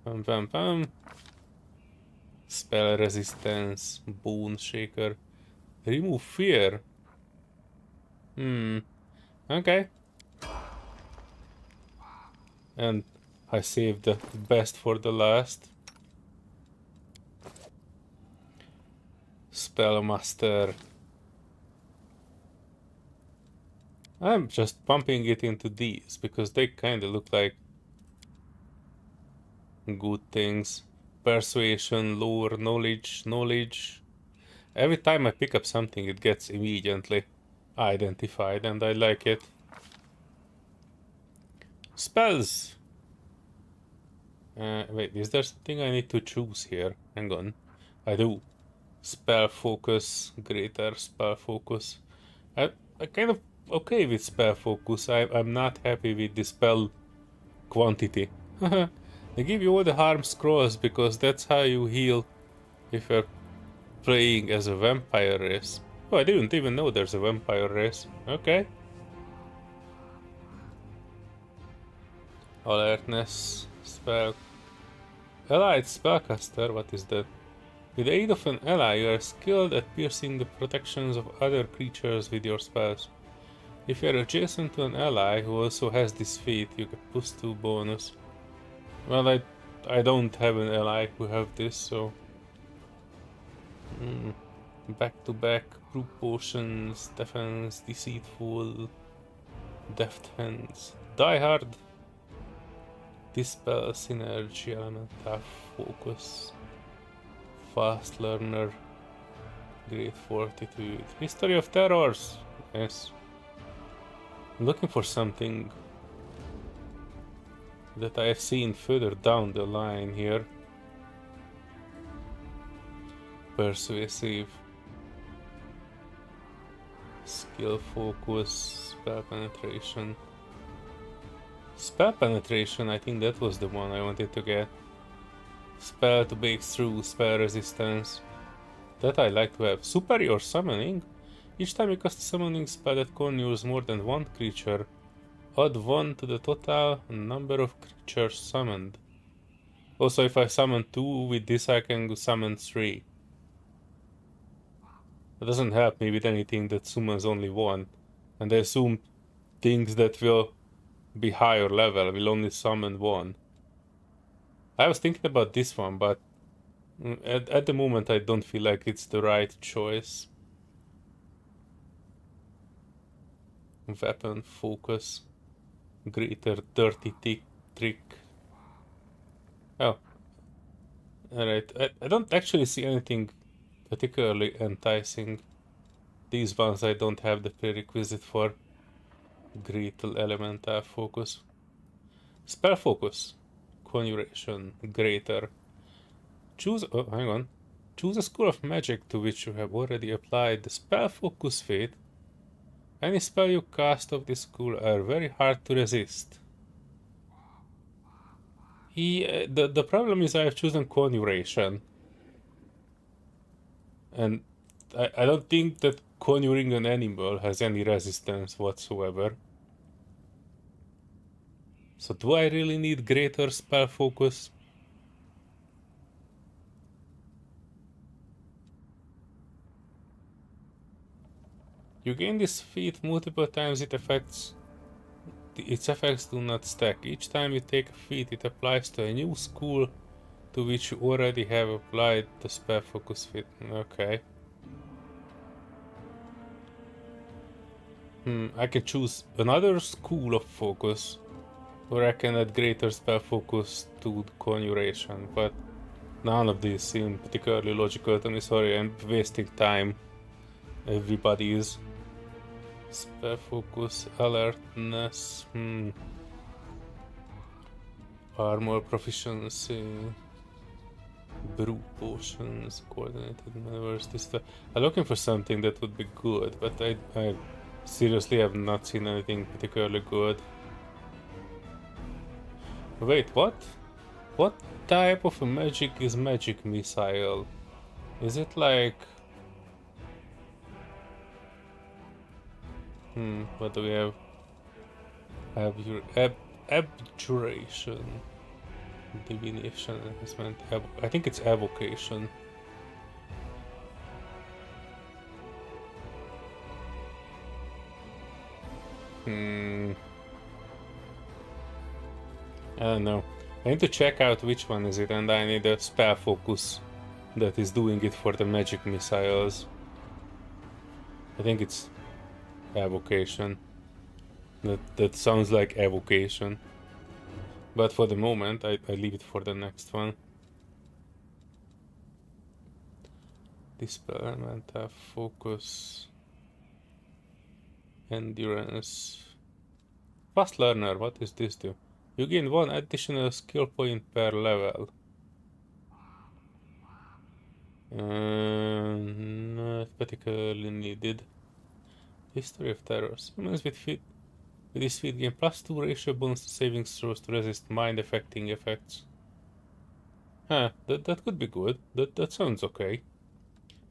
Speaker 2: Pam pam pam. Spell resistance, bone shaker, remove fear. Okay. And I saved the best for the last. Spellmaster. I'm just pumping it into these because they kinda look like good things. Persuasion, lore, knowledge. Every time I pick up something it gets immediately identified and I like it. Spells! Wait, is there something I need to choose here? Hang on. I do. Spell focus, greater spell focus. I kind of okay with spell focus. I'm not happy with the spell quantity. They give you all the harm scrolls because that's how you heal if you're playing as a vampire race. Oh, I didn't even know there's a vampire race. Okay. Alertness, spell. Allied spellcaster, what is that? With the aid of an ally, you are skilled at piercing the protections of other creatures with your spells. If you are adjacent to an ally who also has this feat, you get +2 bonus. Well, I don't have an ally who have this, so... Back to back, brute potions, defense, deceitful, deft hands, die hard, dispel, synergy, elemental focus, fast learner, great fortitude, history of terrors. Yes, I'm looking for something that I have seen further down the line here. Persuasive, skill focus, spell penetration. Spell penetration, I think that was the one I wanted to get. Spell to break through, spell resistance. That I like to have. Superior summoning. Each time you cast a summoning spell that conjures more than one creature, add 1 to the total number of creatures summoned. Also, if I summon 2 with this, I can summon 3. That doesn't help me with anything that summons only 1. And I assume things that will be higher level will only summon 1. I was thinking about this one, but at the moment I don't feel like it's the right choice. Weapon focus, greater dirty trick. Oh, alright. I don't actually see anything particularly enticing. These ones I don't have the prerequisite for. Greater elemental focus. Spell focus. Conjuration. Greater. Choose... Oh, hang on. Choose a school of magic to which you have already applied the spell focus fate. Any spell you cast of this school are very hard to resist. The problem is I've chosen conjuration. And I don't think that conjuring an animal has any resistance whatsoever. So do I really need greater spell focus? You gain this feat multiple times its effects do not stack. Each time you take a feat, it applies to a new school to which you already have applied the spell focus feat. Okay. I can choose another school of focus, or I can add greater spell focus to the conjuration, but none of these seem particularly logical to me. Sorry, I'm wasting time. Everybody is. Spell focus, alertness, armor proficiency, brew potions, coordinated maneuvers, this stuff. I'm looking for something that would be good, but I seriously have not seen anything particularly good. Wait, what? What type of a magic is magic missile? Is it like... what do we have? Have your abjuration, divination, enhancement. I think it's evocation. I don't know. I need to check out which one is it, and I need a spell focus that is doing it for the magic missiles. I think it's evocation. That sounds like evocation. But for the moment, I leave it for the next one. Dispel, mental focus, endurance. Fast learner, what does this do? You gain 1 additional skill point per level. Not particularly needed. History of terrors. Humans with this feat gain +2 ratio bonus to saving throws to resist mind affecting effects. Huh, that could be good. That sounds okay.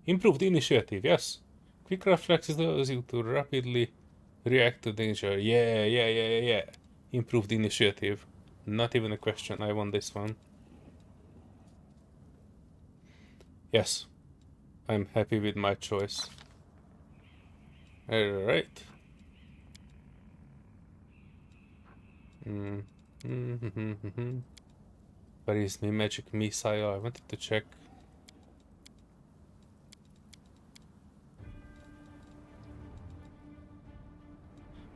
Speaker 2: Improved initiative, yes. Quick reflexes allows you to rapidly react to danger. Yeah. Improved initiative. Not even a question, I want this one. Yes. I'm happy with my choice. Alright. Where is my magic missile? I wanted to check.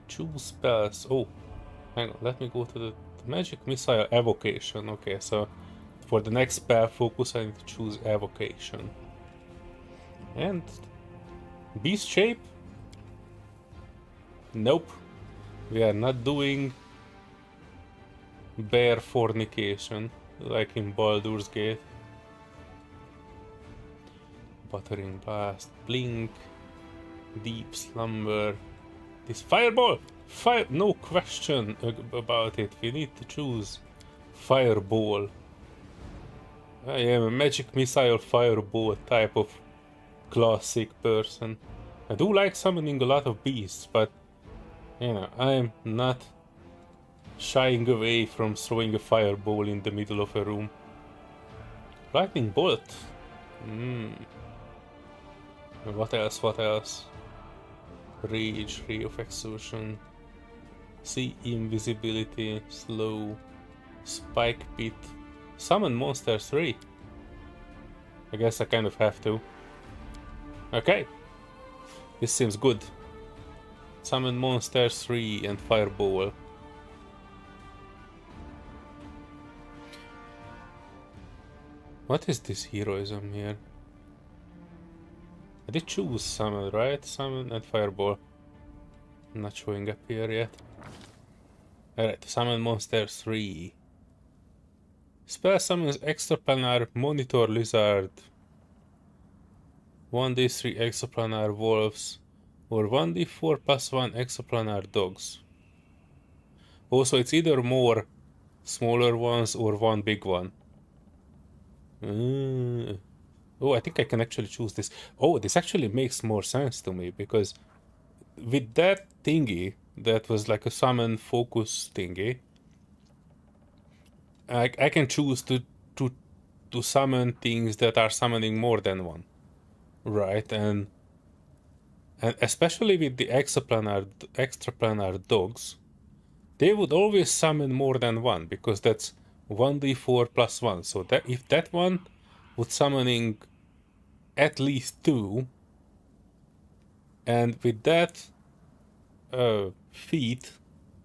Speaker 2: Choose spells. Oh, hang on. Let me go to the magic missile evocation. Okay, so for the next spell focus, I need to choose evocation. And beast shape? Nope. We are not doing bear fornication like in Baldur's Gate. Buttering blast, blink, deep slumber. This fireball! No question about it. We need to choose fireball. I am a magic missile fireball type of classic person. I do like summoning a lot of beasts, but you know, I'm not shying away from throwing a fireball in the middle of a room. Lightning bolt. What else? Rage, ray of exhaustion. See invisibility, slow, spike pit. Summon monster 3. I guess I kind of have to. Okay. This seems good. Summon monster 3 and fireball. What is this heroism here? I did choose summon, right? Summon and fireball. Not showing up here yet. Alright, summon monster 3. Spell summons extraplanar monitor lizard. 1d3 extraplanar wolves. Or 1d4 +1 extraplanar dogs. Also, it's either more smaller ones or one big one. Oh, I think I can actually choose this. Oh, this actually makes more sense to me, because with that thingy, that was like a summon focus thingy, I can choose to summon things that are summoning more than one. Right, and especially with the extraplanar dogs, they would always summon more than one, because that's 1d4 plus 1. So that if that one would summoning at least 2, and with that feat,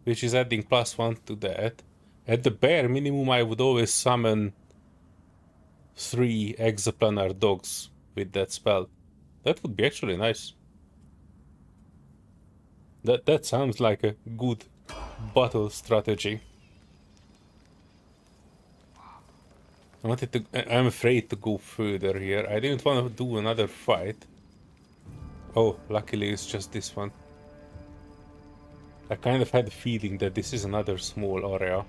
Speaker 2: which is adding plus 1 to that, at the bare minimum I would always summon 3 exoplanar dogs with that spell. That would be actually nice. That sounds like a good battle strategy. I'm afraid to go further here. I didn't want to do another fight. Oh, luckily it's just this one. I kind of had a feeling that this is another small area.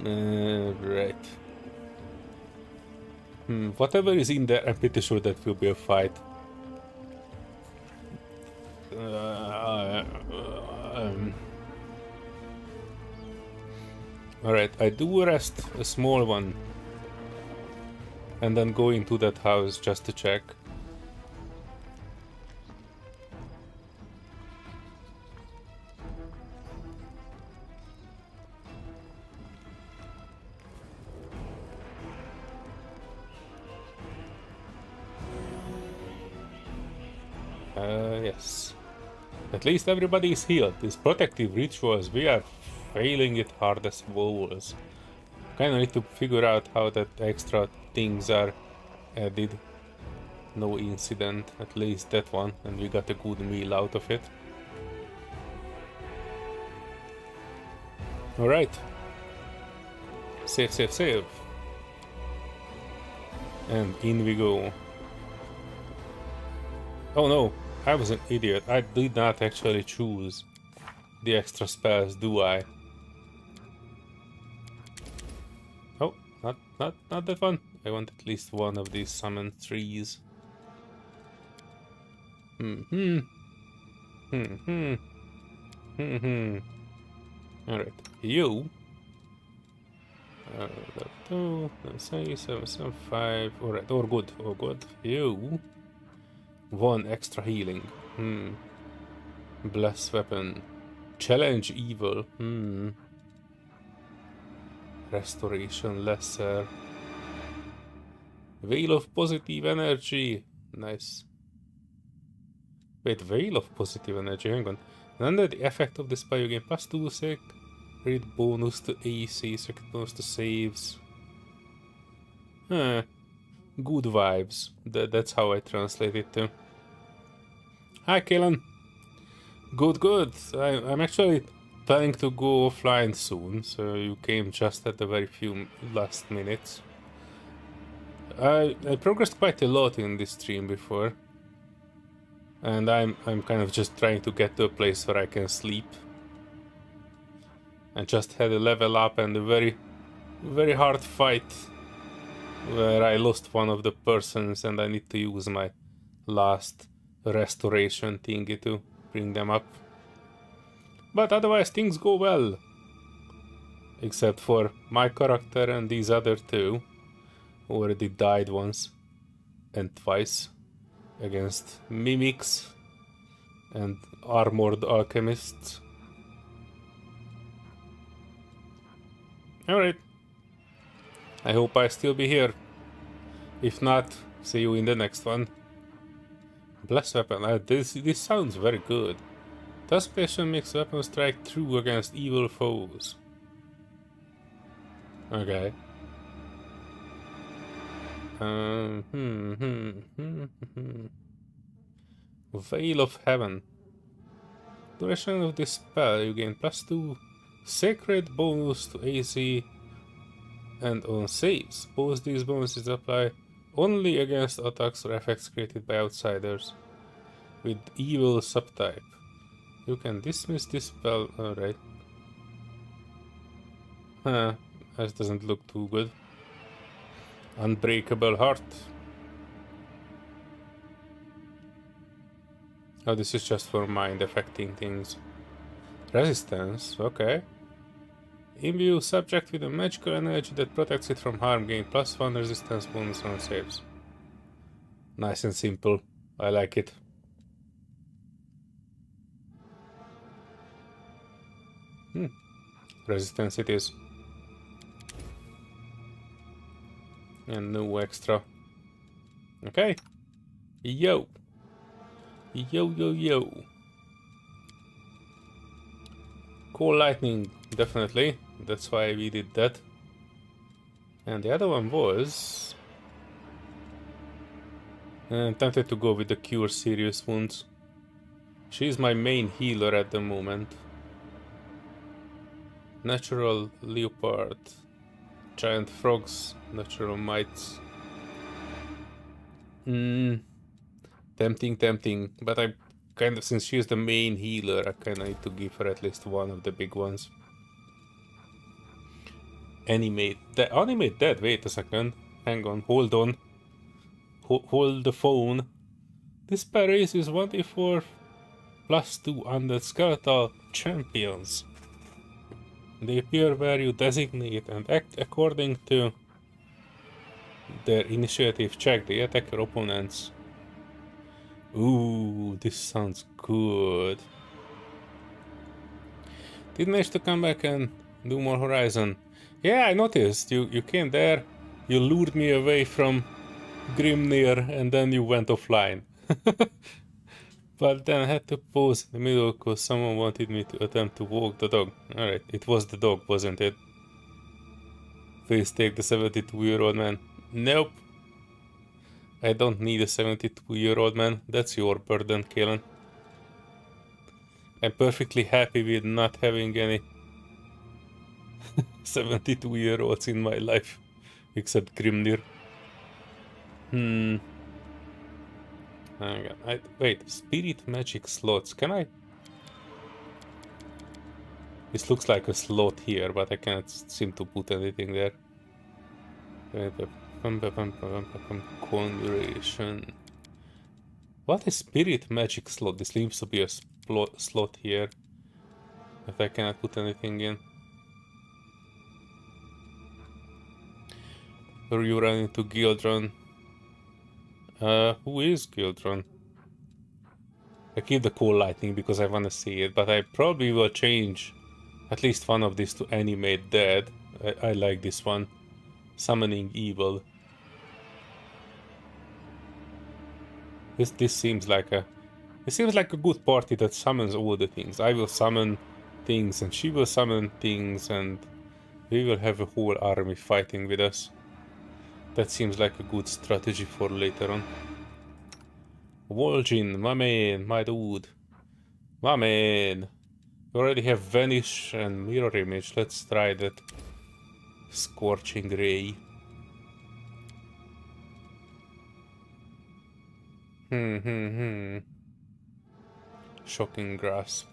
Speaker 2: Right. Whatever is in there, I'm pretty sure that will be a fight. Alright, I do arrest a small one. And then go into that house just to check. Yes. At least everybody is healed. These protective rituals, we are failing it hard as balls. Kinda need to figure out how that extra things are added. No incident, at least that one, and we got a good meal out of it. Alright. Save, save, save. And in we go. Oh no, I was an idiot. I did not actually choose the extra spells, do I? Oh, not that one. I want at least one of these summon trees. Alright, you. Level 2, let's say 775. Alright, or good, or good. You. 1 extra healing. Bless weapon. Challenge evil. Restoration lesser. Veil of positive energy. Nice. Wait, Veil of positive energy, hang on. And under the effect of this spell you gain plus 2 secret bonus to AC, secret bonus to saves. Good vibes. That's how I translate it too. Hi, Kaylan. Good, good. I'm actually planning to go offline soon, so you came just at the very few last minutes. I progressed quite a lot in this stream before, and I'm kind of just trying to get to a place where I can sleep. I just had a level up and a very, very hard fight where I lost one of the persons, and I need to use my last restoration thingy to bring them up. But otherwise things go well. Except for my character and these other two. Already died once and twice against mimics and armored alchemists. Alright. I hope I still be here. If not, see you in the next one. Bless weapon. This sounds very good. This special makes weapon strike true against evil foes. Okay. Veil of Heaven. Duration of this spell, you gain plus 2 sacred bonus to AC and on saves. Both these bonuses apply only against attacks or effects created by outsiders with evil subtype. You can dismiss this spell. Alright. Huh. That doesn't look too good. Unbreakable heart. Oh, this is just for mind affecting things. Resistance, okay. Imbue subject with a magical energy that protects it from harm, gain +1 resistance bonus on saves. Nice and simple. I like it. Resistance it is. And no extra. Okay. Yo. Yo. Cool lightning, definitely. That's why we did that. And the other one was... I'm tempted to go with the cure serious wounds. She's my main healer at the moment. Natural leopard. Giant frogs. Natural mites. Tempting. But I kind of, since she's the main healer, I kind of need to give her at least one of the big ones. Animate dead. Wait a second. Hang on. Hold on. Hold the phone. This parade is 1d4 +2 under skeletal champions. They appear where you designate and act according to their initiative check. They attack your opponents. Ooh, this sounds good. Did manage to come back and do more Horizon. Yeah, I noticed. You came there, you lured me away from Grimnir, and then you went offline. But then I had to pause in the middle because someone wanted me to attempt to walk the dog. Alright, it was the dog, wasn't it? Please take the 72-year-old man. Nope. I don't need a 72-year-old man. That's your burden, Kalen. I'm perfectly happy with not having any 72-year-olds in my life. Except Grimnir. Hang on. Wait, spirit magic slots. Can I? This looks like a slot here, but I can't seem to put anything there. Conjuration. What is spirit magic slot? This seems to be a slot here. But I cannot put anything in. Or you run into Gildron. Who is Gildron? I keep the cool lightning because I want to see it, but I probably will change at least one of these to animate dead. I like this one. Summoning evil. This seems like a good party that summons all the things. I will summon things and she will summon things and we will have a whole army fighting with us. That seems like a good strategy for later on. Vol'jin, my man, my dude. My man. We already have Vanish and Mirror Image. Let's try that. Scorching Ray. Shocking Grasp.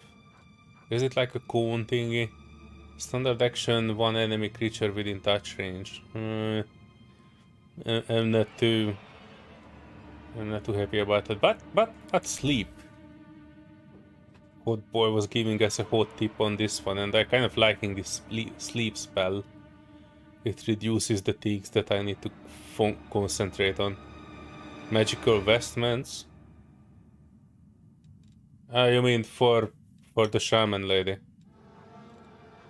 Speaker 2: Is it like a cone thingy? Standard action, one enemy creature within touch range. I'm not too happy about it. But sleep. Hot Boy was giving us a hot tip on this one, and I kind of liking this sleep spell. It reduces the things that I need to concentrate on. Magical vestments. You mean for the shaman lady?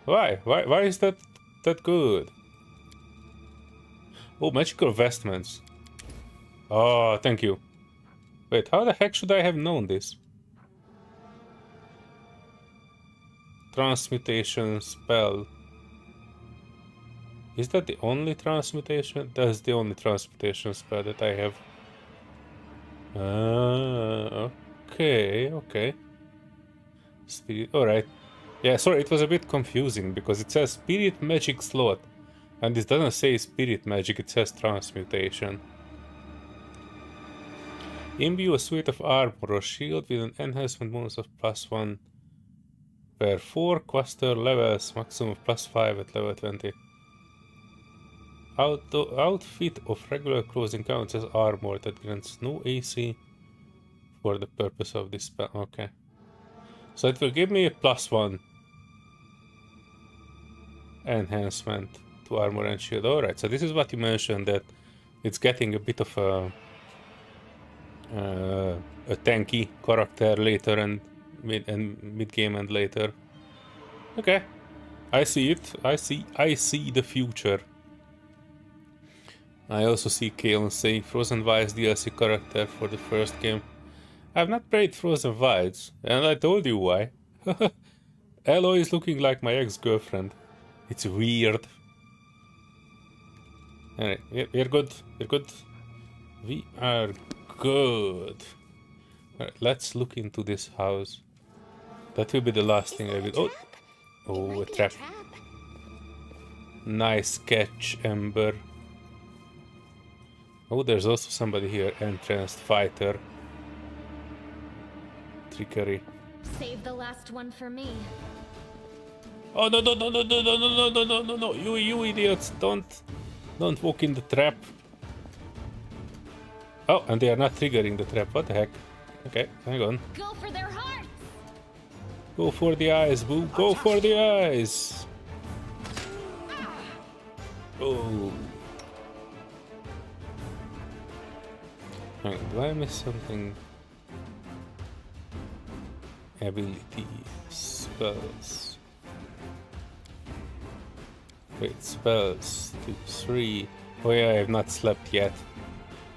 Speaker 2: Why is that good? Oh, magical vestments. Oh, thank you. Wait, how the heck should I have known this? Transmutation spell. Is that the only transmutation? That's the only transmutation spell that I have. Okay. Spirit, alright. Yeah, sorry, it was a bit confusing because it says spirit magic slot. And this doesn't say spirit magic, it says transmutation. Imbue a suit of armor or shield with an enhancement bonus of +1 Repair 4 Questor levels, maximum +5 at level 20. Outfit of regular clothing counts as armor that grants no AC for the purpose of this spell. Okay. So it will give me a +1 enhancement to armor and shield. Alright, so this is what you mentioned, that it's getting a bit of a tanky character later and mid game and later. Okay. I see it. I see the future. I also see Kalen saying Frozen Wilds DLC character for the first game. I've not played Frozen Wilds, and I told you why. Aloy is looking like my ex-girlfriend. It's weird. Alright, we're good. We're good. We are good. Alright, let's look into this house. That will be the last thing I will... Oh, a trap. Nice catch, Ember. Oh, there's also somebody here. Entranced fighter. Trickery.
Speaker 12: Save the last one for me.
Speaker 2: Oh no no no no no no no no no no no! You idiots! Don't walk in the trap. Oh, and they are not triggering the trap. What the heck? Okay, hang on.
Speaker 12: Go for their hearts.
Speaker 2: Go for the eyes, boo! Go for the eyes! Oh. Hang on, do I miss something? Ability, spells. Wait, spells, 2, 3. Oh yeah, I have not slept yet.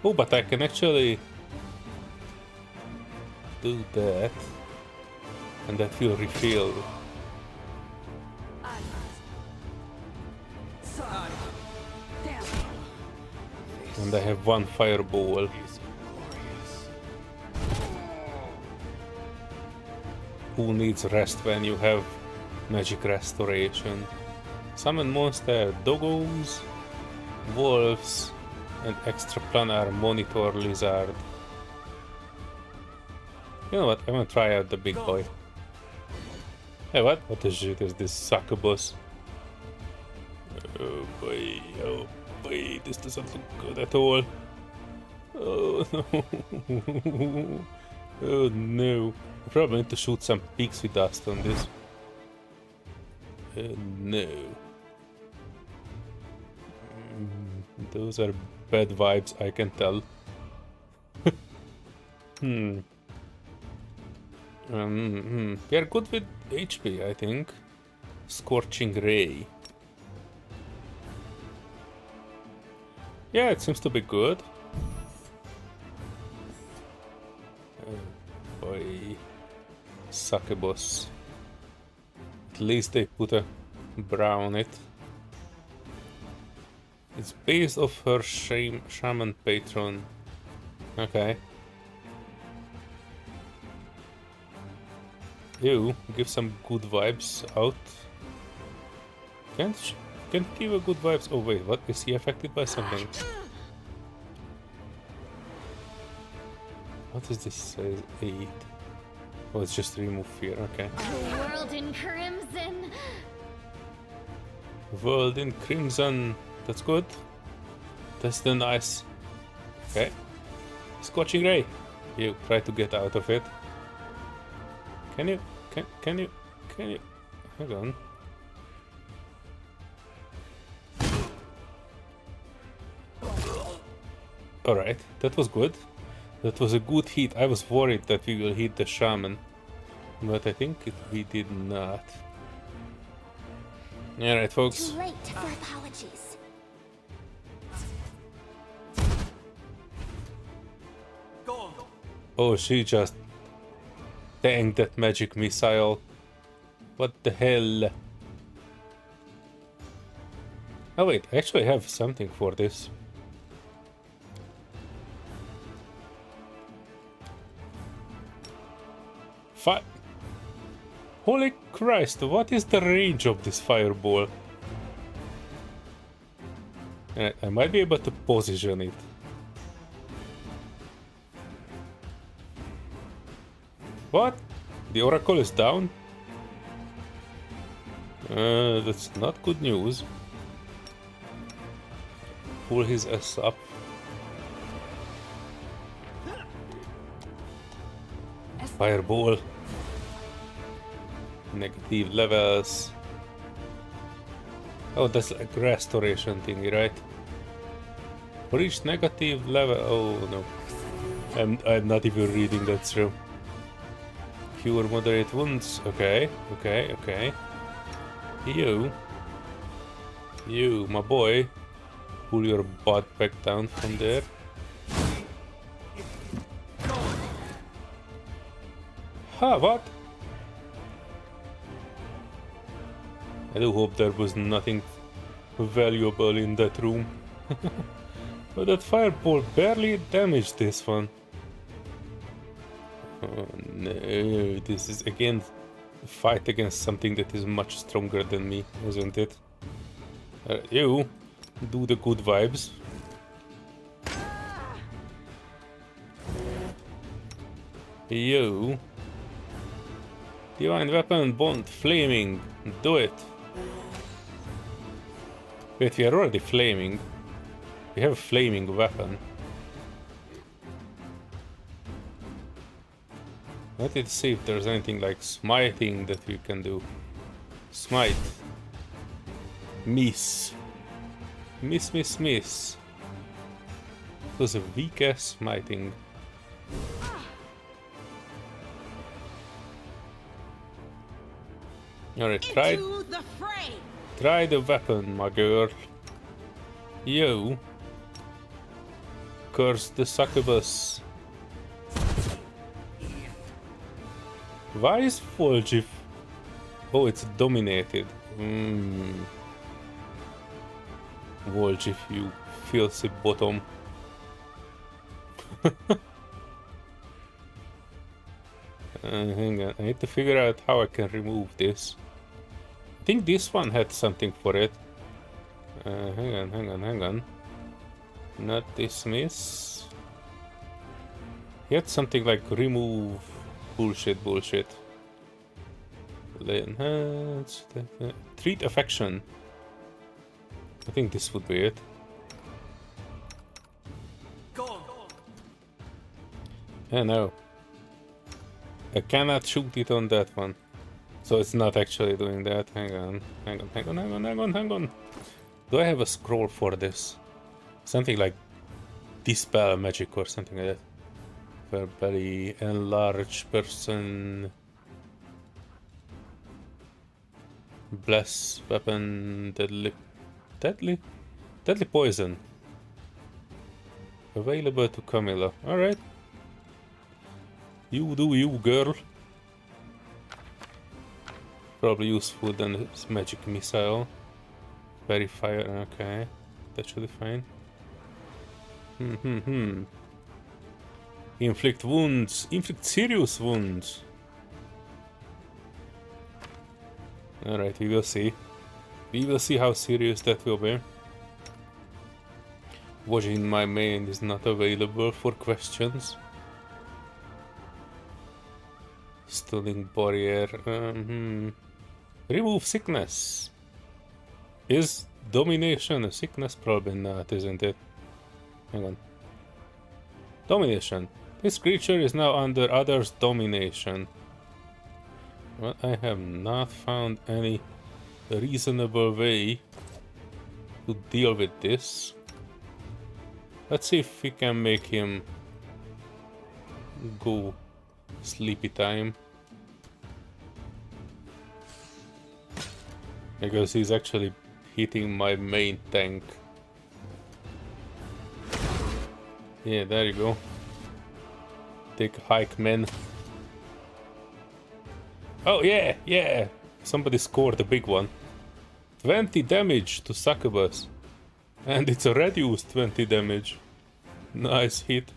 Speaker 2: Oh, but I can actually do that. And that will refill. And I have 1 fireball. Who needs rest when you have magic restoration? Summon monster doggos, wolves, and extraplanar monitor lizard. You know what? I'm gonna try out the big boy. Hey, what? What the shit is this succubus? Oh boy, this doesn't look good at all. Oh no. Oh no. I probably need to shoot some pixie dust on this. Oh no. Those are bad vibes, I can tell. We are good with HP, I think. Scorching Ray. Yeah, it seems to be good. Oh boy. Succubus. At least they put a brow on it. It's based off her shaman patron. Okay. You give some good vibes out. Can't give a good vibes. Oh wait, what is he affected by something? What is this? Says 8. Oh, it's just remove fear. Okay.
Speaker 12: The world in crimson.
Speaker 2: World in crimson. That's good. That's the nice. Okay. Scorching Ray. You try to get out of it. Can you? Can you? Hang on. Alright, that was good. That was a good hit. I was worried that we will hit the shaman, but I think we did not. Alright, folks.
Speaker 12: Too late for apologies.
Speaker 2: Oh, she just tanked that magic missile. What the hell? Oh wait, I actually have something for this. Holy Christ, what is the range of this fireball? I might be able to position it. What? The Oracle is down? That's not good news. Pull his ass up. Fireball. Negative levels. Oh, that's like restoration thingy, right? Reach negative level. Oh no. I'm not even reading that through. Cure moderate wounds. Okay, okay, okay. You, my boy. Pull your butt back down from there. Ha, what? I do hope there was nothing valuable in that room. But that fireball barely damaged this one. Oh no, this is again a fight against something that is much stronger than me, isn't it? You do the good vibes. You. Divine weapon, bond, flaming. Do it. Wait, we are already flaming. We have a flaming weapon. Let's see if there's anything like smiting that we can do. Smite. Miss. Miss. It was a weak ass smiting. Alright, try the weapon, my girl. Yo. Curse the succubus. Why is Volgif? Oh, it's dominated. Volgif, you filthy bottom. Hang on, I need to figure out how I can remove this. I think this one had something for it. Hang on. Not dismiss. He had something like remove bullshit. Enhance. Treat affection. I think this would be it. Oh no. I cannot shoot it on that one. So it's not actually doing that. Hang on. Do I have a scroll for this? Something like Dispel Magic or something like that. Verbally enlarge person. Bless weapon. Deadly poison. Available to Camilla. Alright. You do you, girl. Probably useful than his magic missile. Verifier, okay. That should be fine. Inflict wounds. Inflict serious wounds. Alright, we will see. We will see how serious that will be. Watching my main is not available for questions. Stunning barrier. Remove sickness. Is domination a sickness? Probably not, isn't it? Hang on. Domination. This creature is now under others' domination. Well, I have not found any reasonable way to deal with this. Let's see if we can make him go sleepy time. Because he's actually hitting my main tank. Yeah, there you go. Take a hike, man. Oh yeah! Somebody scored a big one. 20 damage to Succubus. And it's a reduced 20 damage. Nice hit.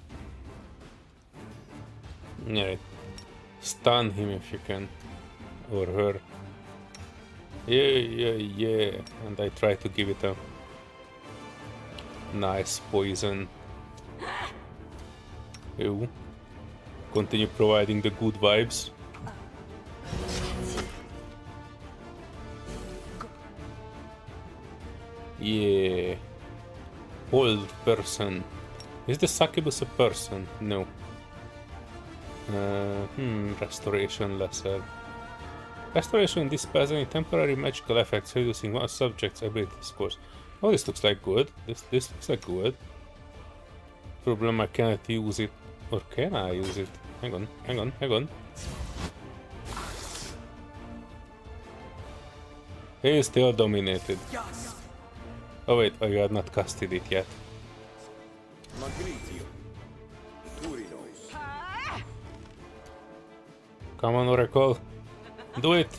Speaker 2: Alright. Stun him if you can. Or her. Yeah. And I try to give it a nice poison. Ew. Continue providing the good vibes. Yeah. Old person. Is the succubus a person? No. Restoration lesser. Restoration dispels any temporary magical effects, reducing one subject's ability scores. Oh, this looks like good. This looks like good. Problem, I cannot use it. Or can I use it? Hang on. He is still dominated. Oh wait, I had not casted it yet. Come on, Oracle. Do it!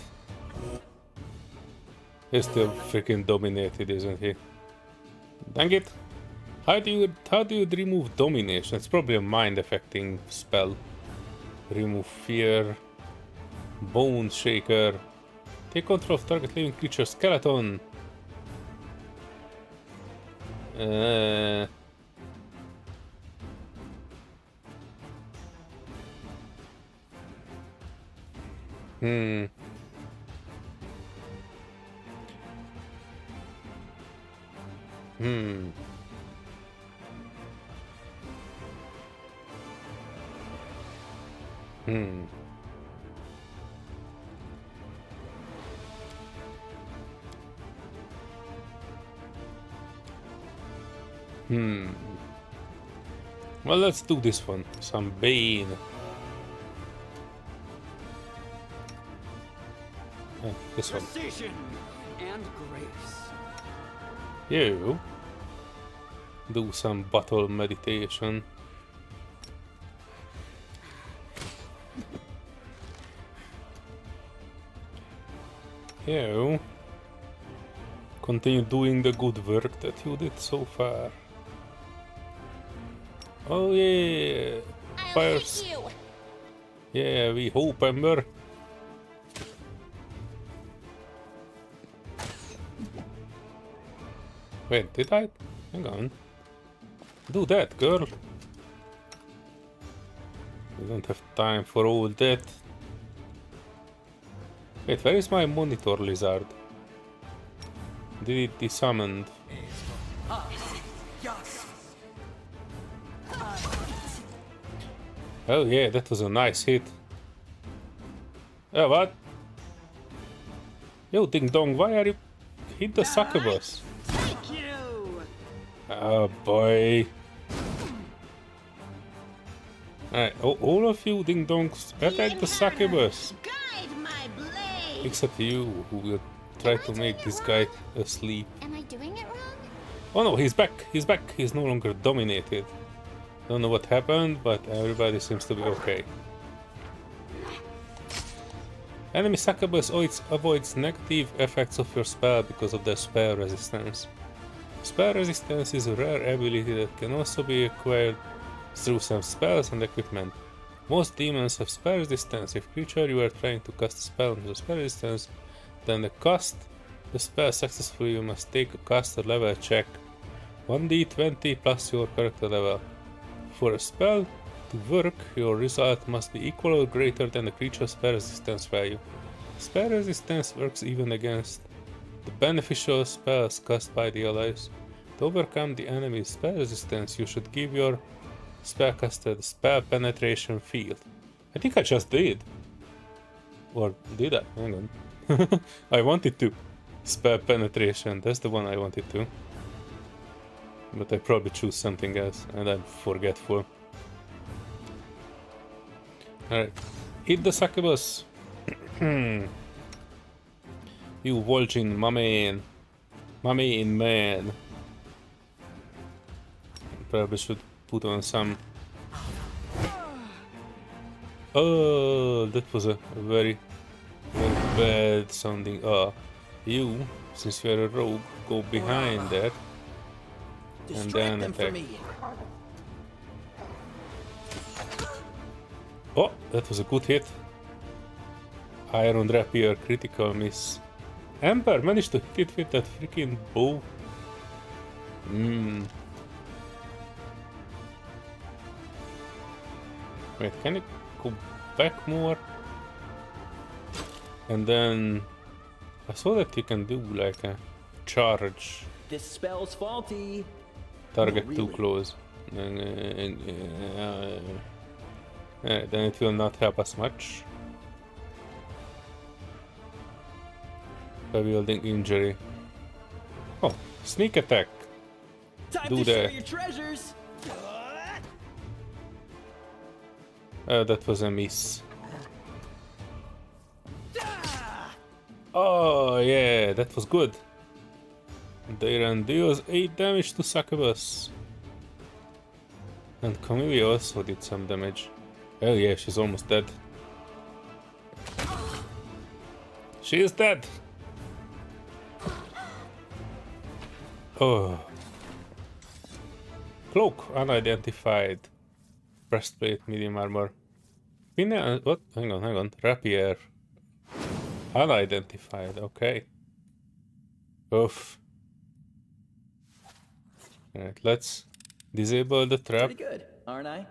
Speaker 2: He's still freaking dominated, isn't he? Dang it! How do you remove domination? It's probably a mind-affecting spell. Remove fear. Bone shaker. Take control of target living creature skeleton. Well, let's do this one. Some Bane. This one.
Speaker 9: Precision and grace.
Speaker 2: You do some battle meditation. You continue doing the good work that you did so far. Oh yeah, fires. Yeah, we hope, Ember. Wait, did I? Hang on. Do that, girl. We don't have time for all that. Wait, where is my monitor lizard? Did it desummoned? Oh yeah, that was a nice hit. Oh, what? Yo, Ding Dong, why are you hit the succubus? Oh boy. Alright, all of you Ding Dongs attack the succubus. Except you, who will try to make this guy asleep.
Speaker 12: Am I doing it wrong?
Speaker 2: Oh no, he's back! He's back! He's no longer dominated. Don't know what happened, but everybody seems to be okay. Enemy succubus avoids negative effects of your spell because of their spell resistance. Spell resistance is a rare ability that can also be acquired through some spells and equipment. Most demons have spell resistance. If creature you are trying to cast a spell has spell resistance, then to cast the spell successfully you must take a caster level check. 1d20 plus your character level. For a spell to work, your result must be equal or greater than the creature's spell resistance value. Spell resistance works even against the beneficial spells cast by the allies. To overcome the enemy's spell resistance, you should give your spellcaster the spell penetration field. I think I just did. Or did I? Hang on. I wanted to. Spell penetration, that's the one I wanted to. But I probably choose something else, and I'm forgetful. Alright. Hit the succubus! You Vol'jin, my man. My man. Probably should put on some... Oh, that was a very bad sounding... you, since you're a rogue, go behind that. And then attack. Oh, that was a good hit. Iron Rapier, critical miss. Ember managed to hit it with that freaking bow. Wait, can it go back more? And then I saw that you can do like a charge
Speaker 8: This spell's faulty.
Speaker 2: Target
Speaker 8: No,
Speaker 2: too
Speaker 8: really.
Speaker 2: close. Then it will not help us much. By wielding injury. Oh, sneak attack.
Speaker 8: Time
Speaker 2: Do
Speaker 8: to share
Speaker 2: that.
Speaker 8: your treasures.
Speaker 2: That was a miss. Oh yeah, that was good. Dayran deals 8 damage to Succubus. And Camille also did some damage. Oh yeah, she's almost dead. She is dead! Oh. Cloak, unidentified. Breastplate, medium armor. What? Hang on. Rapier. Unidentified, okay. Oof. Alright, let's disable the trap.
Speaker 8: Pretty good, aren't I?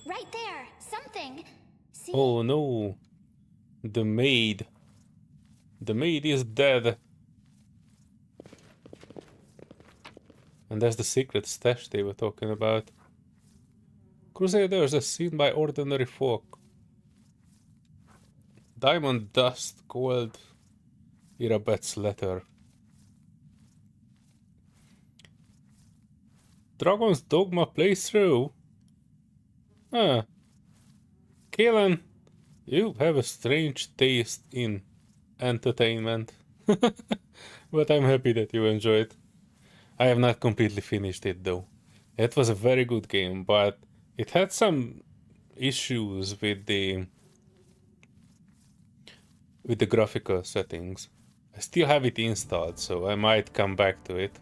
Speaker 12: Right there! Something! See?
Speaker 2: Oh no! The maid. The maid is dead. And that's the secret stash they were talking about. Crusaders are seen by ordinary folk. Diamond dust, gold. Irabet's letter. Dragon's Dogma playthrough? Huh. Kalen, you have a strange taste in entertainment. But I'm happy that you enjoyed. I have not completely finished it though. It was a very good game, but it had some issues with the graphical settings. I still have it installed, so I might come back to it.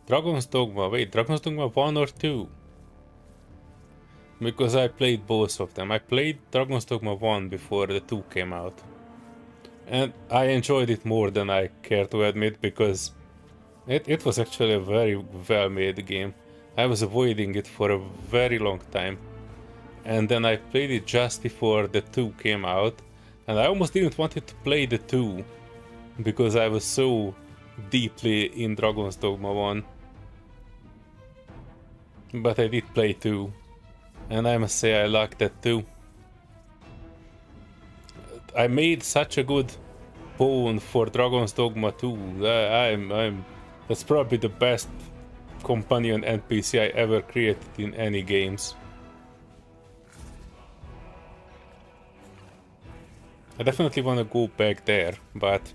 Speaker 2: Dragon's Dogma. Wait, Dragon's Dogma 1 or 2? Because I played both of them. I played Dragon's Dogma 1 before the 2 came out. And I enjoyed it more than I care to admit, because it was actually a very well made game. I was avoiding it for a very long time. And then I played it just before the 2 came out. And I almost didn't want to play the 2. Because I was so deeply in Dragon's Dogma 1. But I did play 2. And I must say I liked that too. I made such a good pawn for Dragon's Dogma 2. That's probably the best companion NPC I ever created in any games. I definitely want to go back there, but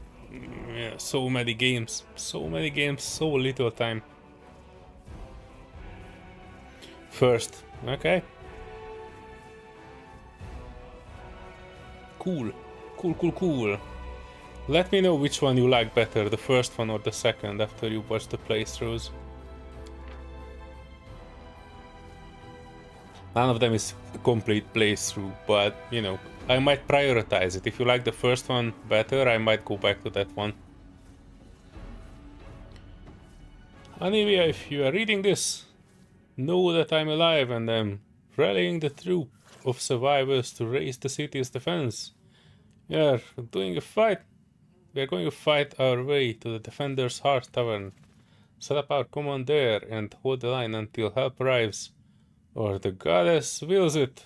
Speaker 2: yeah, so many games, so little time. First, okay. Cool. Let me know which one you like better, the first one or the second, after you watch the playthroughs. None of them is a complete playthrough, but, you know, I might prioritize it. If you like the first one better, I might go back to that one. Anyway, if you are reading this, know that I'm alive and I'm rallying the troop of survivors to raise the city's defense. We are going to fight our way to the Defender's Heart Tavern. Set up our command there and hold the line until help arrives, or the goddess wills it.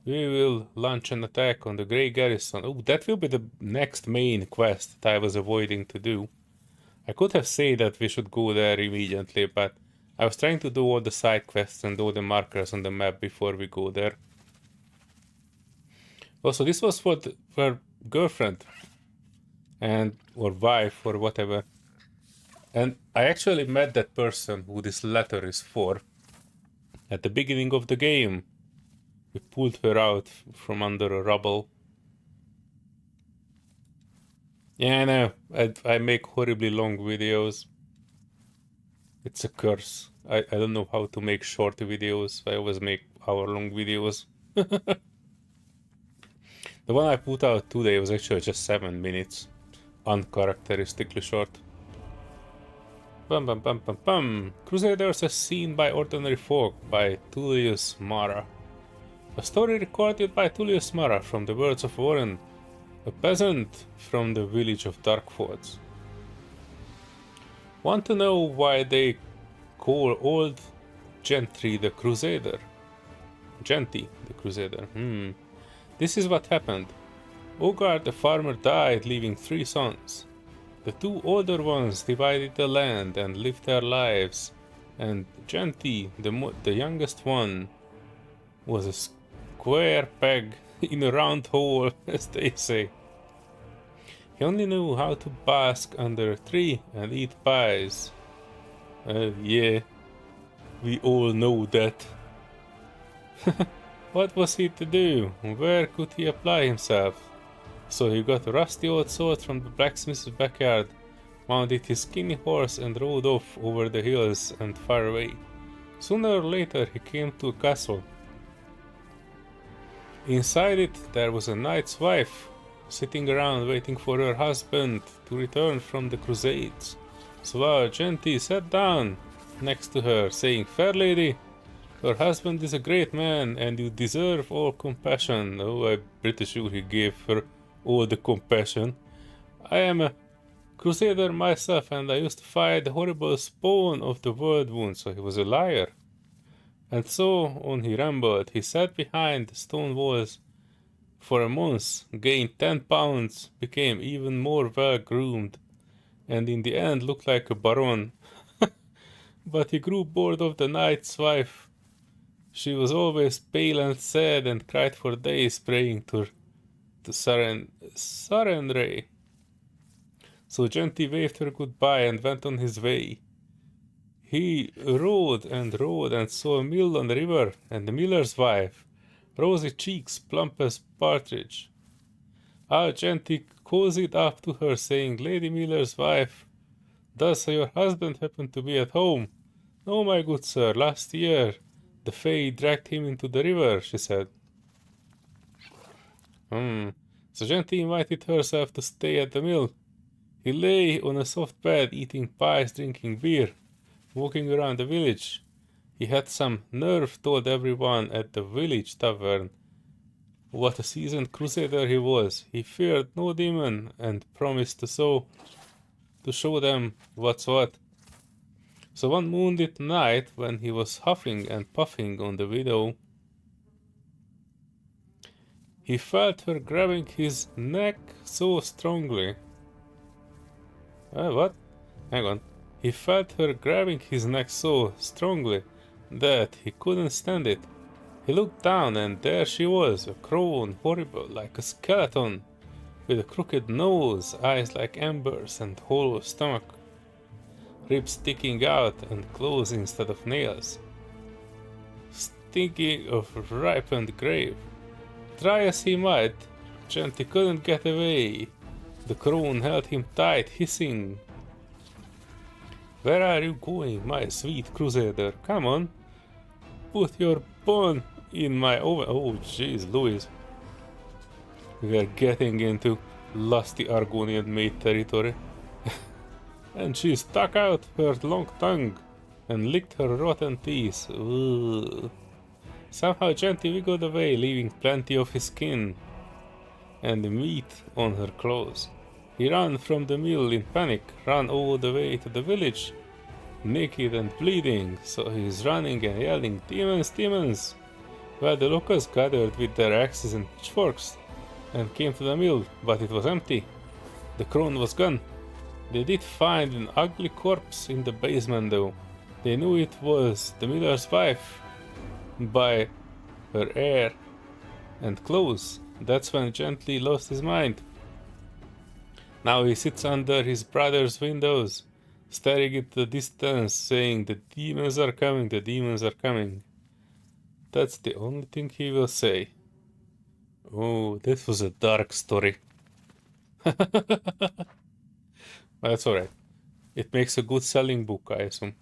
Speaker 2: We will launch an attack on the Grey Garrison. Oh, that will be the next main quest that I was avoiding to do. I could have said that we should go there immediately, but I was trying to do all the side quests and all the markers on the map before we go there. Also, this was for her girlfriend or wife or whatever. And I actually met that person who this letter is for at the beginning of the game. We pulled her out from under a rubble. Yeah, I know. I make horribly long videos. It's a curse. I don't know how to make short videos. I always make hour-long videos. The one I put out today was actually just 7 minutes. Uncharacteristically short. Bum bum bum bum bum. Crusaders are seen by ordinary folk by Tullius Mara. A story recorded by Tullius Mara from the words of Warren, a peasant from the village of Darkfords. Want to know why they call old Gentry the Crusader? Genty the Crusader. This is what happened. Ogard the farmer died, leaving 3 sons. The 2 older ones divided the land and lived their lives, and Genty, the youngest one, was a square peg in a round hole, as they say. He only knew how to bask under a tree and eat pies. Yeah, we all know that. What was he to do? Where could he apply himself? So he got a rusty old sword from the blacksmith's backyard, mounted his skinny horse and rode off over the hills and far away. Sooner or later he came to a castle. Inside it there was a knight's wife, sitting around waiting for her husband to return from the crusades. So Genty sat down next to her, saying, "Fair lady, your husband is a great man and you deserve all compassion." Oh, I'm pretty sure he gave her all the compassion. "I am a crusader myself and I used to fight the horrible spawn of the world wound." So he was a liar. And so on he rambled. He sat behind the stone walls for a month, gained 10 pounds, became even more well-groomed, and in the end looked like a baron. But he grew bored of the knight's wife. She was always pale and sad and cried for days, praying to Sarenrae. So Genty waved her goodbye and went on his way. He rode and saw a mill on the river, and the miller's wife, rosy cheeks, plump as partridge. Genty cozied up to her, saying, "Lady Miller's wife, does your husband happen to be at home?" "No, my good sir, last year the Fae dragged him into the river," she said. So Genty invited herself to stay at the mill. He lay on a soft bed, eating pies, drinking beer, walking around the village. He had some nerve, told everyone at the village tavern what a seasoned crusader he was. He feared no demon and promised to show them what's what. So one moonlit night, when he was huffing and puffing on the widow, he felt her grabbing his neck so strongly. What? Hang on. He felt her grabbing his neck so strongly that he couldn't stand it. He looked down and there she was, a crone, horrible, like a skeleton, with a crooked nose, eyes like embers and hollow stomach, ribs sticking out and claws instead of nails, stinking of ripened grape. Try as he might, Genty couldn't get away. The crone held him tight, hissing, "Where are you going, my sweet crusader? Come on, put your bone in my oven." Oh, jeez, Louise. We are getting into lusty Argonian maid territory. And she stuck out her long tongue and licked her rotten teeth. Ugh. Somehow Genty wiggled away, leaving plenty of his skin and the meat on her clothes. He ran from the mill in panic, ran all the way to the village, naked and bleeding, so he's running and yelling, "Demons, demons!" Well, the locals gathered with their axes and pitchforks and came to the mill, but it was empty. The crone was gone. They did find an ugly corpse in the basement though. They knew it was the miller's wife by her hair and clothes. That's when Genty lost his mind. Now he sits under his brother's windows, staring at the distance, saying, "The demons are coming, the demons are coming." That's the only thing he will say. Oh, this was a dark story. That's alright. It makes a good selling book, I assume.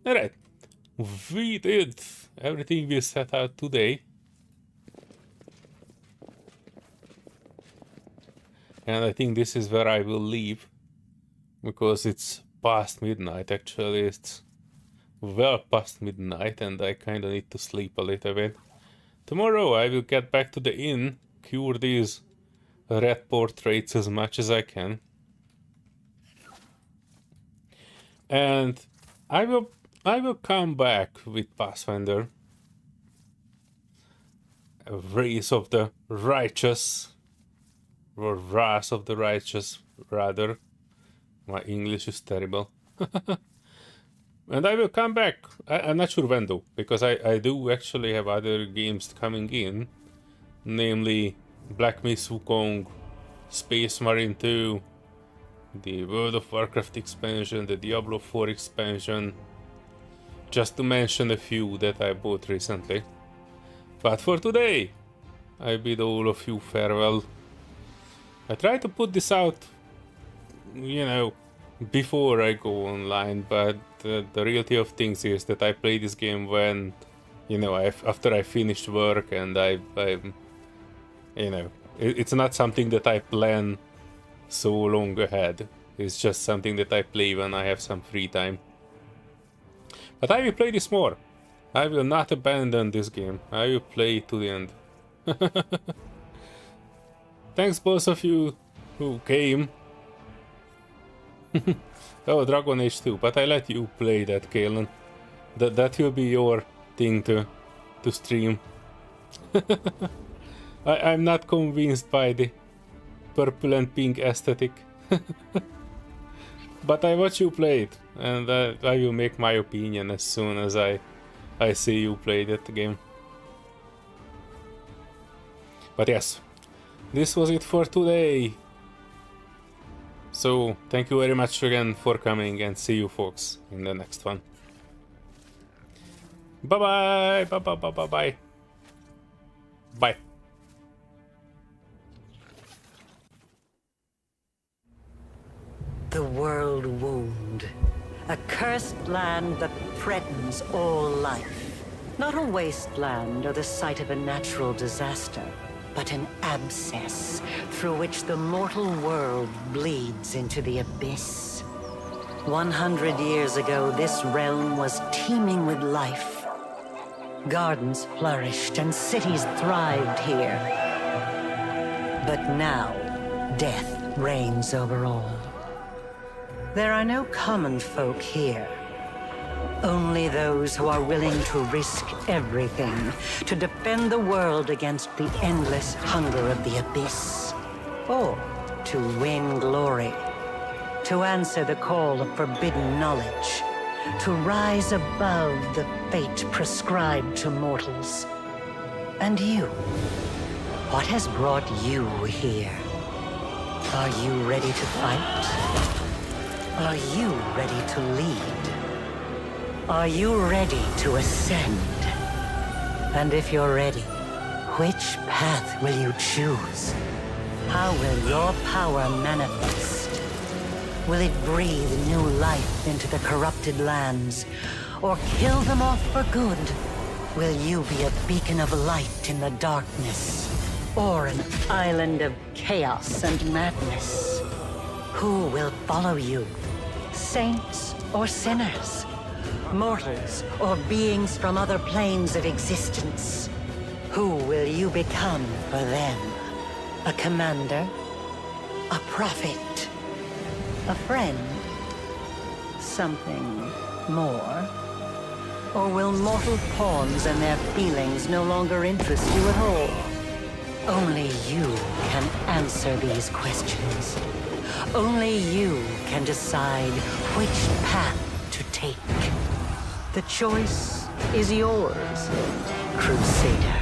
Speaker 2: Alright. We did everything we set out today. And I think this is where I will leave. Because it's past midnight, actually. It's well past midnight and I kinda need to sleep a little bit. tomorrow I will get back to the inn, cure these red portraits as much as I can. And I will come back with Pathfinder. A race of the righteous, or wrath of the righteous, rather. My English is terrible. And I will come back. I'm not sure when though, because I do actually have other games coming in, namely Black Myth Wukong, Space Marine 2, the World of Warcraft expansion, the Diablo 4 expansion, just to mention a few that I bought recently. But for today, I bid all of you farewell. I try to put this out, you know, before I go online, but the reality of things is that I play this game when, you know, after I finished work, and I'm you know, it's not something that I plan so long ahead. It's just something that I play when I have some free time. But I will play this more. I will not abandon this game. I will play it to the end. Thanks both of you who came. Oh, Dragon Age 2, but I let you play that, Kalen. That will be your thing to stream. I'm not convinced by the purple and pink aesthetic. But I watch you play it, and I will make my opinion as soon as I see you play that game. But yes, this was it for today. So, thank you very much again for coming, and see you folks in the next one. Bye-bye! Bye-bye-bye-bye-bye! Bye!
Speaker 1: The world wound. A cursed land that threatens all life. Not a wasteland or the site of a natural disaster, but an abscess through which the mortal world bleeds into the abyss. 100 years ago, this realm was teeming with life. Gardens flourished and cities thrived here. But now, death reigns over all. There are no common folk here. Only those who are willing to risk everything to defend the world against the endless hunger of the abyss. Or to win glory. To answer the call of forbidden knowledge. To rise above the fate prescribed to mortals. And you? What has brought you here? Are you ready to fight? Are you ready to lead? Are you ready to ascend? And if you're ready, which path will you choose? How will your power manifest? Will it breathe new life into the corrupted lands, or kill them off for good? Will you be a beacon of light in the darkness, or an island of chaos and madness? Who will follow you? Saints or sinners? Mortals or beings from other planes of existence? Who will you become for them? A commander? A prophet? A friend? Something more? Or will mortal pawns and their feelings no longer interest you at all? Only you can answer these questions. Only you can decide which path to take. The choice is yours, Crusader.